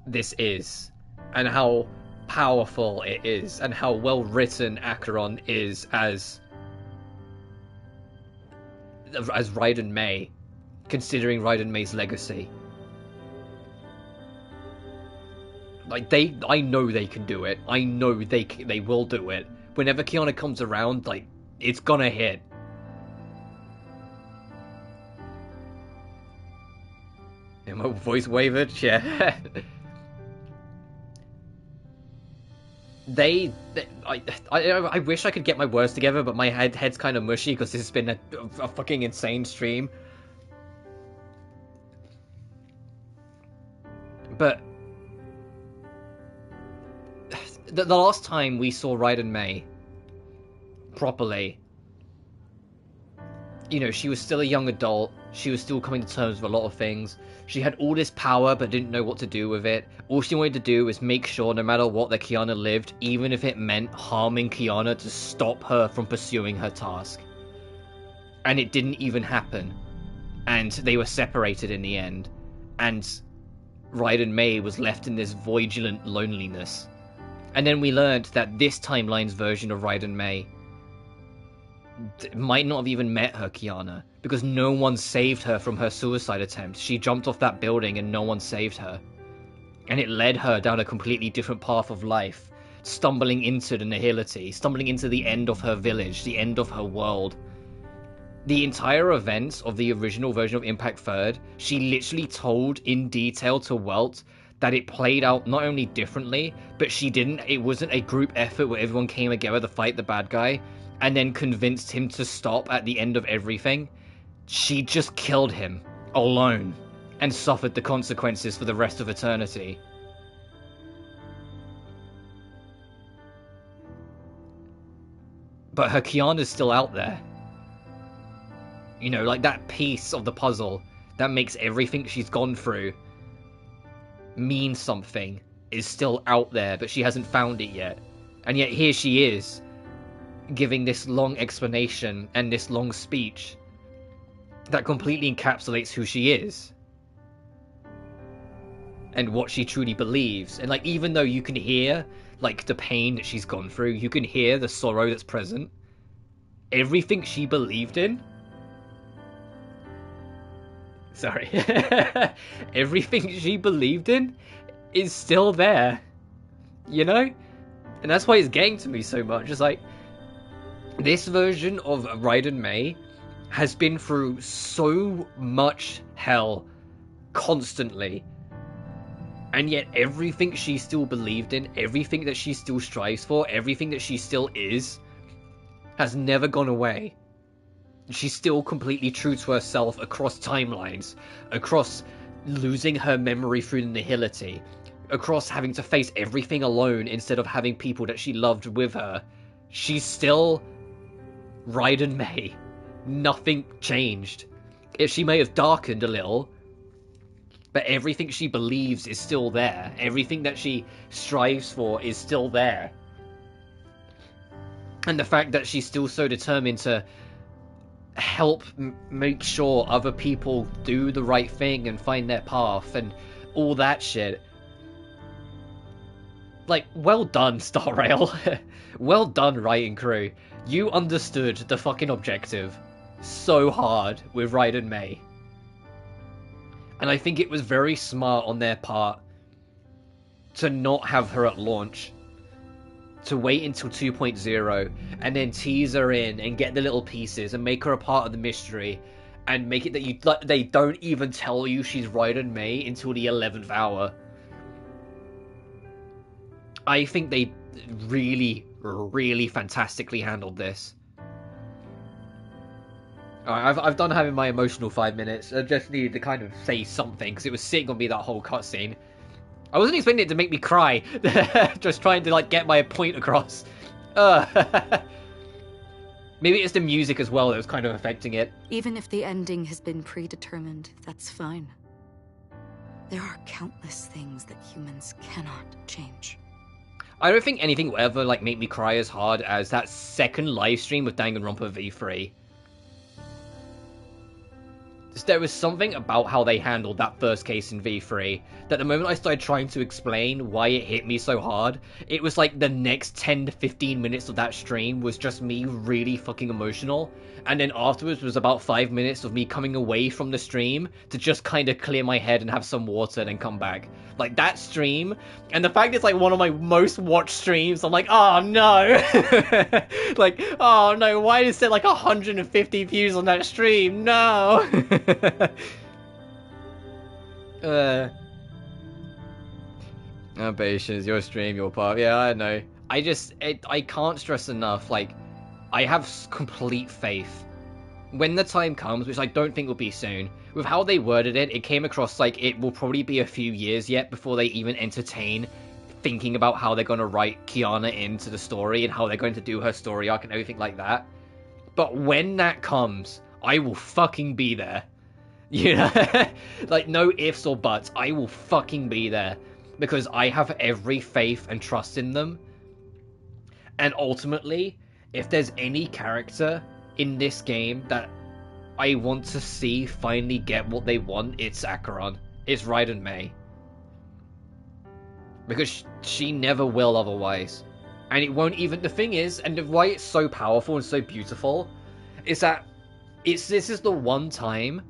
this is. And how powerful it is. And how well written Acheron is as Raiden Mei. Considering Raiden Mei's legacy. Like, I know they can do it. I know they will do it. Whenever Kiana comes around, like, it's gonna hit. And my voice wavered? Yeah. I wish I could get my words together, but my head's kind of mushy because this has been a fucking insane stream. But the last time we saw Raiden Mei properly, you know, she was still a young adult. She was still coming to terms with a lot of things. She had all this power but didn't know what to do with it. All she wanted to do was make sure no matter what that Kiana lived, even if it meant harming Kiana to stop her from pursuing her task. And it didn't even happen. And they were separated in the end. And Raiden Mei was left in this vigilant loneliness. And then we learned that this timeline's version of Raiden Mei might not have even met her Kiana, because no one saved her from her suicide attempt. She jumped off that building and no one saved her. And it led her down a completely different path of life, stumbling into the nihility, stumbling into the end of her village, the end of her world. The entire events of the original version of Impact Third, she literally told in detail to Welt that it played out not only differently, but it wasn't a group effort where everyone came together to fight the bad guy and then convinced him to stop at the end of everything. She just killed him alone and suffered the consequences for the rest of eternity. But her Kiana's still out there. You know, like that piece of the puzzle that makes everything she's gone through mean something is still out there, but she hasn't found it yet. And yet here she is, giving this long explanation and this long speech that completely encapsulates who she is and what she truly believes. And like, even though you can hear like the pain that she's gone through, you can hear the sorrow that's present, everything she believed in, everything she believed in is still there, you know? And that's why it's getting to me so much. It's like, this version of Raiden Mei has been through so much hell constantly, and yet everything she still believed in, everything that she still strives for, everything that she still is, has never gone away. She's still completely true to herself across timelines, across losing her memory through the nihility, across having to face everything alone instead of having people that she loved with her. She's still Raiden Mei. Nothing changed. She may have darkened a little, but everything she believes is still there. Everything that she strives for is still there. And the fact that she's still so determined to help make sure other people do the right thing and find their path and all that shit. Like, well done, Star Rail. Well done, writing crew. You understood the fucking objective so hard with Raiden Mei. And I think it was very smart on their part to not have her at launch. To wait until 2.0 and then tease her in and get the little pieces and make her a part of the mystery and make it that they don't even tell you she's Raiden Mei until the 11th hour. I think they really, really fantastically handled this. Alright, I've done having my emotional 5 minutes. I just needed to kind of say something because it was sitting on me, that whole cutscene. I wasn't expecting it to make me cry. Just trying to, like, get my point across. Maybe it's the music as well that was kind of affecting it. Even if the ending has been predetermined, that's fine. There are countless things that humans cannot change. I don't think anything will ever like make me cry as hard as that second live stream with Danganronpa V3. There was something about how they handled that first case in V3 that the moment I started trying to explain why it hit me so hard, it was like the next 10 to 15 minutes of that stream was just me really fucking emotional, and then afterwards was about 5 minutes of me coming away from the stream to just kind of clear my head and have some water and then come back. Like that stream, and the fact it's like one of my most watched streams, I'm like, oh no! Like, oh no, why is there like 150 views on that stream? No! Patience, your stream, your part. Yeah, I know. I can't stress enough, like, I have complete faith. When the time comes, which I don't think will be soon, with how they worded it, it came across like it will probably be a few years yet before they even entertain thinking about how they're going to write Kiana into the story and how they're going to do her story arc and everything like that. But when that comes, I will fucking be there. You know? Like, no ifs or buts. I will fucking be there. Because I have every faith and trust in them. And ultimately, if there's any character in this game that I want to see finally get what they want, it's Acheron. It's Raiden Mei. Because she never will otherwise. And it won't even... The thing is, and why it's so powerful and so beautiful, is that this is the one time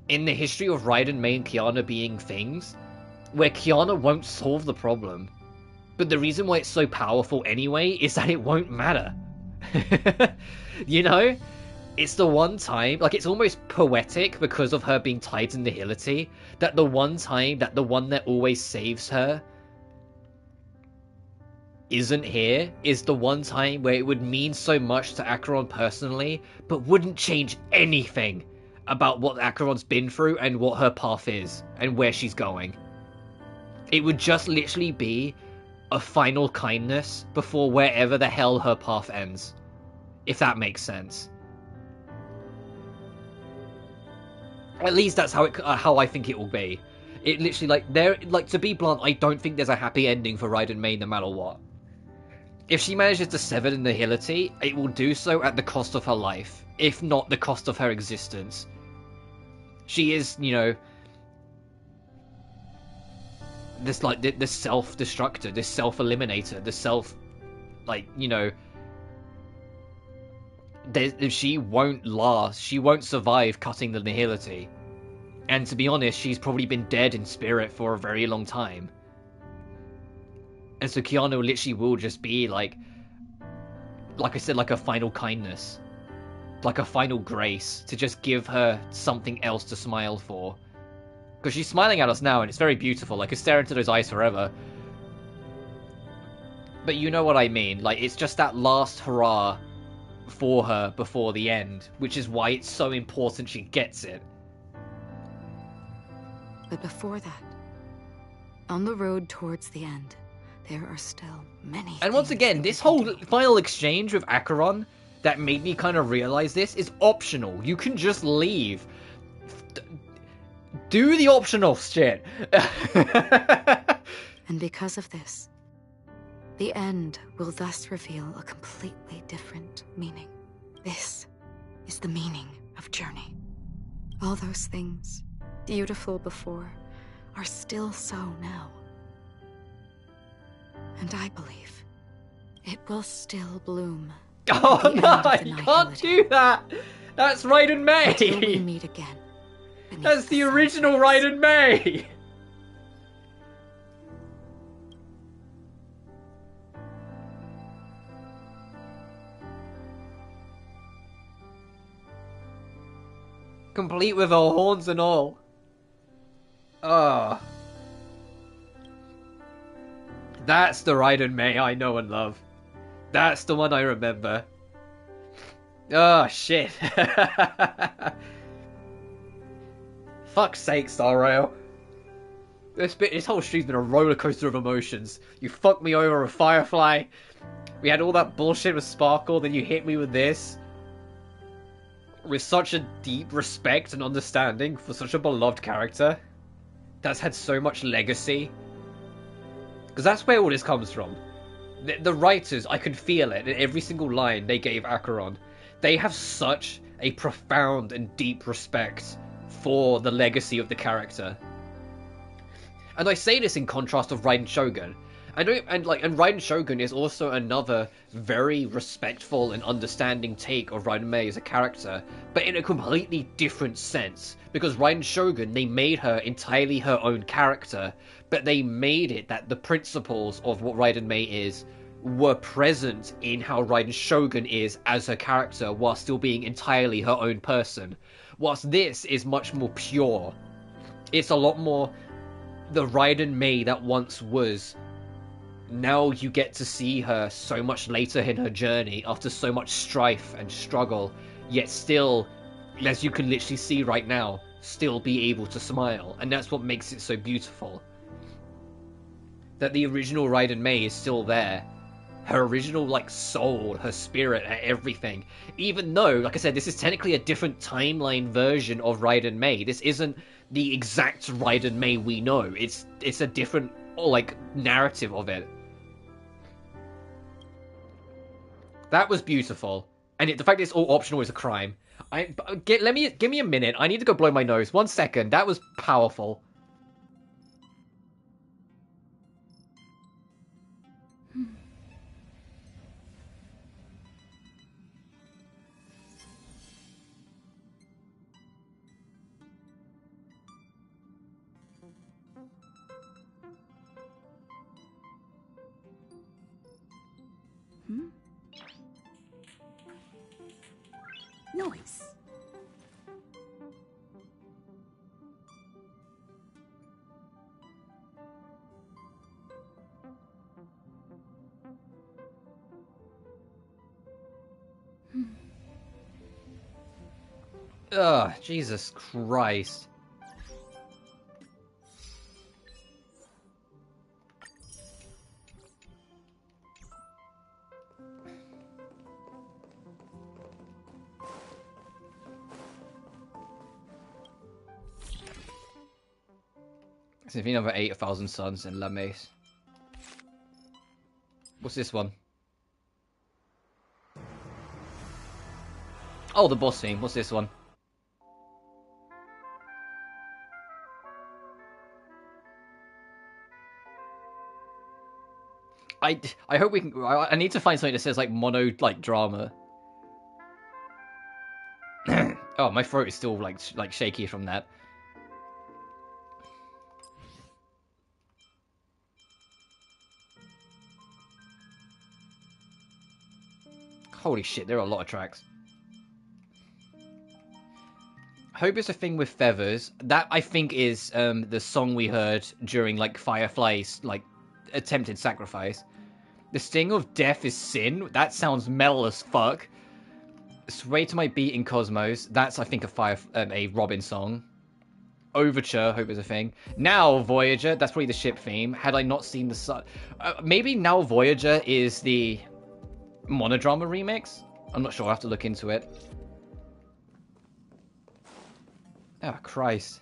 in the history of Raiden Mei and Kiana being things where Kiana won't solve the problem. But the reason why it's so powerful anyway is that it won't matter. You know? It's the one time, like, it's almost poetic because of her being tied to nihility, that the one time that the one that always saves her isn't here is the one time where it would mean so much to Acheron personally, but wouldn't change anything about what Acheron's been through and what her path is and where she's going. It would just literally be a final kindness before wherever the hell her path ends. If that makes sense. At least that's how I think it will be. It literally, like, to be blunt, I don't think there's a happy ending for Raiden Mei no matter what. If she manages to sever the nihility, it will do so at the cost of her life, if not the cost of her existence. She is, you know, this, like, the self-destructor, this self-eliminator, the self, like, you know, she won't last, she won't survive cutting the nihility. And to be honest, she's probably been dead in spirit for a very long time. And so Kiana literally will just be like I said, like a final kindness. Like a final grace to just give her something else to smile for. Because she's smiling at us now and it's very beautiful, like, I stare into those eyes forever. But you know what I mean, like, it's just that last hurrah for her before the end, which is why it's so important she gets it. But before that, on the road towards the end, there are still many. And once again, this whole final exchange with Acheron that made me kind of realize this is optional. You can just leave. Do the optional shit. And because of this, the end will thus reveal a completely different meaning. This is the meaning of Journey. All those things, beautiful before, are still so now. And I believe it will still bloom. Oh no, you can't do that! That's Raiden Mei! Until we meet again. That's the original Raiden Mei! Complete with her horns and all. Ah. That's the Raiden Mei I know and love. That's the one I remember. Oh, shit. Fuck's sake, Star Rail. This whole stream's been a roller coaster of emotions. You fucked me over with Firefly. We had all that bullshit with Sparkle, then you hit me with this. With such a deep respect and understanding for such a beloved character. that's had so much legacy. Because that's where all this comes from. The writers, I could feel it in every single line they gave Acheron. They have such a profound and deep respect for the legacy of the character. And I say this in contrast of Raiden Shogun. And Raiden Shogun is also another very respectful and understanding take of Raiden Mei as a character, but in a completely different sense. Because Raiden Shogun, they made her entirely her own character, but they made it that the principles of what Raiden Mei is were present in how Raiden Shogun is as her character, while still being entirely her own person. Whilst this is much more pure. It's a lot more the Raiden Mei that once was. Now you get to see her so much later in her journey, after so much strife and struggle, yet still, as you can literally see right now, still be able to smile. And that's what makes it so beautiful. That the original Raiden Mei is still there. Her original, soul, her spirit, her everything. Even though, like I said, this is technically a different timeline version of Raiden Mei. This isn't the exact Raiden Mei we know. It's a different, narrative of it. That was beautiful. And the fact that it's all optional is a crime. Give me a minute. I need to go blow my nose. 1 second. That was powerful. Noise. Ugh, Jesus Christ. So if you know about 8,000 Suns in La Mace. What's this one? Oh, the boss theme. What's this one? I hope we can. I need to find something that says mono drama. Oh, my throat is still shaky from that. Holy shit, there are a lot of tracks. Hope it's a thing with feathers. That, I think, is the song we heard during, Firefly's, attempted sacrifice. The sting of death is sin. That sounds metal as fuck. Sway to my beat in Cosmos. That's, I think, a Robin song. Overture, hope is a thing. Now Voyager, that's probably the ship theme. Had I not seen the sun... maybe Now Voyager is the Monodrama remix? I'm not sure, I'll have to look into it. Oh, Christ.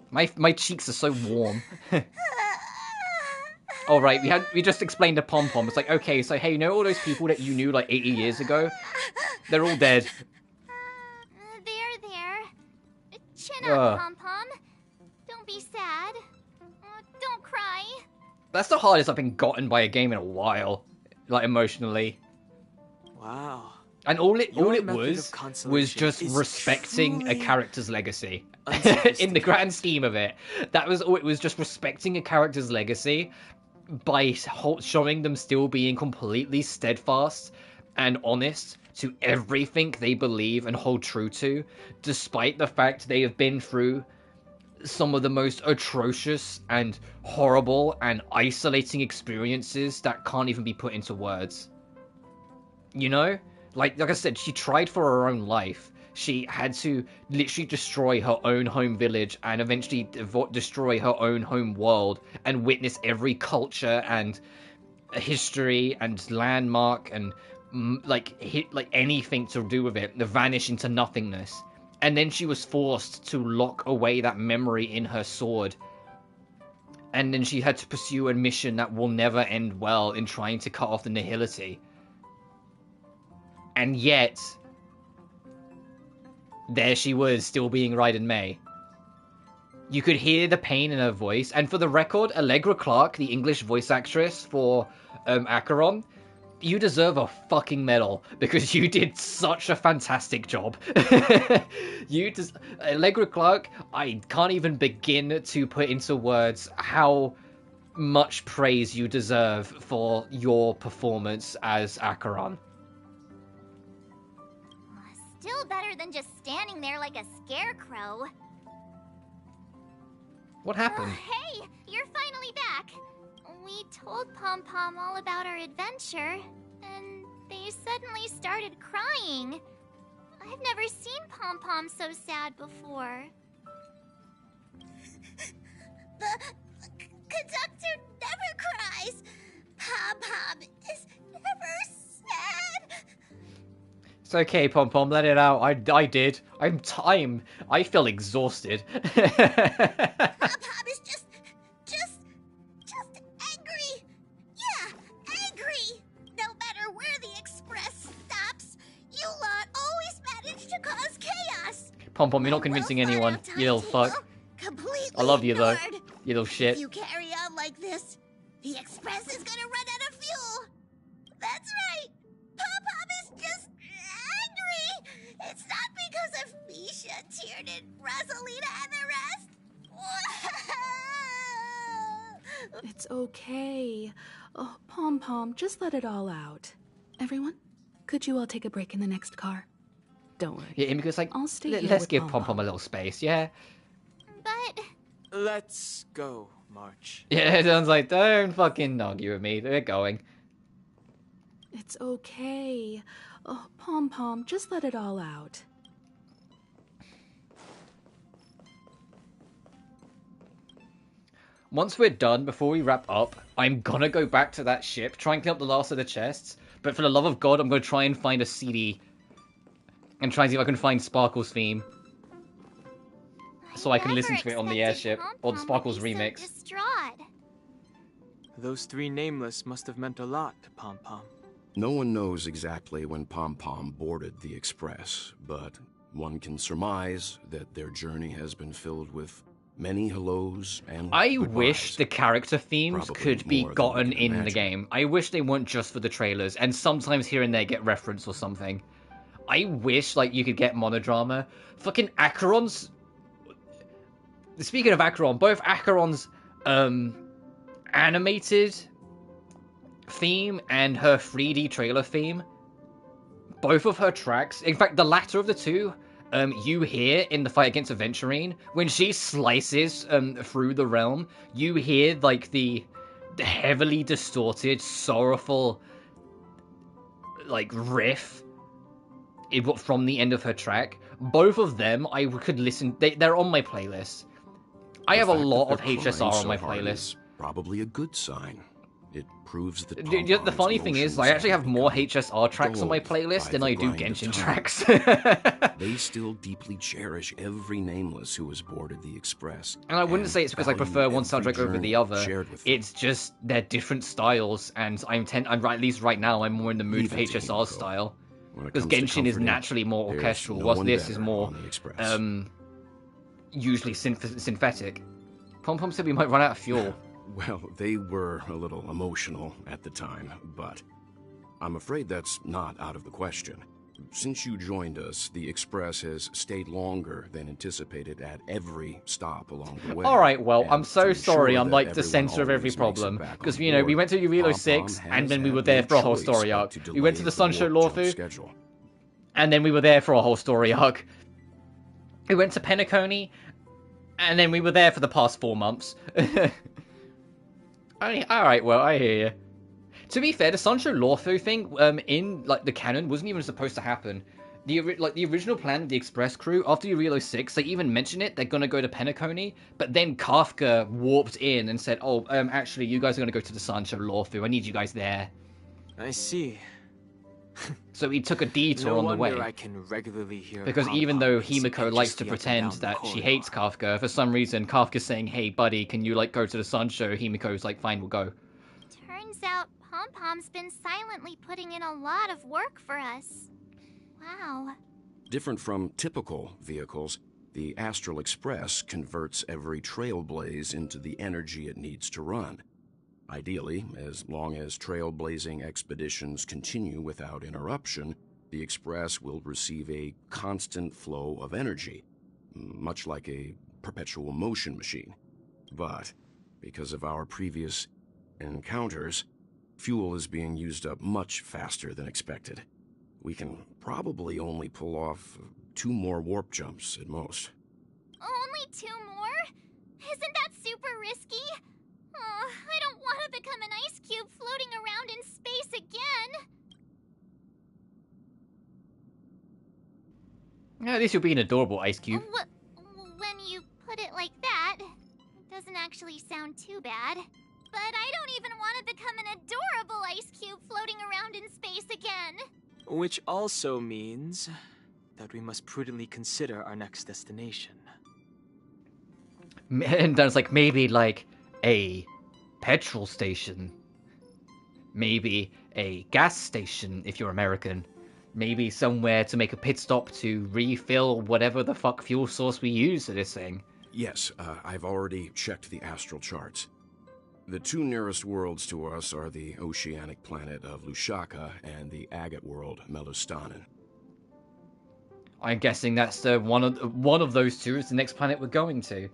My cheeks are so warm. All right, we just explained the pom-pom. It's like, okay, so hey, you know all those people that you knew 80 years ago? They're all dead. There. Chin up, pom-pom. Don't be sad. Don't cry. That's the hardest I've been gotten by a game in a while. Emotionally. Wow. And all it was just respecting a character's legacy. In the grand scheme of it. That was all. It was just respecting a character's legacy by showing them still being completely steadfast and honest to everything they believe and hold true to, despite the fact they have been through some of the most atrocious and horrible and isolating experiences that can't even be put into words. You know? Like I said, she tried for her own life. She had to literally destroy her own home village and eventually destroy her own home world and witness every culture and history and landmark and anything to do with it vanish into nothingness. And then she was forced to lock away that memory in her sword. And then she had to pursue a mission that will never end well in trying to cut off the nihility. And yet, there she was, still being Raiden Mei. You could hear the pain in her voice. And for the record, Allegra Clark, the English voice actress for Acheron, you deserve a fucking medal because you did such a fantastic job. Allegra Clark, I can't even begin to put into words how much praise you deserve for your performance as Acheron. Still better than just standing there like a scarecrow. What happened? Hey, you're finally back. We told Pom Pom all about our adventure, and they suddenly started crying. I've never seen Pom Pom so sad before. The conductor never cries. Pom Pom is never sad. It's okay, Pom Pom, let it out. I did. I feel exhausted. Pom Pom is just angry. Yeah, angry. No matter where the express stops, you lot always manage to cause chaos. Pom Pom, you're not convincing anyone, you little fuck. Completely I love you though, ignored. you little shit. If you carry on like this, the express is gonna run out of fuel. That's right. Pom Pom is just angry. It's not because of Misha, Tiernan, Rosalina, and the rest. It's okay. Oh, Pom Pom, just let it all out. Everyone, could you all take a break in the next car? Don't worry. Yeah, because like, I'll stay here let's with give Pom Pom Pom a little space, yeah? But... Let's go, March. Yeah, it sounds like, don't fucking argue with me, they're going. It's okay. Oh, Pom Pom, just let it all out. Once we're done, before we wrap up, I'm gonna go back to that ship, try and clean up the last of the chests, but for the love of God, I'm gonna try and find a CD and try and see if I can find Sparkle's theme. So I can listen to it on the airship, or the Sparkle's remix. Those three nameless must have meant a lot to Pom Pom. No one knows exactly when Pom Pom boarded the Express, but one can surmise that their journey has been filled with many hellos and I goodbyes. wish the character themes Probably could be more than gotten we can in the imagine. game. I wish they weren't just for the trailers, and sometimes here and there get referenced or something. I wish, like, you could get monodrama. Fucking Acheron's... Speaking of Acheron, both Acheron's animated theme and her 3D trailer theme, both of her tracks, in fact, the latter of the two, you hear in the fight against Aventurine, when she slices through the realm, you hear, like, the heavily distorted, sorrowful, like, riff from the end of her track. Both of them, I could listen... They're on my playlist. I have a lot of HSR on my playlist. Probably a good sign. It proves that The funny thing is, I actually have more HSR tracks on my playlist than I do Genshin tracks. They still deeply cherish every nameless who has boarded the Express. And I wouldn't say it's because I prefer one soundtrack over the other. shared with It's just they're different styles, and at least right now, I'm more in the mood for Even to HSR style. When it Because comes to Genshin is comforting, naturally more there's orchestral, no whilst one this better is more on the Express. usually synthetic. Pom Pom said we might run out of fuel. Well, they were a little emotional at the time, but I'm afraid that's not out of the question. Since you joined us, the Express has stayed longer than anticipated at every stop along the way. Alright, well, I'm so to sorry ensure I'm that like the everyone center of every always makes it problem. back Because, on you know, we board, went to Urilo Pom 6, Pom and has then we had were there no for a whole choice story but arc. to We went to delay the Sunshine warp jump Lawfu, schedule. and then we were there for a whole story arc. We went to Penacony, and then we were there for the past 4 months. Alright, well, I hear you. To be fair, the Sancho Lawfu thing, in, like, the canon, wasn't even supposed to happen. The original plan of the Express crew, after Urilo 6, they even mention it, they're gonna go to Penacony, but then Kafka warped in and said, oh, actually, you guys are gonna go to the Sancho Lawfu, I need you guys there. I see. So he took a detour on the way. I can regularly hear because even though pom-poms Himiko likes to anxiously up and pretend down the that she corridor. hates Kafka, for some reason Kafka's saying, hey buddy, can you like go to the Sun Show? Himiko's like, fine, we'll go. Turns out Pom-Pom's been silently putting in a lot of work for us. Wow. Different from typical vehicles, the Astral Express converts every trailblaze into the energy it needs to run. Ideally, as long as trailblazing expeditions continue without interruption, the Express will receive a constant flow of energy, much like a perpetual motion machine. But, because of our previous encounters, fuel is being used up much faster than expected. We can probably only pull off 2 more warp jumps at most. Only 2 more? Isn't that super risky? Oh, I don't want to become an ice cube floating around in space again. At least you'll be an adorable ice cube. When you put it like that, it doesn't actually sound too bad. But I don't even want to become an adorable ice cube floating around in space again. Which also means that we must prudently consider our next destination. And then it's like, maybe like a petrol station. Maybe a gas station if you're American. Maybe somewhere to make a pit stop to refill whatever the fuck fuel source we use for this thing. Yes, I've already checked the astral charts. The 2 nearest worlds to us are the oceanic planet of Lushaka and the agate world, Melustanen. I'm guessing that's one of those 2 is the next planet we're going to.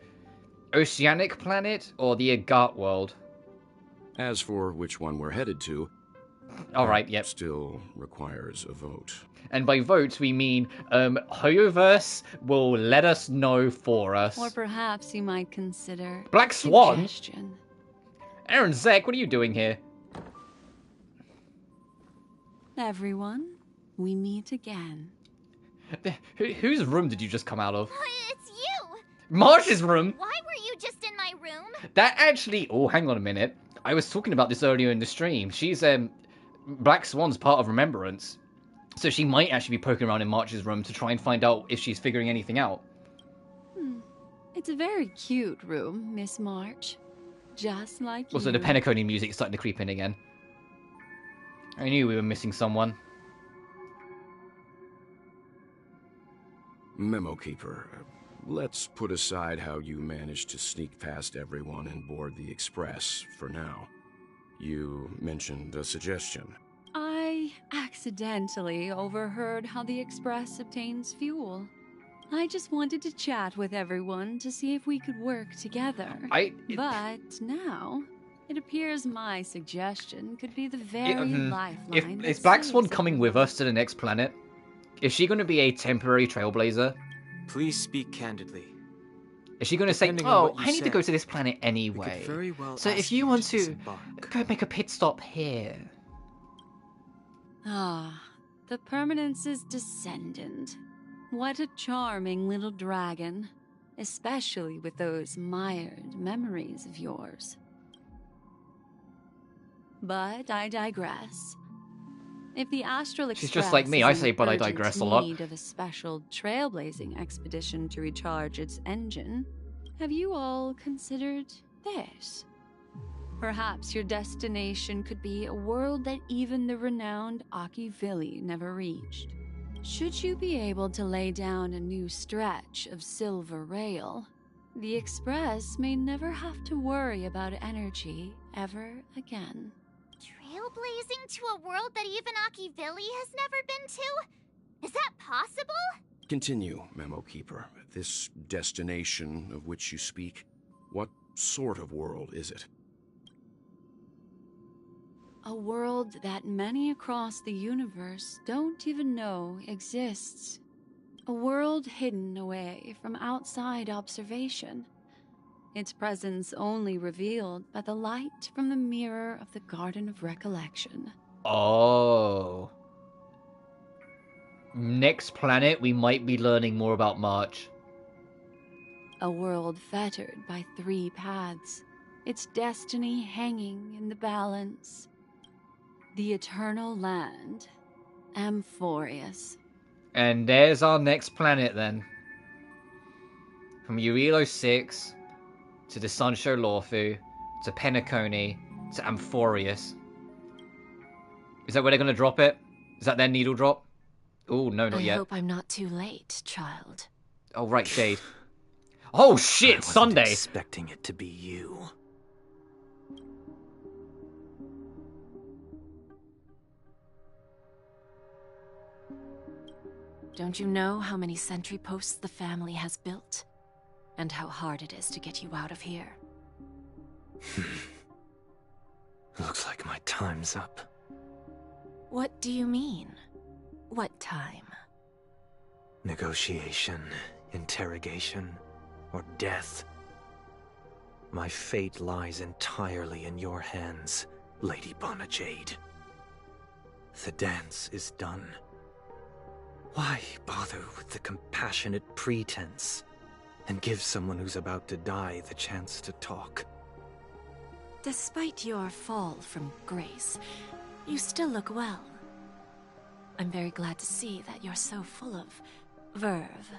Oceanic planet or the agate world? As for which one we're headed to, alright, yep. Still requires a vote. And by vote, we mean Hoyoverse will let us know for us. Or perhaps you might consider Black Swan? suggestion. Aaron Zek, what are you doing here? Everyone, we meet again. Whose room did you just come out of? It's you! Marsh's room? Why were you just in my room? That actually... Oh, hang on a minute. I was talking about this earlier in the stream. She's, Black Swan's part of Remembrance. So she might actually be poking around in March's room to try and find out if she's figuring anything out. It's a very cute room, Miss March. Just like Also, you. the Penacony music is starting to creep in again. I knew we were missing someone. Memo Keeper, let's put aside how you managed to sneak past everyone and board the Express for now. You mentioned a suggestion. I accidentally overheard how the Express obtains fuel. I just wanted to chat with everyone to see if we could work together. But now, it appears my suggestion could be the very lifeline. Is Black Swan coming with us to the next planet? Is she going to be a temporary trailblazer? Please speak candidly. Is she going to say, oh, I need to go to this planet anyway. So if you want to, go make a pit stop here. Ah, the Permanence's descendant. What a charming little dragon. Especially with those mired memories of yours. But I digress. If the Astral Express She's just like me, I say, but I digress a lot. Need of a special trailblazing expedition to recharge its engine, have you all considered this? Perhaps your destination could be a world that even the renowned Akivili never reached. Should you be able to lay down a new stretch of silver rail, the Express may never have to worry about energy ever again. Trailblazing to a world that even Akivili has never been to? Is that possible? Continue, Memo Keeper. This destination of which you speak, what sort of world is it? A world that many across the universe don't even know exists. A world hidden away from outside observation. Its presence only revealed by the light from the mirror of the Garden of Recollection. Oh. Next planet, we might be learning more about March. A world fettered by 3 paths, its destiny hanging in the balance. The Eternal Land, Amphorius. And there's our next planet then. From Urilo 6 to the Sunshow Lawfu to Penacony to Amphorius. Is that where they're going to drop it? Is that their needle drop? Oh, no, not yet. I hope I'm not too late, child. Oh, right, Jade. Oh, shit, I wasn't Sunday! Expecting it to be you. Don't you know how many sentry posts the family has built? And how hard it is to get you out of here? Looks like my time's up. What do you mean? What time? Negotiation, interrogation, or death. My fate lies entirely in your hands, Lady Bonajade. The dance is done. Why bother with the compassionate pretense and give someone who's about to die the chance to talk? Despite your fall from grace, you still look well. I'm very glad to see that you're so full of verve.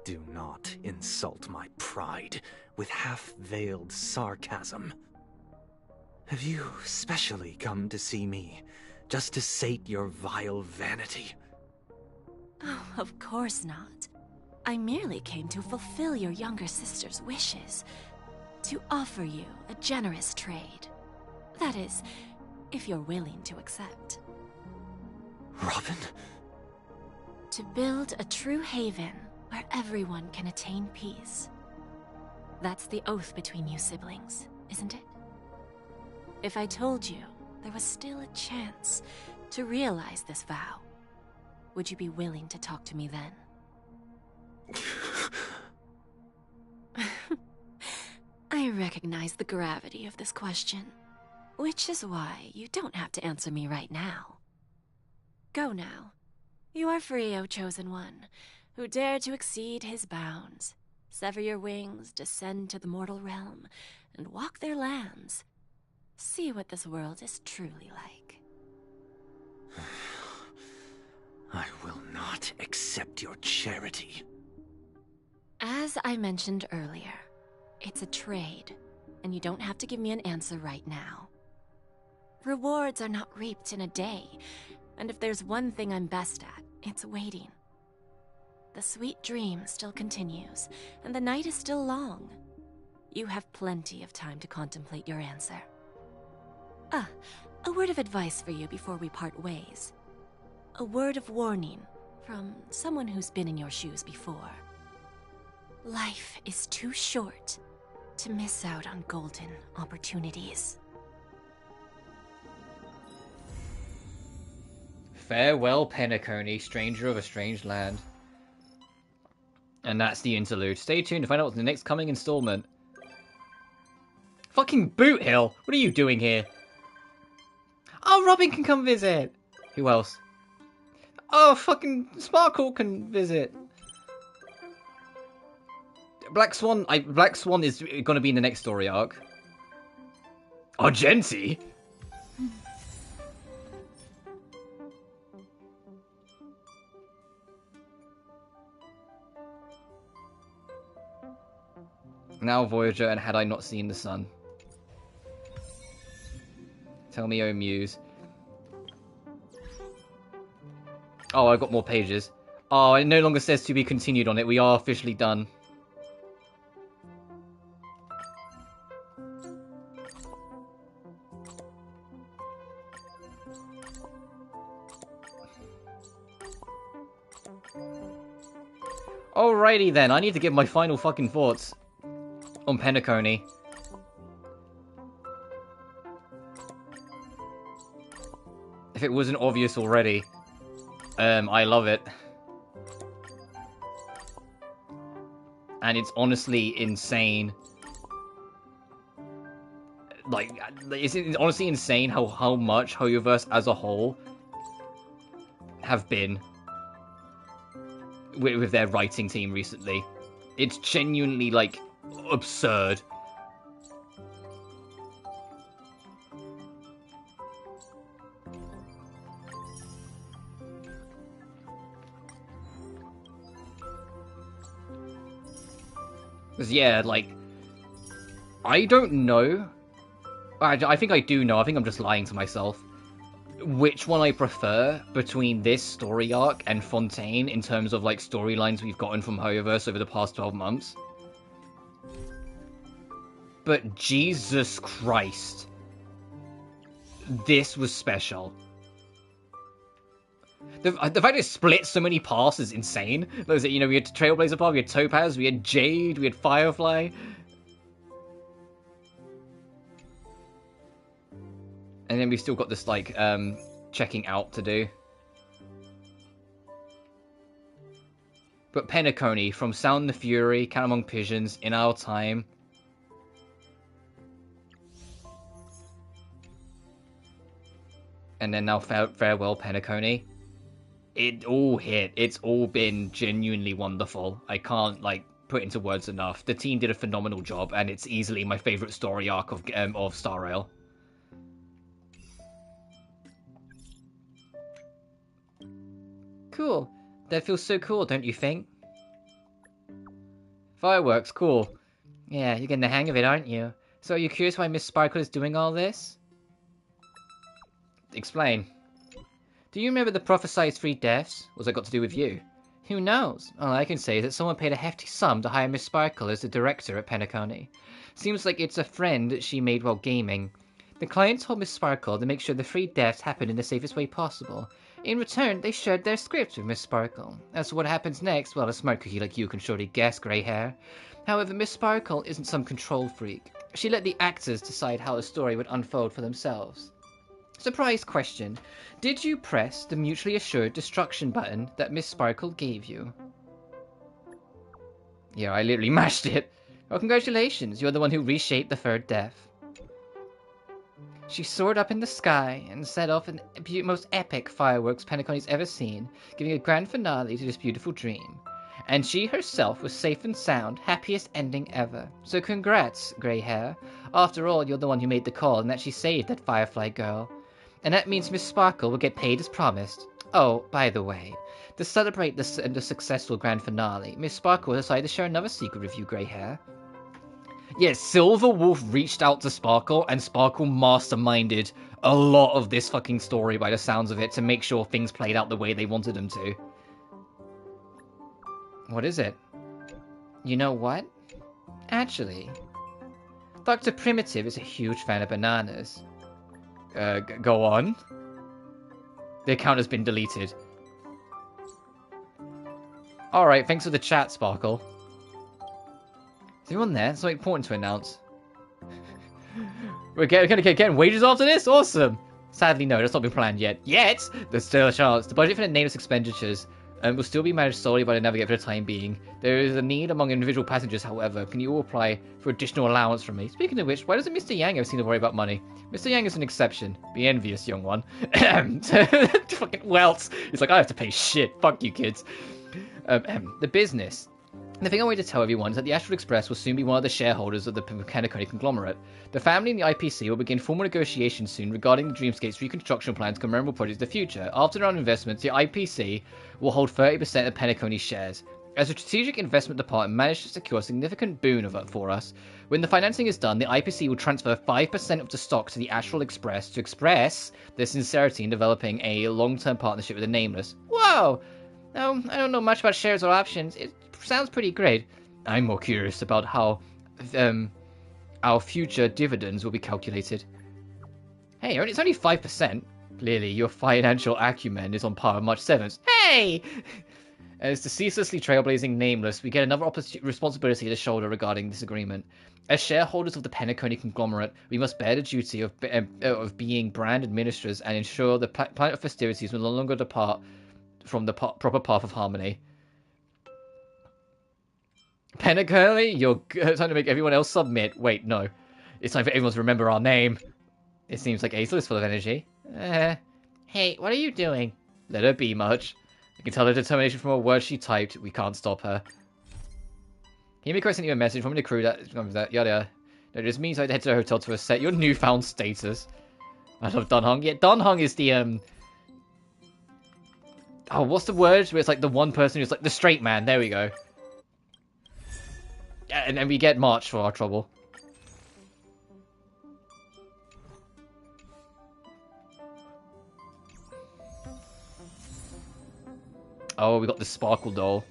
Do not insult my pride with half-veiled sarcasm. Have you specially come to see me just to sate your vile vanity? Oh, of course not. I merely came to fulfill your younger sister's wishes. To offer you a generous trade. That is, if you're willing to accept. Robin? To build a true haven where everyone can attain peace. That's the oath between you siblings, isn't it? If I told you there was still a chance to realize this vow, would you be willing to talk to me then? I recognize the gravity of this question, which is why you don't have to answer me right now. Go now. You are free, O Chosen One, who dare to exceed his bounds, sever your wings, descend to the mortal realm, and walk their lands. See what this world is truly like. I will not accept your charity. As I mentioned earlier, it's a trade, and you don't have to give me an answer right now. Rewards are not reaped in a day, and if there's one thing I'm best at, it's waiting. The sweet dream still continues, and the night is still long. You have plenty of time to contemplate your answer. A word of advice for you before we part ways. A word of warning from someone who's been in your shoes before. Life is too short to miss out on golden opportunities. Farewell, Penacony, stranger of a strange land. And that's the interlude. Stay tuned to find out what's the next coming installment. Fucking Boot Hill! What are you doing here? Oh, Robin can come visit! Who else? Oh, fucking Sparkle can visit. Black Swan is going to be in the next story arc. Argenti? Now Voyager, and had I not seen the sun? Tell me, oh Muse. Oh, I got more pages. Oh, it no longer says to be continued on it. We are officially done. Alrighty then, I need to give my final fucking thoughts on Penacony. If it wasn't obvious already, I love it. And it's honestly insane. Like, it's honestly insane how much Hoyoverse as a whole have been with their writing team recently. It's genuinely, like, absurd. Because, yeah, like, I don't know. I think I do know. I think I'm just lying to myself. Which one I prefer between this story arc and Fontaine in terms of, like, storylines we've gotten from Hoyoverse over the past 12 months. But Jesus Christ. This was special. The fact it split so many paths is insane. Like, you know, we had Trailblazer Path, we had Topaz, we had Jade, we had Firefly. And then we've still got this, like, checking out to do. But Penacony, from Sound the Fury, Count Among Pigeons, In Our Time. And then now Farewell Penacony. It all hit. It's all been genuinely wonderful. I can't, like, put into words enough. The team did a phenomenal job, and it's easily my favourite story arc of Star Rail. Cool. That feels so cool, don't you think? Fireworks, cool. Yeah, you're getting the hang of it, aren't you? So are you curious why Miss Sparkle is doing all this? Explain. Do you remember the prophesied 3 deaths? What's that got to do with you? Who knows? All I can say is that someone paid a hefty sum to hire Miss Sparkle as the director at Penacony. Seems like it's a friend that she made while gaming. The client told Miss Sparkle to make sure the 3 deaths happened in the safest way possible. In return, they shared their scripts with Miss Sparkle. As to what happens next, well, a smart cookie like you can surely guess, grey hair. However, Miss Sparkle isn't some control freak. She let the actors decide how the story would unfold for themselves. Surprise question. Did you press the mutually assured destruction button that Miss Sparkle gave you? Yeah, I literally mashed it. Well, congratulations. You're the one who reshaped the 3rd death. She soared up in the sky and set off the most epic fireworks Penacony's ever seen, giving a grand finale to this beautiful dream. And she herself was safe and sound, happiest ending ever. So congrats, grey hair. After all, you're the one who made the call and that she saved that Firefly girl. And that means Miss Sparkle will get paid as promised. Oh, by the way, to celebrate the successful grand finale, Miss Sparkle decided to share another secret with you, grey hair. Yes, Silver Wolf reached out to Sparkle, and Sparkle masterminded a lot of this fucking story by the sounds of it to make sure things played out the way they wanted them to. What is it? You know what? Actually, Dr. Primitive is a huge fan of bananas. Go on. The account has been deleted. Alright, thanks for the chat, Sparkle. Is anyone there? Something important to announce. We're gonna get getting wages after this? Awesome! Sadly, no, that's not been planned yet. Yet! There's still a chance. The budget for the nameless expenditures will still be managed solely by the Navigator for the time being. There is a need among individual passengers, however. Can you all apply for additional allowance from me? Speaking of which, why doesn't Mr. Yang ever seem to worry about money? Mr. Yang is an exception. Be envious, young one. Fucking welts. He's like, I have to pay shit. Fuck you, kids. The business. The thing I wanted to tell everyone is that the Astral Express will soon be one of the shareholders of the Penacony conglomerate. The family and the IPC will begin formal negotiations soon regarding the Dreamscape's reconstruction plans and memorable projects of the future. After their own investments, the IPC will hold 30% of Penacony's shares. As a strategic investment department managed to secure a significant boon for us, when the financing is done, the IPC will transfer 5% of the stock to the Astral Express to express their sincerity in developing a long-term partnership with the Nameless. Whoa! No, I don't know much about shares or options. It sounds pretty great. I'm more curious about how our future dividends will be calculated. Hey, it's only 5%. Clearly, your financial acumen is on par with March 7th. Hey! As the ceaselessly trailblazing Nameless, we get another responsibility to shoulder regarding this agreement. As shareholders of the Penacony conglomerate, we must bear the duty of being brand administrators and ensure the planet of festivities will no longer depart from the proper path of harmony. Penacony, you're trying to make everyone else submit. Wait, no. It's time for everyone to remember our name. It seems like Azel is full of energy. Hey, what are you doing? Let her be, Much. I can tell her determination from a word she typed. We can't stop her. Can you make sent you a message from the crew that yada. No, it just means I'd head to the hotel to assess your newfound status. I love Dunhong. Yeah, Dunhong is the oh, what's the word where it's like the one person who's like the straight man? There we go. And then we get March for our trouble. Oh, we got the Sparkle Doll.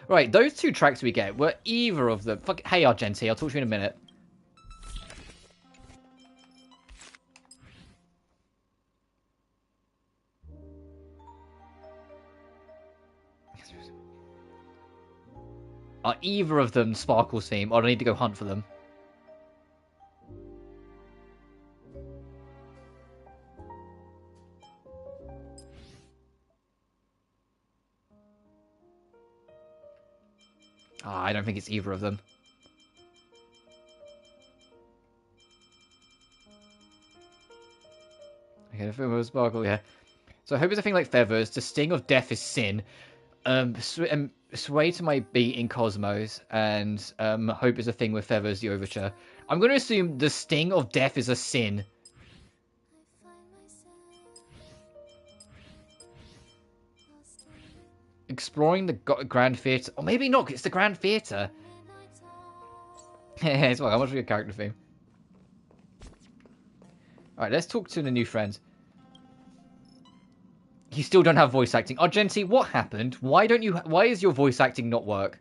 Right, those two tracks we get were either of them. Fuck, hey, Argenti, I'll talk to you in a minute. Are either of them Sparkle's theme, or do I need to go hunt for them? I don't think it's either of them. Okay, the film was Sparkle, yeah. So hope is a thing like feathers. The sting of death is sin. Sway to my beat in Cosmos, and hope is a thing with feathers, the overture. I'm going to assume the sting of death is a sin. Exploring the Grand Theatre. Or maybe not, it's the Grand Theatre. It's well, how much for your character theme? Alright, let's talk to the new friends. You still don't have voice acting. Argenti, what happened? Why is your voice acting not work?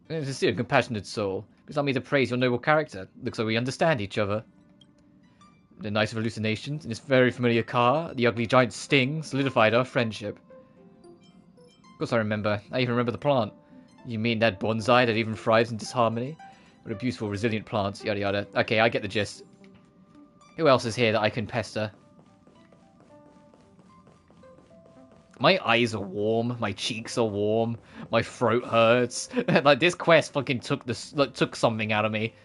It's a sincere, compassionate soul. Allow me to praise your noble character. Looks like we understand each other. The night of hallucinations in this very familiar car, the ugly giant sting solidified our friendship. Of course I remember. I even remember the plant. You mean that bonsai that even thrives in disharmony? What a beautiful, resilient plant, yada yada. Okay, I get the gist. Who else is here that I can pester? My eyes are warm, my cheeks are warm, my throat hurts. Like, this quest fucking took something out of me.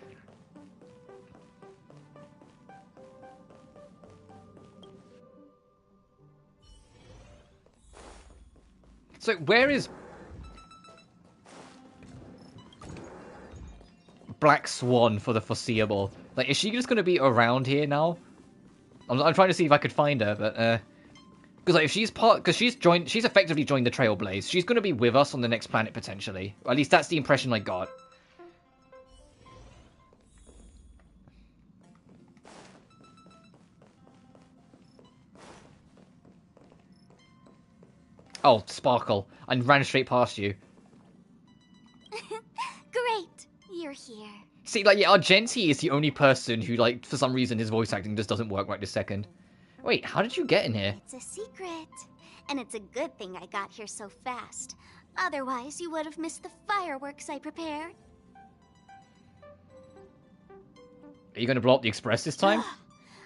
So, where is Black Swan for the foreseeable? Like, is she just going to be around here now? I'm trying to see if I could find her, but, because like, if she's she's effectively joined the Trailblaze. She's going to be with us on the next planet, potentially. Or at least that's the impression I got. Oh, Sparkle. I ran straight past you. Great, you're here. See, like, yeah, Argenti is the only person who, like, for some reason his voice acting just doesn't work right this second. Wait, how did you get in here? It's a secret. And it's a good thing I got here so fast. Otherwise, you would have missed the fireworks I prepared. Are you going to blow up the express this time?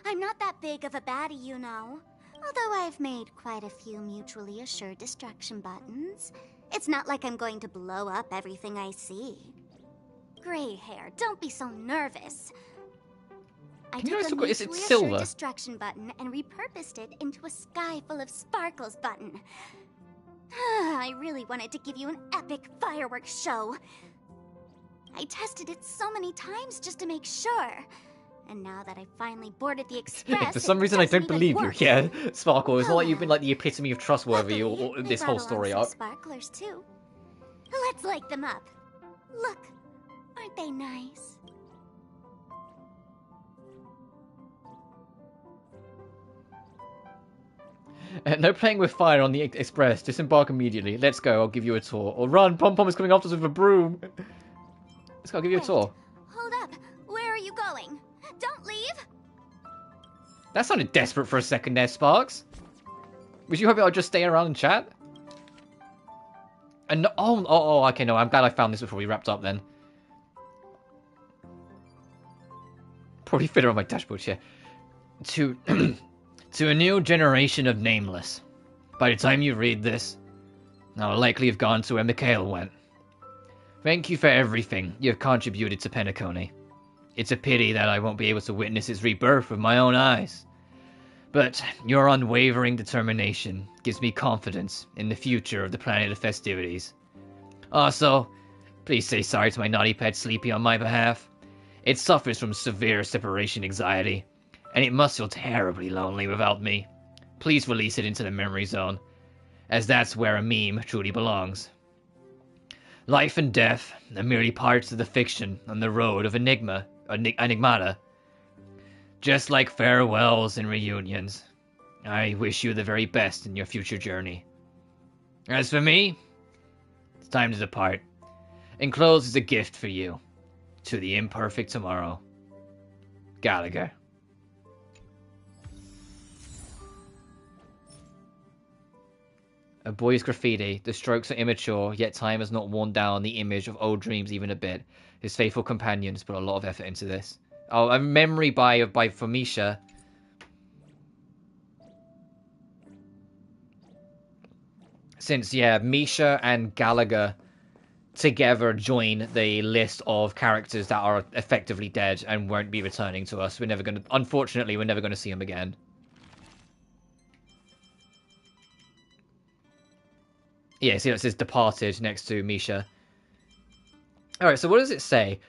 I'm not that big of a baddie, you know. Although I've made quite a few mutually assured destruction buttons, it's not like I'm going to blow up everything I see. Gray hair, don't be so nervous. I took a mutually assured destruction button and repurposed it into a sky full of sparkles button. I really wanted to give you an epic fireworks show. I tested it so many times just to make sure. And now that I finally boarded the express, for some reason I don't believe you. Yeah, Sparkle, it's not like you've been like the epitome of trustworthy or this whole story arc. Sparklers too. Let's light them up. Look, aren't they nice? No playing with fire on the express. Disembark immediately. Let's go. I'll give you a tour. Or run. Pom Pom is coming after us with a broom. Let's go. I'll give you a tour. Hold up. Where are you going? Don't leave. That sounded desperate for a second there, Sparks. Was you hoping I'd just stay around and chat? And okay, no. I'm glad I found this before we wrapped up then. Probably fit it on my dashboard here. To a new generation of Nameless. By the time you read this, I'll likely have gone to where Mikhail went. Thank you for everything you have contributed to Penacony. It's a pity that I won't be able to witness its rebirth with my own eyes. But your unwavering determination gives me confidence in the future of the Planet of Festivities. Also, please say sorry to my naughty pet Sleepy on my behalf. It suffers from severe separation anxiety, and it must feel terribly lonely without me. Please release it into the memory zone. as that's where a meme truly belongs. Life and death are merely parts of the fiction on the road of enigmata. Just like farewells and reunions, I wish you the very best in your future journey. As for me, it's time to depart. Enclosed is a gift for you. To the imperfect tomorrow. Gallagher. A boy's graffiti. The strokes are immature, yet time has not worn down the image of old dreams even a bit. His faithful companions put a lot of effort into this. Oh, a memory by for Misha. Since, yeah, Misha and Gallagher together join the list of characters that are effectively dead and won't be returning to us. Unfortunately, we're never going to see them again. Yeah, see, it says departed next to Misha. Alright, so what does it say?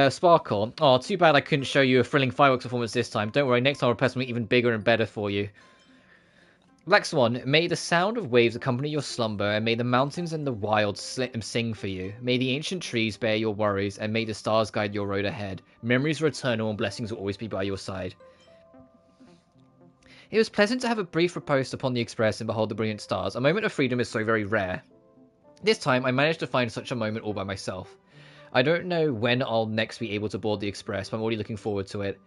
Sparkle. Oh, too bad I couldn't show you a thrilling fireworks performance this time. Don't worry, next time I'll prepare something even bigger and better for you. Black Swan, may the sound of waves accompany your slumber, and may the mountains and the wilds sing for you. May the ancient trees bear your worries, and may the stars guide your road ahead. Memories are eternal, and blessings will always be by your side. It was pleasant to have a brief repose upon the express and behold the brilliant stars. A moment of freedom is so very rare. This time, I managed to find such a moment all by myself. I don't know when I'll next be able to board the express, but I'm already looking forward to it.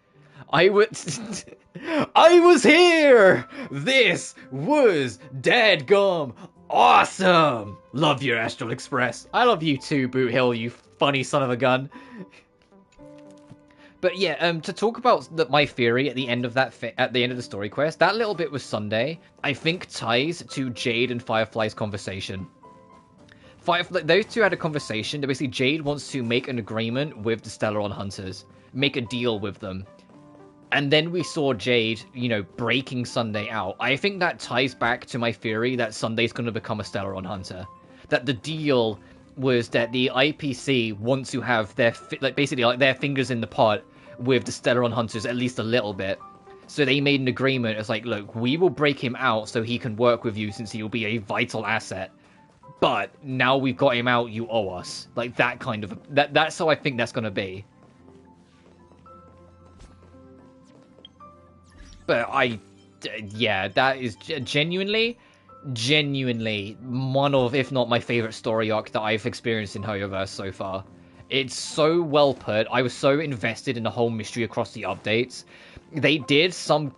I was here! This was dadgum awesome! Love your Astral Express. I love you too, Boot Hill, you funny son of a gun. But yeah, to talk about my theory at the end of at the end of the story quest, that little bit with Sunday, I think ties to Jade and Firefly's conversation. Those two had a conversation that basically Jade wants to make an agreement with the Stellaron Hunters, make a deal with them. And then we saw Jade, you know, breaking Sunday out. I think that ties back to my theory that Sunday's going to become a Stellaron Hunter. That the deal was that the IPC want to have their their fingers in the pot with the Stellaron Hunters at least a little bit. So they made an agreement. It's like, look, we will break him out so he can work with you since he will be a vital asset. But now we've got him out, you owe us. Like that kind of that's how I think that's going to be. But yeah, that is genuinely one of, if not my favorite story arc that I've experienced in Hoyoverse so far. It's so well put. I was so invested in the whole mystery across the updates. They did some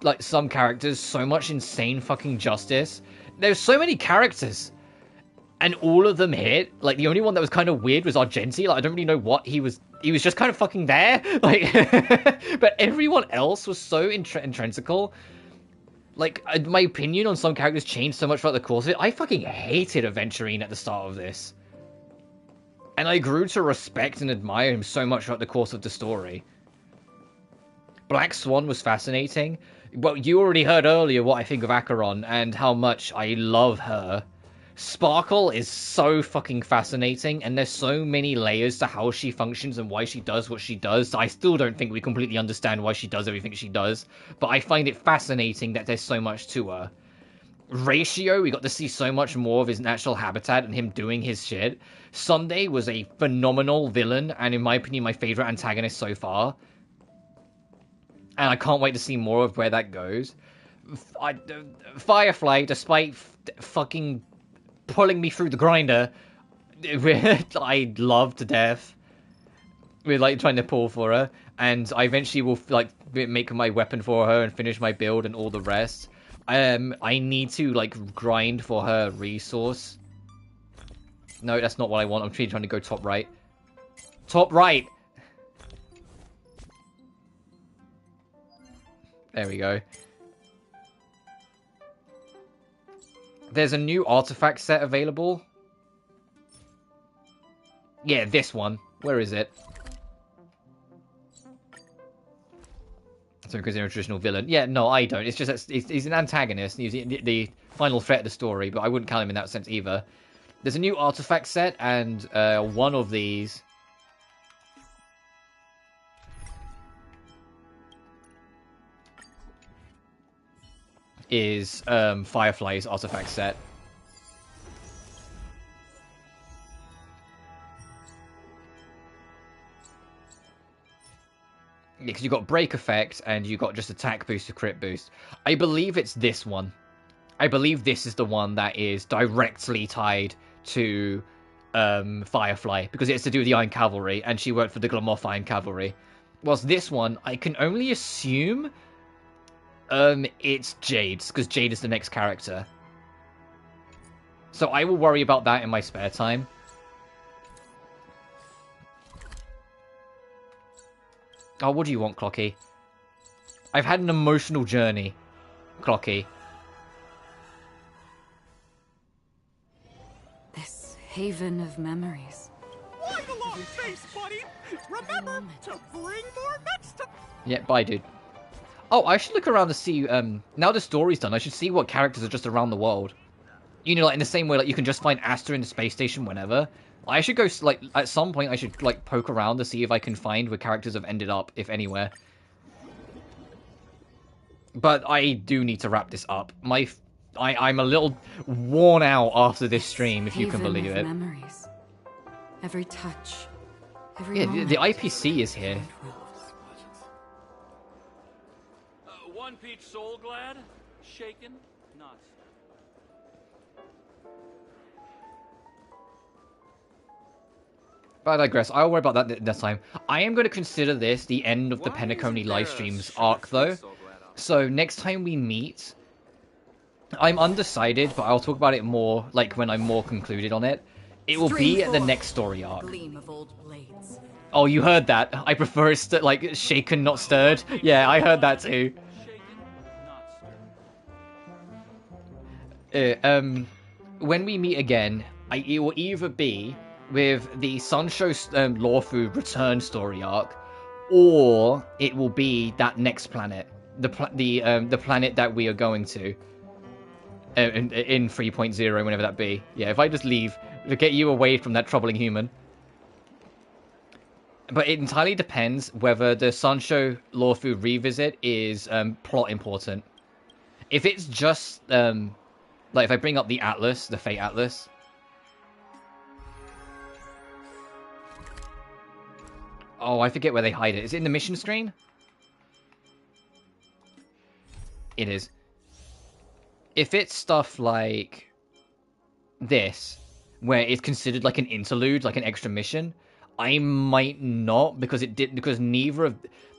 characters so much insane fucking justice. There's so many characters. And all of them hit. Like, the only one that was kind of weird was Argenti. Like, I don't really know what he was just kind of fucking there. Like, but everyone else was so intrinsical. Like, my opinion on some characters changed so much throughout the course of it. I fucking hated Aventurine at the start of this. And I grew to respect and admire him so much throughout the course of the story. Black Swan was fascinating. Well, you already heard earlier what I think of Acheron and how much I love her. Sparkle is so fucking fascinating, and there's so many layers to how she functions and why she does what she does. I still don't think we completely understand why she does everything she does, but I find it fascinating that there's so much to her. Ratio, we got to see so much more of his natural habitat and him doing his shit. Sunday was a phenomenal villain, and in my opinion, my favorite antagonist so far. And I can't wait to see more of where that goes. Firefly, despite fucking pulling me through the grinder, I love to death. We're like trying to pull for her, and I eventually will like make my weapon for her and finish my build and all the rest. I need to like grind for her resource. No, that's not what I want. I'm trying to go top right. Top right! There we go. There's a new artifact set available. Yeah, this one. Where is it? So because they're a traditional villain. Yeah, no, I don't. It's just that he's an antagonist. He's the final threat of the story, but I wouldn't count him in that sense either. There's a new artifact set, and one of these is Firefly's artifact set. because you got break effect and you got just attack boost to crit boost. I believe it's this one. I believe this is the one that is directly tied to Firefly, because it's to do with the Iron Cavalry, and she worked for the Glamoth Iron Cavalry. Whilst this one, I can only assume it's Jade's, because Jade is the next character. So I will worry about that in my spare time. Oh, what do you want, Clocky? I've had an emotional journey, Clocky. This haven of memories. Why the long face, buddy? Remember to bring more next time. Yeah, bye, dude. Oh, I should look around to see, now the story's done, I should see what characters are just around the world. You know, like, in the same way, like, you can just find Asta in the space station whenever. I should go, like, at some point, I should, like, poke around to see if I can find where characters have ended up, if anywhere. But I do need to wrap this up. I'm a little worn out after this stream, if you can believe it. Memories. Every touch. Every Yeah, the IPC is here. One peach soul glad, shaken, not. But I digress. I'll worry about that next time. I am going to consider this the end of the Penacony live streams arc, though. So next time we meet, I'm undecided, but I'll talk about it more, like, when I'm more concluded on it. It will be at the next story arc. Oh, you heard that? I prefer it like shaken, not stirred. Yeah, I heard that too. When we meet again, it will either be with the Sunshow Lawfu return story arc, or it will be that next planet, the planet that we are going to in 3.0, whenever that be. Yeah, if I just leave to get you away from that troubling human. But it entirely depends whether the Sunshow Lawfu revisit is plot important. If it's just like if I bring up the Atlas, the Fate Atlas. Oh, I forget where they hide it. Is it in the mission screen? It is. If it's stuff like this, where it's considered like an interlude, like an extra mission, I might not, because neither of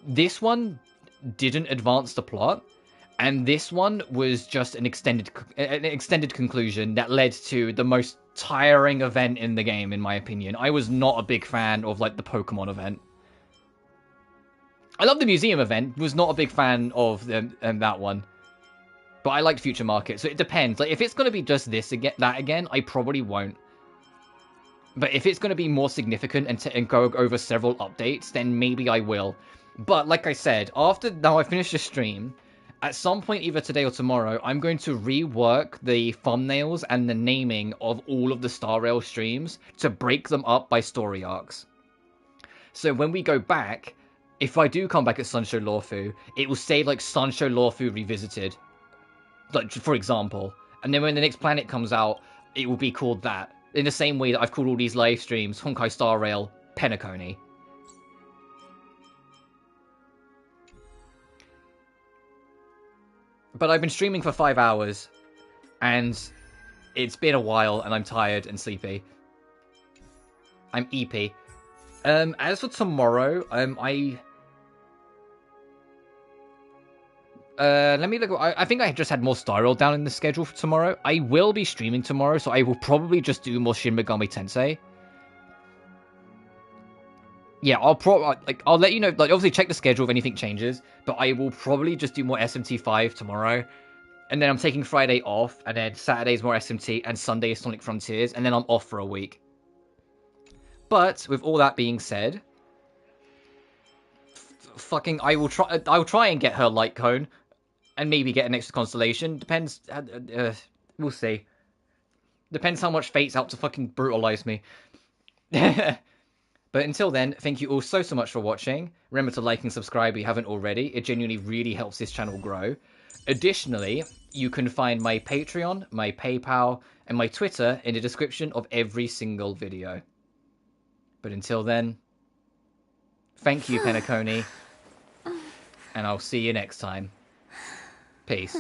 this one didn't advance the plot, and this one was just an extended conclusion that led to the most tiring event in the game, in my opinion. I was not a big fan of like the Pokemon event. I love the museum event, was not a big fan of that one. But I liked Future Market, so it depends. Like, if it's going to be just that again, I probably won't. But if it's going to be more significant and go over several updates, then maybe I will. But like I said, now I finish the stream, at some point either today or tomorrow, I'm going to rework the thumbnails and the naming of all of the Star Rail streams to break them up by story arcs. So when we go back, if I do come back at Sunshow Lawfu, it will say like Sunshow Lawfu Revisited, like for example. And then when the next planet comes out, it will be called that. In the same way that I've called all these live streams Honkai Star Rail Penacony. But I've been streaming for 5 hours, and it's been a while, and I'm tired and sleepy. I'm EP. As for tomorrow, let me look. I think I just had more Star Rail down in the schedule for tomorrow. I will be streaming tomorrow, so I will probably just do more Shin Megami Tensei. Yeah, I'll let you know. Like, obviously, check the schedule if anything changes. But I will probably just do more SMT5 tomorrow, and then I'm taking Friday off, and then Saturday's more SMT, and Sunday is Sonic Frontiers, and then I'm off for a week. But with all that being said, I will try and get her light cone. And maybe get an extra constellation. Depends. We'll see. Depends how much Fate's out to fucking brutalize me. But until then, thank you all so much for watching. Remember to like and subscribe if you haven't already. It genuinely really helps this channel grow. Additionally, you can find my Patreon, my PayPal, and my Twitter in the description of every single video. But until then, thank you, Penacony. and I'll see you next time. Peace.